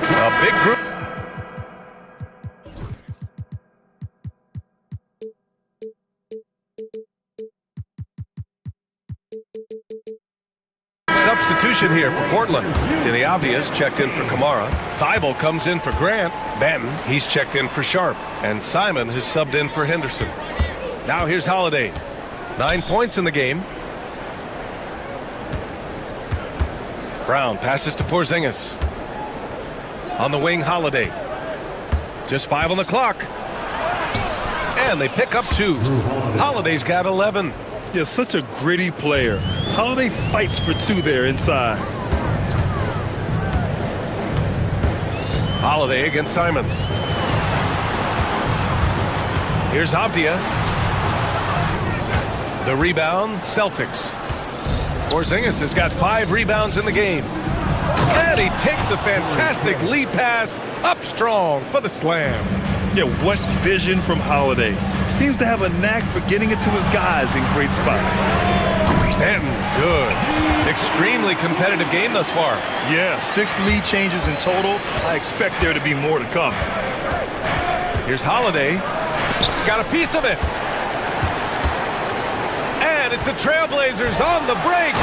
A big group. Substitution here for Portland. Denny Obvious checked in for Kamara. Thibault comes in for Grant. Banton, he's checked in for Sharp. And Simon has subbed in for Henderson. Now here's Holiday. 9 points in the game. Brown passes to Porzingis. On the wing, Holiday. Just 5 on the clock. And they pick up 2. Holiday's got 11. Yeah, such a gritty player. Holiday fights for 2 there inside. Holiday against Simons. Here's Avdia. The rebound, Celtics. Porzingis has got 5 rebounds in the game. And he takes the fantastic lead pass up strong for the slam. Yeah, what vision from Holiday. Seems to have a knack for getting it to his guys in great spots. And good. Extremely competitive game thus far. Yeah, 6 lead changes in total. I expect there to be more to come. Here's Holiday. Got a piece of it. And it's the Trailblazers on the break.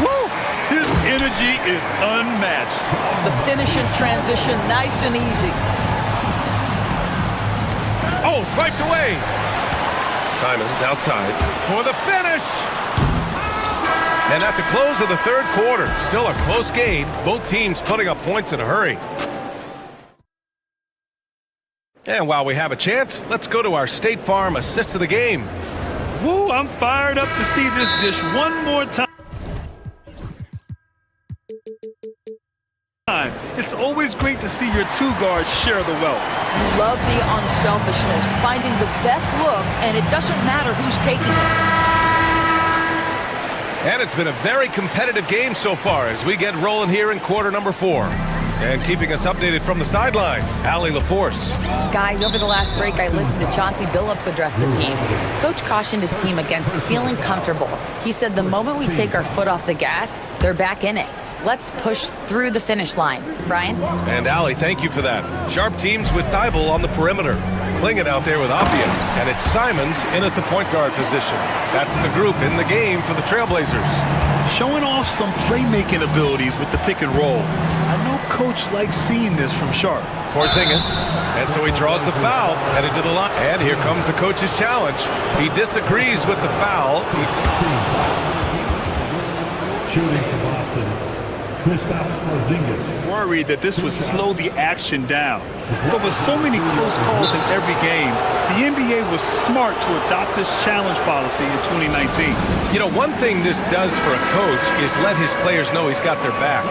Woo! His energy is unmatched. The finish in transition, nice and easy. Oh, swiped away. Simons outside for the finish. And at the close of the third quarter, still a close game. Both teams putting up points in a hurry. And while we have a chance, let's go to our State Farm assist of the game. Woo, I'm fired up to see this dish one more time. It's always great to see your 2 guards share the wealth. You love the unselfishness, finding the best look, and it doesn't matter who's taking it. And it's been a very competitive game so far as we get rolling here in quarter number 4. And keeping us updated from the sideline, Allie LaForce. Guys, over the last break, I listened to Chauncey Billups address the team. Coach cautioned his team against feeling comfortable. He said the moment we take our foot off the gas, they're back in it. Let's push through the finish line. Brian? And Allie, thank you for that. Sharp teams with Thibault on the perimeter. Klingin out there with Avdia. And it's Simons in at the point guard position. That's the group in the game for the Trailblazers. Showing off some playmaking abilities with the pick and roll. I know coach likes seeing this from Sharp. Porzingis, and so he draws the foul, headed to the line. And here comes the coach's challenge. He disagrees with the foul. Shooting for Boston, Kristaps Porzingis. Worried that this would slow the action down. But with so many close calls in every game, the NBA was smart to adopt this challenge policy in 2019. You know, one thing this does for a coach is let his players know he's got their back.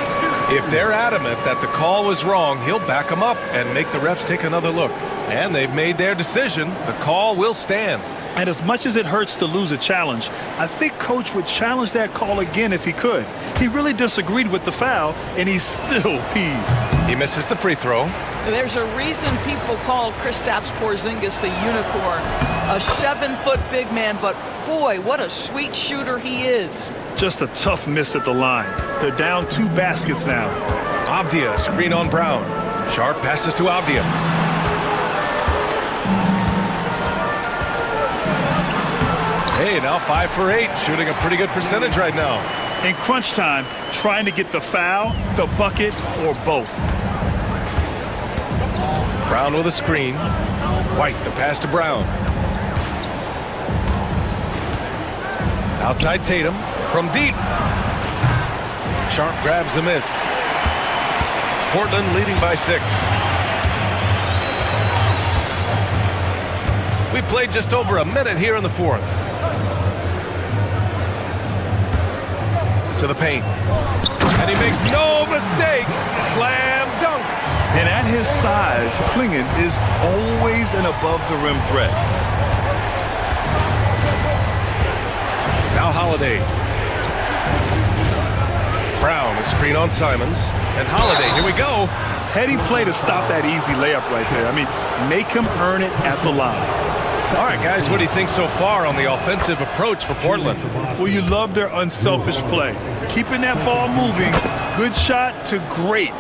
If they're adamant that the call was wrong, he'll back them up and make the refs take another look. And they've made their decision. The call will stand. And as much as it hurts to lose a challenge, I think Coach would challenge that call again if he could. He really disagreed with the foul, and he's still peeved. He misses the free throw. There's a reason people call Kristaps Porzingis the unicorn. A 7-foot big man, but boy, what a sweet shooter he is. Just a tough miss at the line. They're down 2 baskets now. Avdia, screen on Brown. Sharp passes to Avdia. Hey, now 5 for 8, shooting a pretty good percentage right now. In crunch time, trying to get the foul, the bucket, or both. Brown with a screen. White, the pass to Brown. Outside Tatum, from deep. Sharp grabs the miss. Portland leading by 6. We played just over a minute here in the 4th. To the paint. And he makes no mistake. Slam dunk. And at his size, Klingon is always an above-the-rim threat. Now Holiday. Brown, a screen on Simons. And Holiday, here we go. Heady play to stop that easy layup right there. I mean, make him earn it at the line. All right, guys, what do you think so far on the offensive approach for Portland? Well, you love their unselfish play. Keeping that ball moving, good shot to great.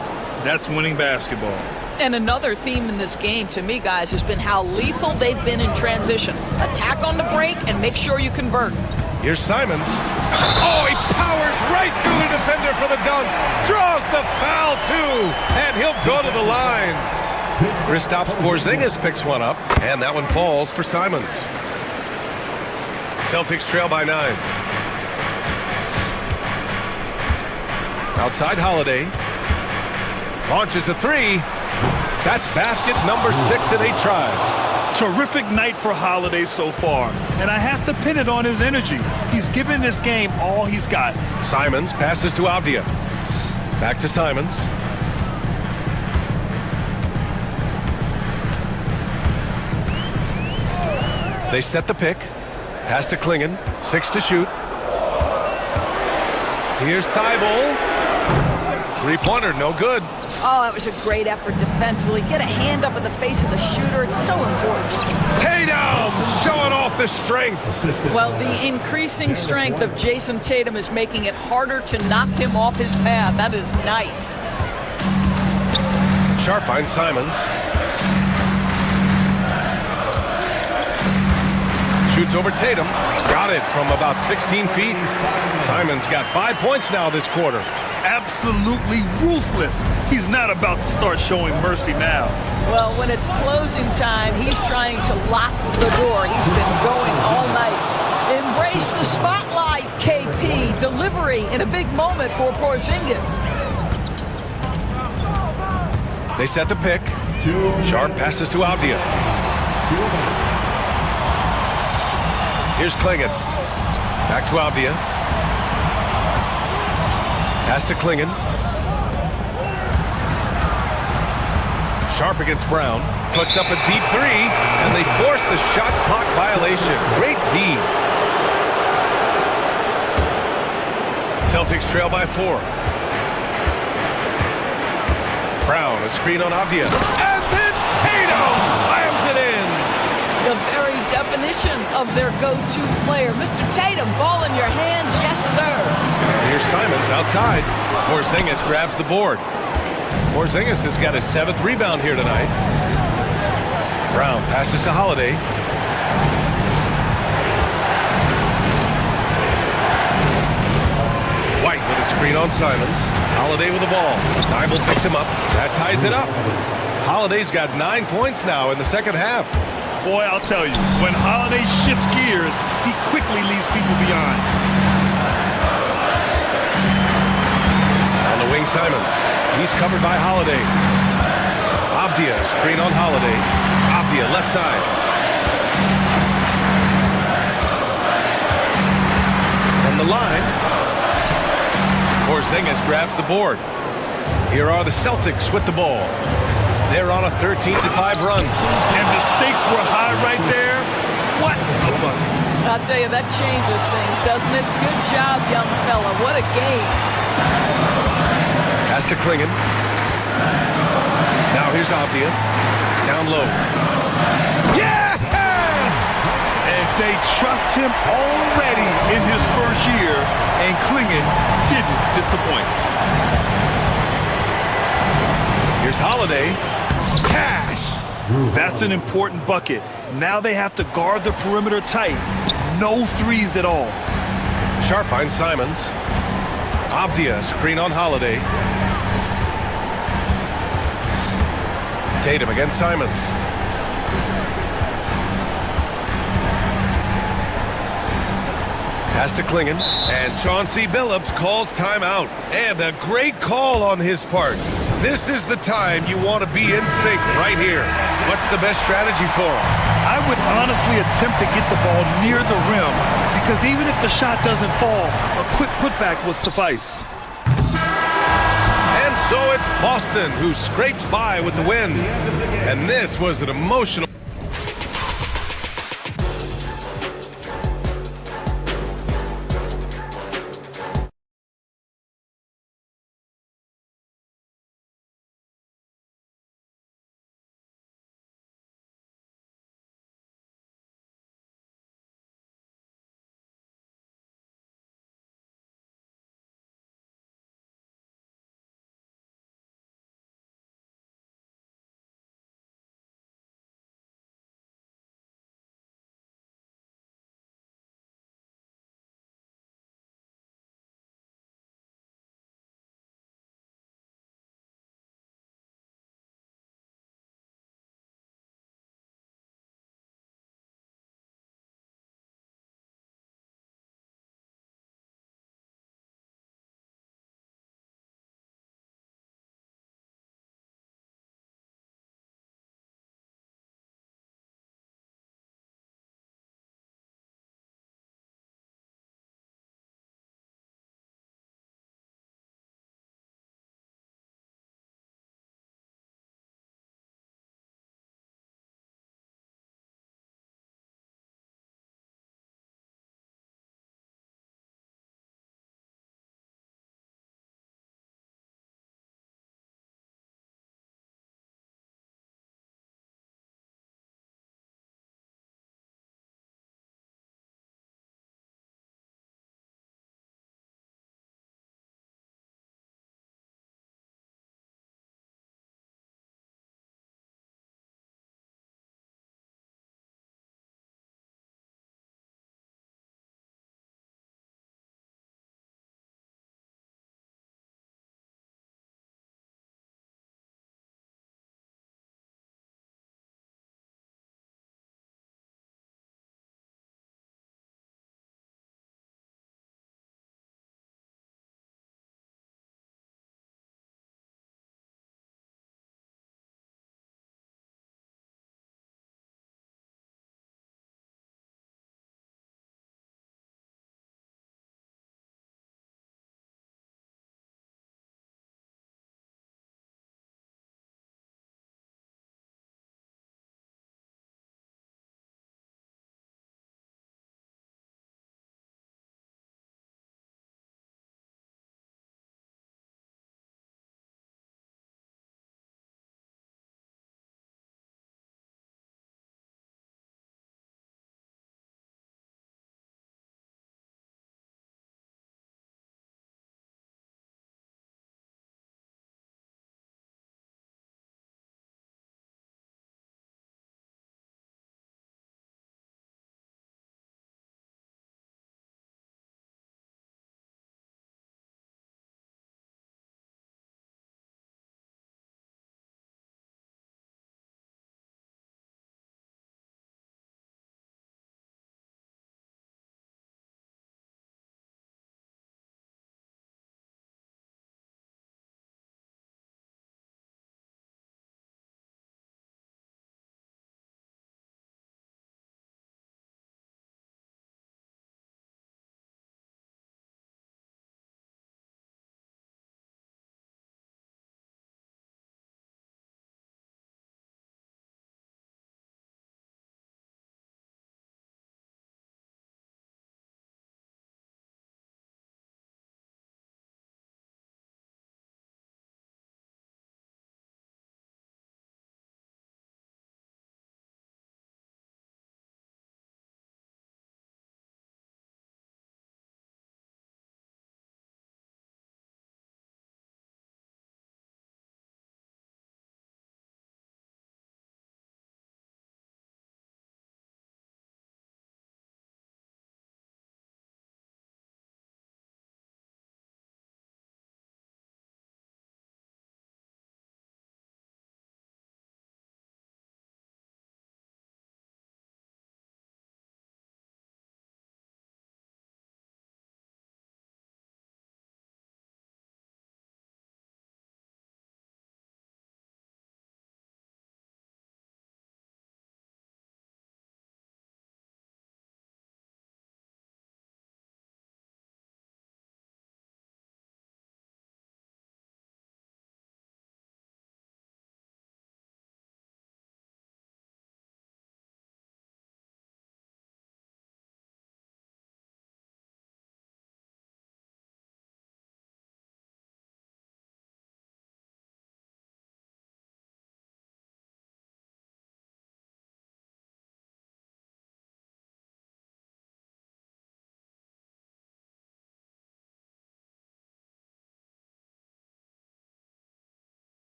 That's winning basketball. And another theme in this game, to me, guys, has been how lethal they've been in transition. Attack on the break and make sure you convert. Here's Simons. Oh, he powers right through the defender for the dunk. Draws the foul, too. And he'll go to the line. Kristaps Porzingis picks one up, and that one falls for Simons. Celtics trail by 9. Outside Holiday. Launches a 3. That's basket number 6 in 8 tries. Terrific night for Holiday so far, and I have to pin it on his energy. He's given this game all he's got. Simons passes to Avdia. Back to Simons. They set the pick. Pass to Klingon. 6 to shoot. Here's Thibault. 3-pointer, no good. Oh, that was a great effort defensively. Get a hand up in the face of the shooter. It's so important. Tatum showing off the strength. Well, the increasing strength of Jason Tatum is making it harder to knock him off his path. That is nice. Sharp finds Simons. Shoots over Tatum. Got it from about 16 feet. Simons got 5 points now this quarter. Absolutely ruthless. He's not about to start showing mercy now. Well, when it's closing time, he's trying to lock the door. He's been going all night. Embrace the spotlight, KP. Delivery in a big moment for Porzingis. They set the pick. Sharp passes to Avdia. Here's Klingon. Back to Avdia. Pass to Klingon. Sharp against Brown. Puts up a deep 3, and they force the shot clock violation. Great D. Celtics trail by 4. Brown, a screen on Avdia. And then Tatum slams it in. The very definition of their go-to player. Mr. Tatum, ball in your hands, yes, sir. Here's Simons outside. Porzingis grabs the board. Porzingis has got his 7th rebound here tonight. Brown passes to Holiday. White with a screen on Simons. Holiday with the ball. Dybel picks him up. That ties it up. Holiday's got 9 points now in the second half. Boy, I'll tell you, when Holiday shifts gears, he quickly leaves people behind. On the wing, Simons. He's covered by Holiday. Avdia, screen on Holiday. Avdia, left side. From the line, Porzingis grabs the board. Here are the Celtics with the ball. They're on a 13-5 run. And the stakes were high right there. What a bucket. I'll tell you, that changes things, doesn't it? Good job, young fella. What a game. Pass to Klingon. Now here's Avdia. Down low. Yes! And they trust him already in his first year, and Klingon didn't disappoint. Here's Holiday. Cash! That's an important bucket. Now they have to guard the perimeter tight. No threes at all. Sharp finds Simons. Avdia, screen on Holiday. Tatum against Simons. Pass to Klingon. And Chauncey Billups calls timeout. And a great call on his part. This is the time you want to be in sync right here. What's the best strategy for him? I would honestly attempt to get the ball near the rim, because even if the shot doesn't fall, a quick putback will suffice. And so it's Boston who scrapes by with the win. And this was an emotional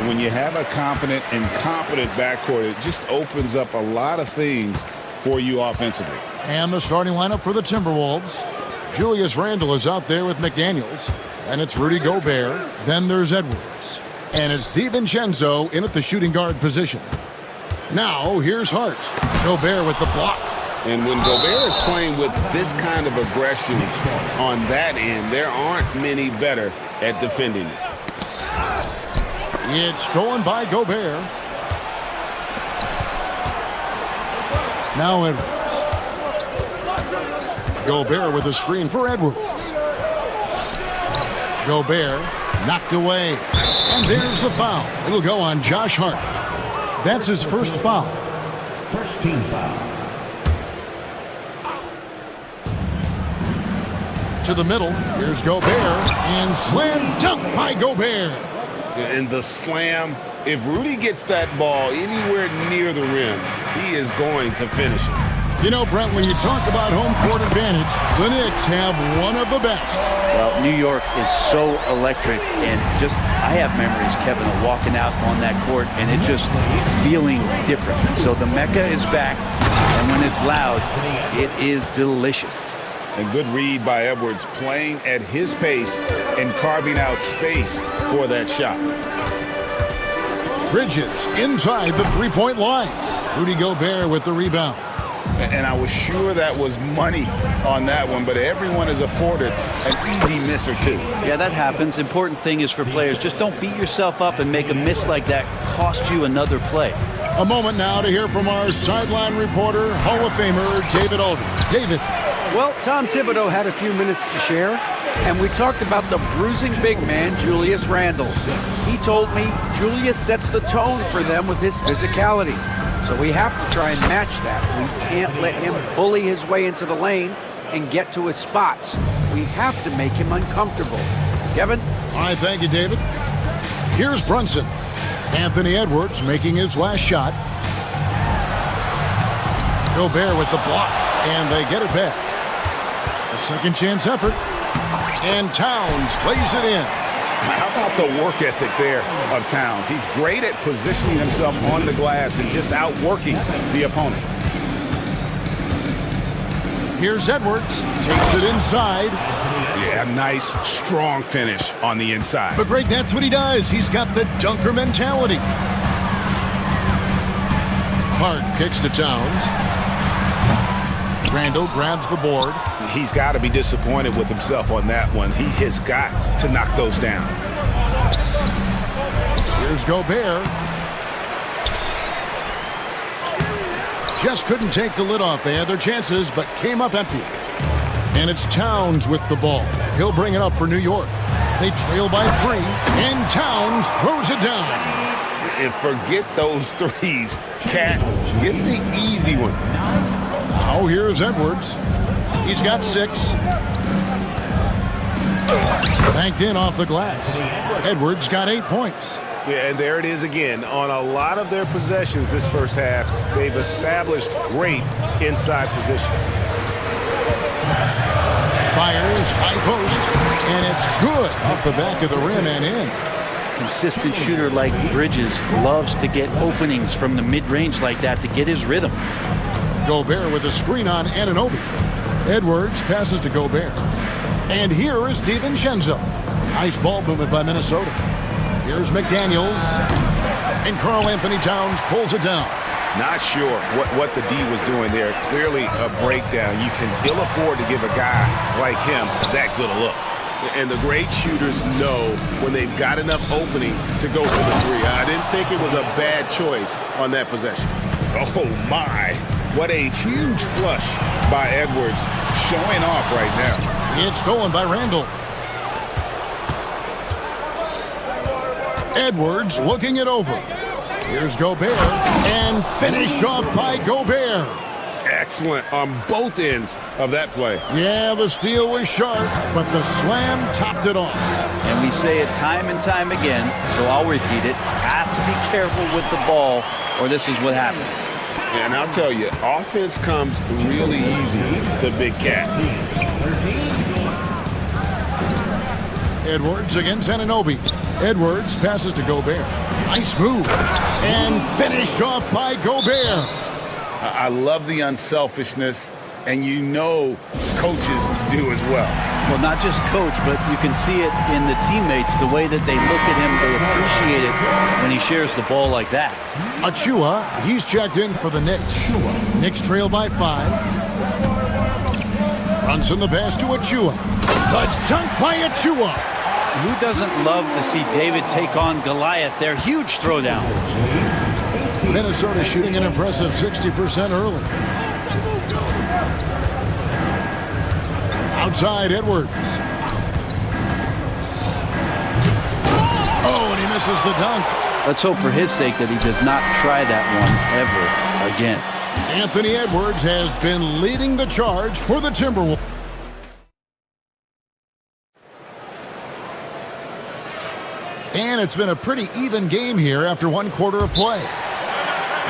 when you have a confident and competent backcourt, it just opens up a lot of things for you offensively. And the starting lineup for the Timberwolves. Julius Randle is out there with McDaniels. And it's Rudy Gobert. Then there's Edwards. And it's DiVincenzo in at the shooting guard position. Now, here's Hart. Gobert with the block. And when Gobert is playing with this kind of aggression on that end, there aren't many better at defending it. It's stolen by Gobert. Now Edwards. Gobert with a screen for Edwards. Gobert knocked away. And there's the foul. It'll go on Josh Hart. That's his first foul. First team foul. To the middle. Here's Gobert. And slam dunk by Gobert. And the slam, if Rudy gets that ball anywhere near the rim, he is going to finish it. You know, Brent, when you talk about home court advantage, the Knicks have one of the best. Well, New York is so electric, and just, I have memories, Kevin, of walking out on that court and it just feeling different. So the Mecca is back, and when it's loud, it is delicious. And good read by Edwards, playing at his pace and carving out space for that shot. Bridges inside the three-point line. Rudy Gobert with the rebound. And I was sure that was money on that one, but everyone is afforded an easy miss or two. Yeah, that happens. Important thing is for players, just don't beat yourself up and make a miss like that cost you another play. A moment now to hear from our sideline reporter, Hall of Famer David Aldridge. David. Well, Tom Thibodeau had a few minutes to share, and we talked about the bruising big man, Julius Randle. He told me Julius sets the tone for them with his physicality. So we have to try and match that. We can't let him bully his way into the lane and get to his spots. We have to make him uncomfortable. Kevin? All right, thank you, David. Here's Brunson. Anthony Edwards making his last shot. Gobert with the block, and they get it back. A second chance effort. And Towns lays it in. How about the work ethic there of Towns? He's great at positioning himself on the glass and just outworking the opponent. Here's Edwards. Takes it inside. Yeah, nice, strong finish on the inside. But Greg, that's what he does. He's got the dunker mentality. Hart kicks to Towns. Randle grabs the board. He's got to be disappointed with himself on that one. He has got to knock those down. Here's Gobert. Just couldn't take the lid off. They had their chances, but came up empty. And it's Towns with the ball. He'll bring it up for New York. They trail by 3, and Towns throws it down. And forget those threes. Cat, get the easy ones. Now here's Edwards. He's got 6. Banked in off the glass. Edwards got 8 points. Yeah, and there it is again. On a lot of their possessions this first half, they've established great inside position. Fires, high post, and it's good off the back of the rim and in. Consistent shooter like Bridges loves to get openings from the mid-range like that to get his rhythm. Gobert with a screen on Anunoby. Edwards passes to Gobert. And here is DiVincenzo. Nice ball movement by Minnesota. Here's McDaniels. And Karl Anthony Towns pulls it down. Not sure what the D was doing there. Clearly a breakdown. You can ill afford to give a guy like him that good a look. And the great shooters know when they've got enough opening to go for the 3. I didn't think it was a bad choice on that possession. Oh my, what a huge flush by Edwards, showing off right now. It's stolen by Randle. Edwards looking it over. Here's Gobert, and finished off by Gobert. Excellent on both ends of that play. Yeah, the steal was sharp, but the slam topped it off. And we say it time and time again, so I'll repeat it. Have to be careful with the ball, or this is what happens. And I'll tell you, offense comes really easy to Big Cat. Edwards against Anunoby. Edwards passes to Gobert. Nice move. And finished off by Gobert. I love the unselfishness, and you know coaches do as well. Well, not just coach, but you can see it in the teammates, the way that they look at him, they appreciate it when he shares the ball like that. Achua, he's checked in for the Knicks. Knicks trail by 5. Brunson the pass to Achua. The dunk by Achua. Who doesn't love to see David take on Goliath? They're huge throwdowns. Minnesota shooting an impressive 60% early. Outside Edwards. Oh, and he misses the dunk. Let's hope for his sake that he does not try that one ever again. Anthony Edwards has been leading the charge for the Timberwolves. And it's been a pretty even game here after 1 quarter of play.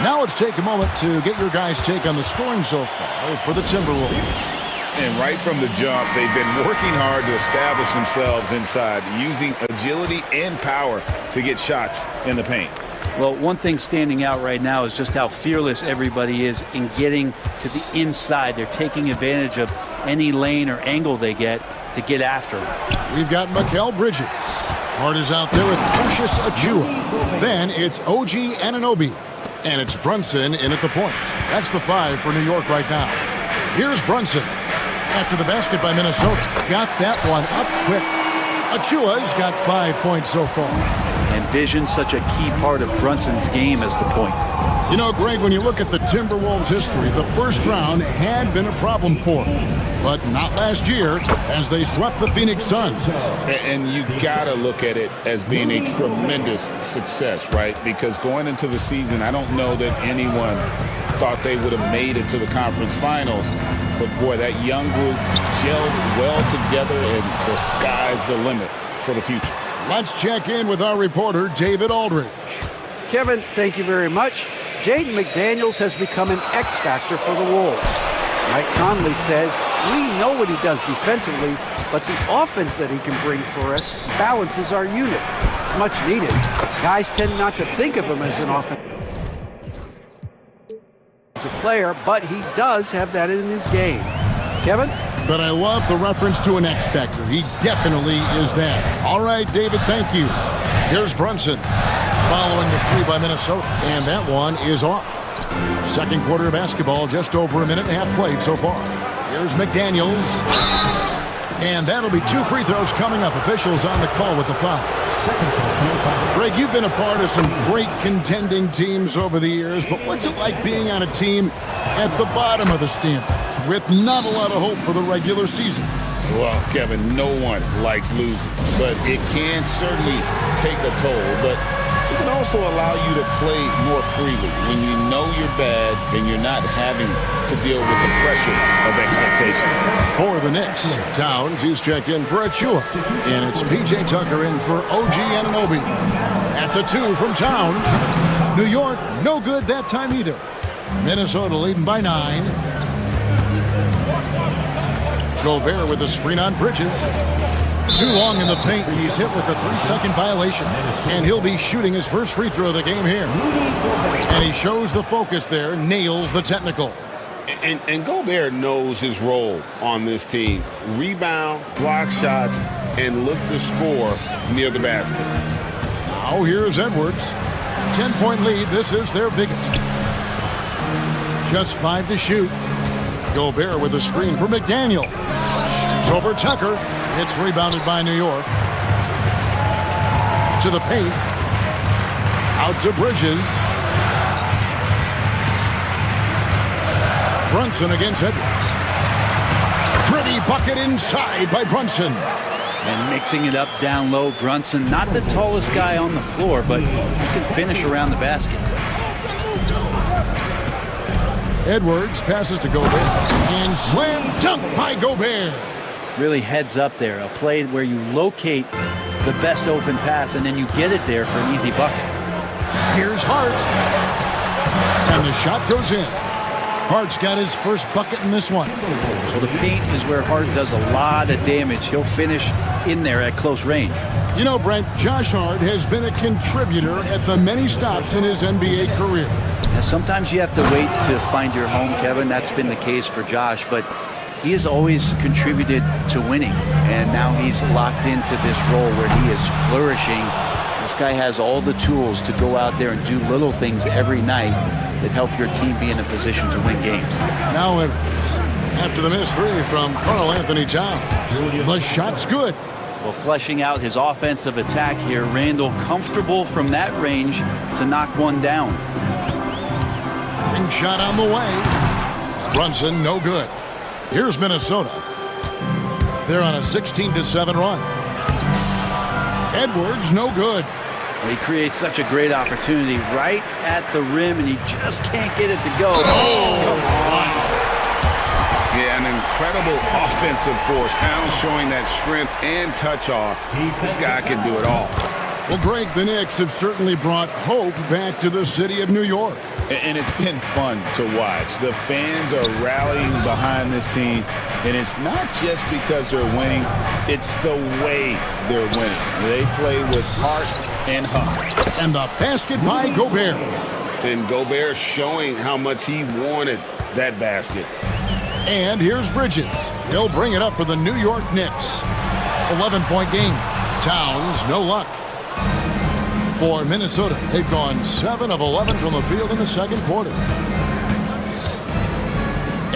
Now let's take a moment to get your guys' take on the scoring so far for the Timberwolves. And right from the jump, they've been working hard to establish themselves inside, using agility and power to get shots in the paint. Well, one thing standing out right now is just how fearless everybody is in getting to the inside. They're taking advantage of any lane or angle they get to get after it. We've got Mikal Bridges. Hart is out there with Precious Achua. Then it's OG Anunoby. And it's Brunson in at the point. That's the 5 for New York right now. Here's Brunson. After the basket by Minnesota. Got that one up quick. Achua's got 5 points so far. And vision's such a key part of Brunson's game as the point. You know, Greg, when you look at the Timberwolves' history, the first round had been a problem for them. But not last year, as they swept the Phoenix Suns. And you gotta look at it as being a tremendous success, right? Because going into the season, I don't know that anyone thought they would have made it to the conference finals. But boy, that young group gelled well together, and the sky's the limit for the future. Let's check in with our reporter, David Aldridge. Kevin, thank you very much. Jaden McDaniels has become an X factor for the Wolves. Mike Conley says, we know what he does defensively, but the offense that he can bring for us balances our unit. It's much needed. Guys tend not to think of him as an offensive player, but he does have that in his game. Kevin? But I love the reference to an X factor. He definitely is that. All right, David, thank you. Here's Brunson following the 3 by Minnesota, and that one is off. Second quarter of basketball, just over a minute and a half played so far. Here's McDaniels. And that'll be 2 free throws coming up. Officials on the call with the foul. Greg, you've been a part of some great contending teams over the years, but what's it like being on a team at the bottom of the standings with not a lot of hope for the regular season? Well, Kevin, no one likes losing, but it can certainly take a toll. But it can also allow you to play more freely when you know you're bad and you're not having to deal with the pressure of expectation. For the Knicks, Towns, he's checked in for Achua. And it's P.J. Tucker in for OG Anunoby. That's a 2 from Towns. New York, no good that time either. Minnesota leading by 9. Gobert with a screen on Bridges. Too long in the paint, and he's hit with a 3-second violation. And he'll be shooting his first free throw of the game here. And he shows the focus there, nails the technical. And Gobert knows his role on this team. Rebound, block shots, and look to score near the basket. Now here's Edwards. 10-point lead. This is their biggest. Just 5 to shoot. Gobert with a screen for McDaniel. Shoots over Tucker. It's rebounded by New York. To the paint. Out to Bridges. Brunson against Edwards. Pretty bucket inside by Brunson. And mixing it up down low, Brunson, not the tallest guy on the floor, but he can finish around the basket. Edwards passes to Gobert. And slam dunk by Gobert. Really heads up there, a play where you locate the best open pass and then you get it there for an easy bucket. Here's Hart. And the shot goes in. Hart's got his first bucket in this one. So the paint is where Hart does a lot of damage. He'll finish in there at close range. You know, Brent, Josh Hart has been a contributor at the many stops in his NBA career. And sometimes you have to wait to find your home, Kevin. That's been the case for Josh, but he has always contributed to winning, and now he's locked into this role where he is flourishing. This guy has all the tools to go out there and do little things every night that help your team be in a position to win games. Now Edwards, after the missed three from Karl Anthony Towns. The shot's good. Well, fleshing out his offensive attack here, Randall comfortable from that range to knock one down. Ring shot on the way. Brunson, no good. Here's Minnesota. They're on a 16-7 run. Edwards, no good. He creates such a great opportunity right at the rim, and he just can't get it to go. Oh, come on. Yeah, an incredible offensive force. Towns showing that strength and touch off. This guy can do it all. Well, Greg, the Knicks have certainly brought hope back to the city of New York. And it's been fun to watch. The fans are rallying behind this team, and it's not just because they're winning, it's the way they're winning. They play with heart and hustle. And the basket by Gobert. And Gobert showing how much he wanted that basket. And here's Bridges. He'll bring it up for the New York Knicks. 11-point game. Towns, no luck. For Minnesota, they've gone 7 of 11 from the field in the second quarter.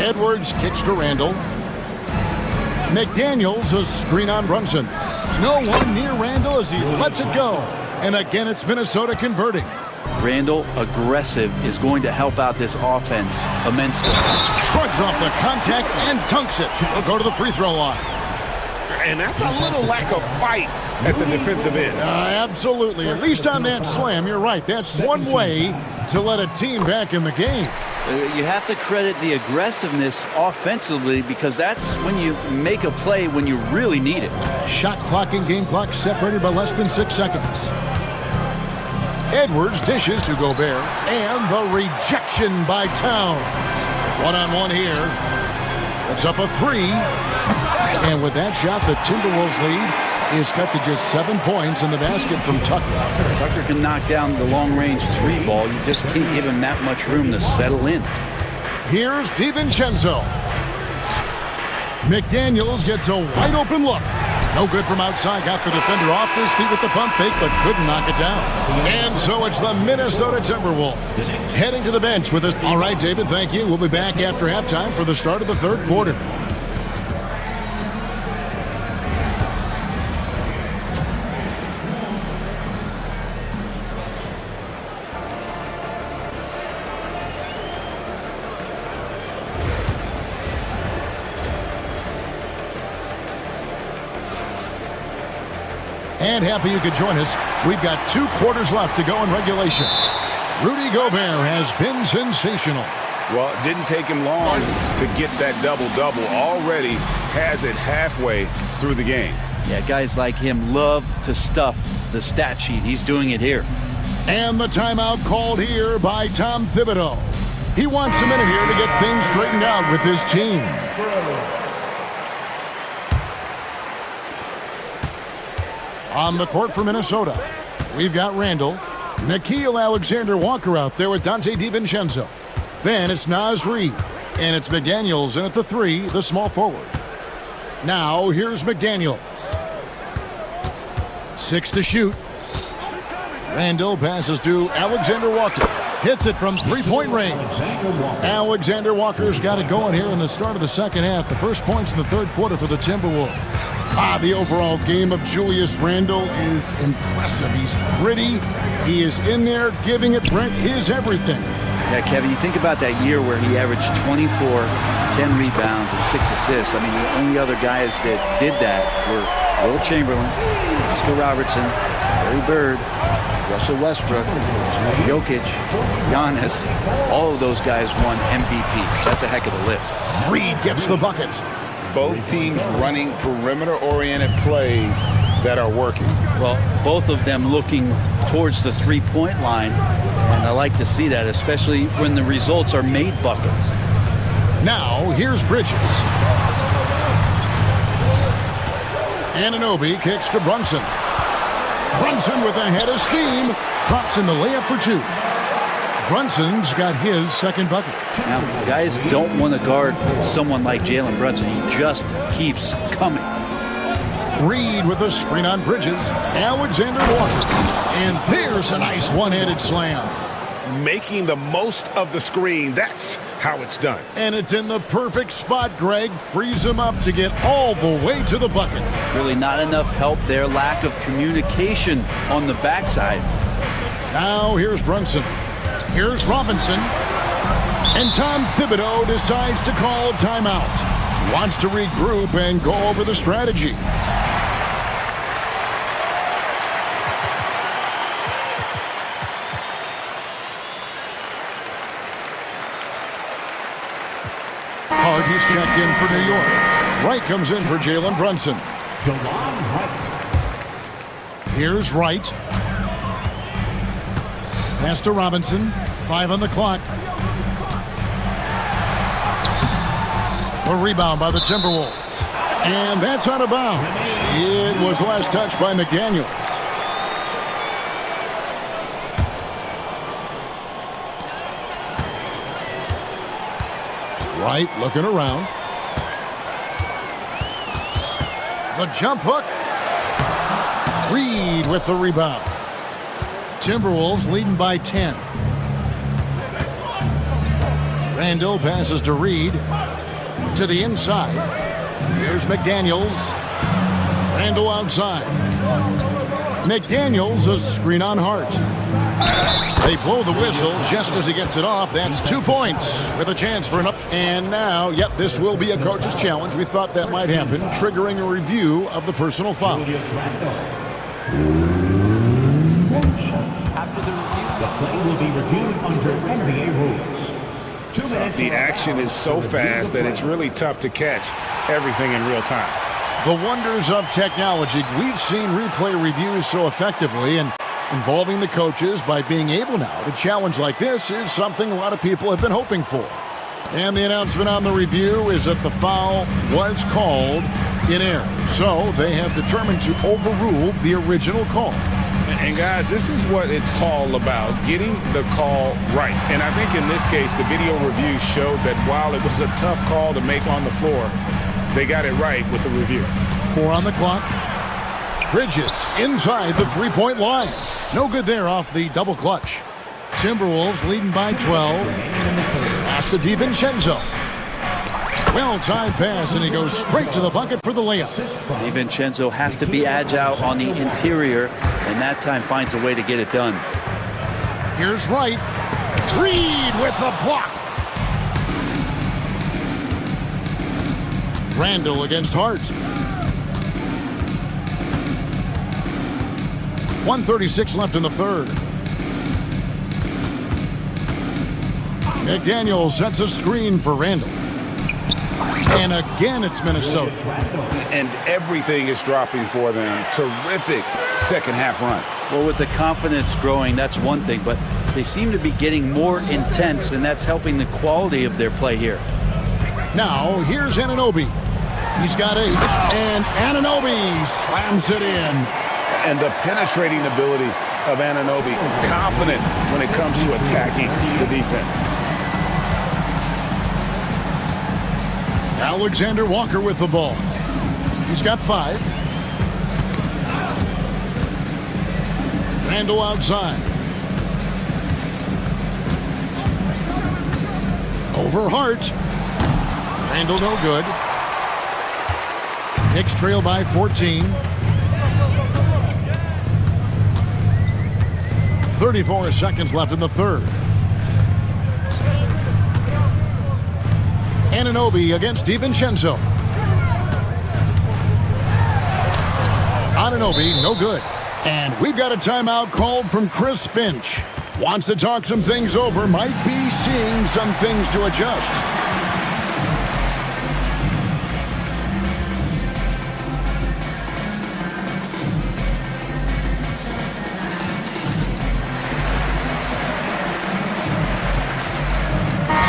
Edwards kicks to Randall. McDaniels, a screen on Brunson. No one near Randall as he lets it go. And again, it's Minnesota converting. Randall, aggressive, is going to help out this offense immensely. Shrugs off the contact and dunks it. He'll go to the free throw line. And that's a little lack of fight at the defensive end. Absolutely. At least on that slam, you're right. That's one way to let a team back in the game. You have to credit the aggressiveness offensively, because that's when you make a play when you really need it. Shot clock and game clock separated by less than 6 seconds. Edwards dishes to Gobert, and the rejection by Towns. One-on-one here. It's up a 3. And with that shot, the Timberwolves lead is cut to just 7 points in the basket from Tucker. Tucker can knock down the long-range 3 ball. You just can't give him that much room to settle in. Here's DiVincenzo. McDaniels gets a wide-open look. No good from outside. Got the defender off his feet with the pump fake, but couldn't knock it down. And so it's the Minnesota Timberwolves heading to the bench with us. All right, David, thank you. We'll be back after halftime for the start of the third quarter. And happy you could join us. We've got 2 quarters left to go in regulation. Rudy Gobert has been sensational. Well, it didn't take him long to get that double-double. Already has it halfway through the game. Yeah, guys like him love to stuff the stat sheet. He's doing it here. And the timeout called here by Tom Thibodeau. He wants a minute here to get things straightened out with his team. On the court for Minnesota, we've got Randall, Nickeil Alexander-Walker out there with Donte DiVincenzo. Then it's Naz Reid, and it's McDaniels in at the 3, the small forward. Now here's McDaniels. 6 to shoot. Randall passes to Alexander-Walker. Hits it from 3-point range. Alexander-Walker's got it going here in the start of the second half. The first points in the third quarter for the Timberwolves. The overall game of Julius Randle is impressive. He's gritty. He is in there giving it, Brent, his everything. Yeah, Kevin, you think about that year where he averaged 24, 10 rebounds, and 6 assists. I mean, the only other guys that did that were Will Chamberlain, Oscar Robertson, Larry Bird, Russell Westbrook, Jokic, Giannis. All of those guys won MVPs. That's a heck of a list. Reid gets the bucket. Both teams running perimeter-oriented plays that are working. Well, both of them looking towards the three-point line, and I like to see that, especially when the results are made buckets. Now, here's Bridges. Anunoby kicks to Brunson. Brunson with a head of steam. Drops in the layup for two. Brunson's got his second bucket. Now, guys don't want to guard someone like Jalen Brunson. He just keeps coming. Reed with a screen on Bridges. Alexander Walker. And there's a nice one-handed slam. Making the most of the screen. That's how it's done. And it's in the perfect spot, Greg. Frees him up to get all the way to the bucket. Really not enough help there. Lack of communication on the backside. Now here's Brunson. Here's Robinson. And Tom Thibodeau decides to call timeout. He wants to regroup and go over the strategy. Hart, he's checked in for New York. Wright comes in for Jalen Brunson. Here's Wright. Pass to Robinson. 5 on the clock. A rebound by the Timberwolves. And that's out of bounds. It was last touched by McDaniels. Wright looking around. The jump hook. Reed with the rebound. Timberwolves leading by 10. Randall passes to Reed. To the inside. Here's McDaniels. Randall outside. McDaniels, a screen on Hart. They blow the whistle just as he gets it off. That's 2 points with a chance for an up. And now, yep, this will be a coach's challenge. We thought that might happen, triggering a review of the personal foul. After the review, the play will be reviewed under NBA rules. The action is so fast that it's really tough to catch everything in real time. The wonders of technology. We've seen replay reviews so effectively, and involving the coaches by being able now to challenge like this is something a lot of people have been hoping for. And the announcement on the review is that the foul was called in error. So they have determined to overrule the original call. And guys, this is what it's all about, getting the call right. And I think in this case, the video review showed that while it was a tough call to make on the floor, they got it right with the review. 4 on the clock. Bridges inside the three-point line. No good there off the double clutch. Timberwolves leading by 12. Pass to DiVincenzo. Well-timed pass, and he goes straight to the bucket for the layup. DiVincenzo has to be agile on the interior, and that time finds a way to get it done. Here's Wright. Reed with the block. Randall against Hart. 1:36 left in the third. McDaniels sets a screen for Randall. And again, it's Minnesota. And everything is dropping for them. Terrific second half run. Well, with the confidence growing, that's one thing, but they seem to be getting more intense, and that's helping the quality of their play here. Now, here's Anunoby. He's got 8, and Anunoby slams it in. And the penetrating ability of Anunoby, confident when it comes to attacking the defense. Alexander Walker with the ball. He's got 5. Randall outside. Over Hart. Randall no good. Knicks trail by 14. 34 seconds left in the third. Anunoby against DiVincenzo. Anunoby, no good. And we've got a timeout called from Chris Finch. Wants to talk some things over, might be seeing some things to adjust.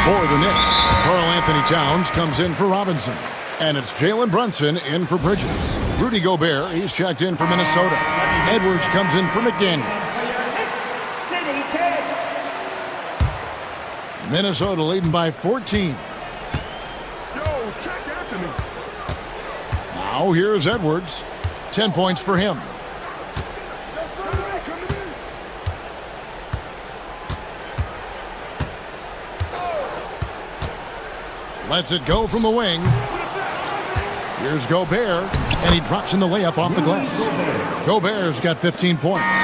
For the Knicks, Karl Anthony Towns comes in for Robinson. And it's Jalen Brunson in for Bridges. Rudy Gobert, he's checked in for Minnesota. Edwards comes in for McDaniels. Minnesota leading by 14. Now here's Edwards. 10 points for him. Lets it go from the wing. Here's Gobert, and he drops in the layup off the glass. Gobert's got 15 points.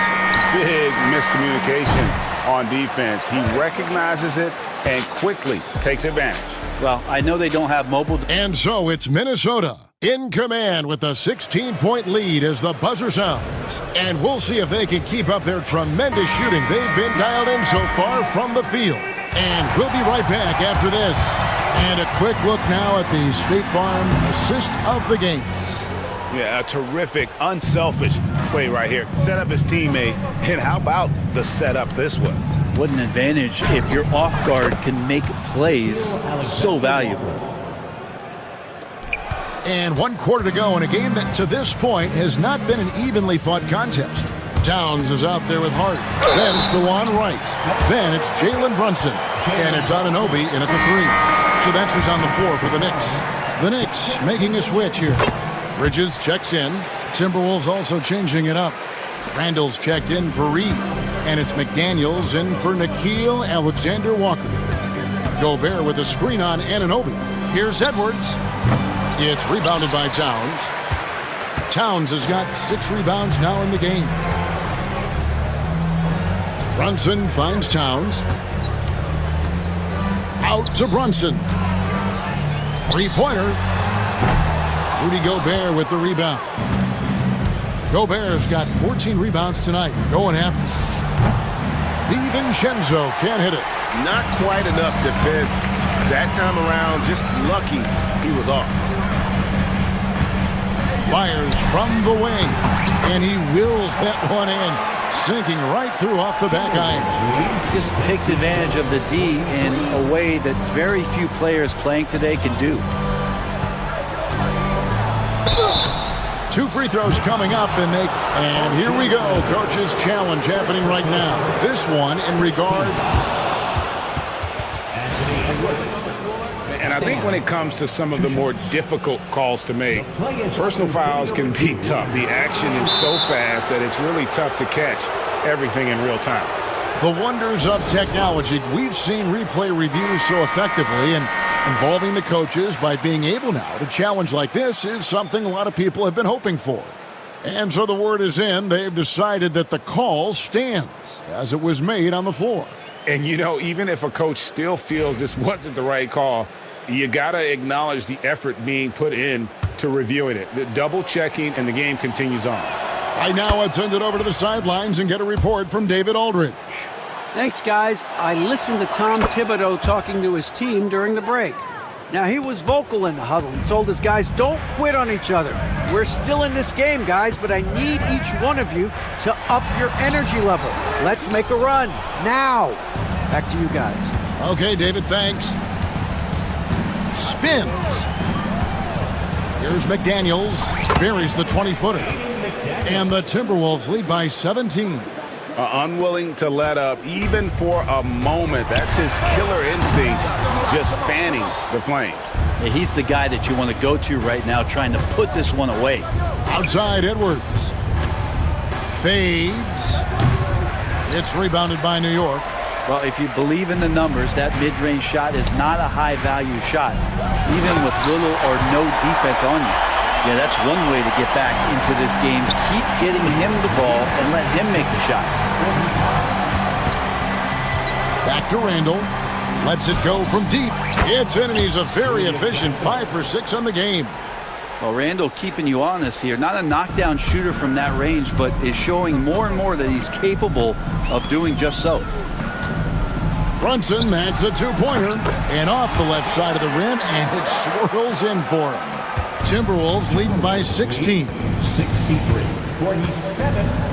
Big miscommunication on defense. He recognizes it and quickly takes advantage. Well, I know they don't have mobile. And so it's Minnesota in command with a 16-point lead as the buzzer sounds. And we'll see if they can keep up their tremendous shooting they've been dialed in so far from the field. And we'll be right back after this. And a quick look now at the State Farm assist of the game. Yeah, a terrific, unselfish play right here. Set up his teammate, and how about the setup this was? What an advantage if your off guard can make plays so valuable. And 1 quarter to go in a game that to this point has not been an evenly fought contest. Towns is out there with Hart. Then it's DeJuan Wright. Then it's Jalen Brunson. And it's Anunoby in at the 3. So that's who's on the floor for the Knicks. The Knicks making a switch here. Bridges checks in. Timberwolves also changing it up. Randall's checked in for Reed. And it's McDaniels in for Nickeil Alexander-Walker. Gobert with a screen on Anunoby. Here's Edwards. It's rebounded by Towns. Towns has got 6 rebounds now in the game. Brunson finds Towns. Out to Brunson. 3-pointer. Rudy Gobert with the rebound. Gobert's got 14 rebounds tonight. Going after it. DiVincenzo can't hit it. Not quite enough defense that time around. Just lucky he was off. Fires from the wing. And he wills that one in. Sinking right through off the back iron. Just takes advantage of the D in a way that very few players playing today can do. 2 free throws coming up and here we go. Coach's challenge happening right now. This one in regard. And I think when it comes to some of the more difficult calls to make, personal fouls can be tough. The action is so fast that it's really tough to catch everything in real time. The wonders of technology. We've seen replay reviews so effectively, and involving the coaches by being able now to challenge like this is something a lot of people have been hoping for. And so the word is in. They've decided that the call stands as it was made on the floor. And, you know, even if a coach still feels this wasn't the right call, you got to acknowledge the effort being put in to reviewing it. The double checking, and the game continues on. Right now, let's send it over to the sidelines and get a report from David Aldridge. Thanks, guys. I listened to Tom Thibodeau talking to his team during the break. Now, he was vocal in the huddle. He told his guys, don't quit on each other. We're still in this game, guys, but I need each one of you to up your energy level. Let's make a run now. Back to you guys. Okay, David, thanks. Spins. Here's McDaniels. Buries the 20-footer. And the Timberwolves lead by 17. Unwilling to let up even for a moment. That's his killer instinct, just fanning the flames. Yeah, he's the guy that you want to go to right now, trying to put this one away. Outside Edwards. Fades. It's rebounded by New York. Well, if you believe in the numbers, that mid-range shot is not a high-value shot, even with little or no defense on you. Yeah, that's one way to get back into this game. Keep getting him the ball and let him make the shots. Back to Randall. Lets it go from deep. It's in, and he's a very efficient 5 for 6 on the game. Well, Randall keeping you honest here. Not a knockdown shooter from that range, but is showing more and more that he's capable of doing just so. Brunson adds a 2-pointer, and off the left side of the rim, and it swirls in for him. Timberwolves leading by 16. 63-47.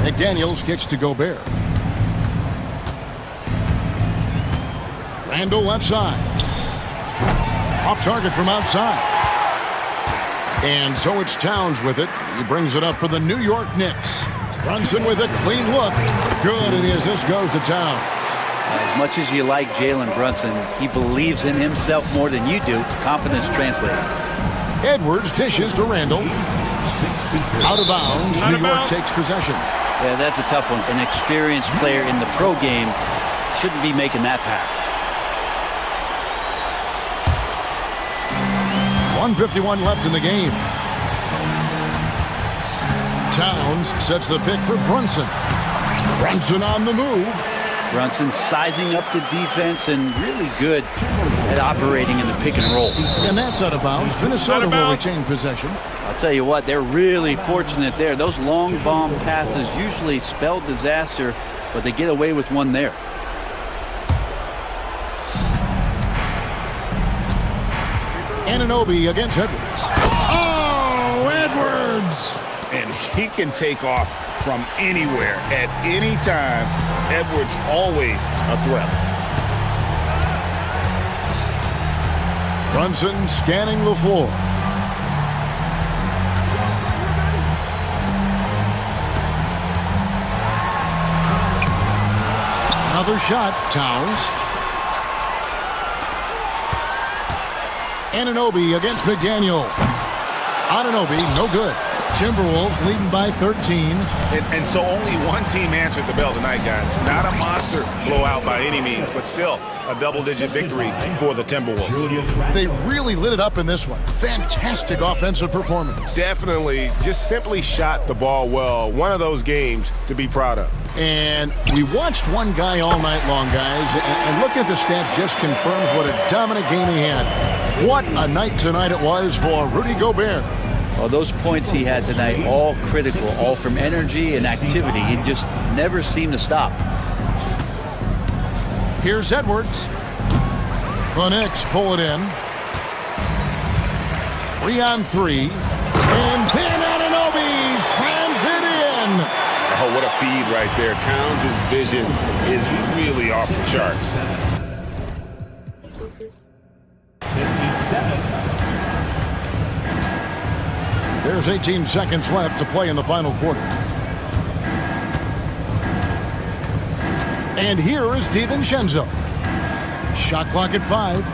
McDaniels kicks to Gobert. Randall left side. Off target from outside. And so it's Towns with it. He brings it up for the New York Knicks. Brunson with a clean look. Good, and the assist goes to Towns. As much as you like Jalen Brunson, he believes in himself more than you do. Confidence translated. Edwards dishes to Randall. Out of bounds. New York takes possession. Yeah, that's a tough one. An experienced player in the pro game shouldn't be making that pass. 1:51 left in the game. Towns sets the pick for Brunson. Brunson on the move. Brunson sizing up the defense and really good at operating in the pick and roll. And that's out of bounds. Minnesota will retain possession. I'll tell you what, they're really fortunate there. Those long bomb passes usually spell disaster, but they get away with one there. Anunoby against Edwards. Oh, Edwards! And he can take off from anywhere at any time. Edwards always a threat. Brunson scanning the floor. Another shot, Towns. Anunoby against McDaniel. Anunoby, no good. Timberwolves leading by 13. And so only one team answered the bell tonight, guys. Not a monster blowout by any means, but still a double-digit victory for the Timberwolves. They really lit it up in this one. Fantastic offensive performance. Definitely just simply shot the ball well. One of those games to be proud of. And we watched one guy all night long, guys, and looking at the stats just confirms what a dominant game he had. What a night tonight it was for Rudy Gobert. Well, those points he had tonight, all critical, all from energy and activity. He just never seemed to stop. Here's Edwards. The Knicks pull it in. 3-on-3. And then Anunoby slams it in. Oh, what a feed right there. Towns' vision is really off the charts. 57. There's 18 seconds left to play in the final quarter. And here is DiVincenzo. Shot clock at 5.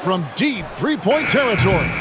From deep three-point territory.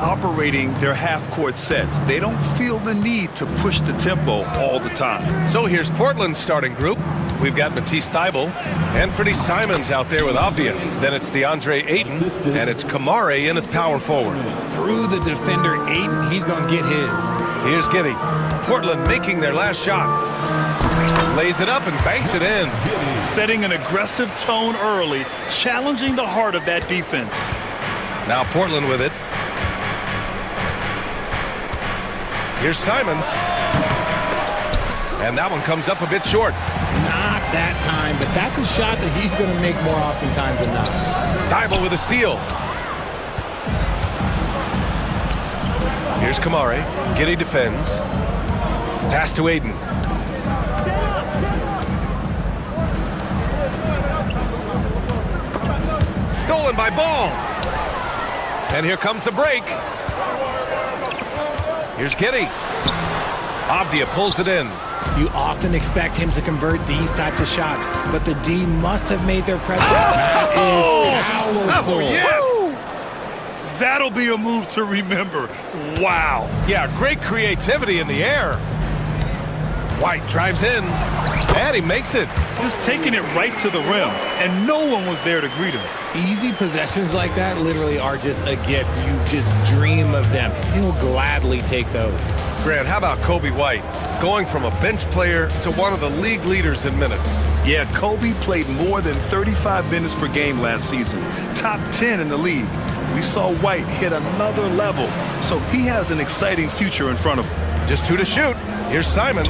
operating their half-court sets. They don't feel the need to push the tempo all the time. So here's Portland's starting group. We've got Matisse Thybulle and Freddie Simons out there with Avdia. Then it's DeAndre Ayton, and it's Kamare in at power forward. Through the defender, Ayton, he's going to get his. Here's Giddey. Portland making their last shot. Lays it up and banks it in. Setting an aggressive tone early, challenging the heart of that defense. Now Portland with it. Here's Simons. And that one comes up a bit short. Not that time, but that's a shot that he's going to make more oftentimes than not. Thybulle with a steal. Here's Kamare. Giddey defends. Pass to Ayton. Stolen by Ball. And here comes the break. Here's Giddey. Avdia pulls it in. You often expect him to convert these types of shots, but the D must have made their presence. That is powerful. Oh, yes! That'll be a move to remember. Wow. Yeah, great creativity in the air. White drives in, and he makes it. Just taking it right to the rim, and no one was there to greet him. Easy possessions like that literally are just a gift. You just dream of them. He'll gladly take those. Grant, how about Kobe White? Going from a bench player to one of the league leaders in minutes. Yeah, Kobe played more than 35 minutes per game last season. Top 10 in the league. We saw White hit another level, so he has an exciting future in front of him. Just 2 to shoot. Here's Simons.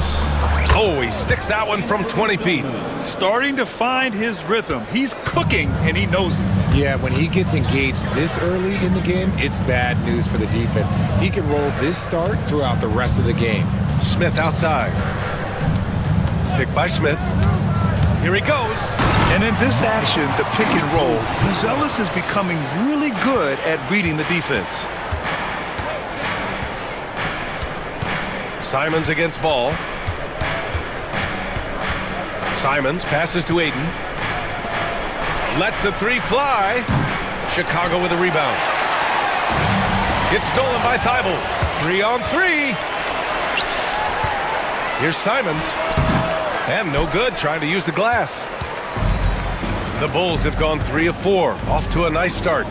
Oh, he sticks that one from 20 feet. Starting to find his rhythm. He's cooking, and he knows it. Yeah, when he gets engaged this early in the game, it's bad news for the defense. He can roll this start throughout the rest of the game. Smith outside. Picked by Smith. Here he goes. And in this action, the pick and roll, Buzelis is becoming really good at reading the defense. Simons against Ball. Simons passes to Ayton. Lets the three fly. Chicago with a rebound. It's stolen by Thybulle. 3-on-3. Here's Simons. And no good, trying to use the glass. The Bulls have gone 3 of 4. Off to a nice start.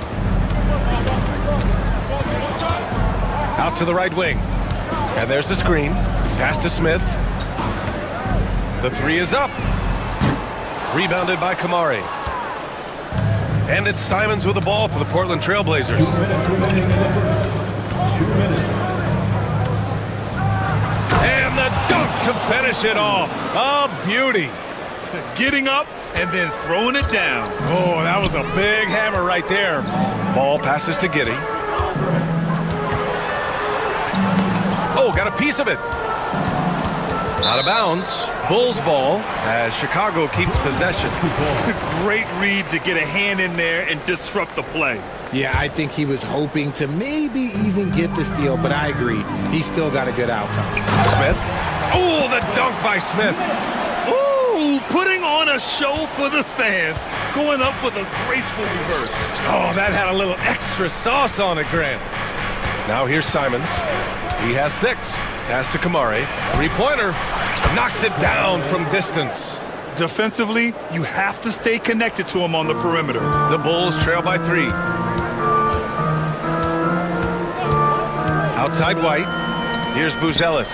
Out to the right wing. And there's the screen. Pass to Smith. The three is up. Rebounded by Kamare. And it's Simons with the ball for the Portland Trailblazers. 2 minutes remaining in the first. 2 minutes. And the dunk to finish it off. A beauty. Getting up and then throwing it down. Oh, that was a big hammer right there. Ball passes to Giddey. Oh, got a piece of it. Out of bounds. Bulls ball as Chicago keeps possession. Great read to get a hand in there and disrupt the play. Yeah, I think he was hoping to maybe even get the steal, but I agree. He still got a good outcome. Smith. Oh, the dunk by Smith. Ooh, putting on a show for the fans. Going up with a graceful reverse. Oh, that had a little extra sauce on it, Grant. Now here's Simons. He has 6. Pass to Kamare. 3-pointer. Knocks it down from distance. Defensively, you have to stay connected to him on the perimeter. The Bulls trail by 3. Outside White. Here's Buzelis.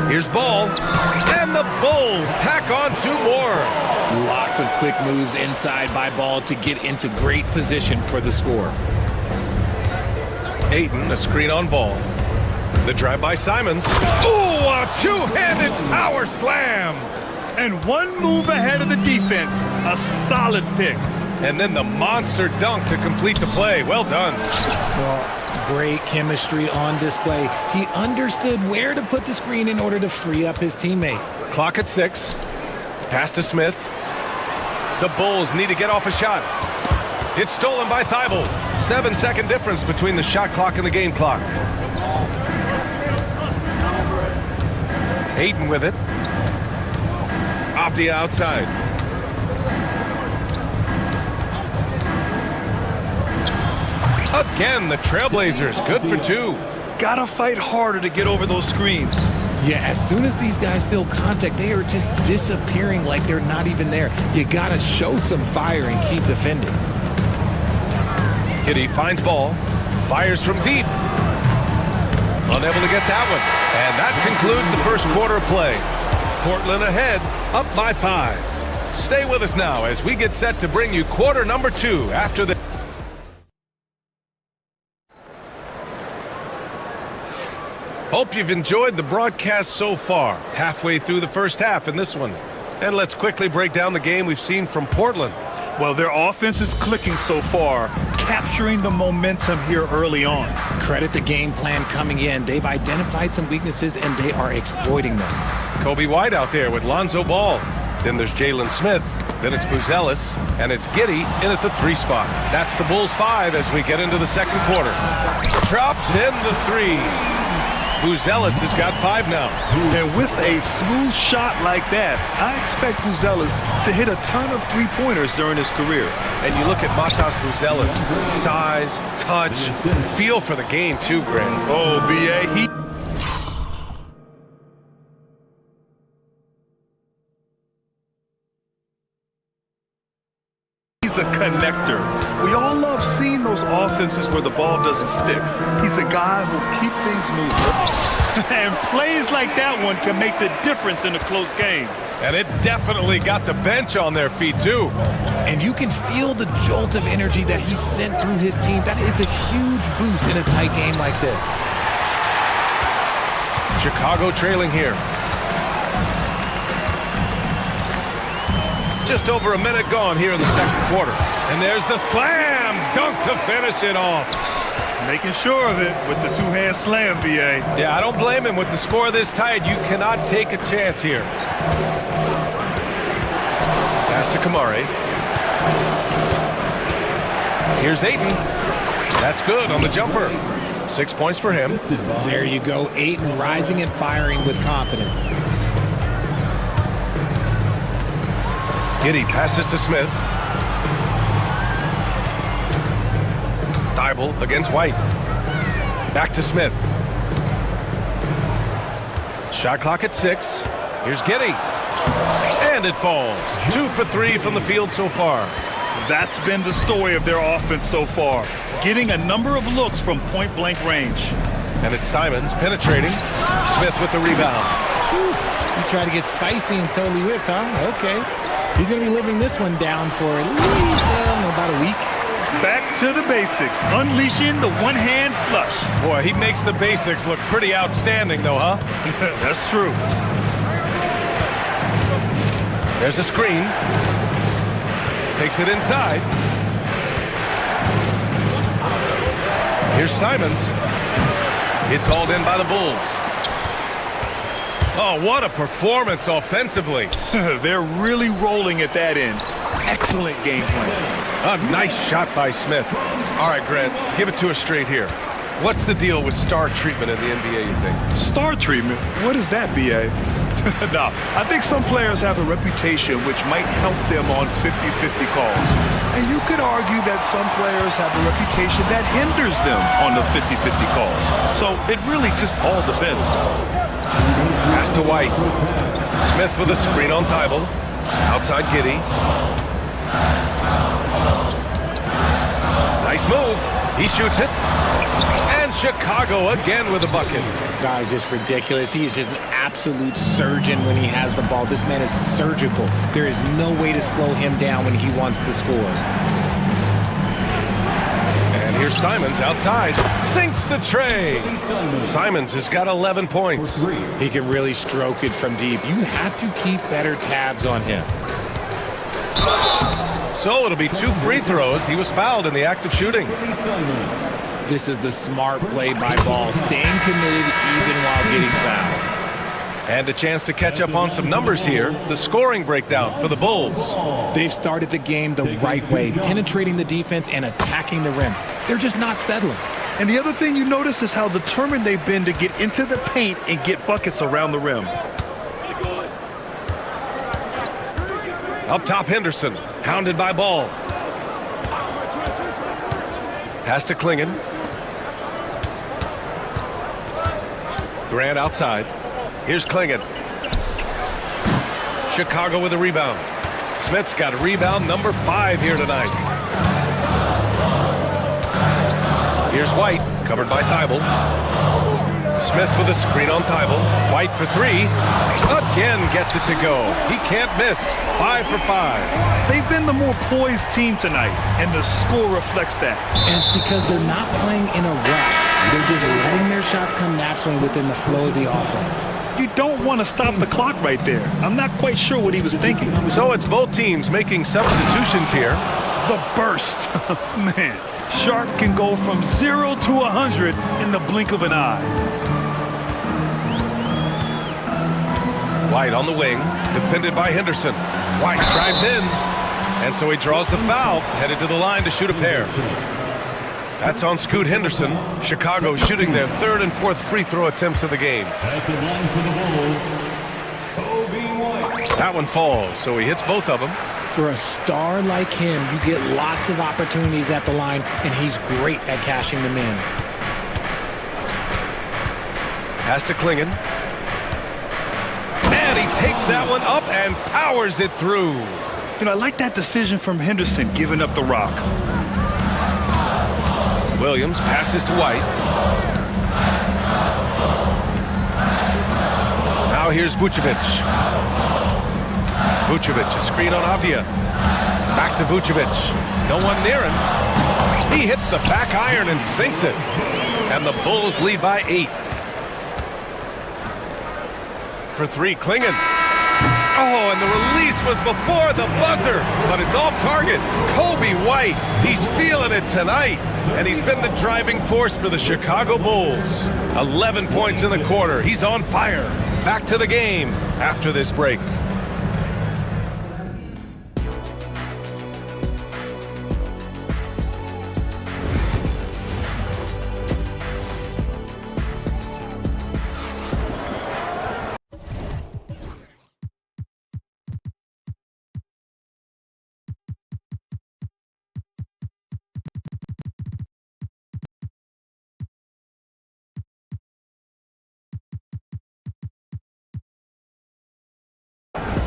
Here's Ball. And the Bulls tack on 2 more. Lots of quick moves inside by Ball to get into great position for the score. Ayton, a screen on Ball. The drive by Simons. Ooh, a 2-handed power slam. And 1 move ahead of the defense. A solid pick. And then the monster dunk to complete the play. Well done. Well, great chemistry on display. He understood where to put the screen in order to free up his teammate. Clock at 6. Pass to Smith. The Bulls need to get off a shot. It's stolen by Thybulle. 7-second difference between the shot clock and the game clock. Ayton with it. Avdia outside. Again, the Trailblazers, good for 2. Gotta fight harder to get over those screens. Yeah, as soon as these guys feel contact, they are just disappearing like they're not even there. You gotta show some fire and keep defending. Giddey finds ball, fires from deep. Unable to get that one. And that concludes the first quarter of play. Portland ahead, up by 5. Stay with us now as we get set to bring you quarter number 2 after the... Hope you've enjoyed the broadcast so far. Halfway through the first half in this one. And let's quickly break down the game we've seen from Portland. Well, their offense is clicking so far, capturing the momentum here early on. Credit the game plan coming in. They've identified some weaknesses and they are exploiting them. Kobe White out there with Lonzo Ball. Then there's Jalen Smith. Then it's Buzelis. And it's Giddey in at the 3 spot. That's the Bulls 5 as we get into the second quarter. Drops in the 3. Buzelis has got 5 now. And with a smooth shot like that, I expect Buzelis to hit a ton of three-pointers during his career. And you look at Matas Buzelis, size, touch, feel for the game too, Grant. Oh, B.A., he's a connector. We all love seeing those offenses where the ball doesn't stick. He's a guy who'll keep things moving. And plays like that one can make the difference in a close game. And it definitely got the bench on their feet, too. And you can feel the jolt of energy that he sent through his team. That is a huge boost in a tight game like this. Chicago trailing here. Just over a minute gone here in the second quarter. And there's the slam dunk to finish it off. Making sure of it with the two-hand slam, B.A. Yeah, I don't blame him. With the score this tight, you cannot take a chance here. Pass to Kamari. Here's Ayton. That's good on the jumper. 6 points for him. There you go. Ayton rising and firing with confidence. Giddey passes to Smith. Thibault against White. Back to Smith. Shot clock at 6. Here's Giddey. And it falls. 2 for 3 from the field so far. That's been the story of their offense so far. Getting a number of looks from point-blank range. And it's Simons penetrating. Smith with the rebound. You try to get spicy and totally whipped, huh? Okay. He's going to be living this one down for at least about a week. Back to the basics, unleashing the one-hand flush. Boy, he makes the basics look pretty outstanding, though, huh? That's true. There's a screen. Takes it inside. Here's Simons. It's hauled in by the Bulls. Oh, what a performance offensively. They're really rolling at that end. Excellent game plan. A nice shot by Smith. All right, Grant, give it to us straight here. What's the deal with star treatment in the NBA, you think? Star treatment? What is that, B.A.? No, I think some players have a reputation which might help them on 50-50 calls. And you could argue that some players have a reputation that hinders them on the 50-50 calls. So it really just all depends. Pass to White. Smith with a screen on Thibault. Outside Giddey. Nice move. He shoots it. And Chicago again with a bucket. Guy's just ridiculous. He is just an absolute surgeon when he has the ball. This man is surgical. There is no way to slow him down when he wants to score. And here's Simons outside. Sinks the tray. Simons has got 11 points. He can really stroke it from deep. You have to keep better tabs on him. So it'll be 2 free throws. He was fouled in the act of shooting. This is the smart play by Ball, staying committed even while getting fouled. And a chance to catch up on some numbers here. The scoring breakdown for the Bulls. They've started the game the right way, penetrating the defense and attacking the rim. They're just not settling. And the other thing you notice is how determined they've been to get into the paint and get buckets around the rim. Up top, Henderson, hounded by Ball. Pass to Klingon. Grant outside. Here's Klingon. Chicago with a rebound. Smith's got rebound number 5 here tonight. Here's White, covered by Thibault. Smith with a screen on Thibault. White for 3. Again gets it to go. He can't miss. 5 for 5. They've been the more poised team tonight, and the score reflects that. And it's because they're not playing in a rush. They're just letting their shots come naturally within the flow of the offense. You don't want to stop the clock right there. I'm not quite sure what he was thinking. So it's both teams making substitutions here. The burst. Man, Sharp can go from 0 to 100 in the blink of an eye. White on the wing, defended by Henderson. White drives in, and so he draws the foul, headed to the line to shoot a pair. That's on Scoot Henderson. Chicago shooting their 3rd and 4th free throw attempts of the game. At the line for the Bulls, Kobe White. That one falls, so he hits both of them. For a star like him, you get lots of opportunities at the line, and he's great at cashing them in. Pass to Klingon. And he takes that one up and powers it through. You know, I like that decision from Henderson, giving up the rock. Williams passes to White. Now here's Vucevic. Vucevic, a screen on Avdia. Back to Vucevic. No one near him. He hits the back iron and sinks it. And the Bulls lead by 8. For 3, Klingon. Oh, and the release was before the buzzer, but it's off target. Kobe White, he's feeling it tonight, and he's been the driving force for the Chicago Bulls. 11 points in the quarter. He's on fire. Back to the game after this break.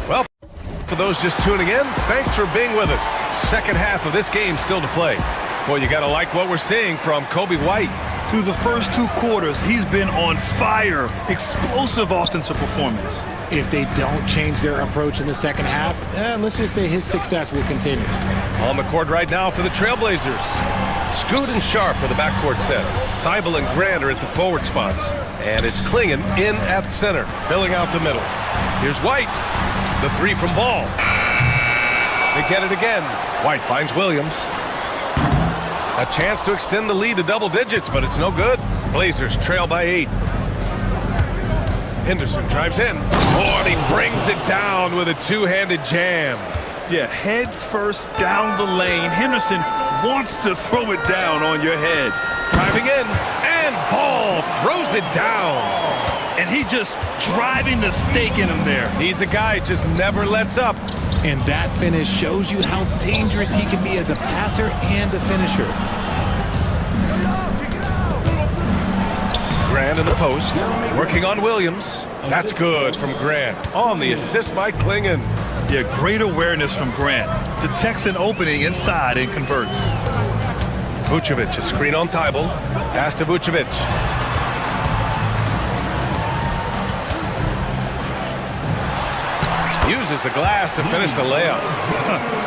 Well, for those just tuning in, thanks for being with us. Second half of this game still to play. Well, you got to like what we're seeing from Kobe White. Through the first 2 quarters, he's been on fire. Explosive offensive performance. If they don't change their approach in the second half, let's just say his success will continue. On the court right now for the Trailblazers. Scoot and Sharp are the backcourt set. Thibault and Grant are at the forward spots. And it's Klingon in at center, filling out the middle. Here's White. The 3 from Ball. They get it again. White finds Williams. A chance to extend the lead to double digits, but it's no good. Blazers trail by 8. Henderson drives in. Oh, and he brings it down with a 2-handed jam. Yeah, head first down the lane. Henderson wants to throw it down on your head. Driving in, and Ball throws it down. And he just driving the stake in him there. He's a guy who just never lets up. And that finish shows you how dangerous he can be as a passer and a finisher. Grant in the post, working on Williams. That's good from Grant. On the assist by Klingon. Yeah, great awareness from Grant. Detects an opening inside and converts. Vucevic, a screen on Thibault. Pass to Vucevic. Uses the glass to finish the layup.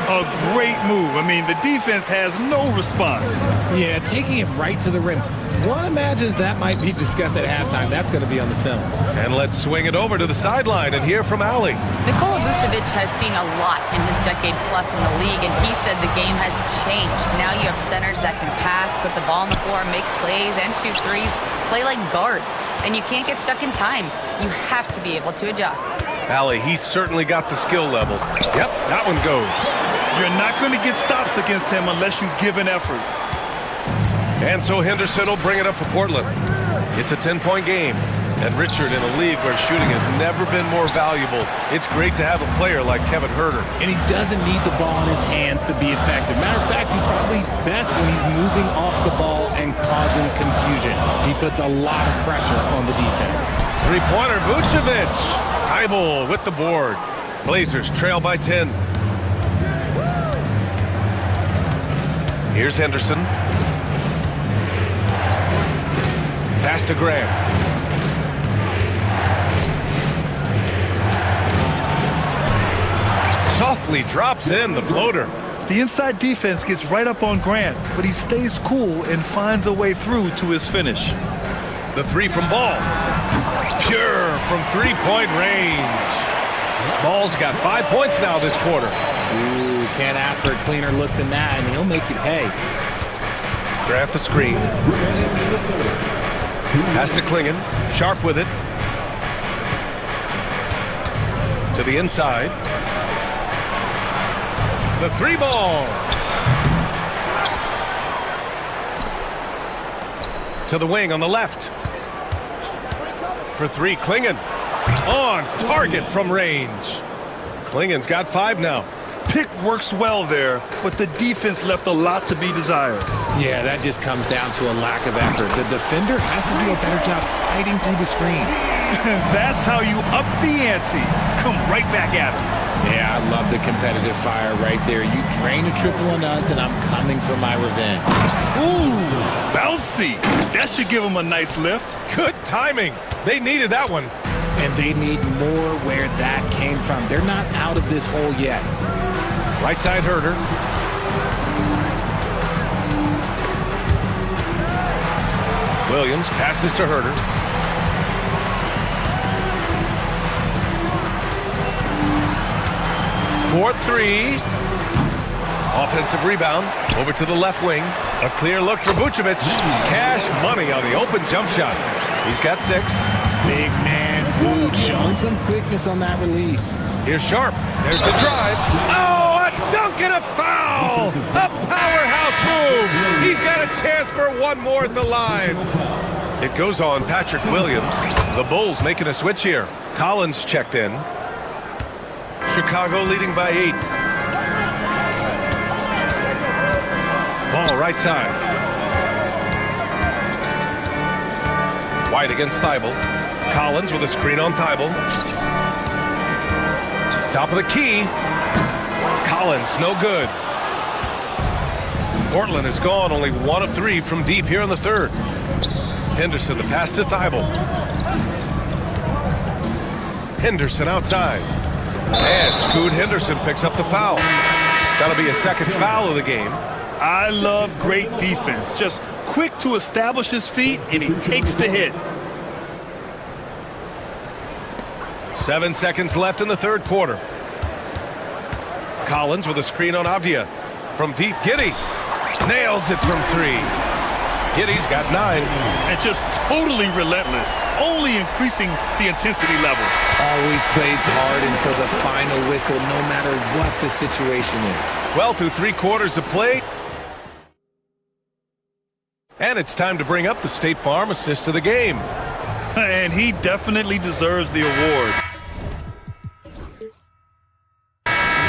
A great move. I mean, the defense has no response. Yeah, taking it right to the rim. One imagines that might be discussed at halftime. That's going to be on the film. And let's swing it over to the sideline and hear from Ali. Nikola Vucevic has seen a lot in his decade plus in the league, and he said the game has changed. Now you have centers that can pass, put the ball on the floor, make plays, and shoot threes, play like guards. And you can't get stuck in time. You have to be able to adjust. Ali, he's certainly got the skill level. Yep, that one goes. You're not going to get stops against him unless you give an effort. And so Henderson will bring it up for Portland. It's a 10-point game. And Richard, in a league where shooting has never been more valuable, it's great to have a player like Kevin Huerter. And he doesn't need the ball in his hands to be effective. Matter of fact, he's probably best when he's moving off the ball and causing confusion. He puts a lot of pressure on the defense. Three-pointer, Vucevic. Thibault with the board. Blazers trail by 10. Here's Henderson. Pass to Graham. Softly drops in the floater. The inside defense gets right up on Grant, but he stays cool and finds a way through to his finish. The three from Ball. Pure from three-point range. Ball's got 5 points now this quarter. Ooh, can't ask for a cleaner look than that, and he'll make you pay. Grant the screen. Pass to Klingon. Sharp with it. To the inside. The three ball. To the wing on the left. For three, Klingon. On target from range. Klingon's got 5 now. Pick works well there, but the defense left a lot to be desired. Yeah, that just comes down to a lack of effort. The defender has to do a better job fighting through the screen. That's how you up the ante. Come right back at him. Yeah, I love the competitive fire right there. You drain a triple on us, and I'm coming for my revenge. Ooh, bouncy. That should give him a nice lift. Good timing. They needed that one. And they need more where that came from. They're not out of this hole yet. Right side Huerter. Williams passes to Huerter. For three. Offensive rebound. Over to the left wing. A clear look for Vucevic. Cash money on the open jump shot. He's got 6. Big man Vooch showing some quickness on that release. Here's Sharp. There's the drive. Oh, a dunk and a foul! A powerhouse move! He's got a chance for one more at the line. It goes on Patrick Williams. The Bulls making a switch here. Collins checked in. Chicago leading by 8. Ball right side. White against Thibault. Collins with a screen on Thibault. Top of the key. Collins, no good. Portland is gone, only 1 of 3 from deep here in the third. Henderson, the pass to Thibault. Henderson outside. And Scoot Henderson picks up the foul. That'll be a second foul of the game. I love great defense. Just quick to establish his feet, and he takes the hit. 7 seconds left in the third quarter. Collins with a screen on Avdia. From deep, Giddey nails it from 3. Giddey's got 9. And just totally relentless, only increasing the intensity level. Always plays hard until the final whistle, no matter what the situation is. Well, through 3 quarters of play. And it's time to bring up the State Farm assist of the game. And he definitely deserves the award.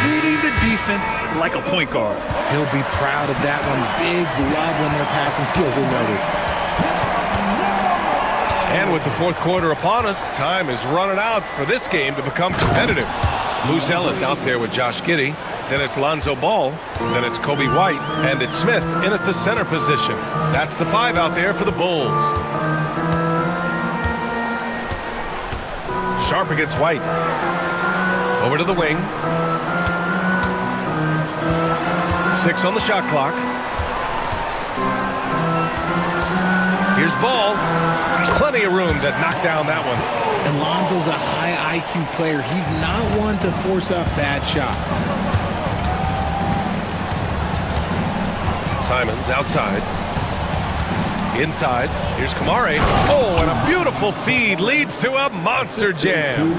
Reading the defense like a point guard. He'll be proud of that one. Bigs love when their passing skills are noticed. And with the fourth quarter upon us, time is running out for this game to become competitive. Luz Ellis out there with Josh Giddey. Then it's Lonzo Ball. Then it's Kobe White. And it's Smith in at the center position. That's the 5 out there for the Bulls. Sharp against White. Over to the wing. 6 on the shot clock. Here's Ball. Plenty of room to knock down that one. And Lonzo's a high IQ player. He's not one to force up bad shots. Simons outside. Inside. Here's Kamare. Oh, and a beautiful feed leads to a monster jam.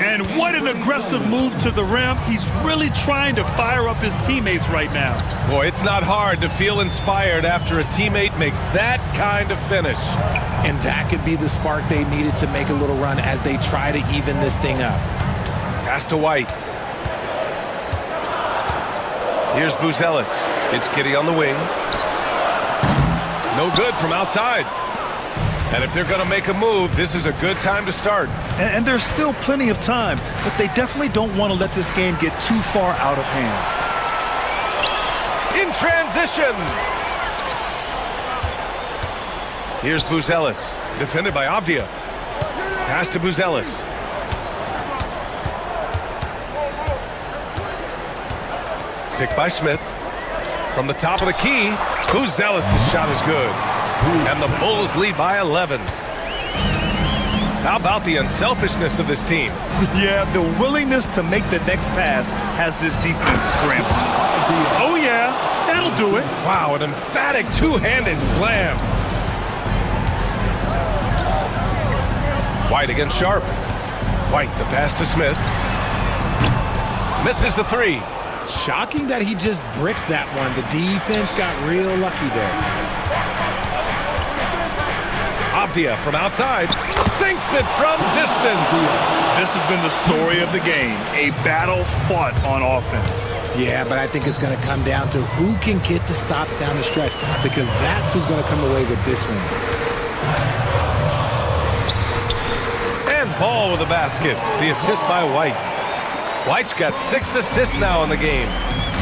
And what an aggressive move to the rim. He's really trying to fire up his teammates right now. Boy, it's not hard to feel inspired after a teammate makes that kind of finish. And that could be the spark they needed to make a little run as they try to even this thing up. Pass to White. Here's Buzelis. It's Kitty on the wing. No good from outside. And if they're going to make a move, this is a good time to start. And there's still plenty of time, but they definitely don't want to let this game get too far out of hand. In transition. Here's Buzelis, defended by Avdia. Pass to Buzelis. Picked by Smith. From the top of the key, Buzelis' shot is good. And the Bulls lead by 11. How about the unselfishness of this team? Yeah, the willingness to make the next pass has this defense scrambling. Oh yeah, that'll do it. Wow, an emphatic two-handed slam. White against Sharp. White, the pass to Smith. Misses the three. Shocking that he just bricked that one. The defense got real lucky there. Avdia from outside sinks it from distance. This has been the story of the game, a battle fought on offense. Yeah, but I think it's going to come down to who can get the stops down the stretch, because that's who's going to come away with this one. And Ball with the basket. The assist by White. White's got 6 assists now in the game.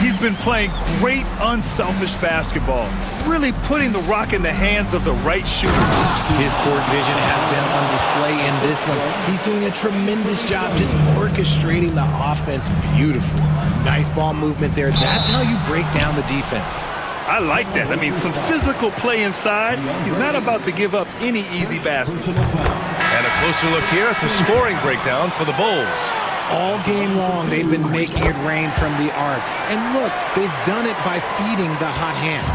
He's been playing great, unselfish basketball, really putting the rock in the hands of the right shooter. His court vision has been on display in this one. He's doing a tremendous job just orchestrating the offense beautifully. Nice ball movement there. That's how you break down the defense. I like that. I mean, some physical play inside. He's not about to give up any easy baskets. And a closer look here at the scoring breakdown for the Bulls. All game long, they've been making it rain from the arc. And look, they've done it by feeding the hot hands.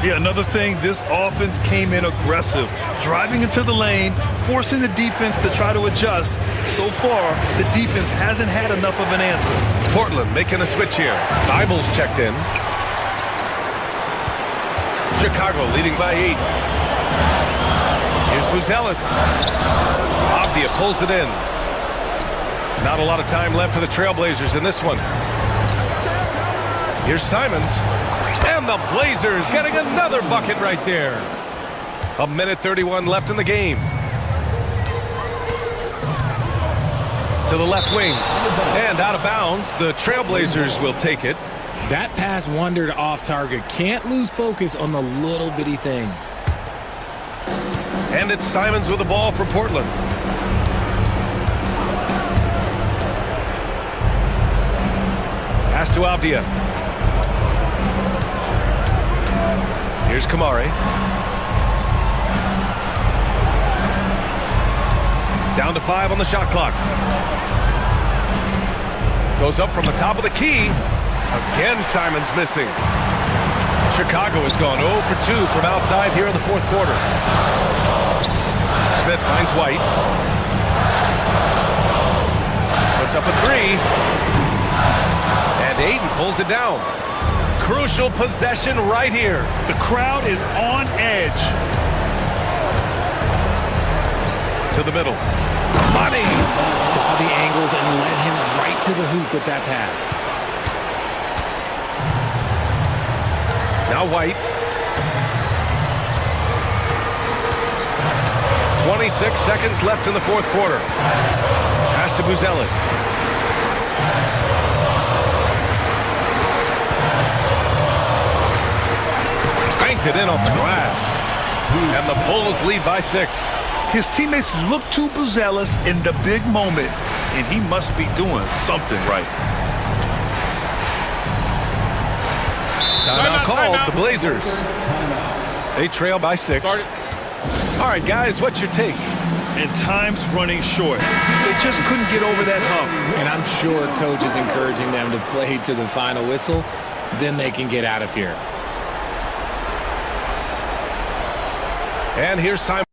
Yeah, another thing, this offense came in aggressive, driving into the lane, forcing the defense to try to adjust. So far, the defense hasn't had enough of an answer. Portland making a switch here. Dible's checked in. Chicago leading by 8. Here's Buzelis. Avdia pulls it in. Not a lot of time left for the Trailblazers in this one. Here's Simons. And the Blazers getting another bucket right there. 1:31 left in the game. To the left wing. And out of bounds. The Trailblazers will take it. That pass wandered off target. Can't lose focus on the little bitty things. And it's Simons with the ball for Portland. Pass to Avdia. Here's Kamari. Down to 5 on the shot clock. Goes up from the top of the key. Again, Simons missing. Chicago has gone 0 for 2 from outside here in the fourth quarter. Smith finds White. Puts up a 3. And Ayton pulls it down. Crucial possession right here. The crowd is on edge. To the middle. Money! Saw the angles and led him right to the hoop with that pass. Now White. 26 seconds left in the fourth quarter. Pass to Buzelis. Banked it in off the glass. And the Bulls lead by 6. His teammates look to Buzelis in the big moment, and he must be doing something right. Timeout called. The Blazers. They trail by 6. All right, guys, what's your take? And time's running short. They just couldn't get over that hump. And I'm sure coach is encouraging them to play to the final whistle. Then they can get out of here. And here's Simon.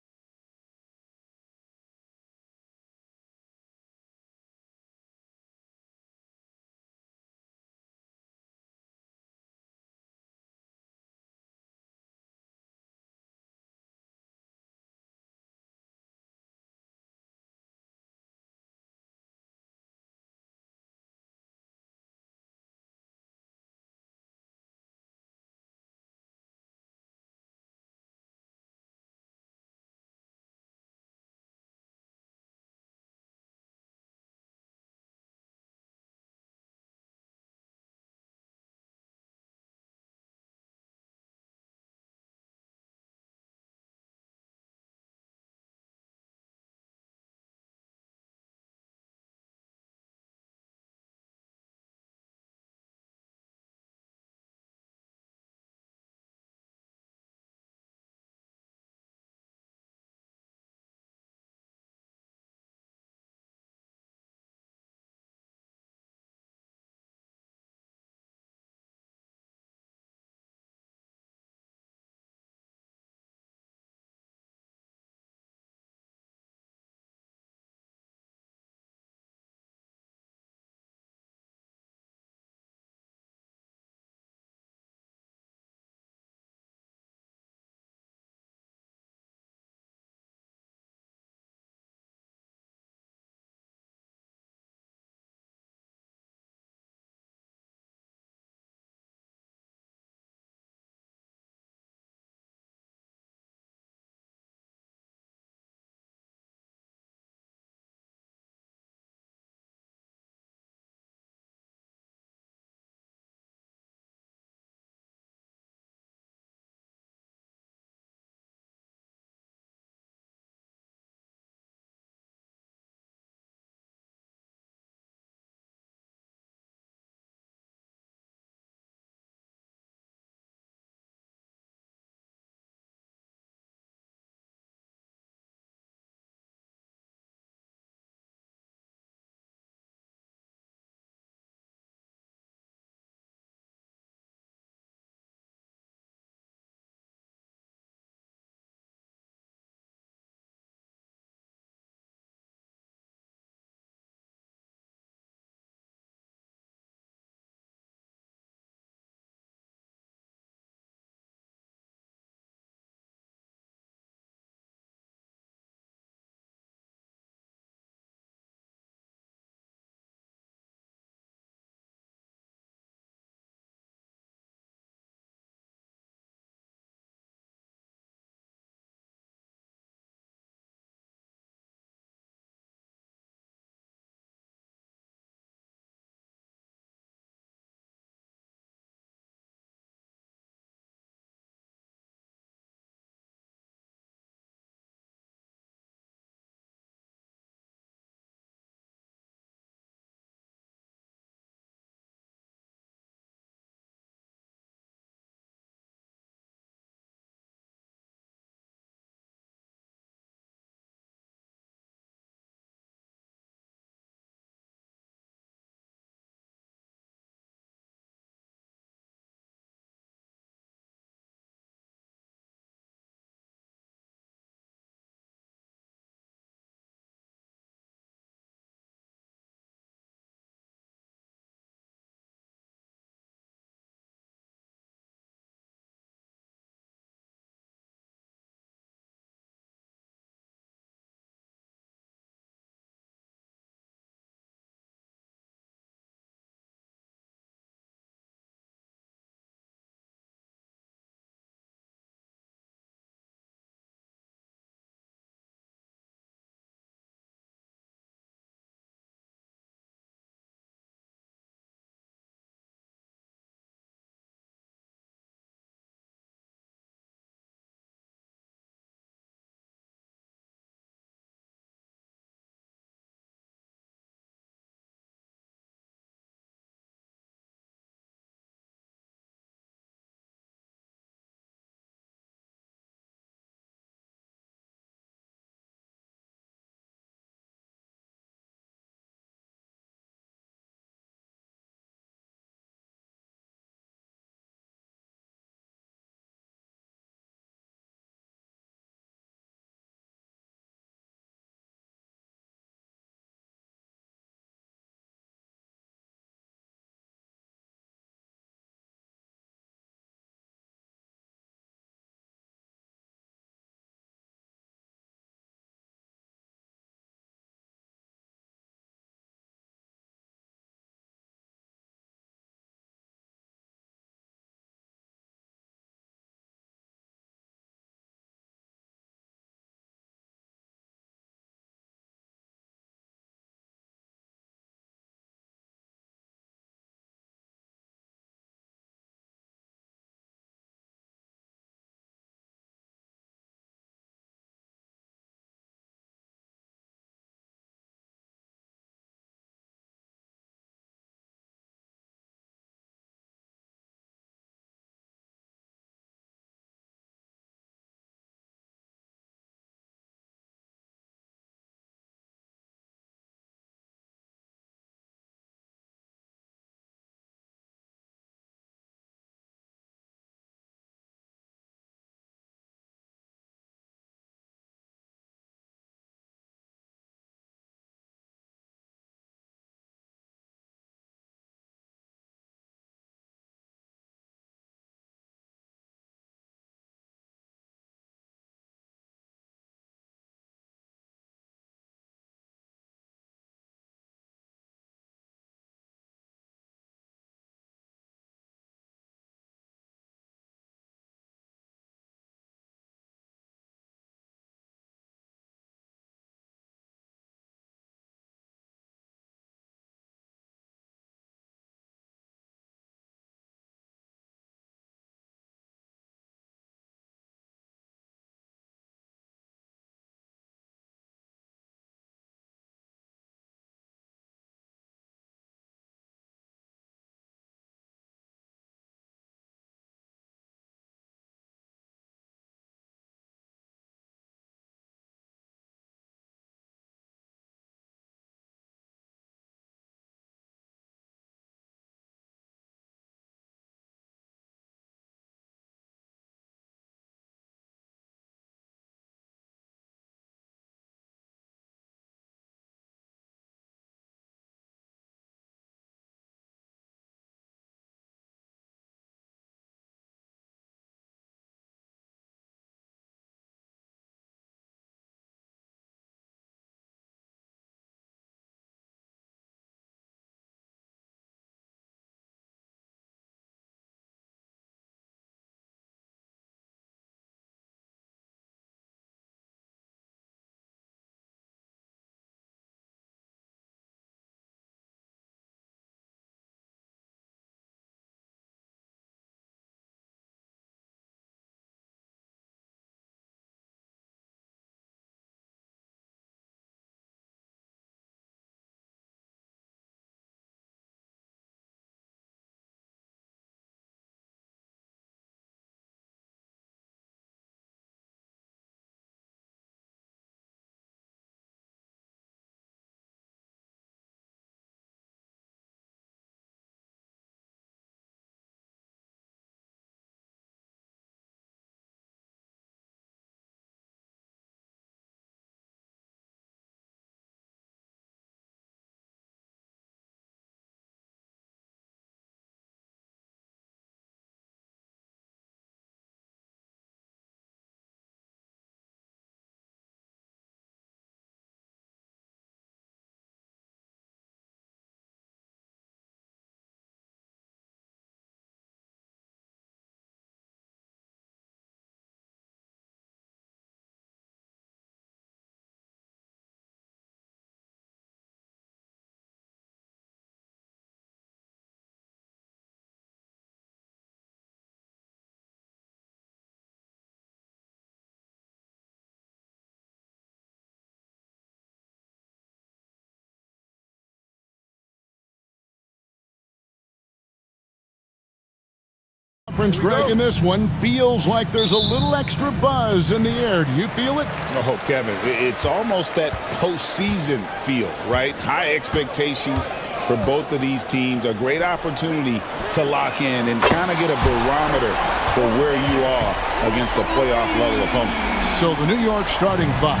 difference, Greg, in this one. Feels like there's a little extra buzz in the air. Do you feel it? Oh, Kevin, it's almost that postseason feel, right? High expectations for both of these teams. A great opportunity to lock in and kind of get a barometer for where you are against a playoff-level opponent. So the New York starting five.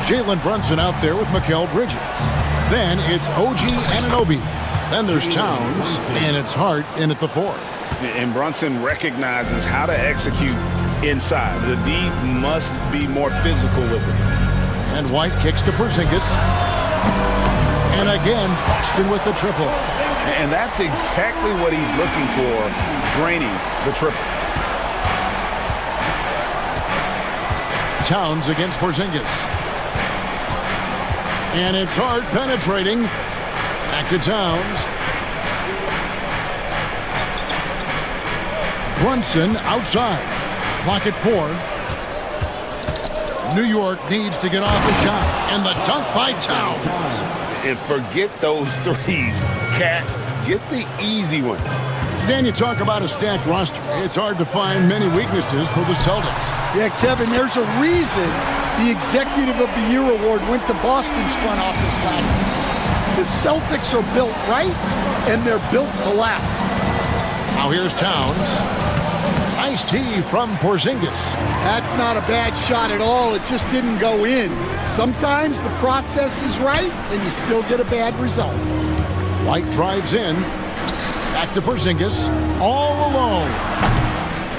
Jalen Brunson out there with Mikal Bridges. Then it's OG Anunoby. Then there's Towns, and it's Hart in at the 4. And Brunson recognizes how to execute inside. The D must be more physical with it. And White kicks to Porzingis. And again, Boston with the triple. And that's exactly what he's looking for, draining the triple. Towns against Porzingis. And it's Hart penetrating. Back to Towns. Brunson outside. Clock at 4. New York needs to get off the shot. And the dunk by Towns. And forget those threes, Cat. Get the easy ones. Stan, you talk about a stacked roster. It's hard to find many weaknesses for the Celtics. Yeah, Kevin, there's a reason the Executive of the Year award went to Boston's front office last season. The Celtics are built right, and they're built to last. Now here's Towns. Nice D from Porzingis. That's not a bad shot at all. It just didn't go in. Sometimes the process is right, and you still get a bad result. White drives in. Back to Porzingis. All alone.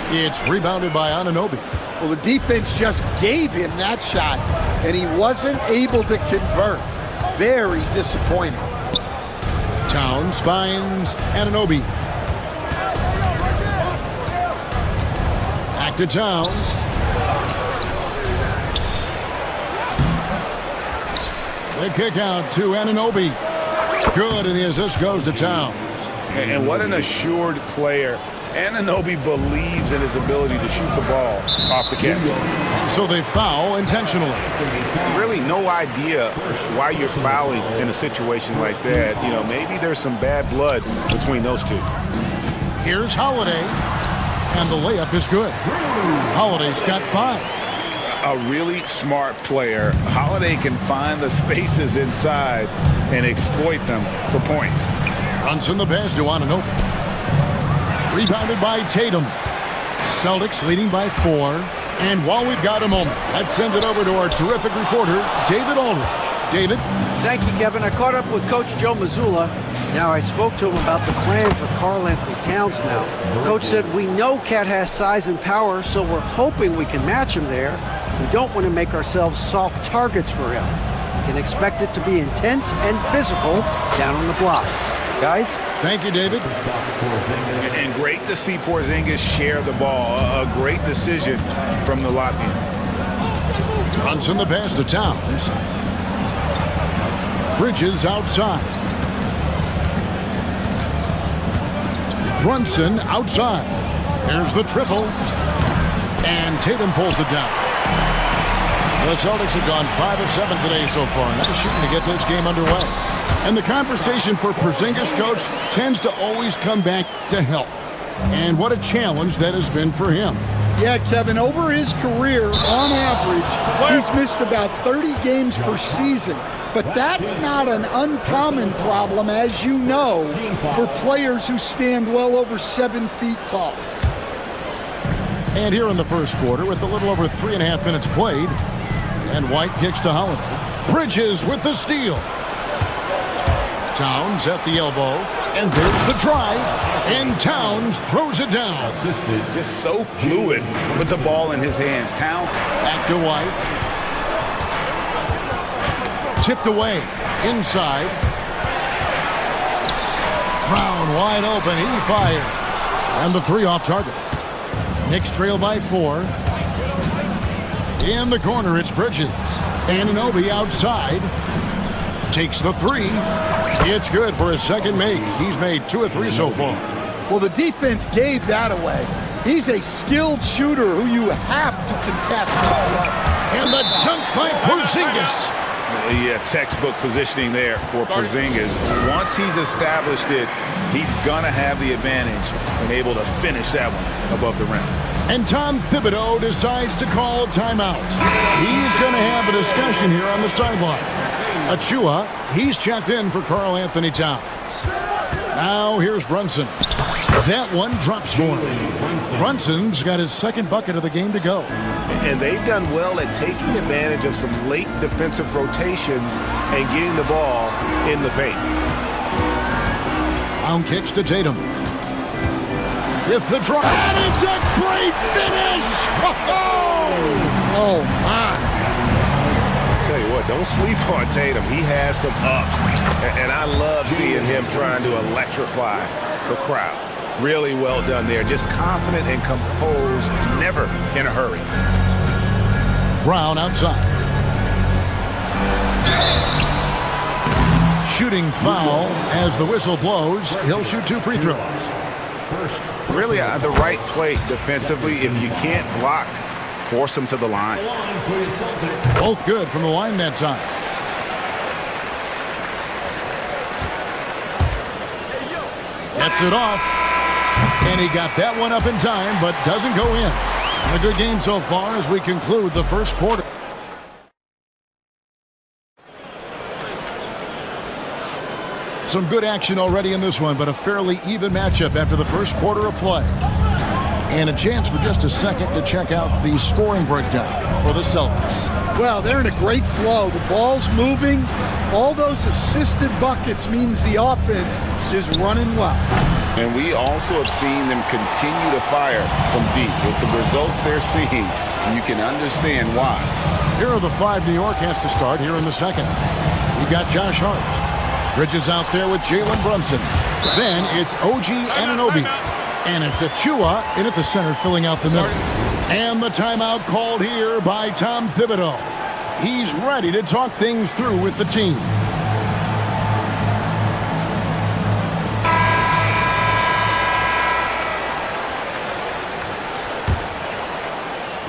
It's rebounded by Anunoby. Well, the defense just gave him that shot, and he wasn't able to convert. Very disappointing. Towns finds Anunoby. Back to Towns. They kick out to Anunoby. Good, and the assist goes to Towns. And what an assured player. Anunoby believes in his ability to shoot the ball off the catch. So they foul intentionally. Really no idea why you're fouling in a situation like that. You know, maybe there's some bad blood between those two. Here's Holiday, and the layup is good. Holiday's got 5. A really smart player. Holiday can find the spaces inside and exploit them for points. Runs in the pass to Anunoby. Rebounded by Tatum. Celtics leading by 4. And while we've got a moment, let's send it over to our terrific reporter, David Aldridge. David? Thank you, Kevin. I caught up with Coach Joe Mazzulla. Now, I spoke to him about the plan for Karl Anthony Towns now. Coach said, we know Cat has size and power, so we're hoping we can match him there. We don't want to make ourselves soft targets for him. You can expect it to be intense and physical down on the block. Guys? Thank you, David. And great to see Porzingis share the ball. A great decision from the Latvian. Runs in the pass to Towns. Bridges outside. Brunson outside. There's the triple. And Tatum pulls it down. The Celtics have gone 5 of 7 today so far. Nice shooting to get this game underway. And the conversation for Porzingis, coach, tends to always come back to health. And what a challenge that has been for him. Yeah, Kevin, over his career, on average, he's missed about 30 games per season. But that's not an uncommon problem, as you know, for players who stand well over 7 feet tall. And here in the first quarter, with a little over 3.5 minutes played, and White kicks to Holiday. Bridges with the steal. Towns at the elbow, and there's the drive, and Towns throws it down. Just so fluid with the ball in his hands. Towns back to White. Tipped away, inside. Brown wide open, he fires. And the 3 off target. Knicks trail by 4. In the corner, it's Bridges. Anunoby outside. Takes the 3. It's good for his second make. He's made 2 of 3 so far. Well, the defense gave that away. He's a skilled shooter who you have to contest. And the dunk by Porzingis. Yeah, textbook positioning there for Porzingis. Once he's established it, he's going to have the advantage and able to finish that one above the rim. And Tom Thibodeau decides to call a timeout. He's going to have a discussion here on the sideline. Achua, he's checked in for Karl Anthony Towns. Now here's Brunson. That one drops for him. Brunson's got his second bucket of the game to go. And they've done well at taking advantage of some late defensive rotations and getting the ball in the paint. Brown kicks to Tatum. With the drop. And it's a great finish! Oh, my. Tell you what, don't sleep on Tatum. He has some ups. And I love seeing him trying to electrify the crowd. Really well done there. Just confident and composed, never in a hurry. Brown outside. Shooting foul as the whistle blows. He'll shoot 2 free throws. Really the right play defensively. If you can't block, force him to the line. Both good from the line that time. Gets it off. And he got that one up in time, but doesn't go in. A good game so far as we conclude the first quarter. Some good action already in this one, but a fairly even matchup after the first quarter of play. And a chance for just a second to check out the scoring breakdown for the Celtics. Well, they're in a great flow. The ball's moving. All those assisted buckets means the offense is running well. And we also have seen them continue to fire from deep. With the results they're seeing, you can understand why. Here are the 5 New York has to start here in the second. We've got Josh Hart. Bridges out there with Jalen Brunson. Then it's OG Anunoby. And it's Achua in at the center filling out the middle. And the timeout called here by Tom Thibodeau. He's ready to talk things through with the team.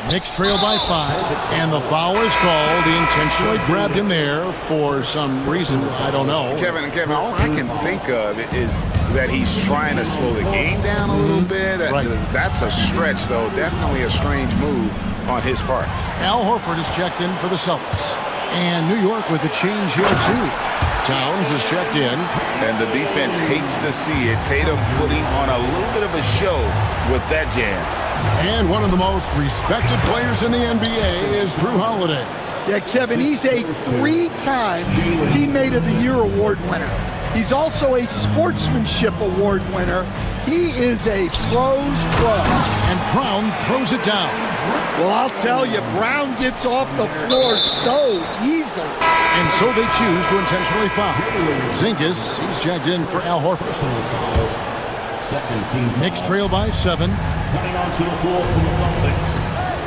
Knicks trail by 5, and the foul is called. He intentionally grabbed him there for some reason. I don't know. Kevin, all I can think of is that he's trying to slow the game down a little bit. Right. That's a stretch, though. Definitely a strange move on his part. Al Horford is checked in for the Celtics. And New York with a change here, too. Towns is checked in. And the defense hates to see it. Tatum putting on a little bit of a show with that jam. And one of the most respected players in the NBA is Drew Holiday. Yeah, Kevin, he's a 3-time Teammate of the Year award winner. He's also a Sportsmanship Award winner. He is a pro's pro. And Brown throws it down. Well, I'll tell you, Brown gets off the floor so easily. And so they choose to intentionally foul. Porzingis, he's checked in for Al Horford. Knicks trail by 7.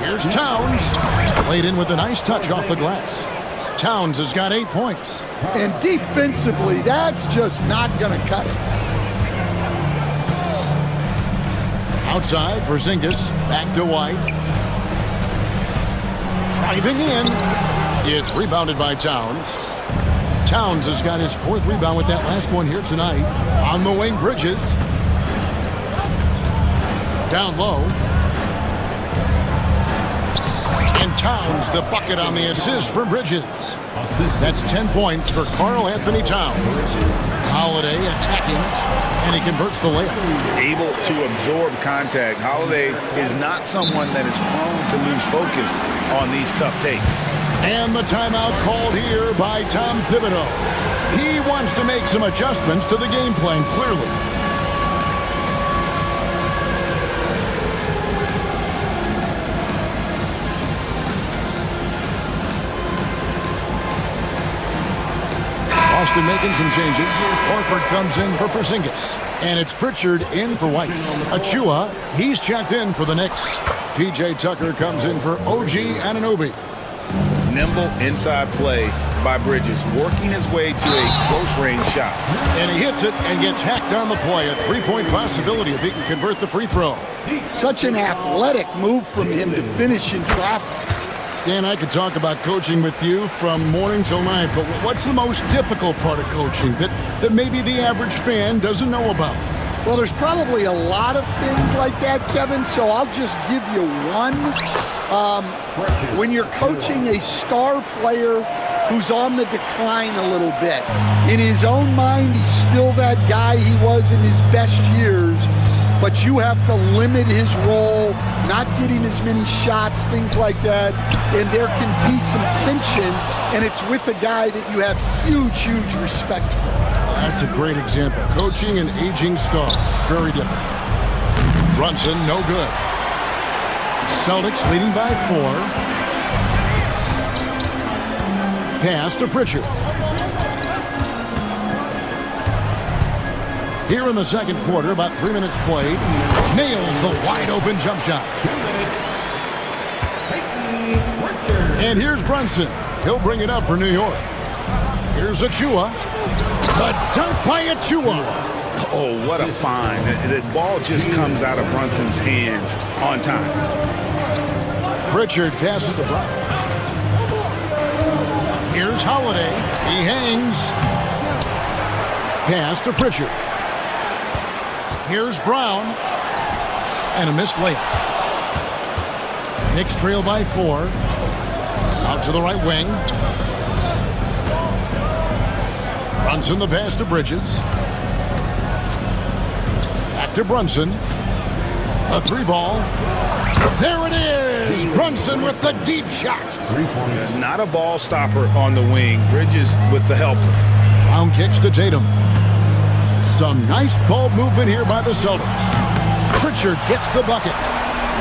Here's Towns. Played in with a nice touch off the glass. Towns has got 8 points. And defensively, that's just not going to cut it. Outside, Porzingis, back to White. Driving in. It's rebounded by Towns. Towns has got his 4th rebound with that last one here tonight. On the wing, Bridges. Down low. And Towns the bucket on the assist from Bridges. That's 10 points for Karl Anthony Towns. Holiday attacking, and he converts the layup. Able to absorb contact. Holiday is not someone that is prone to lose focus on these tough takes. And the timeout called here by Tom Thibodeau. He wants to make some adjustments to the game plan, clearly. Boston making some changes. Horford comes in for Porzingis. And it's Pritchard in for White. Achua, he's checked in for the Knicks. P.J. Tucker comes in for OG Anunoby. Nimble inside play by Bridges, working his way to a close-range shot. And he hits it and gets hacked on the play. A 3-point possibility if he can convert the free throw. Such an athletic move from him to finish in traffic. Stan, I could talk about coaching with you from morning till night, but what's the most difficult part of coaching that maybe the average fan doesn't know about? Well, there's probably a lot of things like that, Kevin, so I'll just give you one. When you're coaching a star player who's on the decline a little bit, in his own mind, he's still that guy he was in his best years, but you have to limit his role, not get him as many shots, things like that, and there can be some tension, and it's with a guy that you have huge respect for. That's a great example. Coaching an aging star, very different. Brunson, no good. Celtics leading by 4. Pass to Pritchard. Here in the second quarter, about 3 minutes played, nails the wide-open jump shot. And here's Brunson. He'll bring it up for New York. Here's Achua. The dunk by Achua. Oh, what a find. The ball just comes out of Brunson's hands on time. Pritchard passes to Brown. Here's Holiday. He hangs. Pass to Pritchard. Here's Brown. And a missed layup. Knicks trail by 4. Out to the right wing. Brunson the pass to Bridges. Back to Brunson. A 3-ball. There it is! Brunson with the deep shot. Not a ball stopper on the wing. Bridges with the helper. Brown kicks to Tatum. Some nice ball movement here by the Celtics. Pritchard gets the bucket.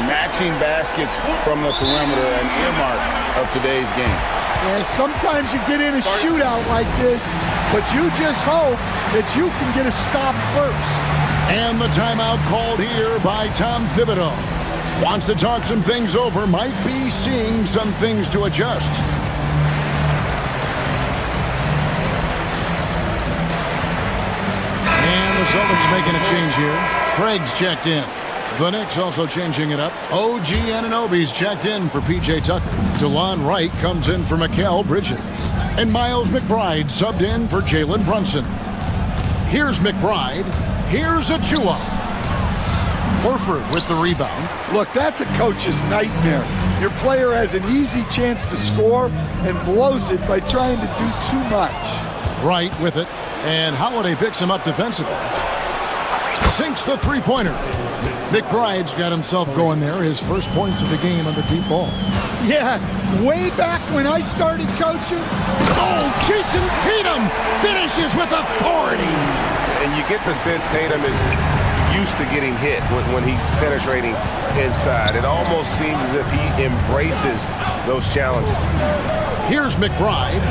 Matching baskets from the perimeter, an earmark of today's game. Yeah, sometimes you get in a shootout like this, but you just hope that you can get a stop first. And the timeout called here by Tom Thibodeau. Wants to talk some things over, might be seeing some things to adjust. And the Celtics making a change here. Craig's checked in. The Knicks also changing it up. OG Anunoby's checked in for P.J. Tucker. DeLon Wright comes in for Mikal Bridges. And Miles McBride subbed in for Jalen Brunson. Here's McBride. Here's Achua. Horford with the rebound. Look, that's a coach's nightmare. Your player has an easy chance to score and blows it by trying to do too much. Wright with it. And Holiday picks him up defensively. Sinks the three-pointer. McBride's got himself going there. His first points of the game on the deep ball. Yeah, way back when I started coaching. Oh, Jason Tatum finishes with authority. And you get the sense Tatum is used to getting hit when he's penetrating inside. It almost seems as if he embraces those challenges. Here's McBride.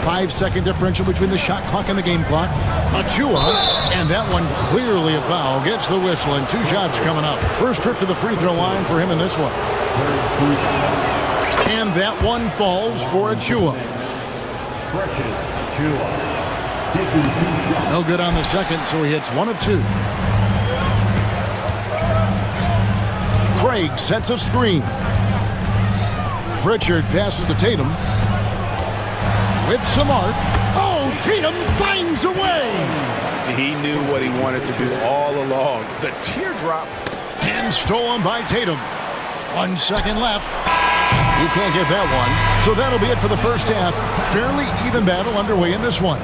5-second differential between the shot clock and the game clock. Achua, and that one clearly a foul. Gets the whistle, and 2 shots coming up. First trip to the free throw line for him in this one. And that one falls for Achua. No good on the second, so he hits 1 of 2. Craig sets a screen. Pritchard passes to Tatum. With some arc. Oh, Tatum finds a way. He knew what he wanted to do all along. The teardrop. And stolen by Tatum. 1 second left. You can't get that one. So that'll be it for the first half. Fairly even battle underway in this one.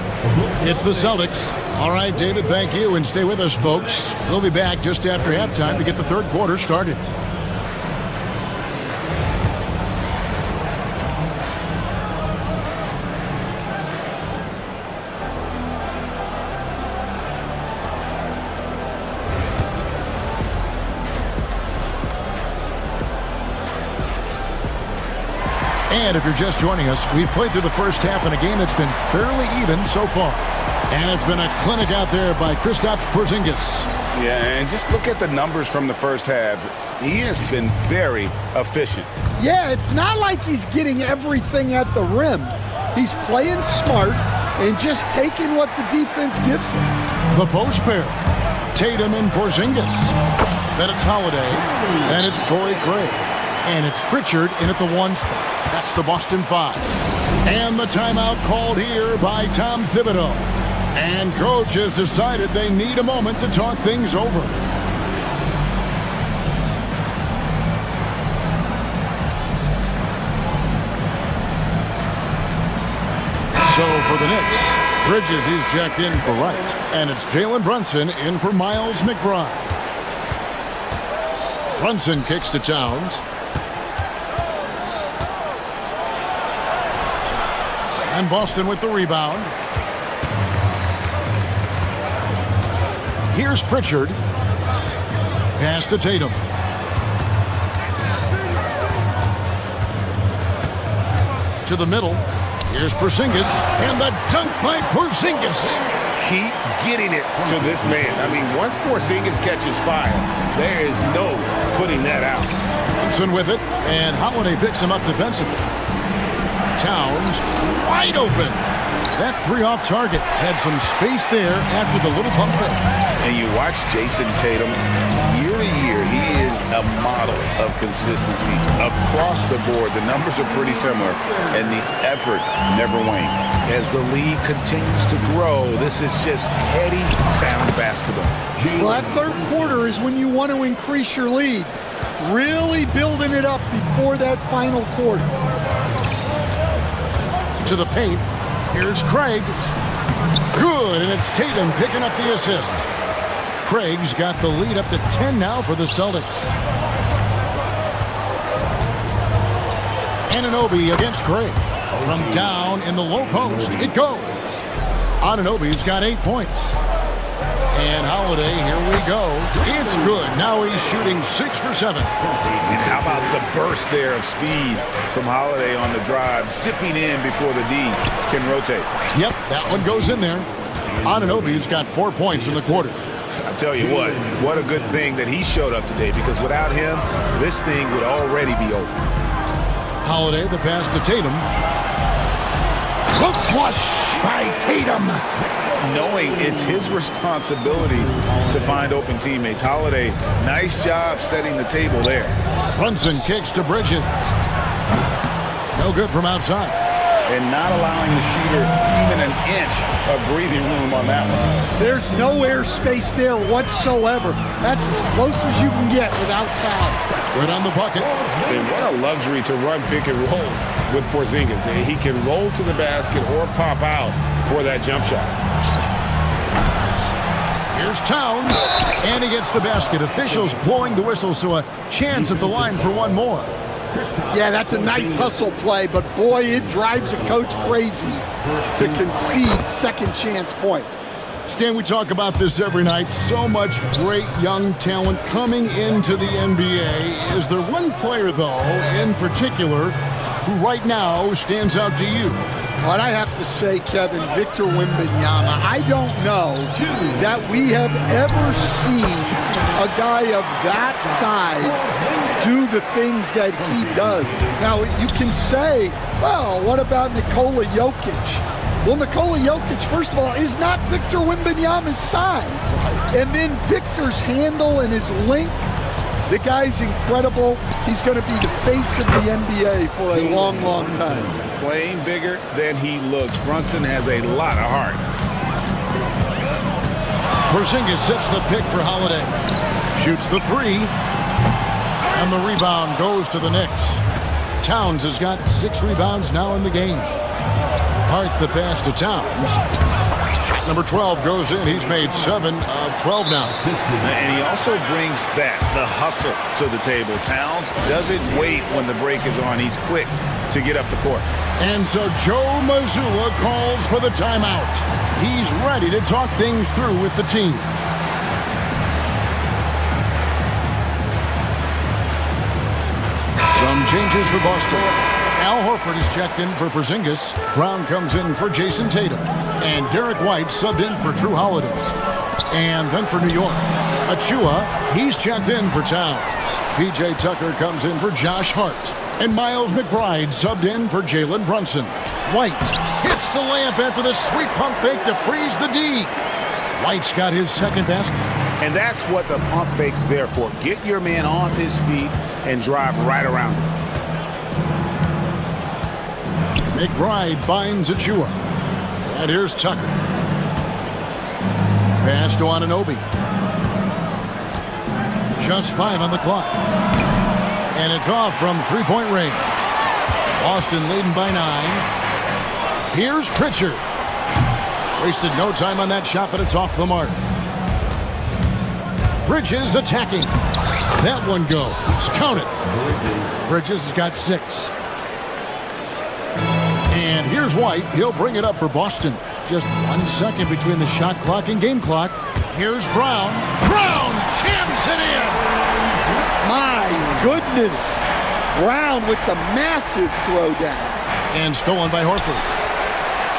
It's the Celtics. All right, David, thank you. And stay with us, folks. We'll be back just after halftime to get the third quarter started. And if you're just joining us, we've played through the first half in a game that's been fairly even so far. And it's been a clinic out there by Kristaps Porzingis. Yeah, and just look at the numbers from the first half. He has been very efficient. Yeah, it's not like he's getting everything at the rim. He's playing smart and just taking what the defense gives him. The post pair, Tatum and Porzingis. Then it's Holiday, and it's Torrey Craig. And it's Pritchard in at the 1 spot. That's the Boston 5. And the timeout called here by Tom Thibodeau. And coach has decided they need a moment to talk things over. So for the Knicks, Bridges is checked in for Wright. And it's Jalen Brunson in for Miles McBride. Brunson kicks to Towns. And Boston with the rebound. Here's Pritchard. Pass to Tatum. To the middle. Here's Porzingis. And the dunk by Porzingis. Keep getting it to this man. I mean, once Porzingis catches fire, there is no putting that out. Thompson with it, and Holiday picks him up defensively. Towns wide open. That 3 off target had some space there after the little pump fake. And you watch Jason Tatum year to year. He is a model of consistency across the board. The numbers are pretty similar, and the effort never wanes. As the league continues to grow, this is just heady, sound basketball. Well, that third quarter is when you want to increase your lead. Really building it up before that final quarter. To the paint. Here's Craig. Good, and it's Tatum picking up the assist. Craig's got the lead up to 10 now for the Celtics. Anunoby against Craig. From down in the low post, it goes. Anunoby's got 8 points. And Holiday, here we go. It's good. Now he's shooting 6 for 7. And how about the burst there of speed from Holiday on the drive, zipping in before the D can rotate. Yep, that one goes in there. Anunoby's got 4 points in the quarter. I tell you what a good thing that he showed up today, because without him, this thing would already be over. Holiday, the pass to Tatum. The flush by Tatum. Knowing it's his responsibility to find open teammates. Holiday, nice job setting the table there. Brunson kicks to Bridges. No good from outside. And not allowing the shooter even an inch of breathing room on that one. There's no air space there whatsoever. That's as close as you can get without foul. Right on the bucket. And what a luxury to run pick and rolls with Porzingis. He can roll to the basket or pop out for that jump shot. Here's Towns, and he gets the basket. Officials blowing the whistle, so a chance at the line for one more. Yeah, that's a nice hustle play, but boy, it drives a coach crazy to concede second chance points. Stan, we talk about this every night. So much great young talent coming into the NBA. Is there one player, though, in particular, who right now stands out to you? Well, I have to say, Kevin, Victor Wembanyama. I don't know that we have ever seen a guy of that size do the things that he does. Now, you can say, well, what about Nikola Jokic? Well, Nikola Jokic, first of all, is not Victor Wembanyama's size. And then Victor's handle and his length, the guy's incredible. He's going to be the face of the NBA for a long, long time. Playing bigger than he looks. Brunson has a lot of heart. Porzingis sets the pick for Holiday. Shoots the 3. And the rebound goes to the Knicks. Towns has got 6 rebounds now in the game. Hart the pass to Towns. Shot number 12 goes in. He's made 7 of 12 now. And he also brings the hustle to the table. Towns doesn't wait when the break is on. He's quick to get up the court. And so Joe Mazzulla calls for the timeout. He's ready to talk things through with the team. Some changes for Boston. Al Horford is checked in for Porzingis. Brown comes in for Jason Tatum. And Derek White subbed in for Drew Holiday. And then for New York, Achua, he's checked in for Towns. P.J. Tucker comes in for Josh Hart. And Miles McBride subbed in for Jalen Brunson. White hits the layup after the sweet pump fake to freeze the D. White's got his second basket. And that's what the pump fake's there for. Get your man off his feet and drive right around him. McBride finds Achua. And here's Tucker. Pass to Anunoby. Just 5 on the clock. And it's off from three-point range. Boston leading by 9. Here's Pritchard. Wasted no time on that shot, but it's off the mark. Bridges attacking. That one goes. Count it. Bridges has got 6. And here's White. He'll bring it up for Boston. Just 1 second between the shot clock and game clock. Here's Brown. Brown jams it in. My goodness. Brown with the massive throwdown. And stolen by Horford.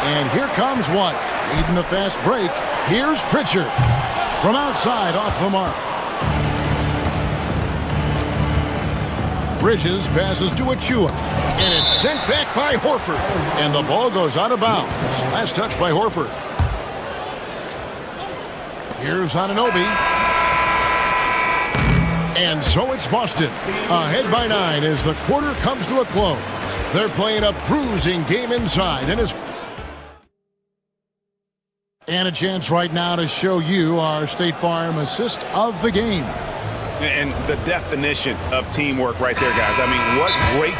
And here comes White. Leading the fast break. Here's Pritchard. From outside, off the mark. Bridges passes to Achua. And it's sent back by Horford. And the ball goes out of bounds. Last touch by Horford. Here's Anunoby. And so it's Boston. Ahead by 9 as the quarter comes to a close. They're playing a bruising game inside. And a chance right now to show you our State Farm assist of the game. And the definition of teamwork right there, guys. I mean, what great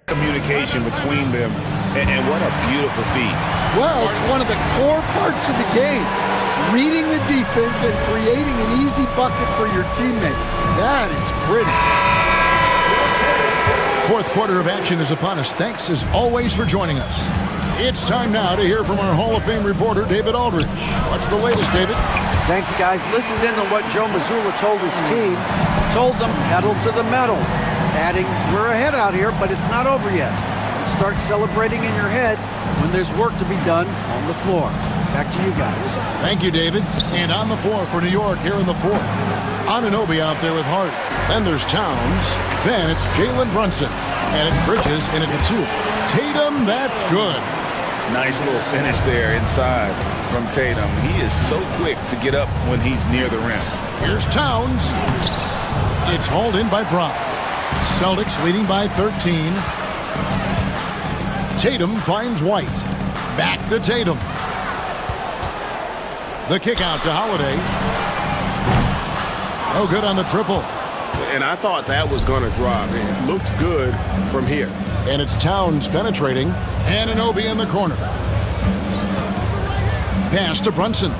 communication between them, and what a beautiful feat. Well, it's one of the core parts of the game. Reading the defense and creating an easy bucket for your teammate. That is pretty. Fourth quarter of action is upon us. Thanks, as always, for joining us. It's time now to hear from our Hall of Fame reporter, David Aldridge. What's the latest, David? Thanks, guys. Listened in to what Joe Mazzulla told his team. Told them, pedal to the metal. Adding, we're ahead out here, but it's not over yet. Start celebrating in your head when there's work to be done on the floor. Back to you guys. Thank you, David. And on the floor for New York here in the fourth. Anunoby out there with Hart. Then there's Towns. Then it's Jalen Brunson. And it's Bridges in it at 2. Tatum, that's good. Nice little finish there inside from Tatum. He is so quick to get up when he's near the rim. Here's Towns. It's hauled in by Brock. Celtics leading by 13. Tatum finds White. Back to Tatum. The kick out to Holiday. Oh, good on the triple. And I thought that was going to drop. It looked good from here. And it's Towns penetrating. Anunoby in the corner. Pass to Brunson.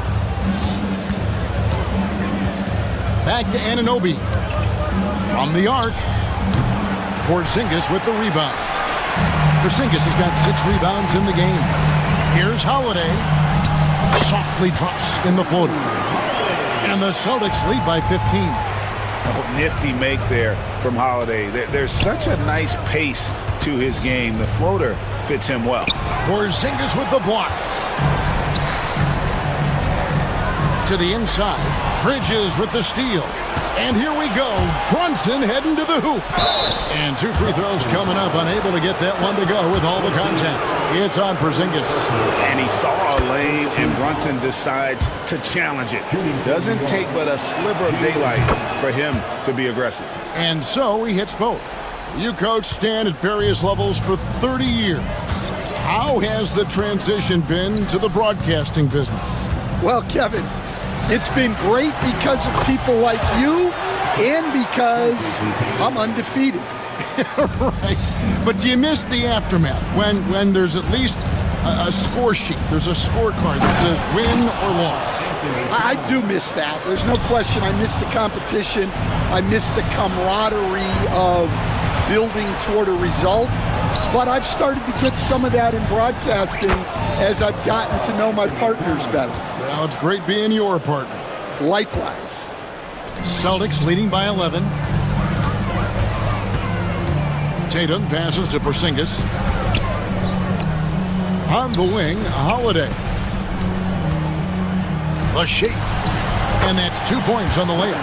Back to Anunoby. From the arc. Porzingis with the rebound. Porzingis has got 6 rebounds in the game. Here's Holiday. Softly drops in the floater. And the Celtics lead by 15. Oh, nifty make there from Holiday. There's such a nice pace to his game. The floater fits him well. Porzingis with the block. To the inside. Bridges with the steal. And here we go. Brunson heading to the hoop. And 2 free throws coming up. Unable to get that one to go with all the contact. It's on Porzingis. And he saw a lane, and Brunson decides to challenge it. Doesn't take but a sliver of daylight for him to be aggressive. And so he hits both. You coach Stan at various levels for 30 years. How has the transition been to the broadcasting business? Well, Kevin, it's been great because of people like you and because I'm undefeated. Right. But do you miss the aftermath when there's at least a score sheet? There's a scorecard that says win or loss. I do miss that. There's no question. I miss the competition. I miss the camaraderie of building toward a result. But I've started to get some of that in broadcasting as I've gotten to know my partners better. Well, it's great being your partner. Likewise. Celtics leading by 11. Tatum passes to Porzingis. On the wing, Holiday. A shake. And that's 2 points on the layup.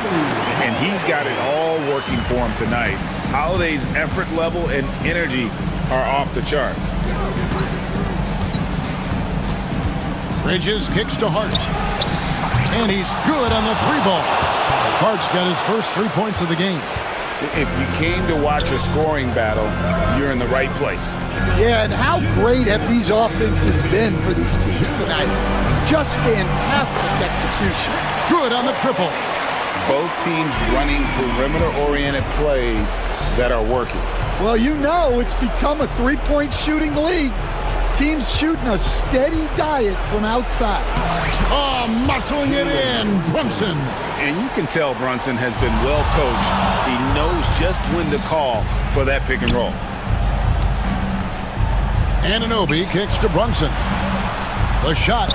And he's got it all working for him tonight. Holiday's effort level and energy are off the charts. Bridges kicks to Hart. And he's good on the three ball. Hart's got his first 3 points of the game. If you came to watch a scoring battle, you're in the right place. Yeah, and how great have these offenses been for these teams tonight? Just fantastic execution. Good on the triple. Both teams running perimeter-oriented plays that are working. Well, you know it's become a three-point shooting league. Teams shooting a steady diet from outside. Oh, muscling it in, Brunson. And you can tell Brunson has been well coached. He knows just when to call for that pick and roll. Anunoby kicks to Brunson. The shot.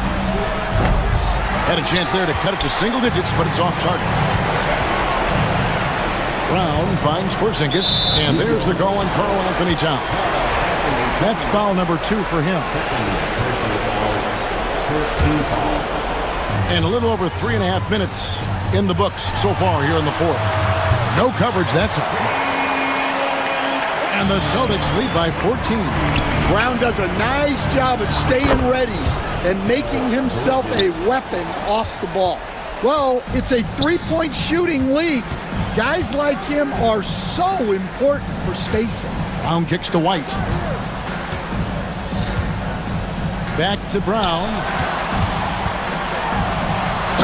Had a chance there to cut it to single digits, but it's off target. Brown finds Porzingis, and there's the goal on Karl Anthony Towns. That's foul number 2 for him. And a little over 3.5 minutes in the books so far here in the fourth. No coverage that time. And the Celtics lead by 14. Brown does a nice job of staying ready and making himself a weapon off the ball. Well, it's a three-point shooting league. Guys like him are so important for spacing. Brown kicks to White. Back to Brown.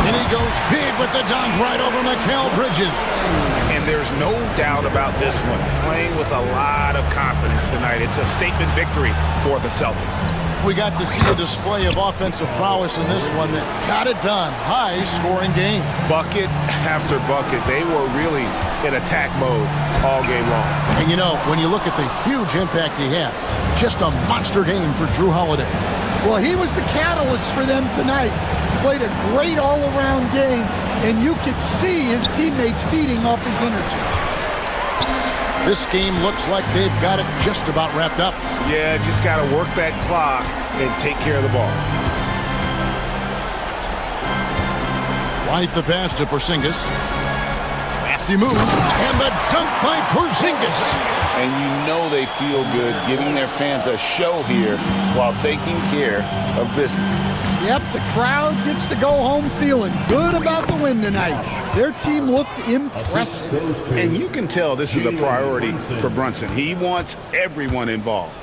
And he goes big with the dunk right over Mikal Bridges. And there's no doubt about this one. Playing with a lot of confidence tonight. It's a statement victory for the Celtics. We got to see a display of offensive prowess in this one that got it done. High-scoring game. Bucket after bucket. They were really in attack mode all game long. And you know, when you look at the huge impact he had, just a monster game for Jrue Holiday. Well, he was the catalyst for them tonight. Played a great all-around game, and you could see his teammates feeding off his energy. This game looks like they've got it just about wrapped up. Yeah, just got to work that clock and take care of the ball. White the pass to Porzingis. Crafty move, and the dunk by Porzingis. And you know they feel good giving their fans a show here while taking care of business. Yep, the crowd gets to go home feeling good about the win tonight. Their team looked impressive. And you can tell this is a priority for Brunson. He wants everyone involved.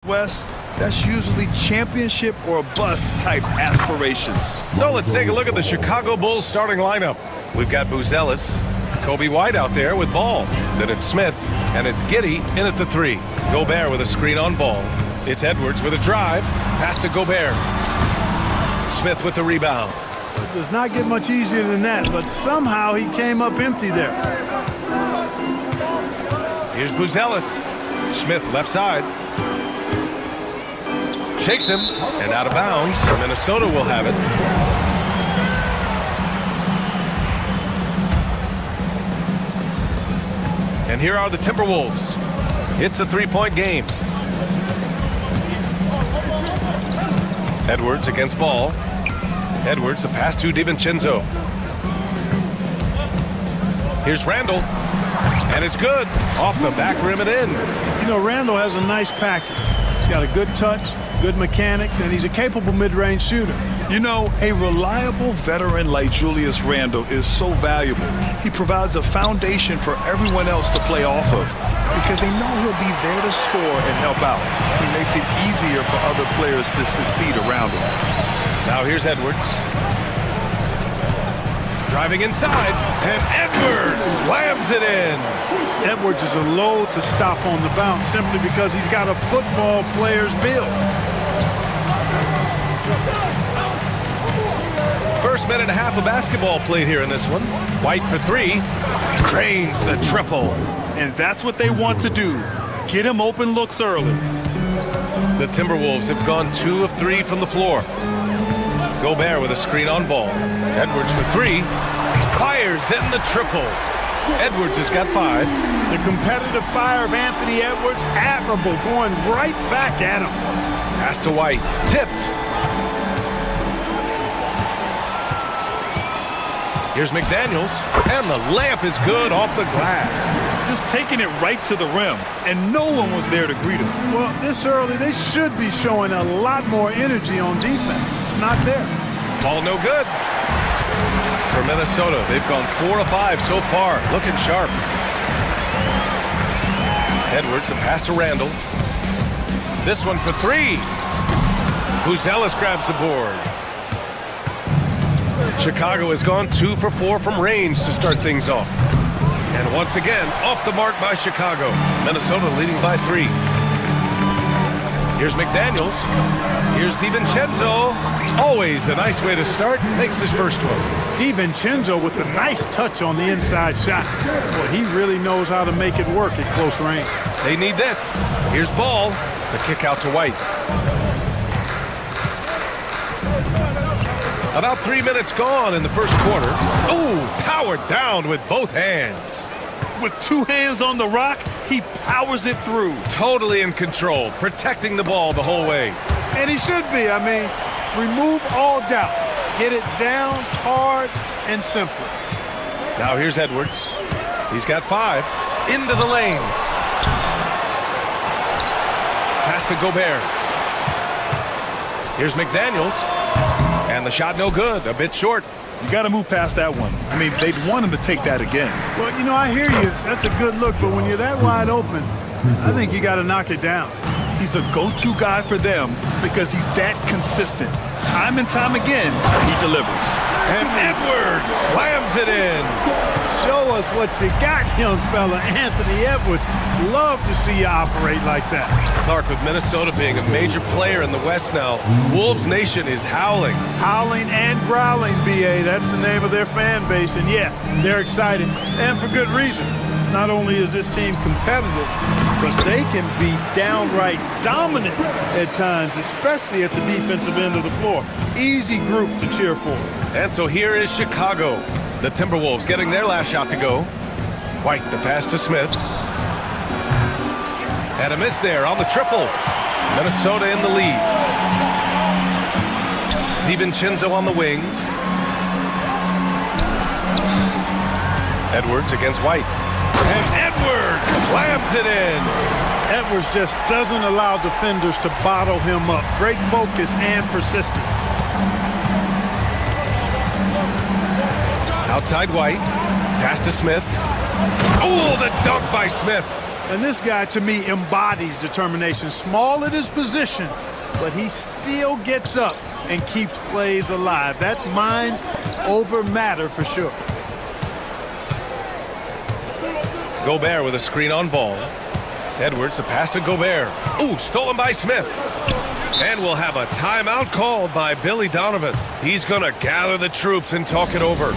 West, that's usually championship or bust type aspirations. So let's take a look at the Chicago Bulls starting lineup. We've got Buzelis, Kobe White out there with ball. Then it's Smith, and it's Giddey in at the 3. Gobert with a screen on ball. It's Edwards with a drive. Pass to Gobert. Smith with the rebound. It does not get much easier than that, but somehow he came up empty there. Here's Buzelis. Smith left side. Shakes him, and out of bounds. Minnesota will have it. And here are the Timberwolves. It's a three-point game. Edwards against ball. Edwards, a pass to DiVincenzo. Here's Randall. And it's good. Off the back rim and in. You know, Randall has a nice package. He's got a good touch, good mechanics, and he's a capable mid-range shooter. You know, a reliable veteran like Julius Randle is so valuable. He provides a foundation for everyone else to play off of because they know he'll be there to score and help out. He makes it easier for other players to succeed around him. Now here's Edwards. Driving inside, and Edwards slams it in. Edwards is a load to stop on the bounce simply because he's got a football player's build. First minute and a half of basketball played here in this one. White for 3. Drains the triple. And that's what they want to do. Get him open looks early. The Timberwolves have gone 2 of 3 from the floor. Gobert with a screen on ball. Edwards for 3. Fires in the triple. Edwards has got 5. The competitive fire of Anthony Edwards, admirable, going right back at him. Pass to White. Tipped. Here's McDaniels, and the layup is good off the glass. Just taking it right to the rim, and no one was there to greet him. Well, this early, they should be showing a lot more energy on defense. It's not there. Ball no good. For Minnesota, they've gone 4 of 5 so far, looking sharp. Edwards, a pass to Randall. This one for 3. Buzelis grabs the board. Chicago has gone 2 for 4 from range to start things off. And once again, off the mark by Chicago. Minnesota leading by 3. Here's McDaniels. Here's DiVincenzo. Always a nice way to start. Makes his first one. DiVincenzo with a nice touch on the inside shot. Boy, he really knows how to make it work at close range. They need this. Here's ball. The kick out to White. About 3 minutes gone in the first quarter. Oh, powered down with both hands. With 2 hands on the rock, he powers it through. Totally in control, protecting the ball the whole way. And he should be. I mean, remove all doubt. Get it down, hard, and simple. Now here's Edwards. He's got 5. Into the lane. Pass to Gobert. Here's McDaniels. And the shot no good, a bit short. You got to move past that one. I mean, they'd want him to take that again. Well, you know, I hear you. That's a good look, but when you're that wide open, I think you got to knock it down. He's a go-to guy for them because he's that consistent. Time and time again, he delivers. And Edwards slams it in. Show us what you got, young fella. Anthony Edwards. Love to see you operate like that. Clark, with Minnesota being a major player in the West now, Wolves Nation is howling. Howling and growling, B.A. That's the name of their fan base. And yeah, they're excited. And for good reason. Not only is this team competitive, but they can be downright dominant at times, especially at the defensive end of the floor. Easy group to cheer for. And so here is Chicago. The Timberwolves getting their last shot to go. White, the pass to Smith. And a miss there on the triple. Minnesota in the lead. DiVincenzo on the wing. Edwards against White. And Edwards slams it in. Edwards just doesn't allow defenders to bottle him up. Great focus and persistence. Outside White. Pass to Smith. Oh, the dunk by Smith. And this guy, to me, embodies determination. Small at his position, but he still gets up and keeps plays alive. That's mind over matter for sure. Gobert with a screen on ball. Edwards, the pass to Gobert. Ooh, stolen by Smith. And we'll have a timeout called by Billy Donovan. He's going to gather the troops and talk it over.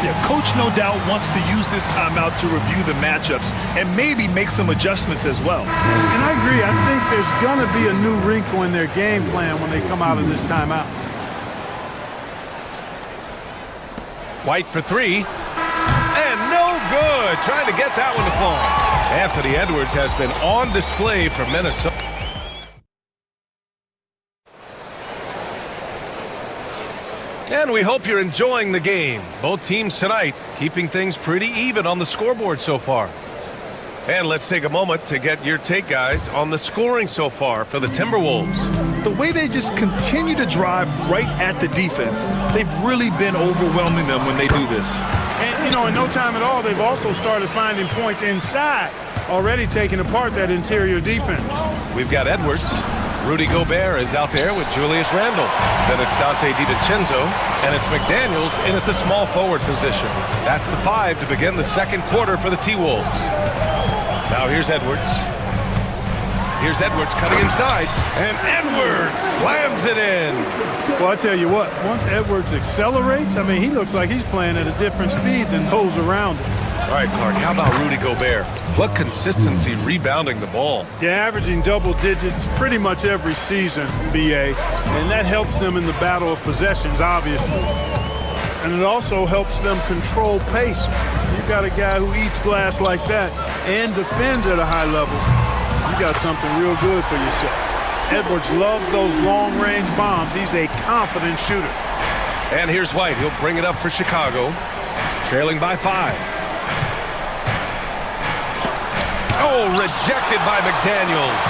Yeah, coach no doubt wants to use this timeout to review the matchups and maybe make some adjustments as well. And I agree. I think there's going to be a new wrinkle in their game plan when they come out of this timeout. White for three. And no good. Trying to get that one to fall. Anthony Edwards has been on display for Minnesota. And we hope you're enjoying the game. Both teams tonight keeping things pretty even on the scoreboard so far. And let's take a moment to get your take, guys, on the scoring so far for the Timberwolves. The way they just continue to drive right at the defense, they've really been overwhelming them when they do this. And, you know, in no time at all, they've also started finding points inside, already taking apart that interior defense. We've got Edwards. Rudy Gobert is out there with Julius Randle. Then it's Donte DiVincenzo, and it's McDaniels in at the small forward position. That's the 5 to begin the second quarter for the T-Wolves. Now here's Edwards. Here's Edwards cutting inside, and Edwards slams it in. Well, I tell you what, once Edwards accelerates, I mean, he looks like he's playing at a different speed than those around him. All right, Clark, how about Rudy Gobert? What consistency rebounding the ball. Yeah, averaging double digits pretty much every season, BA, and that helps them in the battle of possessions, obviously. And it also helps them control pace. You've got a guy who eats glass like that and defends at a high level. You got something real good for yourself. Edwards loves those long-range bombs. He's a confident shooter. And here's White. He'll bring it up for Chicago, trailing by 5. Oh, rejected by McDaniels.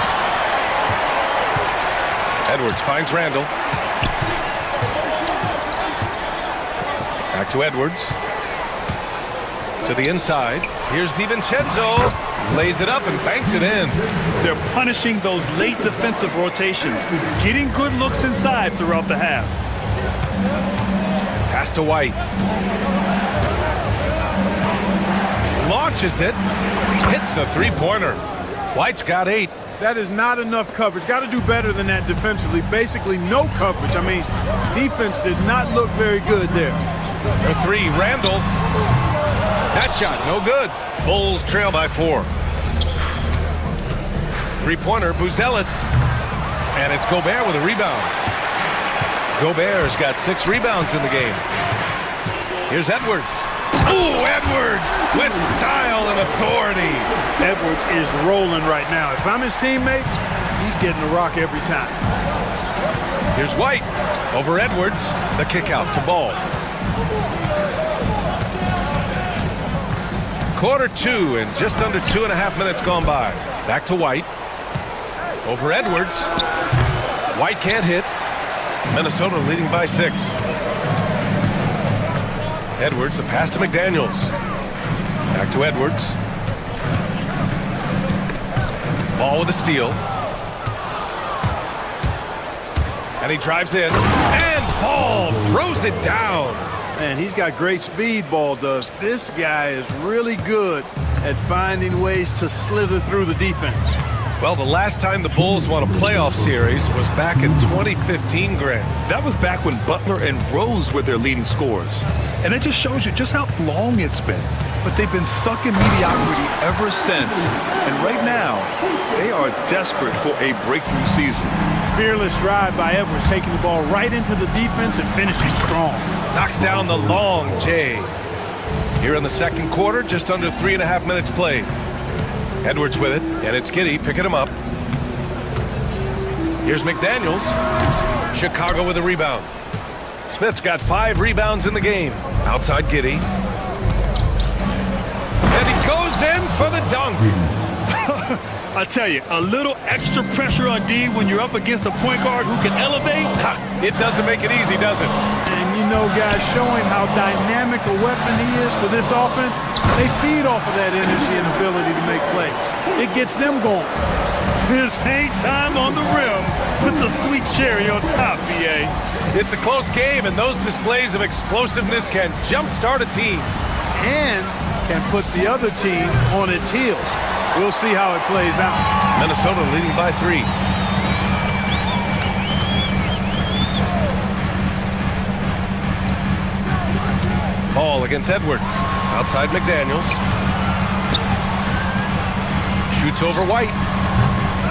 Edwards finds Randle. Back to Edwards. To the inside. Here's DiVincenzo. Lays it up and banks it in. They're punishing those late defensive rotations, getting good looks inside throughout the half. Pass to White. Launches it. Hits a three-pointer. White's got 8. That is not enough coverage. Got to do better than that defensively. Basically no coverage. I mean, defense did not look very good there. For 3, Randle. That shot, no good. Bulls trail by 4. Three-pointer, Buzelis. And it's Gobert with a rebound. Gobert's got 6 rebounds in the game. Here's Edwards. Ooh, Edwards with style and authority. Edwards is rolling right now. If I'm his teammates, he's getting a rock every time. Here's White over Edwards. The kick out to Ball. Quarter 2 and just under 2.5 minutes gone by. Back to White. Over Edwards. White can't hit. Minnesota leading by 6. Edwards, the pass to McDaniels. Back to Edwards. Ball with a steal. And he drives in. And Ball throws it down. Man, he's got great speed, Ball does. This guy is really good at finding ways to slither through the defense. Well, the last time the Bulls won a playoff series was back in 2015, Grant. That was back when Butler and Rose were their leading scorers. And it just shows you just how long it's been. But they've been stuck in mediocrity ever since. And right now, they are desperate for a breakthrough season. Fearless drive by Edwards, taking the ball right into the defense and finishing strong. Knocks down the long J. Here in the second quarter, just under 3.5 minutes played. Edwards with it, and it's Giddey picking him up. Here's McDaniels. Chicago with a rebound. Smith's got 5 rebounds in the game. Outside Giddey. And he goes in for the dunk. I tell you, a little extra pressure on D when you're up against a point guard who can elevate. It doesn't make it easy, does it? And you know, guys, showing how dynamic a weapon he is for this offense, they feed off of that energy and ability to make plays. It gets them going. His hang time on the rim puts a sweet cherry on top, BA. It's a close game, and those displays of explosiveness can jumpstart a team. And can put the other team on its heels. We'll see how it plays out. Minnesota leading by 3. Ball against Edwards. Outside McDaniels. Shoots over White.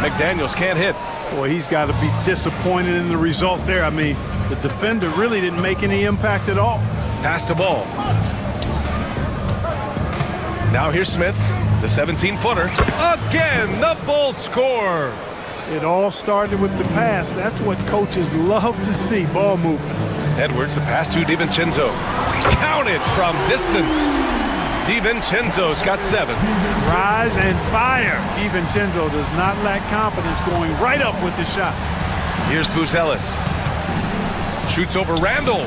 McDaniels can't hit. Boy, he's got to be disappointed in the result there. I mean, the defender really didn't make any impact at all. Pass to Ball. Now here's Smith, the 17-footer. Again, the Bulls score. It all started with the pass. That's what coaches love to see, ball movement. Edwards, the pass to DiVincenzo. Counted from distance. DiVincenzo's got 7. Rise and fire. DiVincenzo does not lack confidence, going right up with the shot. Here's Buzelis. Shoots over Randall.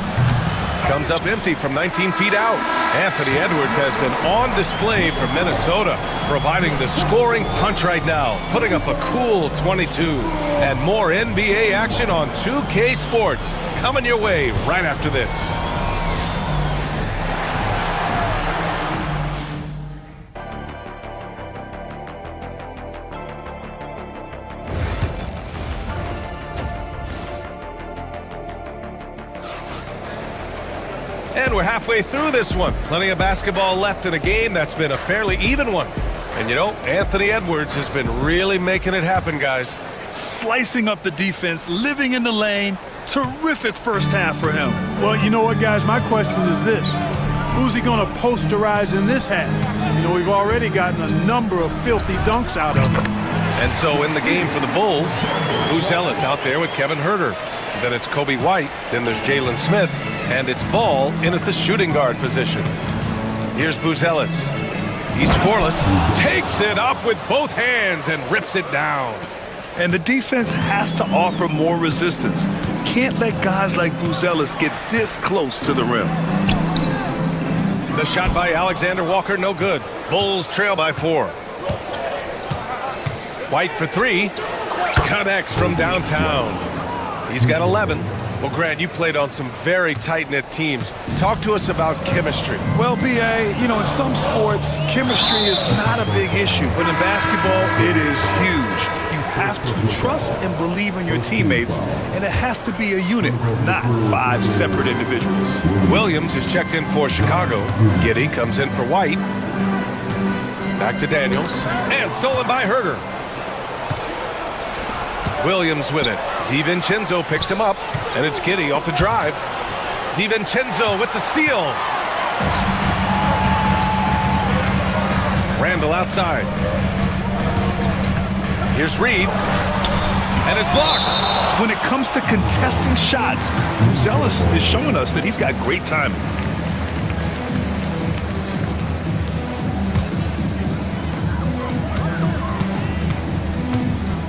Comes up empty from 19 feet out. Anthony Edwards has been on display for Minnesota, providing the scoring punch right now, putting up a cool 22. And more NBA action on 2K Sports coming your way right after this. And we're halfway through this one. Plenty of basketball left in a game that's been a fairly even one. And you know, Anthony Edwards has been really making it happen, guys. Slicing up the defense, living in the lane. Terrific first half for him. Well, you know what, guys? My question is this. Who's he going to posterize in this half? You know, we've already gotten a number of filthy dunks out of him. And so in the game for the Bulls, Buzelis out there with Kevin Huerter. Then it's Kobe White. Then there's Jalen Smith. And it's Ball in at the shooting guard position. Here's Buzelis. He's scoreless. Takes it up with both hands and rips it down. And the defense has to offer more resistance. Can't let guys like Buzelis get this close to the rim. The shot by Alexander Walker, no good. Bulls trail by 4. White for 3. Connects from downtown. He's got 11. Well, Grant, you played on some very tight-knit teams. Talk to us about chemistry. Well, BA, you know, in some sports, chemistry is not a big issue. But in basketball, it is huge. You have to trust and believe in your teammates, and it has to be a unit, not 5 separate individuals. Williams is checked in for Chicago. Giddey comes in for White. Back to Daniels. And stolen by Huerter. Williams with it. DiVincenzo picks him up, and it's Giddey off the drive. DiVincenzo with the steal. Randall outside. Here's Reed, and it's blocked. When it comes to contesting shots, Buzelis is showing us that he's got great timing.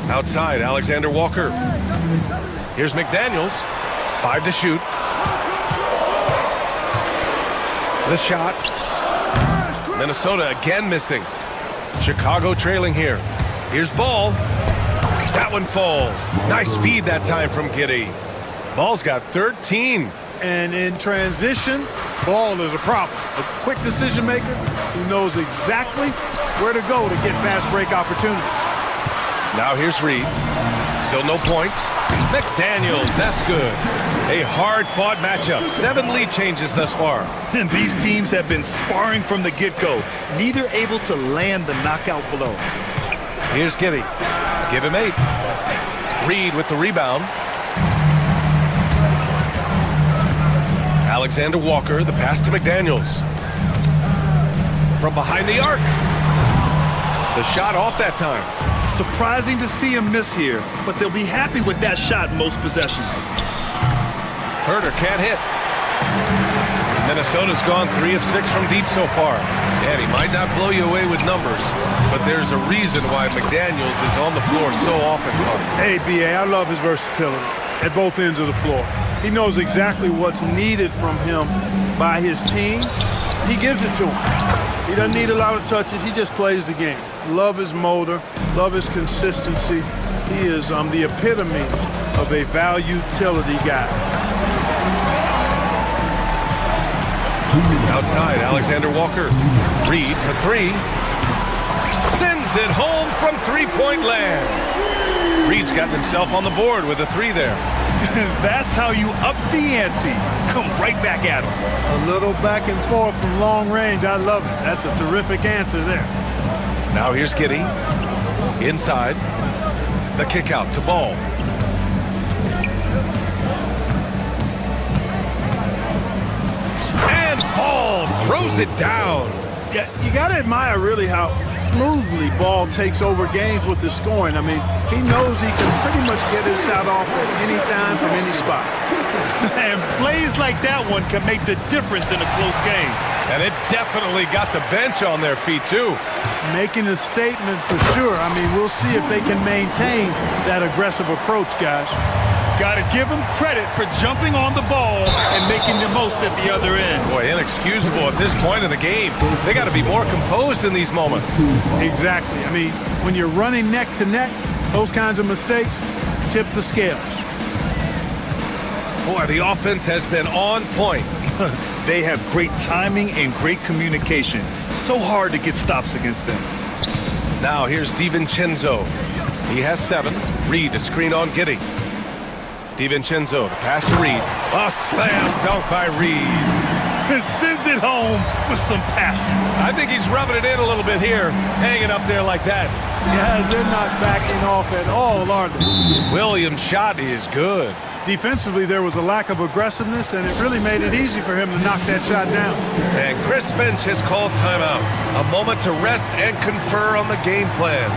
Outside, Alexander Walker. Here's McDaniels. 5 to shoot. The shot. Minnesota again missing. Chicago trailing here. Here's Ball. That one falls. Nice feed that time from Giddey. Ball's got 13. And in transition, Ball is a problem. A quick decision maker who knows exactly where to go to get fast break opportunities. Now here's Reed. Still no points. McDaniels, that's good. A hard-fought matchup. 7 lead changes thus far. And these teams have been sparring from the get-go, neither able to land the knockout blow. Here's Giddey. Give him 8. Reed with the rebound. Alexander Walker, the pass to McDaniels. From behind the arc. The shot off that time. Surprising to see him miss here, but they'll be happy with that shot in most possessions. Huerter can't hit. Minnesota's gone 3 of 6 from deep so far. And he might not blow you away with numbers, but there's a reason why McDaniels is on the floor so often. Hey, B.A., I love his versatility. at both ends of the floor. He knows exactly what's needed from him by his team. He gives it to him. He doesn't need a lot of touches. He just plays the game. Love his motor, love his consistency. He is the epitome of a value utility guy. Outside, Alexander Walker. Reed for three. Sends it home from three-point land. Reed's gotten himself on the board with a three there. That's how you up the ante. Come right back at him. A little back and forth from long range. I love it. That's a terrific answer there. Now here's Giddey. Inside. The kick out to Ball. And Ball throws it down. Yeah, you got to admire really how smoothly Ball takes over games with his scoring. I mean, he knows he can pretty much get his shot off at any time from any spot. And plays like that one can make the difference in a close game. And it definitely got the bench on their feet, too. Making a statement for sure. I mean, we'll see if they can maintain that aggressive approach, guys. Got to give him credit for jumping on the ball and making the most at the other end. Boy, inexcusable at this point in the game. They got to be more composed in these moments. Exactly. I mean, when you're running neck to neck, those kinds of mistakes tip the scales. Boy, the offense has been on point. They have great timing and great communication. So hard to get stops against them. Now here's DiVincenzo. He has 7. Reed, a screen on Giddey. DiVincenzo, the pass to Reed. A slam dunk by Reed. And sends it home with some passion. I think he's rubbing it in a little bit here, hanging up there like that. Guys, they're not backing off at all, are they? Williams' shot is good. Defensively, there was a lack of aggressiveness, and it really made it easy for him to knock that shot down. And Chris Finch has called timeout. A moment to rest and confer on the game plan.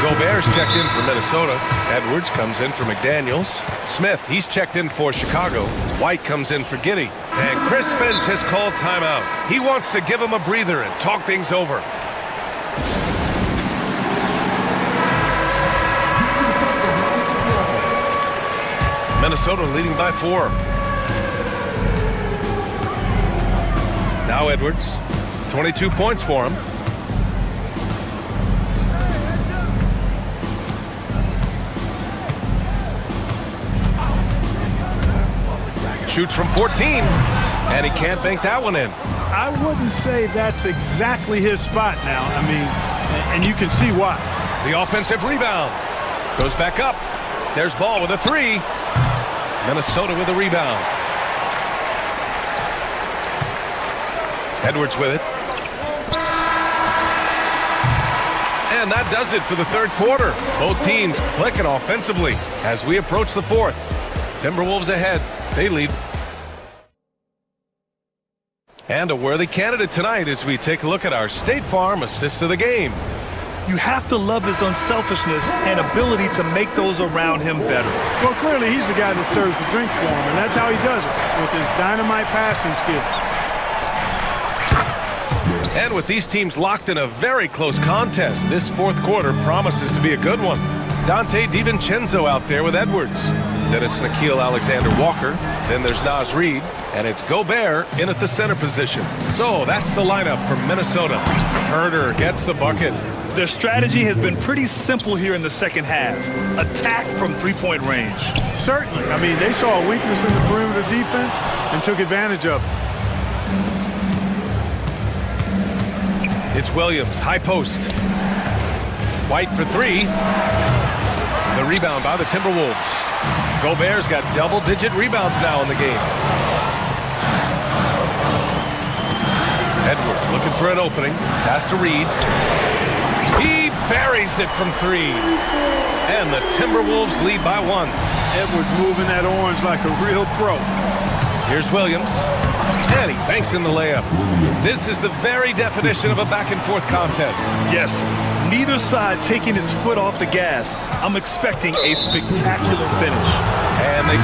Gobert's checked in for Minnesota. Edwards comes in for McDaniels. Smith, he's checked in for Chicago. White comes in for Giddey. And Chris Finch has called timeout. He wants to give him a breather and talk things over. Minnesota leading by 4. Now Edwards, 22 points for him. Shoots from 14, and he can't bank that one in. I wouldn't say that's exactly his spot now. I mean, and you can see why. The offensive rebound goes back up. There's Ball with a 3. Minnesota with a rebound. Edwards with it. And that does it for the third quarter. Both teams clicking offensively as we approach the fourth. Timberwolves ahead. They lead. And a worthy candidate tonight as we take a look at our State Farm assist of the game. You have to love his unselfishness and ability to make those around him better. Well, clearly he's the guy that stirs the drink for him, and that's how he does it, with his dynamite passing skills. And with these teams locked in a very close contest, this fourth quarter promises to be a good one. Dante DiVincenzo out there with Edwards. Then it's Nickeil Alexander-Walker. Then there's Naz Reid. And it's Gobert in at the center position. So that's the lineup for Minnesota. Herder gets the bucket. Their strategy has been pretty simple here in the second half. Attack from three-point range. Certainly. I mean, they saw a weakness in the perimeter defense and took advantage of it. It's Williams, high post. White for 3. The rebound by the Timberwolves. Gobert's got double-digit rebounds now in the game. Edwards looking for an opening. Pass to Reed. He buries it from 3. And the Timberwolves lead by 1. Edwards moving that orange like a real pro. Here's Williams. And he banks in the layup. This is the very definition of a back-and-forth contest. Yes, neither side taking its foot off the gas. I'm expecting a spectacular finish. And they...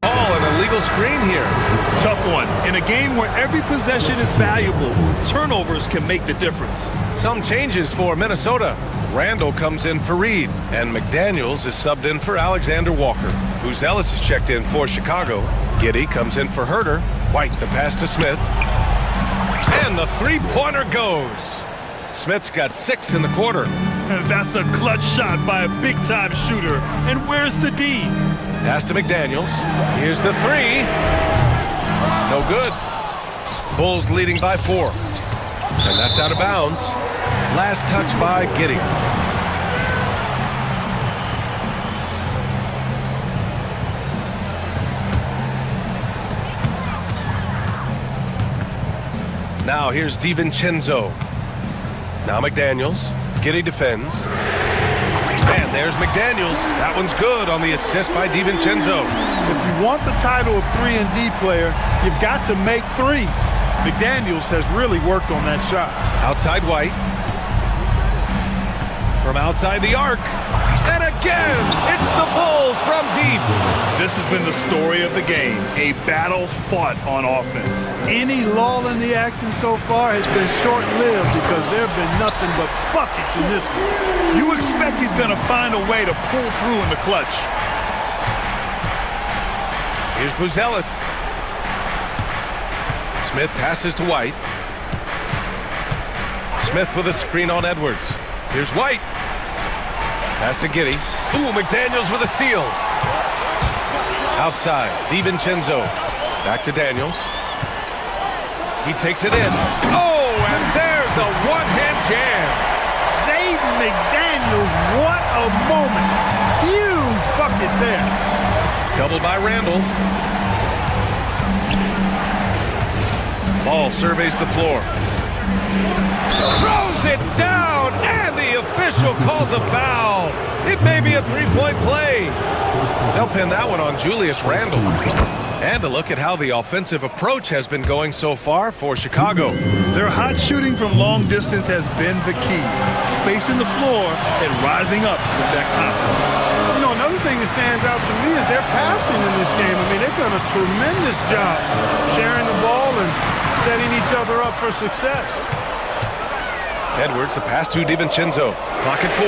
An illegal little screen here. Tough one. In a game where every possession is valuable, turnovers can make the difference. Some changes for Minnesota. Randall comes in for Reed, and McDaniels is subbed in for Alexander Walker. Buzelis is checked in for Chicago. Giddey comes in for Herter. White, the pass to Smith. And the three-pointer goes. Smith's got 6 in the quarter. That's a clutch shot by a big-time shooter. And where's the D? Pass to McDaniels. Here's the 3. No good. Bulls leading by 4. And that's out of bounds. Last touch by Giddey. Now here's DiVincenzo. Now McDaniels. Giddey defends. And there's McDaniels. That one's good on the assist by DiVincenzo. If you want the title of 3-and-D player, you've got to make threes. McDaniels has really worked on that shot. Outside White. From outside the arc. And again, it's the Bulls from deep. This has been the story of the game. A battle fought on offense. Any lull in the action so far has been short-lived because there have been nothing but buckets in this one. You expect he's going to find a way to pull through in the clutch. Here's Buzelis. Smith passes to White. Smith with a screen on Edwards. Here's White. Pass to Giddey. Ooh, McDaniels with a steal. Outside, DiVincenzo. Back to Daniels. He takes it in. Oh, and there's a one-hand jam. Jaden McDaniels, what a moment. Huge bucket there. Double by Randall. Ball surveys the floor. Throws it down, and the official calls a foul. It may be a three-point play. They'll pin that one on Julius Randle. And a look at how the offensive approach has been going so far for Chicago. Their hot shooting from long distance has been the key. Spacing the floor and rising up with that confidence. You know, another thing that stands out to me is their passing in this game. I mean, they've done a tremendous job sharing the ball and setting each other up for success. Edwards, a pass to DiVincenzo. Clock at 4.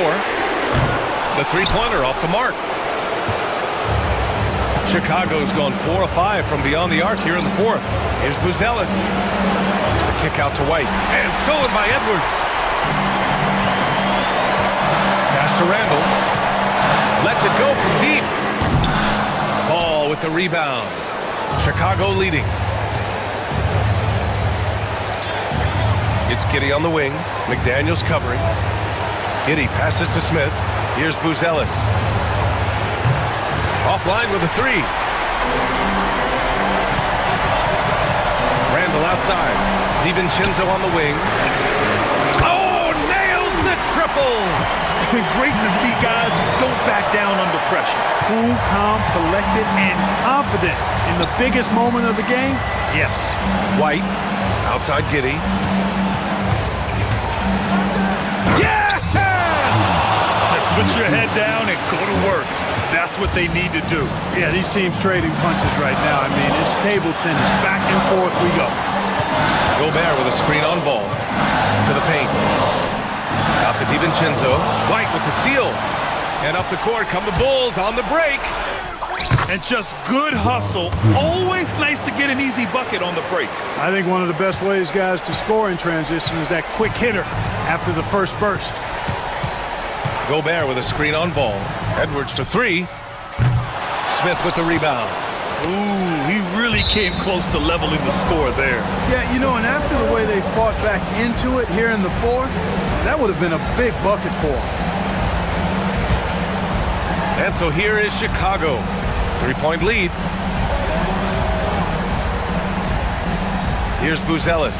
The three-pointer off the mark. Chicago's gone 4 of 5 from beyond the arc here in the 4th. Here's Buzelis. The kick out to White. And stolen by Edwards. Pass to Randall. Lets it go from deep. Ball with the rebound. Chicago leading. It's Giddey on the wing. McDaniels covering. Giddey passes to Smith. Here's Buzelis. Offline with a 3. Randall outside. DiVincenzo on the wing. Oh, nails the triple! Great to see guys who don't back down under pressure. Cool, calm, collected, and confident in the biggest moment of the game. Yes. White, outside Giddey. Yes! Put your head down and go to work. That's what they need to do. Yeah, these teams trading punches right now. I mean, it's table tennis. Back and forth we go. Gobert with a screen on ball. To the paint. Out to DiVincenzo. White with the steal. And up the court come the Bulls on the break. And just good hustle. Always nice to get an easy bucket on the break. I think one of the best ways, guys, to score in transition is that quick hitter after the first burst. Gobert with a screen on ball. Edwards for 3. Smith with the rebound. Ooh, he really came close to leveling the score there. Yeah, you know, and after the way they fought back into it here in the 4th, that would have been a big bucket for them. And so here is Chicago. 3-point lead. Here's Buzelis.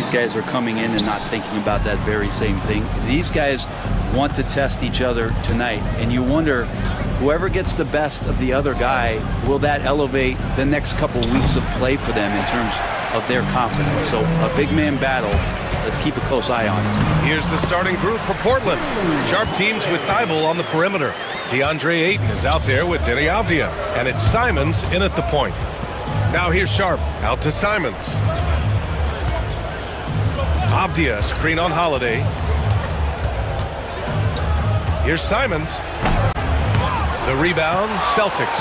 these guys are coming in and not thinking about that very same thing. These guys want to test each other tonight, and you wonder, whoever gets the best of the other guy, will that elevate the next couple weeks of play for them in terms of their confidence? So a big man battle. Let's keep a close eye on it. Here's the starting group for Portland. Sharp teams with Thibault on the perimeter. DeAndre Ayton is out there with Denny Avdia, and it's Simons in at the point. Now here's Sharp, out to Simons. Avdia, screen on Holiday. Here's Simons. The rebound, Celtics.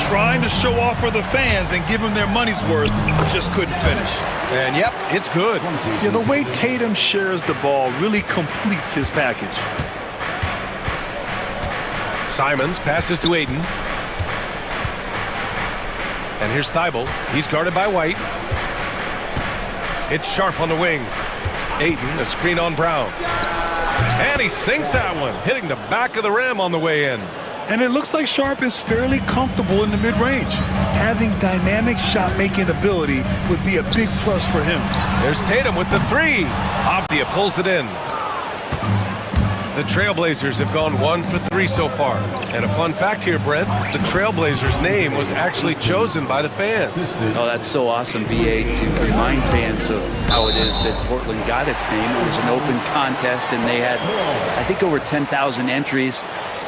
Trying to show off for the fans and give them their money's worth, just couldn't finish. And yep, it's good. Yeah, the way Tatum shares the ball really completes his package. Simons passes to Ayton. And here's Thibault. He's guarded by White. It's Sharp on the wing. Ayton, a screen on Brown. And he sinks that one, hitting the back of the rim on the way in. And it looks like Sharp is fairly comfortable in the mid-range. Having dynamic shot-making ability would be a big plus for him. There's Tatum with the three. Avdia pulls it in. The Trailblazers have gone 1 for 3 so far. And a fun fact here, Brent, the Trailblazers' name was actually chosen by the fans. Oh, that's so awesome, BA, to remind fans of how it is that Portland got its name. It was an open contest, and they had, I think, over 10,000 entries.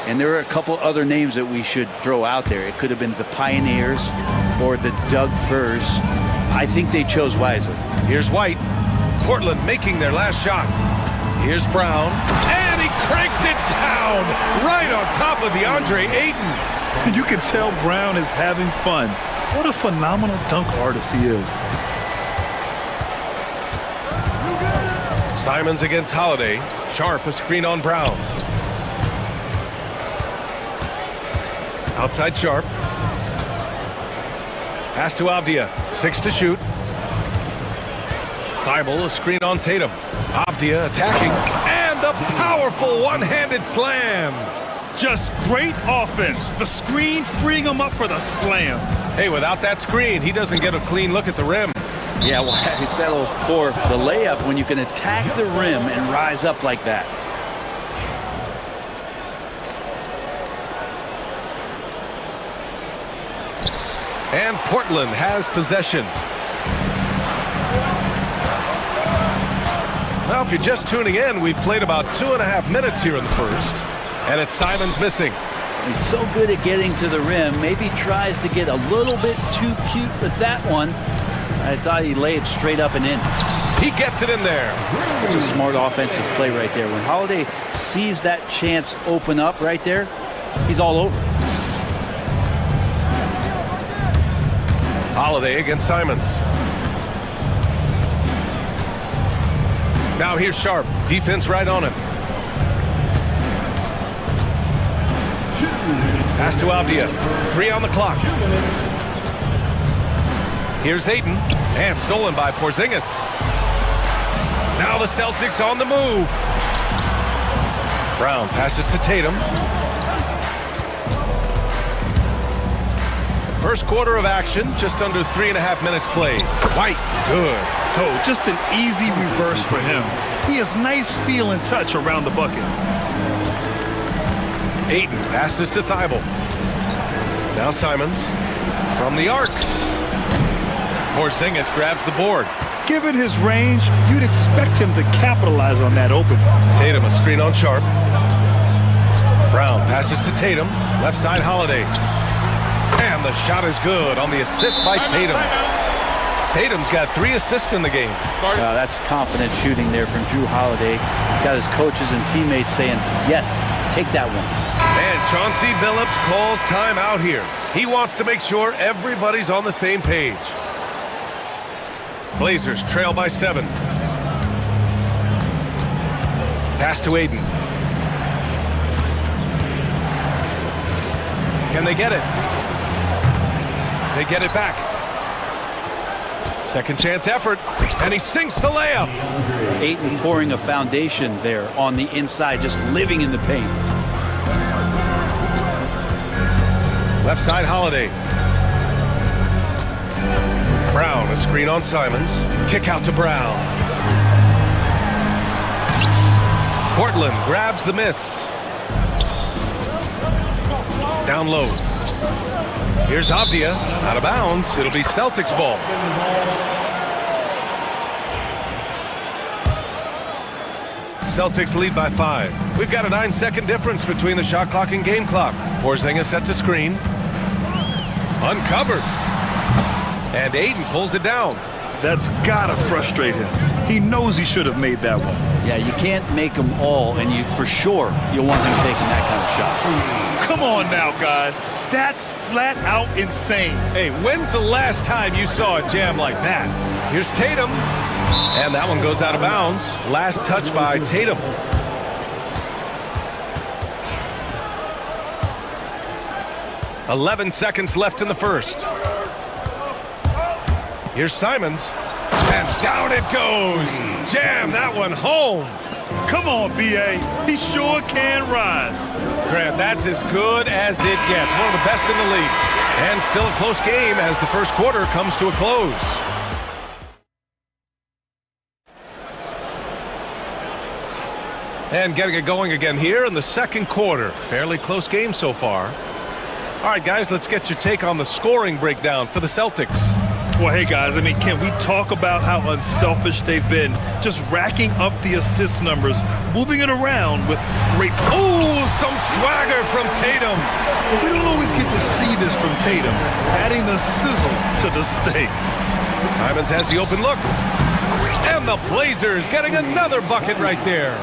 And there are a couple other names that we should throw out there. It could have been the Pioneers or the Doug Furs. I think they chose wisely. Here's White. Portland making their last shot. Here's Brown. And he cranks it down right on top of DeAndre Ayton. You can tell Brown is having fun. What a phenomenal dunk artist he is. Simons against Holiday. Sharp, a screen on Brown. Outside Sharp. Pass to Avdia. 6 to shoot. Thibault, a screen on Tatum. Avdia attacking. And the powerful one-handed slam. Just great offense. The screen freeing him up for the slam. Hey, without that screen, he doesn't get a clean look at the rim. Yeah, well, I settled for the layup when you can attack the rim and rise up like that. And Portland has possession. Well, if you're just tuning in, we've played about 2.5 minutes here in the first. And it's Simons missing. He's so good at getting to the rim. Maybe tries to get a little bit too cute with that one. I thought he'd lay it straight up and in. He gets it in there. It's a smart offensive play right there. When Holiday sees that chance open up right there, he's all over. Holiday against Simons. Now here's Sharp. Defense right on him. Pass to Avdia. 3 on the clock. Here's Ayton. And stolen by Porzingis. Now the Celtics on the move. Brown passes to Tatum. First quarter of action, just under 3.5 minutes played. White, good. Oh, just an easy reverse for him. He has nice feel and touch around the bucket. Ayton passes to Thibault. Now Simons from the arc. Porzingis grabs the board. Given his range, you'd expect him to capitalize on that open. Tatum, a screen on Sharp. Brown passes to Tatum. Left side Holiday. And the shot is good on the assist by Tatum. Tatum's got 3 assists in the game. That's confident shooting there from Jrue Holiday. Got his coaches and teammates saying, yes, take that one. And Chauncey Billups calls timeout here. He wants to make sure everybody's on the same page. Blazers trail by 7. Pass to Ayton. Can they get it? They get it back. Second chance effort, and he sinks the layup. Ayton pouring a foundation there on the inside, just living in the paint. Left side Holiday. Brown, a screen on Simons. Kick out to Brown. Portland grabs the miss. Down low. Here's Avdia, out of bounds. It'll be Celtics ball. Celtics lead by 5. We've got a 9-second difference between the shot clock and game clock. Porzingis sets a screen. Uncovered. And Aiden pulls it down. That's gotta frustrate him. He knows he should have made that one. Yeah, you can't make them all, and for sure you'll want him taking that kind of shot. Come on now, guys. That's flat out insane. Hey, when's the last time you saw a jam like that? Here's Tatum. And that one goes out of bounds. Last touch by Tatum. "11 seconds left in the first. Here's Simons. And down it goes. Jam that one home. Come on, B.A. He sure can rise. Grant, that's as good as it gets. One of the best in the league. And still a close game as the first quarter comes to a close. And getting it going again here in the second quarter. Fairly close game so far. All right, guys, let's get your take on the scoring breakdown for the Celtics. Well, hey, guys, I mean, can we talk about how unselfish they've been? Just racking up the assist numbers, moving it around with great... Ooh, some swagger from Tatum. We don't always get to see this from Tatum, adding the sizzle to the steak. Simons has the open look. And the Blazers getting another bucket right there.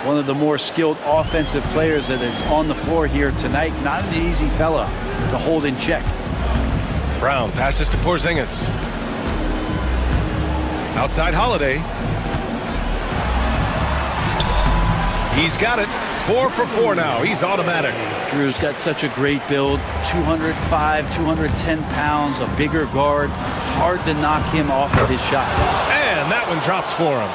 One of the more skilled offensive players that is on the floor here tonight. Not an easy fella to hold in check. Brown passes to Porzingis. Outside Holiday. He's got it. 4 for 4 now. He's automatic. Drew's got such a great build. 205, 210 pounds, a bigger guard. Hard to knock him off of his shot. And that one drops for him.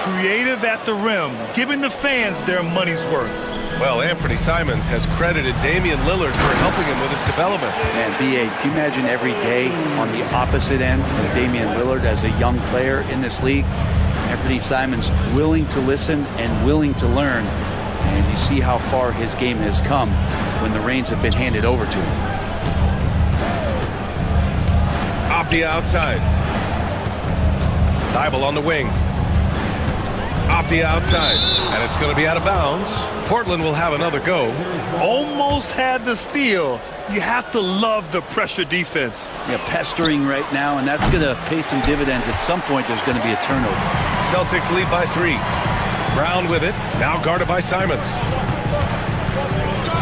Creative at the rim, giving the fans their money's worth. Well, Anthony Simons has credited Damian Lillard for helping him with his development. And B.A., can you imagine every day on the opposite end of Damian Lillard as a young player in this league? Anthony Simons willing to listen and willing to learn. And you see how far his game has come when the reins have been handed over to him. Off the outside. Thibault on the wing. Off the outside. And it's going to be out of bounds. Portland will have another go. Almost had the steal. You have to love the pressure defense. Yeah, pestering right now, and that's going to pay some dividends. At some point, there's going to be a turnover. Celtics lead by 3. Brown with it. Now guarded by Simons.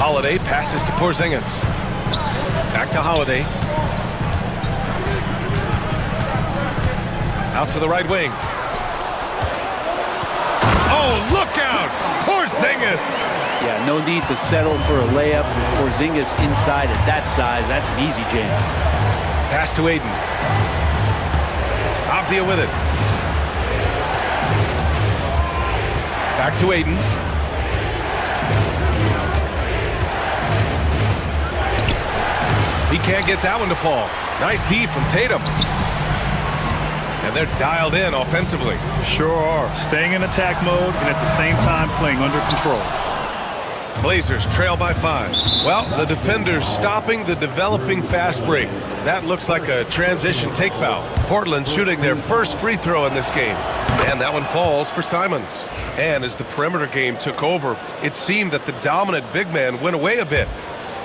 Holiday passes to Porzingis. Back to Holiday. Out to the right wing. Oh, look out! Porzingis! Yeah, no need to settle for a layup. Porzingis inside at that size. That's an easy jam. Pass to Aiden. Avdia with it. Back to Aiden. He can't get that one to fall. Nice D from Tatum. And they're dialed in offensively. Sure are. Staying in attack mode and at the same time playing under control. Blazers trail by 5. Well, the defenders stopping the developing fast break. That looks like a transition take foul. Portland shooting their first free throw in this game. And that one falls for Simons. And as the perimeter game took over, it seemed that the dominant big man went away a bit.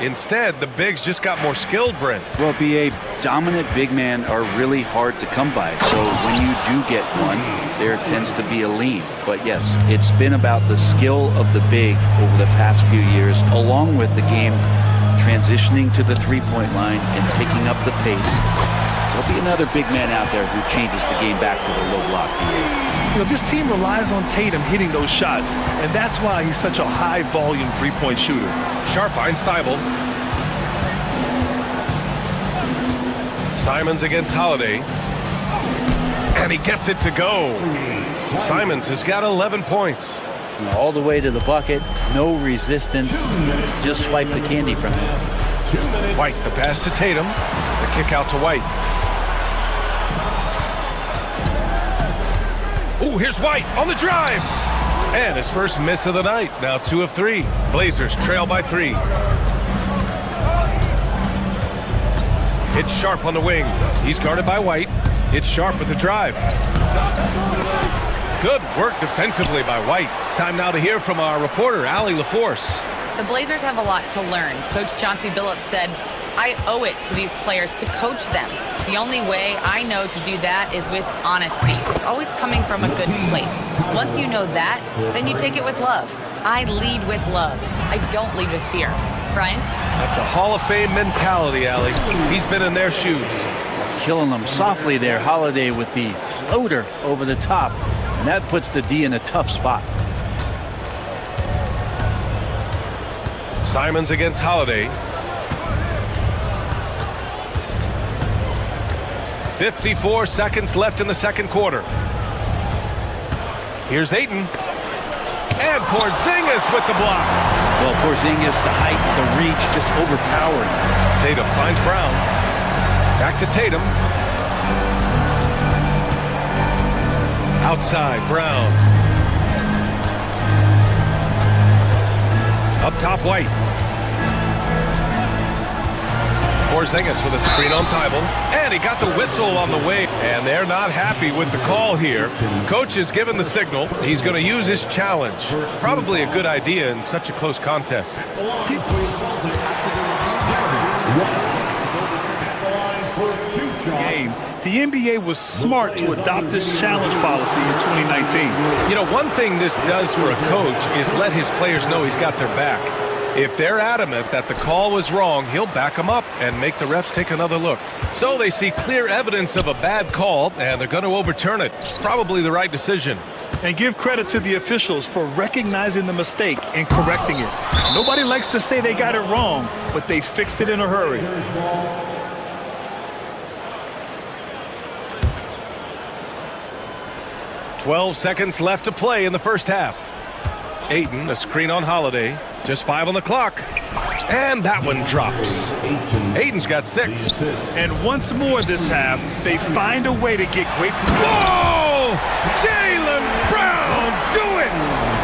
Instead, the bigs just got more skilled, Brent. Well, B.A., dominant big men are really hard to come by. So when you do get one, there tends to be a lean. But yes, it's been about the skill of the big over the past few years, along with the game transitioning to the three-point line and picking up the pace. There'll be another big man out there who changes the game back to the low block, B.A. You know, this team relies on Tatum hitting those shots, and that's why he's such a high-volume three-point shooter. Sharp finds Thibault. Simons against Holiday. And he gets it to go. Simons has got 11 points. All the way to the bucket, no resistance, just swipe the candy from him. White, the pass to Tatum, the kick out to White. Ooh, here's White on the drive. And his first miss of the night. Now 2 of 3. Blazers trail by 3. It's Sharp on the wing. He's guarded by White. It's Sharp with the drive. Good work defensively by White. Time now to hear from our reporter, Allie LaForce. The Blazers have a lot to learn. Coach Chauncey Billups said, I owe it to these players to coach them. The only way I know to do that is with honesty. It's always coming from a good place. Once you know that, then you take it with love. I lead with love. I don't lead with fear. Brian? That's a Hall of Fame mentality, Allie. He's been in their shoes. Killing them softly there, Holiday with the floater over the top. And that puts the D in a tough spot. Simons against Holiday. 54 seconds left in the second quarter. Here's Ayton. And Porzingis with the block. Well, Porzingis, the height, the reach, just overpowering. Tatum finds Brown. Back to Tatum. Outside, Brown. Up top, White. Porzingis with a screen on Thibault. And he got the whistle on the way. And they're not happy with the call here. Coach is given the signal. He's going to use his challenge. Probably a good idea in such a close contest. Game. The NBA was smart to adopt this challenge policy in 2019. You know, one thing this does for a coach is let his players know he's got their back. If they're adamant that the call was wrong, he'll back them up and make the refs take another look. So they see clear evidence of a bad call, and they're going to overturn it. Probably the right decision. And give credit to the officials for recognizing the mistake and correcting it. Nobody likes to say they got it wrong, but they fixed it in a hurry. "12 seconds left to play in the first half. Ayton, a screen on Holiday. Just 5 on the clock. And that one drops. Ayton's got 6. And once more this half, they find a way to get great. Whoa! Jaylen Brown, do it!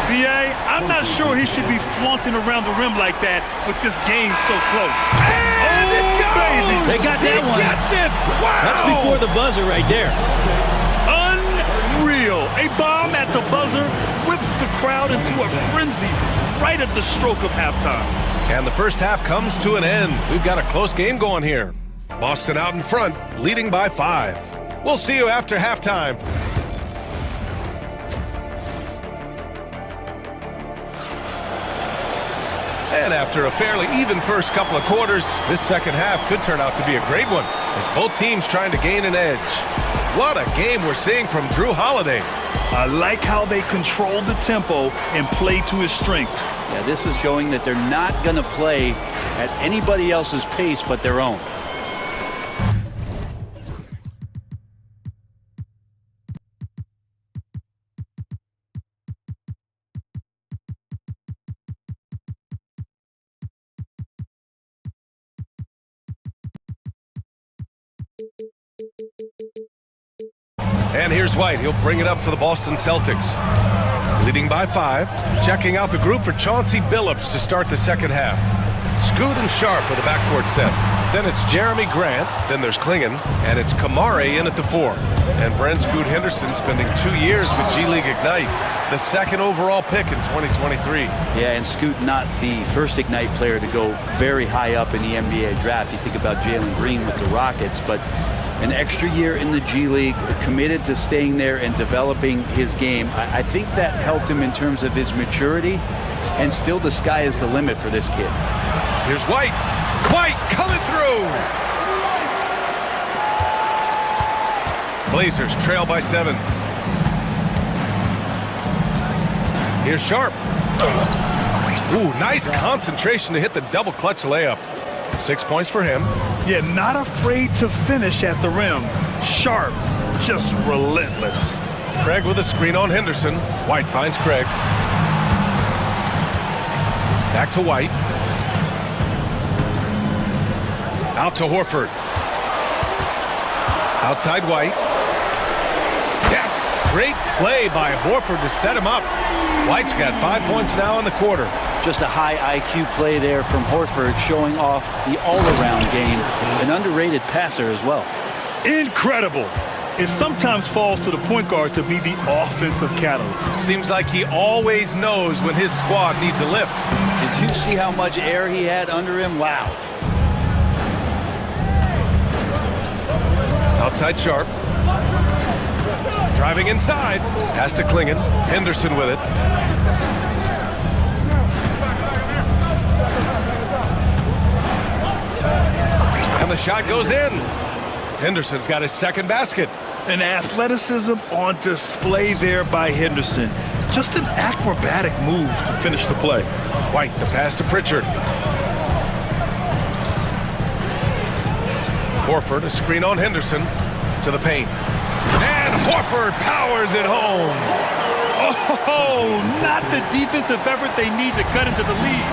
B.A., I'm not sure he should be flaunting around the rim like that with this game so close. And it goes! Baby. They got that one. Gets it! Wow! That's before the buzzer right there. Unreal. A bomb at the buzzer whips the crowd into a frenzy right at the stroke of halftime. And the first half comes to an end. We've got a close game going here. Boston out in front, leading by 5. We'll see you after halftime. And after a fairly even first couple of quarters, this second half could turn out to be a great one, as both teams trying to gain an edge. What a game we're seeing from Jrue Holiday. I like how they control the tempo and play to his strengths. Yeah, this is showing that they're not going to play at anybody else's pace but their own. And here's White. He'll bring it up for the Boston Celtics. Leading by 5. Checking out the group for Chauncey Billups to start the second half. Scoot and Sharp with a backcourt set. Then it's Jeremy Grant. Then there's Klingon. And it's Kamare in at the 4. And Brent Scoot Henderson spending 2 years with G League Ignite. The second overall pick in 2023. Yeah, and Scoot not the first Ignite player to go very high up in the NBA draft. You think about Jalen Green with the Rockets, but an extra year in the G League, committed to staying there and developing his game. I think that helped him in terms of his maturity, and still the sky is the limit for this kid. Here's White. White coming through. Blazers trail by 7. Here's Sharp. Ooh, nice concentration to hit the double clutch layup. 6 points for him. Yeah, not afraid to finish at the rim. Sharp, just relentless. Craig with a screen on Henderson. White finds Craig. Back to White. Out to Horford. Outside White. Yes! Great play by Horford to set him up. White's got 5 points now in the quarter. Just a high IQ play there from Horford, showing off the all-around game. An underrated passer as well. Incredible. It sometimes falls to the point guard to be the offensive catalyst. Seems like he always knows when his squad needs a lift. Did you see how much air he had under him? Wow. Outside Sharp. Driving inside. Pass to Klingon. Henderson with it. And the shot goes in. Henderson's got his second basket. An athleticism on display there by Henderson. Just an acrobatic move to finish the play. White, the pass to Pritchard. Horford, a screen on Henderson to the paint. And Horford powers it home. Oh, not the defensive effort they need to cut into the lead.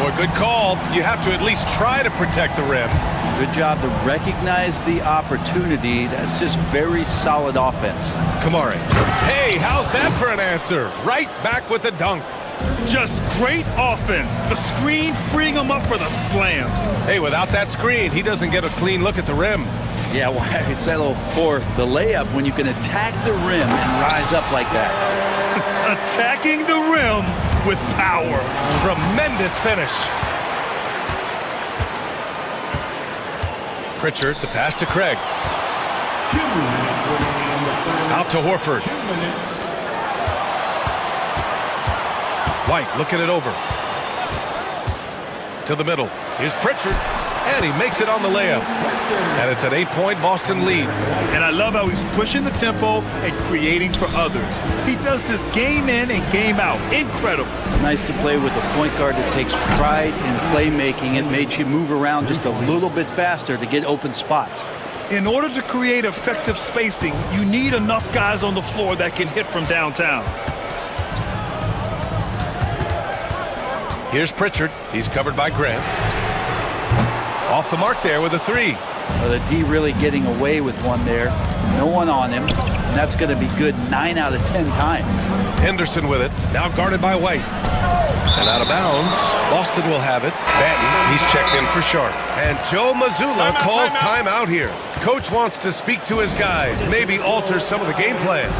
Boy, good call. You have to at least try to protect the rim. Good job to recognize the opportunity. That's just very solid offense. Kamari. Hey, how's that for an answer? Right back with the dunk. Just great offense. The screen freeing him up for the slam. Hey, without that screen, he doesn't get a clean look at the rim. Yeah, why settle for the layup when you can attack the rim and rise up like that? Attacking the rim with power. Tremendous finish. Pritchard, the pass to Craig. Out to Horford. White looking it over. To the middle. Here's Pritchard. And he makes it on the layup. And it's an 8-point Boston lead. And I love how he's pushing the tempo and creating for others. He does this game in and game out. Incredible. Nice to play with a point guard that takes pride in playmaking. It makes you move around just a little bit faster to get open spots. In order to create effective spacing, you need enough guys on the floor that can hit from downtown. Here's Pritchard. He's covered by Grant. Off the mark there with a three. Well, the D really getting away with one there. No one on him. And that's going to be good 9 out of 10 times. Henderson with it. Now guarded by White. And out of bounds. Boston will have it. Batten, he's checked in for Sharp. And Joe Mazzulla calls timeout here. Coach wants to speak to his guys. Maybe alter some of the game plan.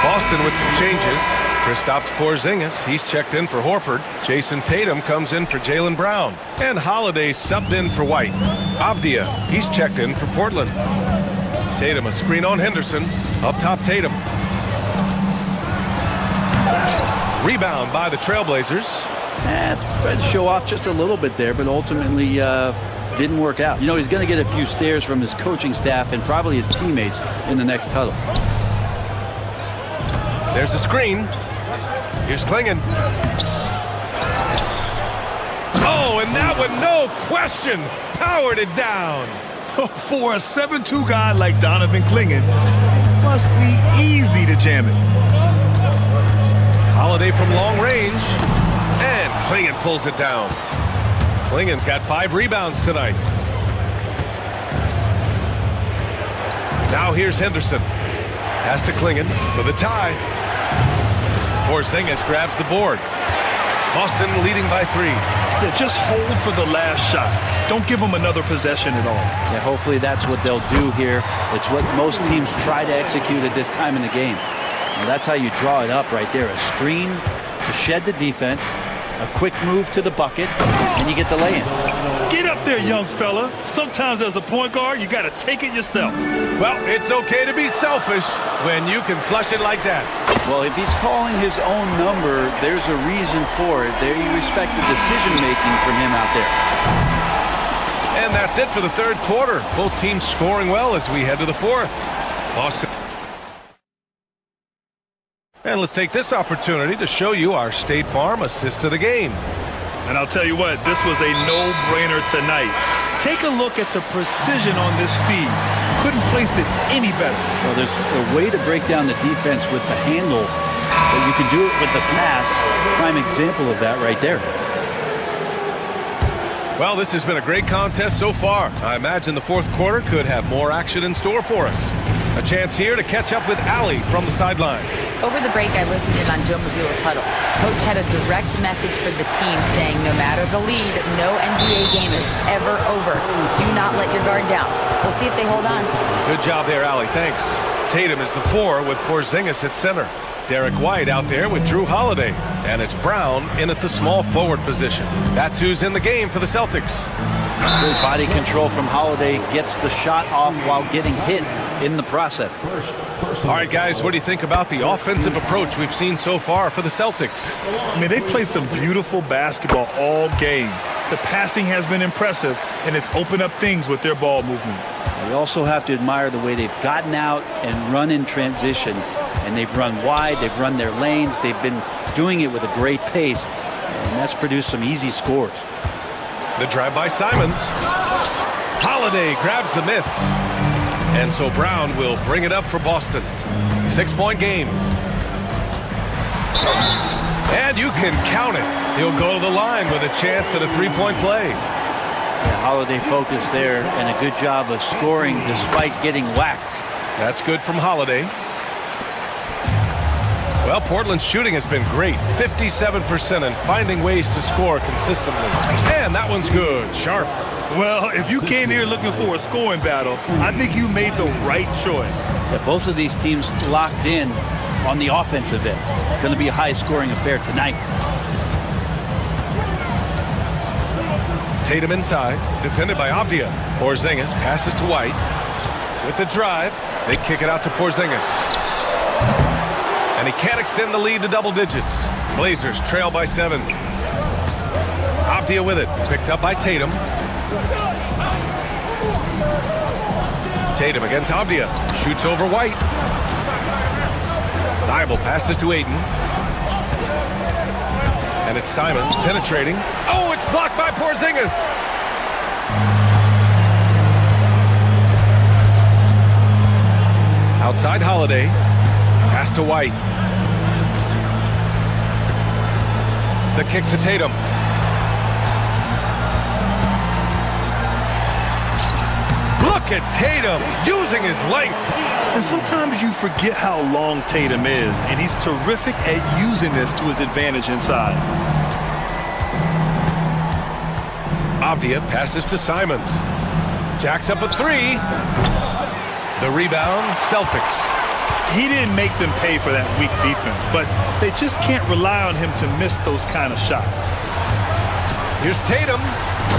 Boston with some changes. Kristaps Porzingis, he's checked in for Horford. Jason Tatum comes in for Jaylen Brown. And Holiday subbed in for White. Avdia, he's checked in for Portland. Tatum, a screen on Henderson. Up top, Tatum. Rebound by the Trailblazers. Tried to show off just a little bit there, but ultimately didn't work out. You know, he's going to get a few stares from his coaching staff and probably his teammates in the next huddle. There's a screen. Here's Klingon. Oh, and that one, no question, powered it down. For a 7'2" guy like Donovan Klingon, must be easy to jam it. Holiday from long range. And Klingon pulls it down. Klingon's got 5 rebounds tonight. Now here's Henderson. Pass to Klingon for the tie. Porzingis grabs the board. Boston leading by 3. Yeah, just hold for the last shot. Don't give them another possession at all. Yeah, hopefully that's what they'll do here. It's what most teams try to execute at this time in the game. Well, that's how you draw it up right there. A screen to shed the defense, a quick move to the bucket, and you get the lay-in. Get up there, young fella. Sometimes as a point guard, you got to take it yourself. Well, it's okay to be selfish when you can flush it like that. Well, if he's calling his own number, there's a reason for it. They respect the decision-making from him out there. And that's it for the third quarter. Both teams scoring well as we head to the fourth. Boston. And let's take this opportunity to show you our State Farm assist to the game. And I'll tell you what, this was a no-brainer tonight. Take a look at the precision on this feed. Couldn't place it any better. Well, there's a way to break down the defense with the handle but you can do it with the pass. Prime example of that right there. Well, this has been a great contest so far. I imagine the fourth quarter could have more action in store for us. A chance here to catch up with Allie from the sideline. Over the break, I listened in on Joe Mazzulla's huddle. Coach had a direct message for the team saying no matter the lead, no NBA game is ever over. Do not let your guard down. We'll see if they hold on. Good job there, Allie. Thanks. Tatum is the 4 with Porzingis at center. Derek White out there with Drew Holiday. And it's Brown in at the small forward position. That's who's in the game for the Celtics. Good body control from Holiday, gets the shot off while getting hit in the process. All right, guys, what do you think about the offensive approach we've seen so far for the Celtics? I mean, they've played some beautiful basketball all game. The passing has been impressive, and it's opened up things with their ball movement. We also have to admire the way they've gotten out and run in transition. And they've run wide, they've run their lanes, they've been doing it with a great pace, and that's produced some easy scores. The drive by Simons. Holiday grabs the miss. And so Brown will bring it up for Boston. 6-point game. And you can count it. He'll go to the line with a chance at a 3-point play. Holiday focused there and a good job of scoring despite getting whacked. That's good from Holiday. Well, Portland's shooting has been great. 57% and finding ways to score consistently. And that one's good. Sharp. Well, if you came here looking for a scoring battle, I think you made the right choice. Yeah, both of these teams locked in on the offensive end. Going to be a high-scoring affair tonight. Tatum inside, defended by Avdia. Porzingis passes to White. With the drive, they kick it out to Porzingis. And he can't extend the lead to double digits. Blazers trail by 7. Avdia with it, picked up by Tatum. Tatum against Avdia, shoots over White. Thibault passes to Ayton. And it's Simons penetrating. Oh, it's blocked by Porzingis. Outside Holiday. Pass to White. The kick to Tatum. Look at Tatum using his length. And sometimes you forget how long Tatum is, and he's terrific at using this to his advantage inside. Avdia passes to Simons. Jacks up a 3. The rebound, Celtics. He didn't make them pay for that weak defense, but they just can't rely on him to miss those kind of shots. Here's Tatum.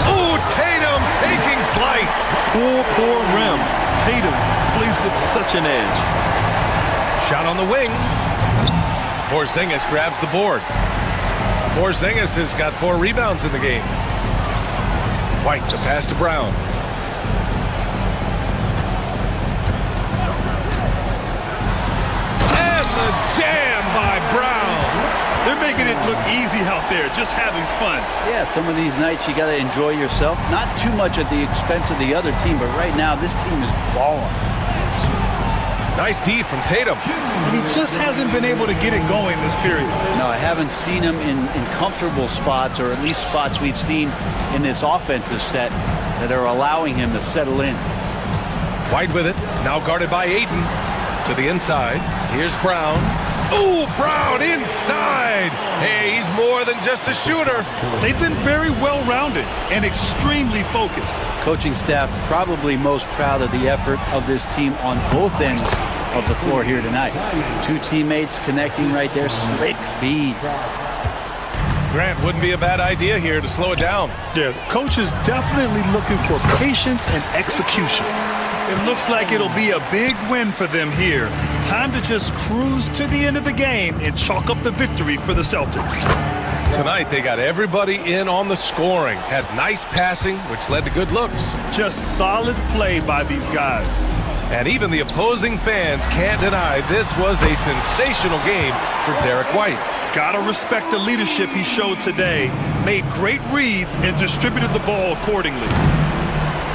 Oh, Tatum taking flight. Poor rim. Tatum plays with such an edge. Shot on the wing. Porzingis grabs the board. Porzingis has got 4 rebounds in the game. White to pass to Brown. Jam by Brown. They're making it look easy out there, just having fun. Yeah, some of these nights you got to enjoy yourself. Not too much at the expense of the other team, but right now this team is balling. Nice D from Tatum. And he just hasn't been able to get it going this period. No, I haven't seen him in comfortable spots, or at least spots we've seen in this offensive set that are allowing him to settle in. White with it, now guarded by Ayton. To the inside, here's Brown. Ooh, Brown inside! Hey, he's more than just a shooter. They've been very well-rounded and extremely focused. Coaching staff probably most proud of the effort of this team on both ends of the floor here tonight. 2 teammates connecting right there, slick feed. Grant, wouldn't be a bad idea here to slow it down. Yeah, the coach is definitely looking for patience and execution. It looks like it'll be a big win for them here. Time to just cruise to the end of the game and chalk up the victory for the Celtics. Tonight, they got everybody in on the scoring. Had nice passing, which led to good looks. Just solid play by these guys. And even the opposing fans can't deny this was a sensational game for Derek White. Gotta respect the leadership he showed today. Made great reads and distributed the ball accordingly.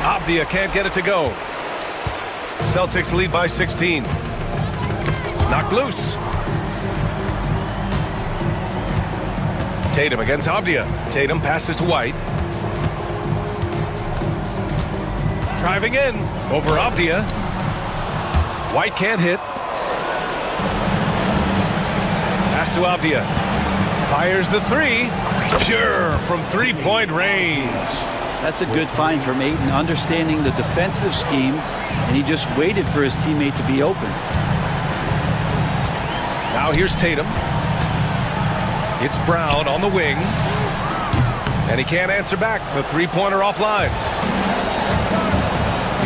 Avdia can't get it to go. Celtics lead by 16. Knocked loose. Tatum against Avdia. Tatum passes to White. Driving in over Avdia. White can't hit. Pass to Avdia. Fires the three. Pure from three-point range. That's a good find from Ayton, understanding the defensive scheme, and he just waited for his teammate to be open. Now here's Tatum. It's Brown on the wing. And he can't answer back. The three-pointer offline.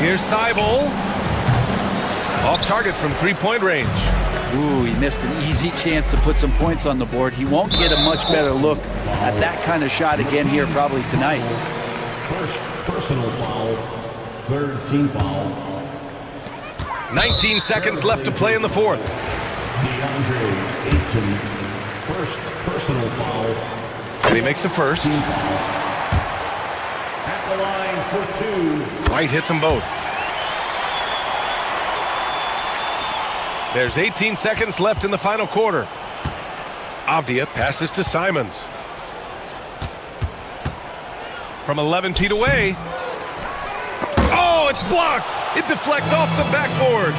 Here's Thibault. Off target from three-point range. Ooh, he missed an easy chance to put some points on the board. He won't get a much better look at that kind of shot again here probably tonight. First personal foul, third team foul. 19 seconds left to play in the fourth. DeAndre Ayton, first personal foul. And he makes the first. At the line for two. White hits them both. There's 18 seconds left in the final quarter. Avdia passes to Simons. From 11 feet away. Oh, it's blocked. It deflects off the backboard.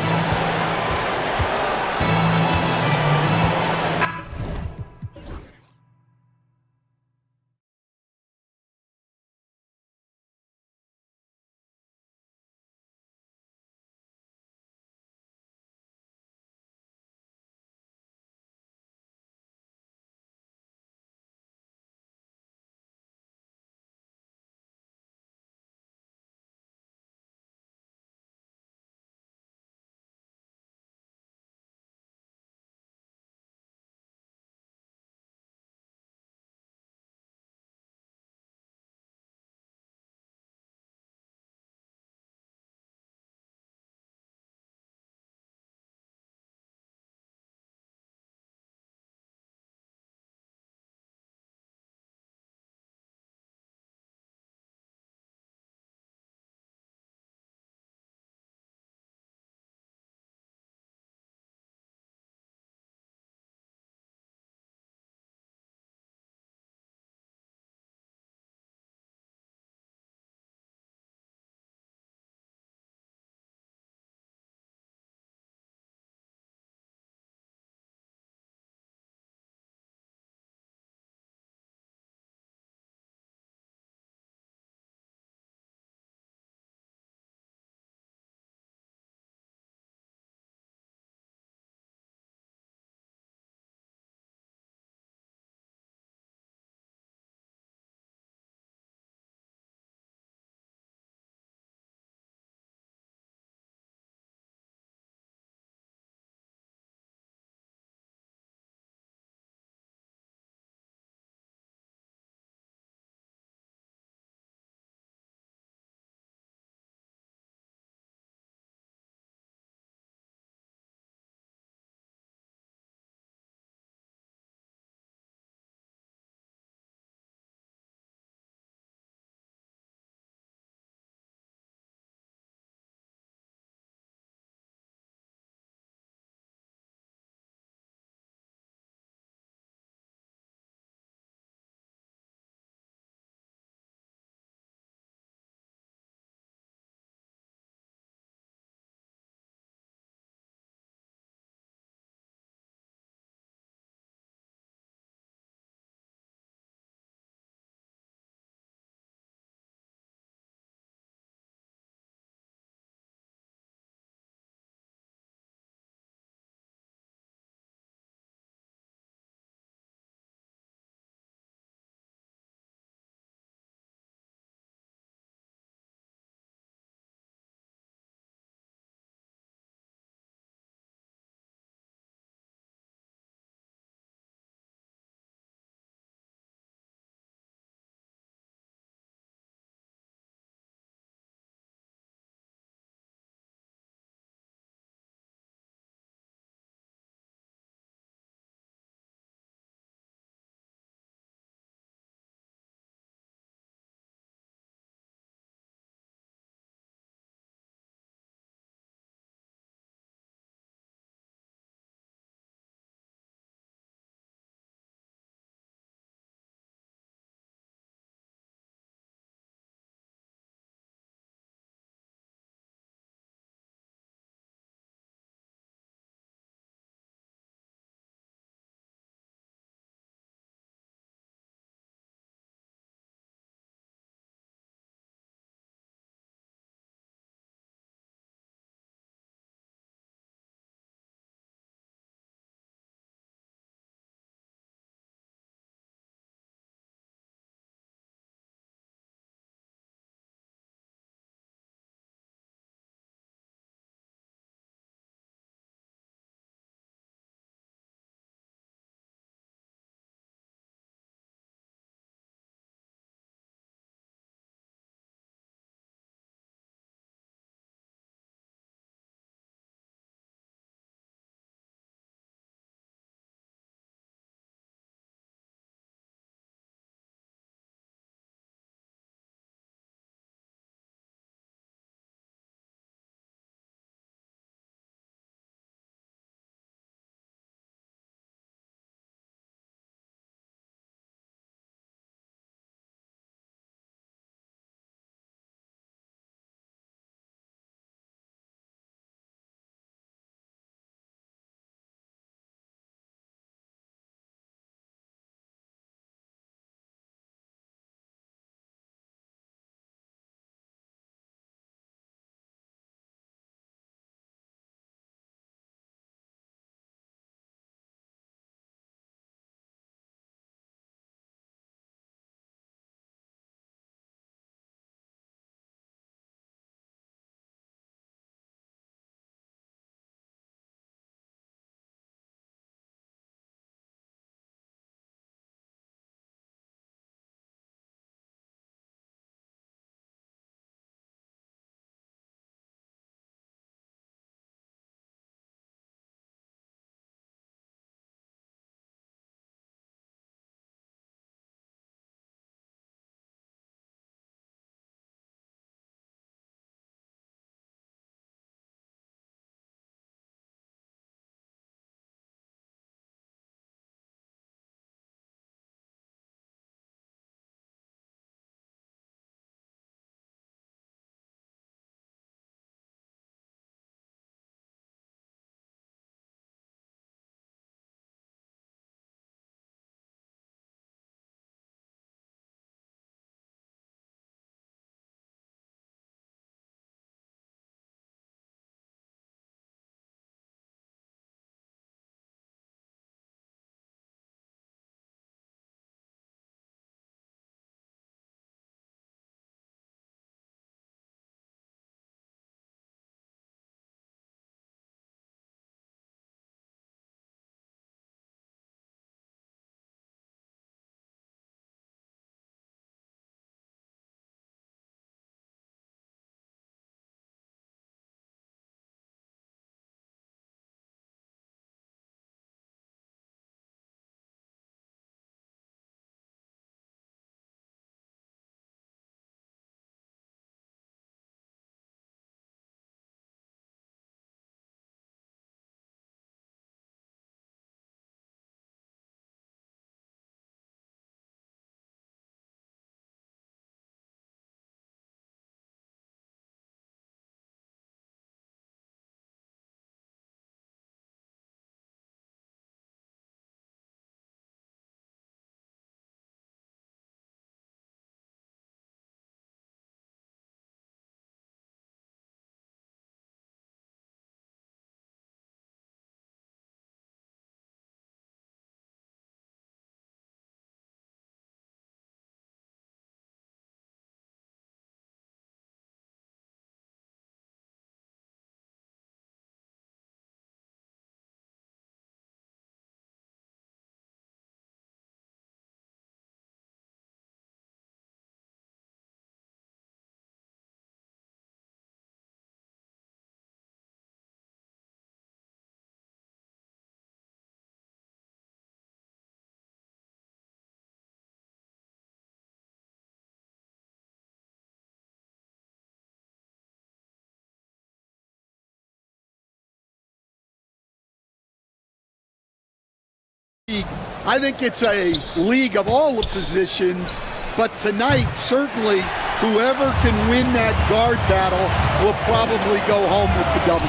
I think it's a league of all the positions, but tonight, certainly, whoever can win that guard battle will probably go home with the W.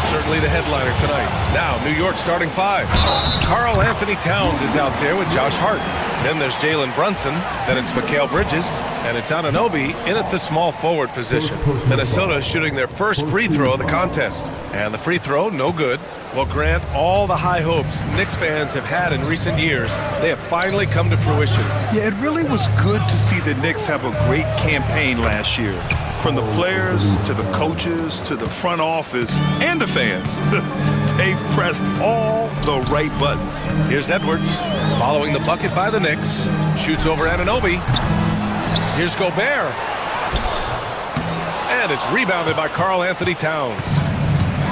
Certainly the headliner tonight. Now, New York starting five. Karl Anthony Towns is out there with Josh Hart. Then there's Jalen Brunson. Then it's Mikal Bridges. And it's Anunoby in at the small forward position. Minnesota is shooting their first free throw of the contest. And the free throw, no good. Well, Grant, all the high hopes Knicks fans have had in recent years, they have finally come to fruition. Yeah, it really was good to see the Knicks have a great campaign last year. From the players to the coaches to the front office and the fans. They've pressed all the right buttons. Here's Edwards following the bucket by the Knicks. Shoots over Anunoby. Here's Gobert. And it's rebounded by Karl Anthony Towns.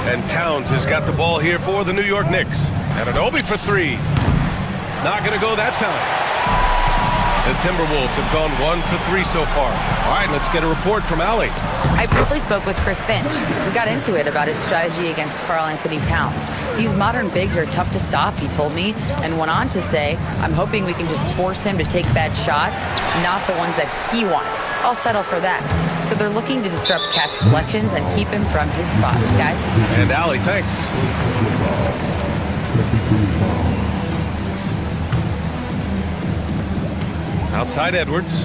And Towns has got the ball here for the New York Knicks. Anunoby for three. Not going to go that time. The Timberwolves have gone 1 for 3 so far. All right, let's get a report from Allie. I briefly spoke with Chris Finch. We got into it about his strategy against Karl Anthony Towns. These modern bigs are tough to stop, he told me, and went on to say, I'm hoping we can just force him to take bad shots, not the ones that he wants. I'll settle for that. So they're looking to disrupt Cat's selections and keep him from his spots, guys. And Allie, thanks. Outside Edwards.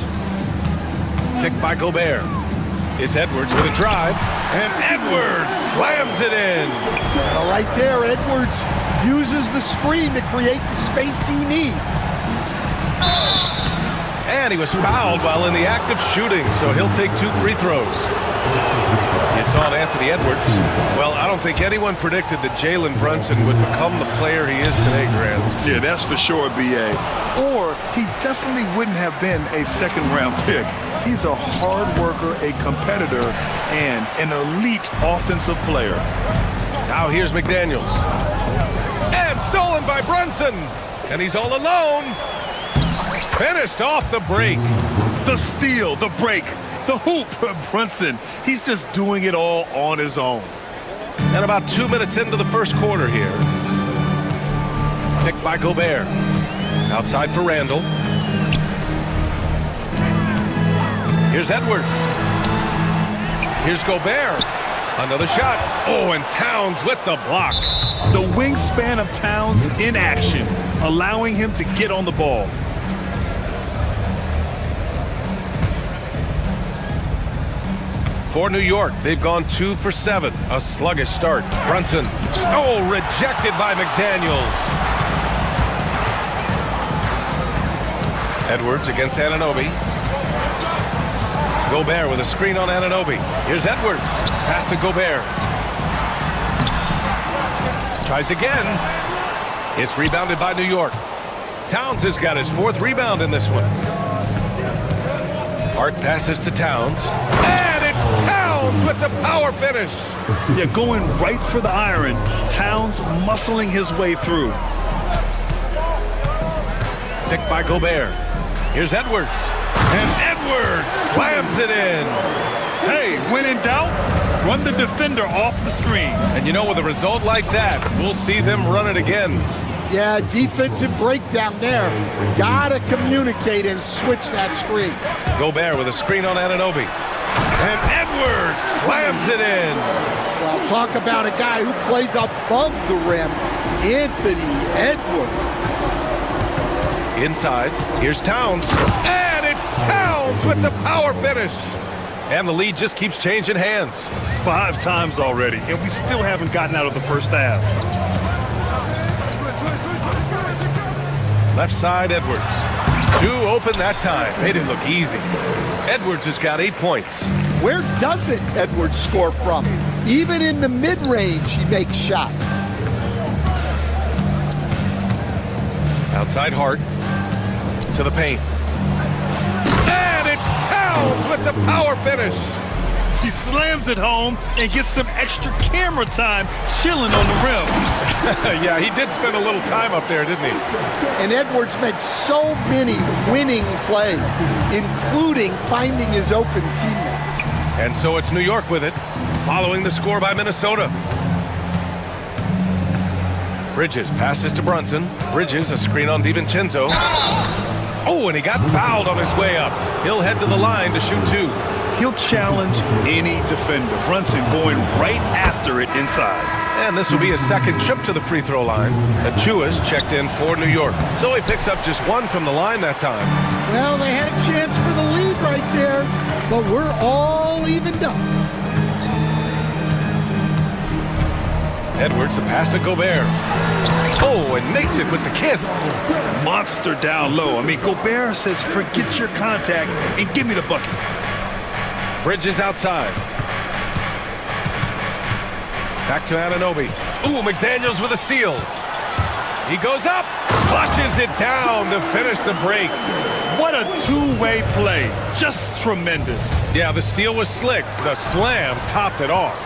Picked by Gobert. It's Edwards with a drive. And Edwards slams it in. Well, right there, Edwards uses the screen to create the space he needs. And he was fouled while in the act of shooting, so he'll take 2 free throws. It's on Anthony Edwards. Well, I don't think anyone predicted that Jalen Brunson would become the player he is today, Grant. Yeah, that's for sure, B.A. Or he definitely wouldn't have been a second-round pick. He's a hard worker, a competitor, and an elite offensive player. Now here's McDaniels. And stolen by Brunson. And he's all alone. Finished off the break. The steal, the break, the hoop. Brunson, he's just doing it all on his own. And about 2 minutes into the first quarter here. Picked by Gobert. Outside for Randall. Here's Edwards. Here's Gobert. Another shot. Oh, and Towns with the block. The wingspan of Towns in action, allowing him to get on the ball. For New York, they've gone 2 for 7. A sluggish start. Brunson. Oh, rejected by McDaniels. Edwards against Anunoby. Gobert with a screen on Anunoby. Here's Edwards. Pass to Gobert. Tries again. It's rebounded by New York. Towns has got his 4th rebound in this one. Hart passes to Towns. And it's Towns with the power finish. Yeah, going right for the iron. Towns muscling his way through. Picked by Gobert. Here's Edwards. And Edwards slams it in. Hey, when in doubt, run the defender off the screen. And you know, with a result like that, we'll see them run it again. Yeah, defensive breakdown there. Gotta communicate and switch that screen. Gobert with a screen on Anunoby. And Edwards slams it in. Well, talk about a guy who plays above the rim. Anthony Edwards. Inside, here's Towns. And it's Towns with the power finish. And the lead just keeps changing hands. 5 times already, and we still haven't gotten out of the first half. Left side, Edwards. 2 open that time. Made it look easy. Edwards has got 8 points. Where doesn't Edwards score from? Even in the mid-range, he makes shots. Outside Hart. To the paint. And it's Towns with the power finish. He slams it home and gets some extra camera time chilling on the rim. Yeah, he did spend a little time up there, didn't he? And Edwards makes so many winning plays, including finding his open teammates. And so it's New York with it, following the score by Minnesota. Bridges passes to Brunson. Bridges, a screen on DiVincenzo. Oh, and he got fouled on his way up. He'll head to the line to shoot two. He'll challenge any defender. Brunson going right after it inside. And this will be his second trip to the free throw line. Achua's checked in for New York. So he picks up just one from the line that time. Well, they had a chance for the lead right there, but we're all evened up. Edwards, a pass to Gobert. Oh, and makes it with the kiss. Monster down low. I mean, Gobert says, forget your contact and give me the bucket. Bridges outside. Back to Anunoby. Ooh, McDaniels with a steal. He goes up, flushes it down to finish the break. What a two-way play. Just tremendous. Yeah, the steal was slick. The slam topped it off.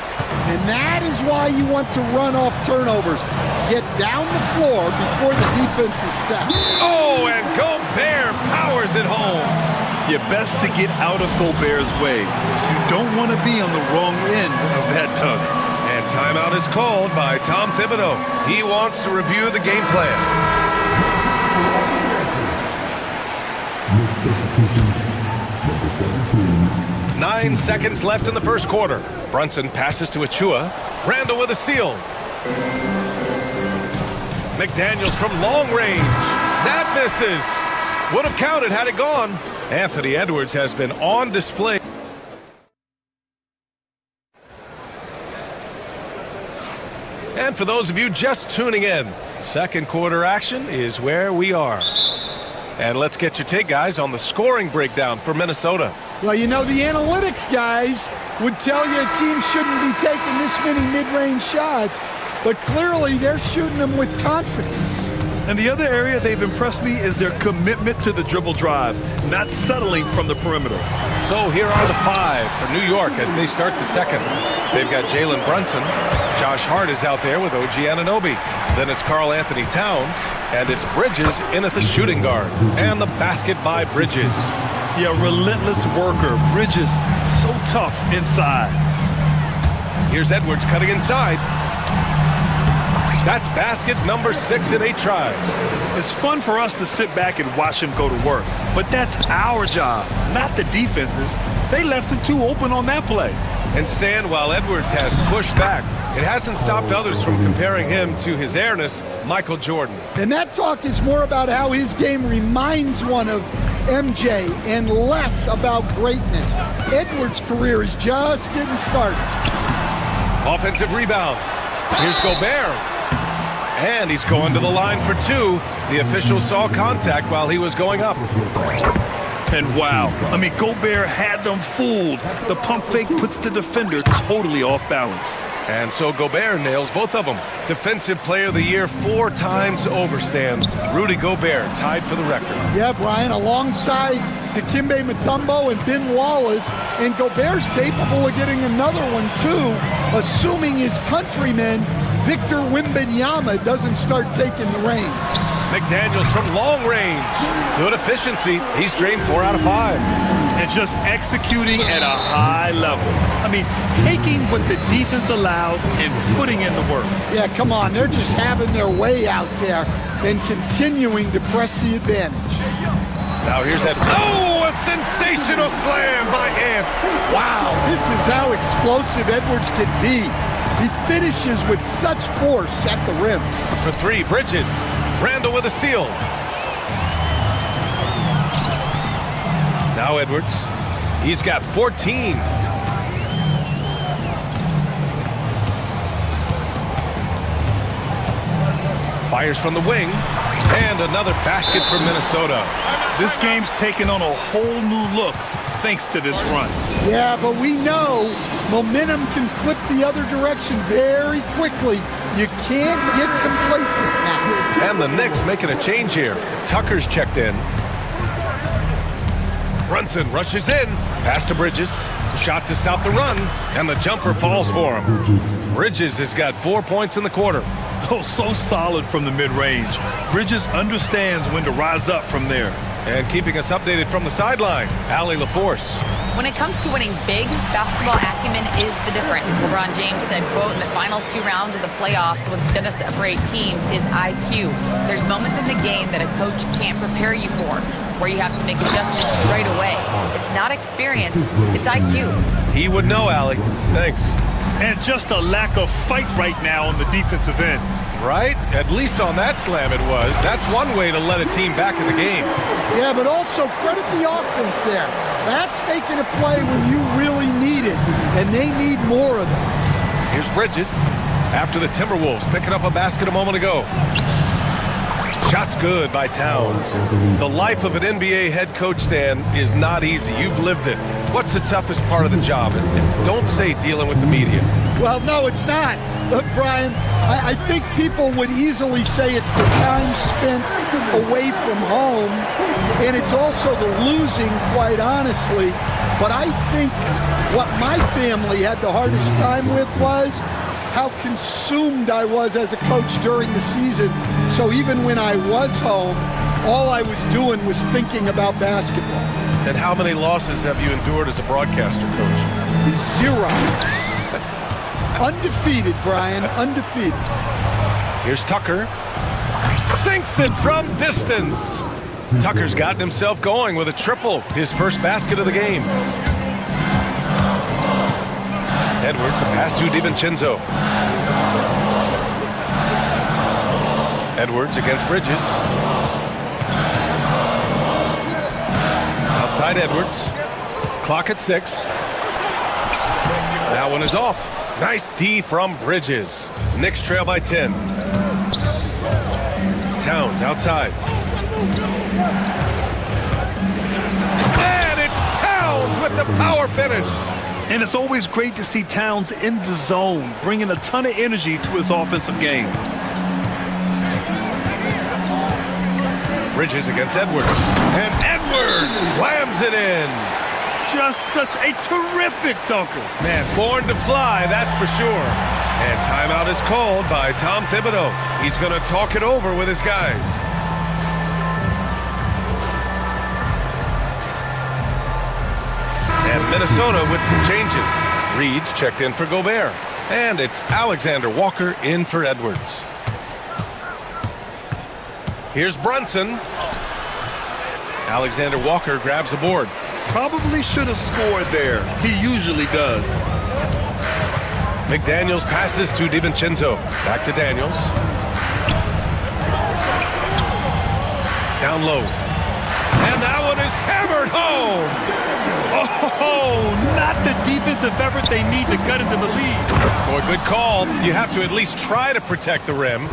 And that is why you want to run off turnovers. Get down the floor before the defense is set. Oh, and Gobert powers it home. You're best to get out of Gobert's way. You don't want to be on the wrong end of that tug. And timeout is called by Tom Thibodeau. He wants to review the game plan. Substitution, 9 seconds left in the first quarter. Brunson passes to Achua. Randall with a steal. McDaniels from long range. That misses. Would have counted had it gone. Anthony Edwards has been on display. And for those of you just tuning in, second quarter action is where we are. And let's get your take, guys, on the scoring breakdown for Minnesota. Well, you know, the analytics guys would tell you a team shouldn't be taking this many mid-range shots, but clearly they're shooting them with confidence. And the other area they've impressed me is their commitment to the dribble drive, not settling from the perimeter. So here are the five for New York as they start the second. They've got Jalen Brunson. Josh Hart is out there with OG Anunoby. Then it's Karl Anthony Towns, and it's Bridges in at the shooting guard. And the basket by Bridges. Yeah, relentless worker. Bridges, so tough inside. Here's Edwards cutting inside. That's basket number 6 in 8 tries. It's fun for us to sit back and watch him go to work, but that's our job, not the defense's. They left him too open on that play. And Stan, while Edwards has pushed back, it hasn't stopped others from comparing him to his airness, Michael Jordan. And that talk is more about how his game reminds one of MJ and less about greatness. Edwards' career is just getting started. Offensive rebound. Here's Gobert. And he's going to the line for two. The official saw contact while he was going up. And wow, I mean, Gobert had them fooled. The pump fake puts the defender totally off balance. And so Gobert nails both of them. Defensive Player of the Year 4 times over, Stan. Rudy Gobert tied for the record. Yeah, Brian, alongside Dikembe Mutombo and Ben Wallace, and Gobert's capable of getting another one too, assuming his countryman Victor Wembanyama doesn't start taking the reins. McDaniels from long range. Good efficiency. He's drained 4 out of 5. And just executing at a high level. I mean, taking what the defense allows and putting in the work. Yeah, come on. They're just having their way out there and continuing to press the advantage. Now here's that. Oh, a sensational slam by Amp. Wow, this is how explosive Edwards can be. He finishes with such force at the rim. For 3, Bridges. Randall with a steal. Now Edwards. He's got 14. Fires from the wing. And another basket for Minnesota. This game's taken on a whole new look thanks to this run. Yeah, but we know momentum can flip the other direction very quickly. You can't get complacent now. And the Knicks making a change here. Tucker's checked in. Brunson rushes in. Pass to Bridges. Shot to stop the run. And the jumper falls for him. Bridges has got 4 points in the quarter. Oh, so solid from the mid-range. Bridges understands when to rise up from there. And keeping us updated from the sideline, Allie LaForce. When it comes to winning big, basketball acumen is the difference. LeBron James said, quote, in the final 2 rounds of the playoffs, what's going to separate teams is IQ. There's moments in the game that a coach can't prepare you for, where you have to make adjustments right away. It's not experience, it's IQ. He would know, Allie. Thanks. And just a lack of fight right now on the defensive end. Right? At least on that slam it was. That's one way to let a team back in the game. Yeah, but also credit the offense there. That's making a play when you really need it, and they need more of it. Here's Bridges after the Timberwolves picking up a basket a moment ago. Shot's good by Towns. The life of an NBA head coach, Stan, is not easy. You've lived it. What's the toughest part of the job? And don't say dealing with the media. Well, no, it's not. Look, Brian, I think people would easily say it's the time spent away from home, and it's also the losing, quite honestly. But I think what my family had the hardest time with was how consumed I was as a coach during the season. So even when I was home, all I was doing was thinking about basketball. And how many losses have you endured as a broadcaster, Coach? 0. Undefeated, Brian, undefeated. Here's Tucker. Sinks it from distance. Tucker's gotten himself going with a triple, his first basket of the game. Edwards, a pass to DiVincenzo. Edwards against Bridges. Outside Edwards. Clock at 6. That one is off. Nice D from Bridges. Knicks trail by 10. Towns outside. And it's Towns with the power finish. And it's always great to see Towns in the zone, bringing a ton of energy to his offensive game. Bridges against Edwards. And Edwards slams it in. Just such a terrific dunker. Man, born to fly, that's for sure. And timeout is called by Tom Thibodeau. He's going to talk it over with his guys. And Minnesota with some changes. Reed's checked in for Gobert. And it's Alexander Walker in for Edwards. Here's Brunson. Alexander Walker grabs a board. Probably should have scored there. He usually does. McDaniels passes to DiVincenzo. Back to Daniels. Down low. And that one is hammered home. Oh, not the defensive effort they need to cut into the lead. Boy, good call. You have to at least try to protect the rim.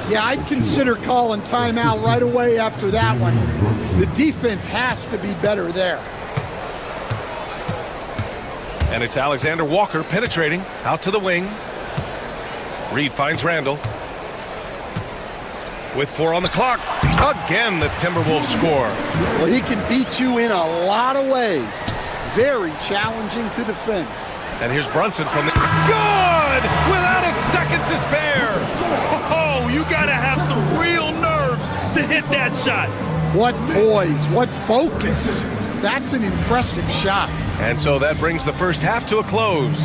Yeah, I'd consider calling timeout right away after that one. The defense has to be better there. And it's Alexander Walker penetrating out to the wing. Reed finds Randall. With 4 on the clock. Again, the Timberwolves score. Well, he can beat you in a lot of ways. Very challenging to defend. And here's Brunson from the... Good! Without a second to spare! Oh, you gotta have some real nerves to hit that shot. What poise, what focus. That's an impressive shot. And so that brings the first half to a close.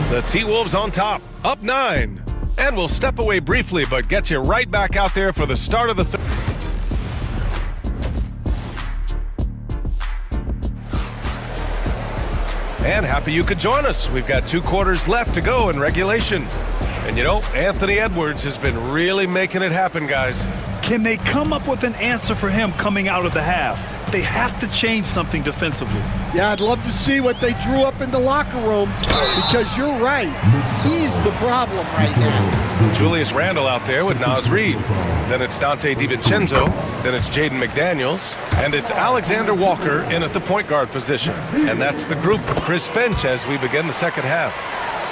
The T-Wolves on top, up 9. And we'll step away briefly, but get you right back out there for the start of the third. And happy you could join us. We've got 2 quarters left to go in regulation. And you know, Anthony Edwards has been really making it happen, guys. Can they come up with an answer for him coming out of the half? They have to change something defensively. Yeah, I'd love to see what they drew up in the locker room, because you're right. He's the problem right now. Julius Randle out there with Naz Reid. Then it's Dante DiVincenzo. Then it's Jaden McDaniels. And it's Alexander Walker in at the point guard position. And that's the group for Chris Finch as we begin the second half.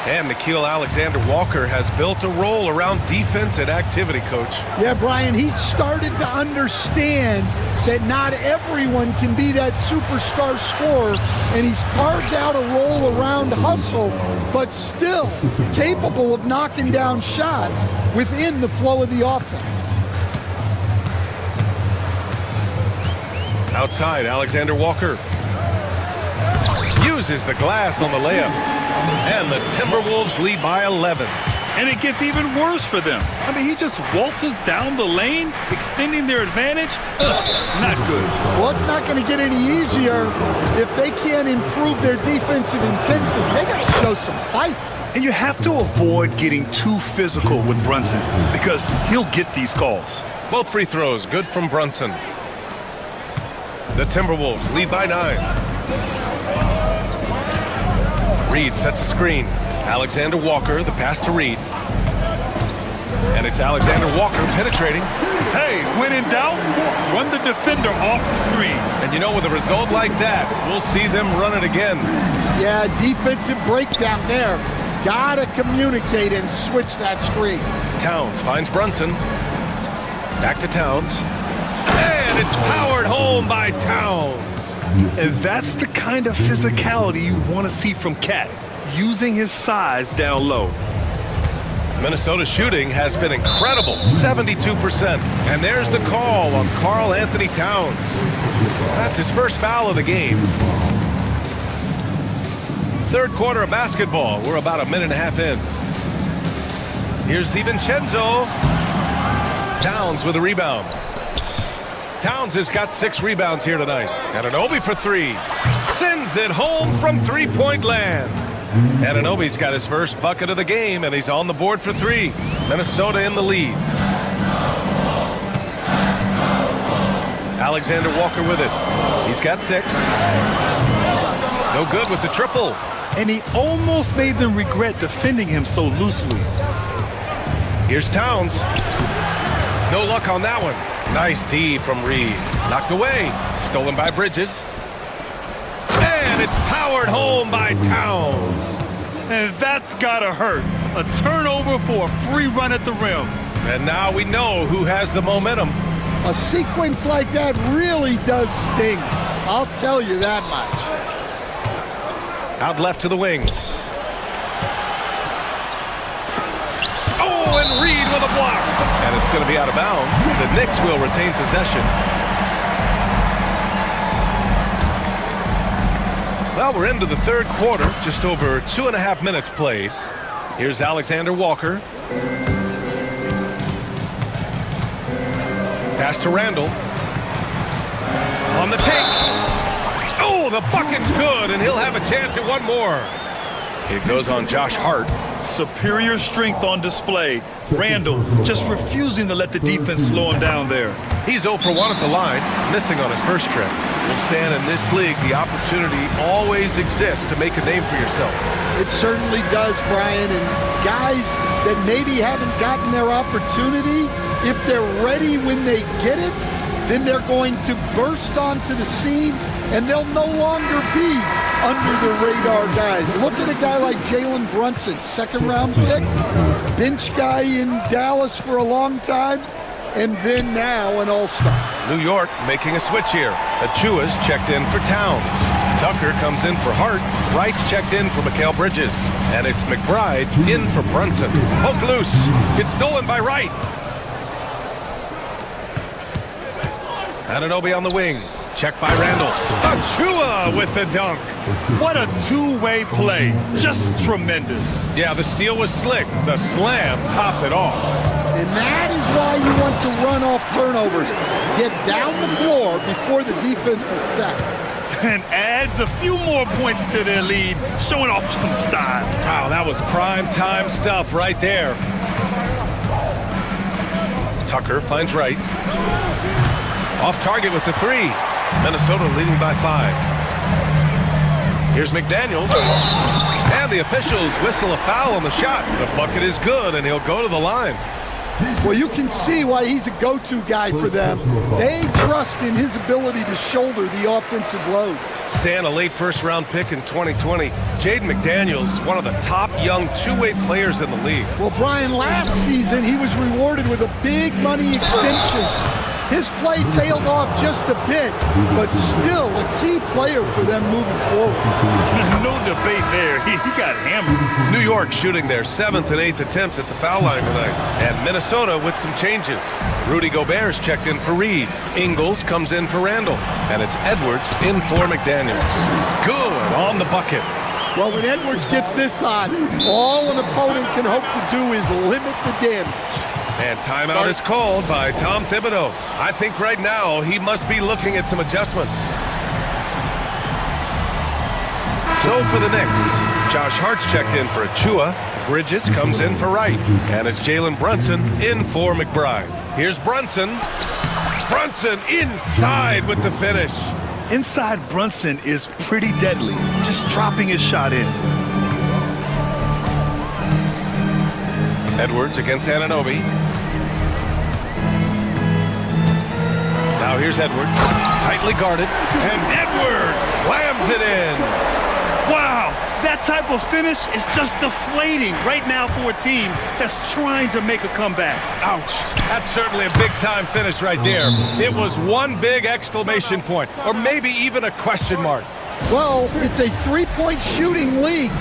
And Nickeil Alexander-Walker has built a role around defense and activity, Coach. Yeah, Brian, he's started to understand that not everyone can be that superstar scorer, and he's carved out a role around hustle, but still capable of knocking down shots within the flow of the offense. Outside, Alexander Walker. uses the glass on the layup. And the Timberwolves lead by 11. And it gets even worse for them. I mean, he just waltzes down the lane, extending their advantage. Ugh, not good. Well, it's not going to get any easier if they can't improve their defensive intensity. They got to show some fight. And you have to avoid getting too physical with Brunson because he'll get these calls. Both free throws good from Brunson. The Timberwolves lead by 9. Reed sets a screen. Alexander Walker, the pass to Reed. And it's Alexander Walker penetrating. Hey, when in doubt, run the defender off the screen. And you know, with a result like that, we'll see them run it again. Yeah, defensive breakdown there. Gotta communicate and switch that screen. Towns finds Brunson. Back to Towns. And it's powered home by Towns. And that's the kind of physicality you want to see from Cat, using his size down low. Minnesota's shooting has been incredible, 72%. And there's the call on Karl Anthony Towns. That's his first foul of the game. Third quarter of basketball. We're about a minute and a half in. Here's DiVincenzo. Towns with a rebound. Towns has got 6 rebounds here tonight. Anunoby for 3. Sends it home from three-point land. Anunoby's got his first bucket of the game, and he's on the board for 3. Minnesota in the lead. Alexander Walker with it. He's got 6. No good with the triple. And he almost made them regret defending him so loosely. Here's Towns. No luck on that one. Nice D from Reed. Knocked away. Stolen by Bridges. And it's powered home by Towns. And that's gotta hurt. A turnover for a free run at the rim. And now we know who has the momentum. A sequence like that really does sting. I'll tell you that much. Out left to the wing. Oh, and Reed with a block. And it's going to be out of bounds. The Knicks will retain possession. Well, we're into the third quarter. Just over 2.5 minutes played. Here's Alexander Walker. Pass to Randall. On the take. Oh, the bucket's good, and he'll have a chance at one more. It goes on Josh Hart. Superior strength on display. Randall just refusing to let the defense slow him down there. He's 0 for 1 at the line, missing on his first trip. Well, Stan, in this league, the opportunity always exists to make a name for yourself. It certainly does, Brian. And guys that maybe haven't gotten their opportunity, if they're ready when they get it, then they're going to burst onto the scene, and they'll no longer be under the radar guys. Look at a guy like Jalen Brunson, second-round pick, bench guy in Dallas for a long time, and then now an all-star. New York making a switch here. Achua's checked in for Towns. Tucker comes in for Hart. Wright's checked in for Mikal Bridges. And it's McBride in for Brunson. Poke loose. It's stolen by Wright. Anunoby on the wing. Check by Randall. Achua with the dunk. What a two-way play. Just tremendous. Yeah, the steal was slick. The slam topped it off. And that is why you want to run off turnovers. Get down the floor before the defense is set. And adds a few more points to their lead, showing off some style. Wow, that was prime time stuff right there. Tucker finds Wright. Off target with the 3. Minnesota leading by 5. Here's McDaniels. And the officials whistle a foul on the shot. The bucket is good, and he'll go to the line. Well, you can see why he's a go-to guy for them. They trust in his ability to shoulder the offensive load. Stan, a late first-round pick in 2020. Jaden McDaniels, one of the top young two-way players in the league. Well, Brian, last season he was rewarded with a big money extension. His play tailed off just a bit, but still a key player for them moving forward. No debate there. He got hammered. New York shooting their 7th and 8th attempts at the foul line tonight. And Minnesota with some changes. Rudy Gobert's checked in for Reed. Ingles comes in for Randall. And it's Edwards in for McDaniels. Good on the bucket. Well, when Edwards gets this on, all an opponent can hope to do is limit the damage. And timeout is called by Tom Thibodeau. I think right now he must be looking at some adjustments. So for the Knicks, Josh Hart's checked in for Achua. Bridges comes in for Wright. And it's Jalen Brunson in for McBride. Here's Brunson. Brunson inside with the finish. Inside Brunson is pretty deadly, just dropping his shot in. Edwards against Anunoby. Now here's Edwards, tightly guarded, and Edwards slams it in. Wow, that type of finish is just deflating right now for a team that's trying to make a comeback. Ouch. That's certainly a big-time finish right there. It was one big exclamation point, or maybe even a question mark. Well, it's a three-point shooting league.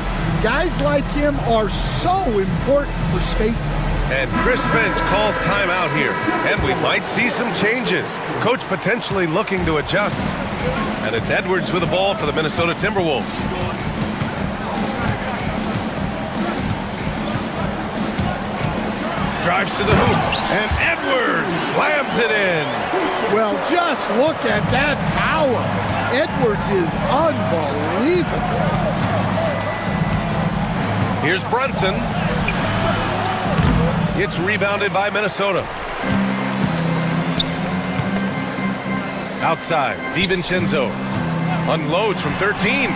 Guys like him are so important for spacing. And Chris Finch calls timeout here. And we might see some changes. Coach potentially looking to adjust. And it's Edwards with the ball for the Minnesota Timberwolves. Drives to the hoop. And Edwards slams it in. Well, just look at that power. Edwards is unbelievable. Here's Brunson. It's rebounded by Minnesota. Outside, DiVincenzo unloads from 13.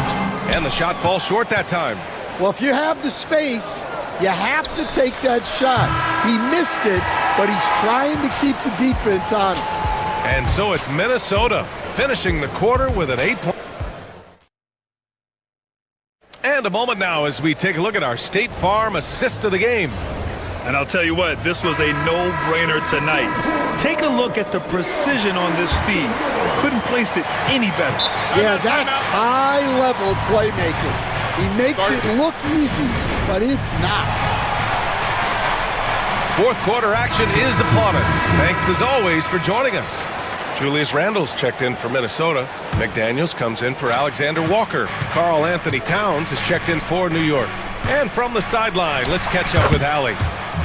And the shot falls short that time. Well, if you have the space, you have to take that shot. He missed it, but he's trying to keep the defense honest. And so it's Minnesota finishing the quarter with an 8-point. And a moment now as we take a look at our State Farm assist of the game. And I'll tell you what, this was a no-brainer tonight. Take a look at the precision on this feed. Couldn't place it any better. Yeah, that's high-level playmaking. He makes it look easy, but it's not. Fourth quarter action is upon us. Thanks as always for joining us. Julius Randle's checked in for Minnesota. McDaniels comes in for Alexander Walker. Karl Anthony Towns is checked in for New York. And from the sideline, let's catch up with Allie.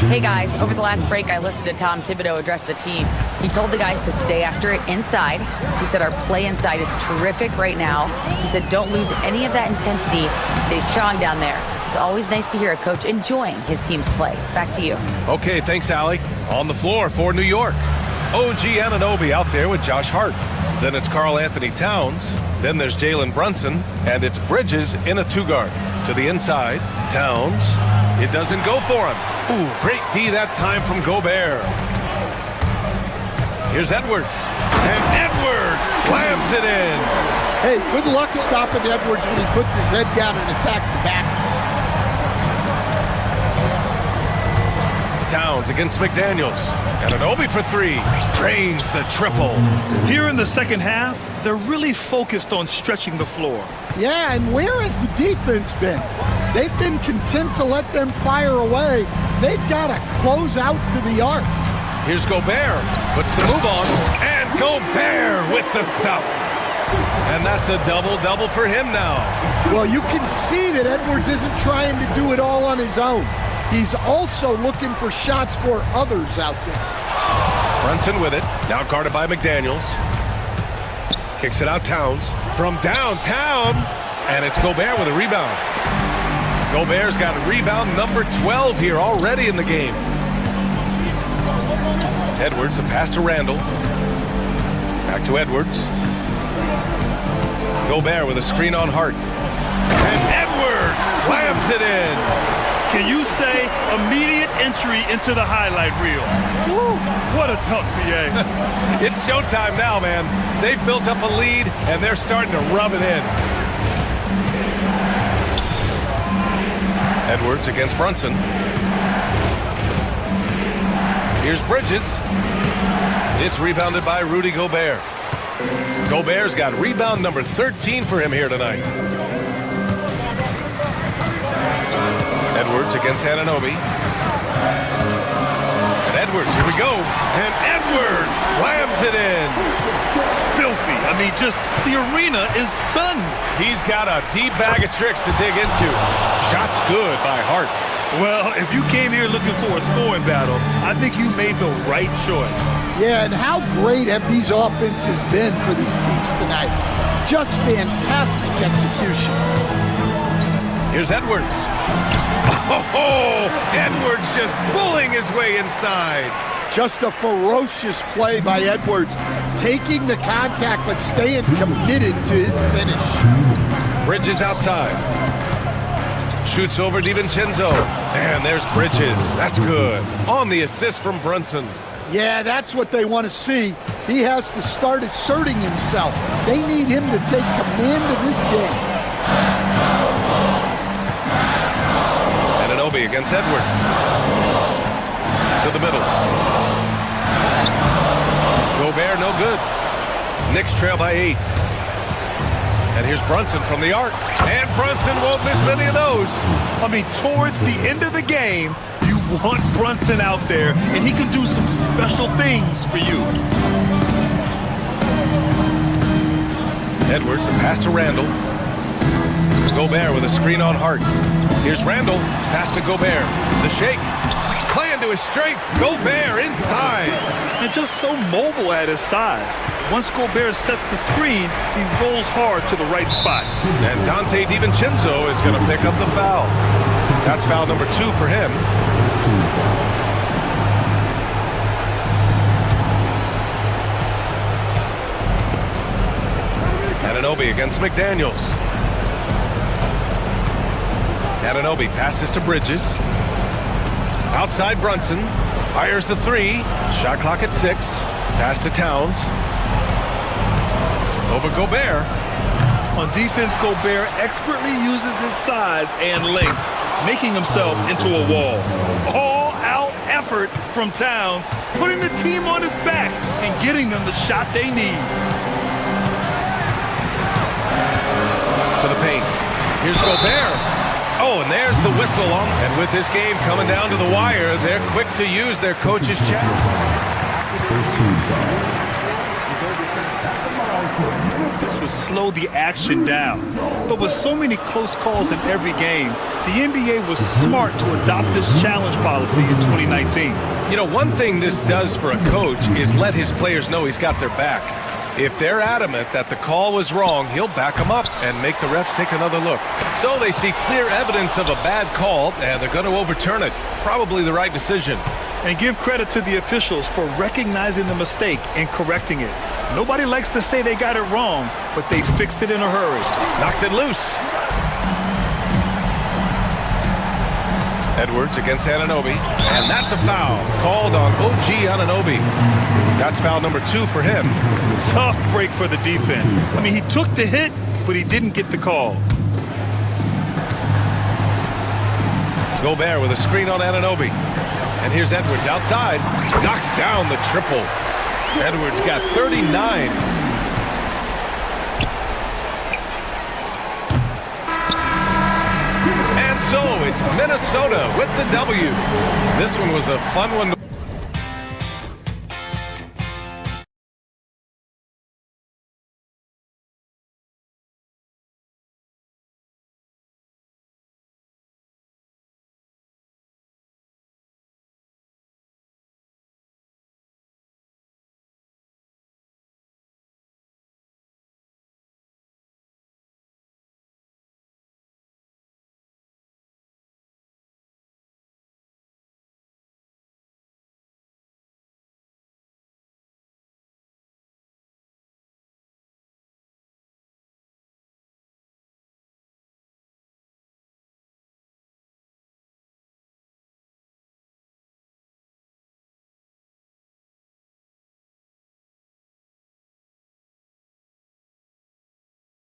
Hey guys, over the last break I listened to Tom Thibodeau address the team. He told the guys to stay after it inside. He said our play inside is terrific right now. He said don't lose any of that intensity. Stay strong down there. It's always nice to hear a coach enjoying his team's play. Back to you. Okay, thanks Allie. On the floor for New York. OG Anunoby out there with Josh Hart. Then it's Karl Anthony Towns. Then there's Jalen Brunson. And it's Bridges in a two-guard. To the inside, Towns. It doesn't go for him. Ooh, great D that time from Gobert. Here's Edwards. And Edwards slams it in. Hey, good luck stopping Edwards when he puts his head down and attacks the basket. Towns against McDaniels. And Anunoby for three. Drains the triple. Here in the second half, they're really focused on stretching the floor. Yeah, and where has the defense been? They've been content to let them fire away. They've got to close out to the arc. Here's Gobert. Puts the move on. And Gobert with the stuff. And that's a double-double for him now. Well, you can see that Edwards isn't trying to do it all on his own. He's also looking for shots for others out there. Brunson with it. Now guarded by McDaniels. Kicks it out Towns. From downtown. And it's Gobert with a rebound. Gobert's got rebound number 12 here already in the game. Edwards, a pass to Randall. Back to Edwards. Gobert with a screen on Hart. And Edwards slams it in. Can you say immediate entry into the highlight reel? Woo, what a tough PA. It's showtime now, man. They've built up a lead, and they're starting to rub it in. Edwards against Brunson. Here's Bridges. It's rebounded by Rudy Gobert. Gobert's got rebound number 13 for him here tonight. Edwards against Anunoby. And Edwards, here we go. And Edwards slams it in. Filthy. I mean, just the arena is stunned. He's got a deep bag of tricks to dig into. Shots good by Hart. Well, if you came here looking for a scoring battle, I think you made the right choice. Yeah, and how great have these offenses been for these teams tonight? Just fantastic execution. Here's Edwards. Oh, Edwards just bullying his way inside. Just a ferocious play by Edwards, taking the contact but staying committed to his finish. Bridges outside. Shoots over DiVincenzo. And there's Bridges. That's good. On the assist from Brunson. Yeah, that's what they want to see. He has to start asserting himself. They need him to take command of this game. Anunoby against Edwards. To the middle. Gobert, no good. Knicks trail by 8. And here's Brunson from the arc. And Brunson won't miss many of those. I mean, towards the end of the game, you want Brunson out there, and he can do some special things for you. Edwards, a pass to Randall. Gobert with a screen on Hart. Here's Randall, pass to Gobert. The shake. Playing to his strength. Gobert inside. And just so mobile at his size. Once Gobert sets the screen, he rolls hard to the right spot. And Dante DiVincenzo is going to pick up the foul. That's foul number 2 for him. Anunoby against McDaniels. Anunoby passes to Bridges. Outside Brunson. Fires the 3. Shot clock at 6. Pass to Towns. Over Gobert. On defense, Gobert expertly uses his size and length, making himself into a wall. All-out effort from Towns, putting the team on his back and getting them the shot they need. To the paint. Here's Gobert. Oh, and there's the whistle on. And with this game coming down to the wire, they're quick to use their coach's chat. This would slow the action down. But with so many close calls in every game, the NBA was smart to adopt this challenge policy in 2019. You know, one thing this does for a coach is let his players know he's got their back. If they're adamant that the call was wrong, he'll back them up and make the refs take another look. So they see clear evidence of a bad call, and they're going to overturn it. Probably the right decision. And give credit to the officials for recognizing the mistake and correcting it. Nobody likes to say they got it wrong, but they fixed it in a hurry. Knocks it loose. Edwards against Anunoby, and that's a foul called on OG Anunoby. That's foul number 2 for him. Tough break for the defense. I mean, he took the hit, but he didn't get the call. Gobert with a screen on Anunoby. And here's Edwards outside. Knocks down the triple. Edwards got 39. And so it's Minnesota with the W. This one was a fun one.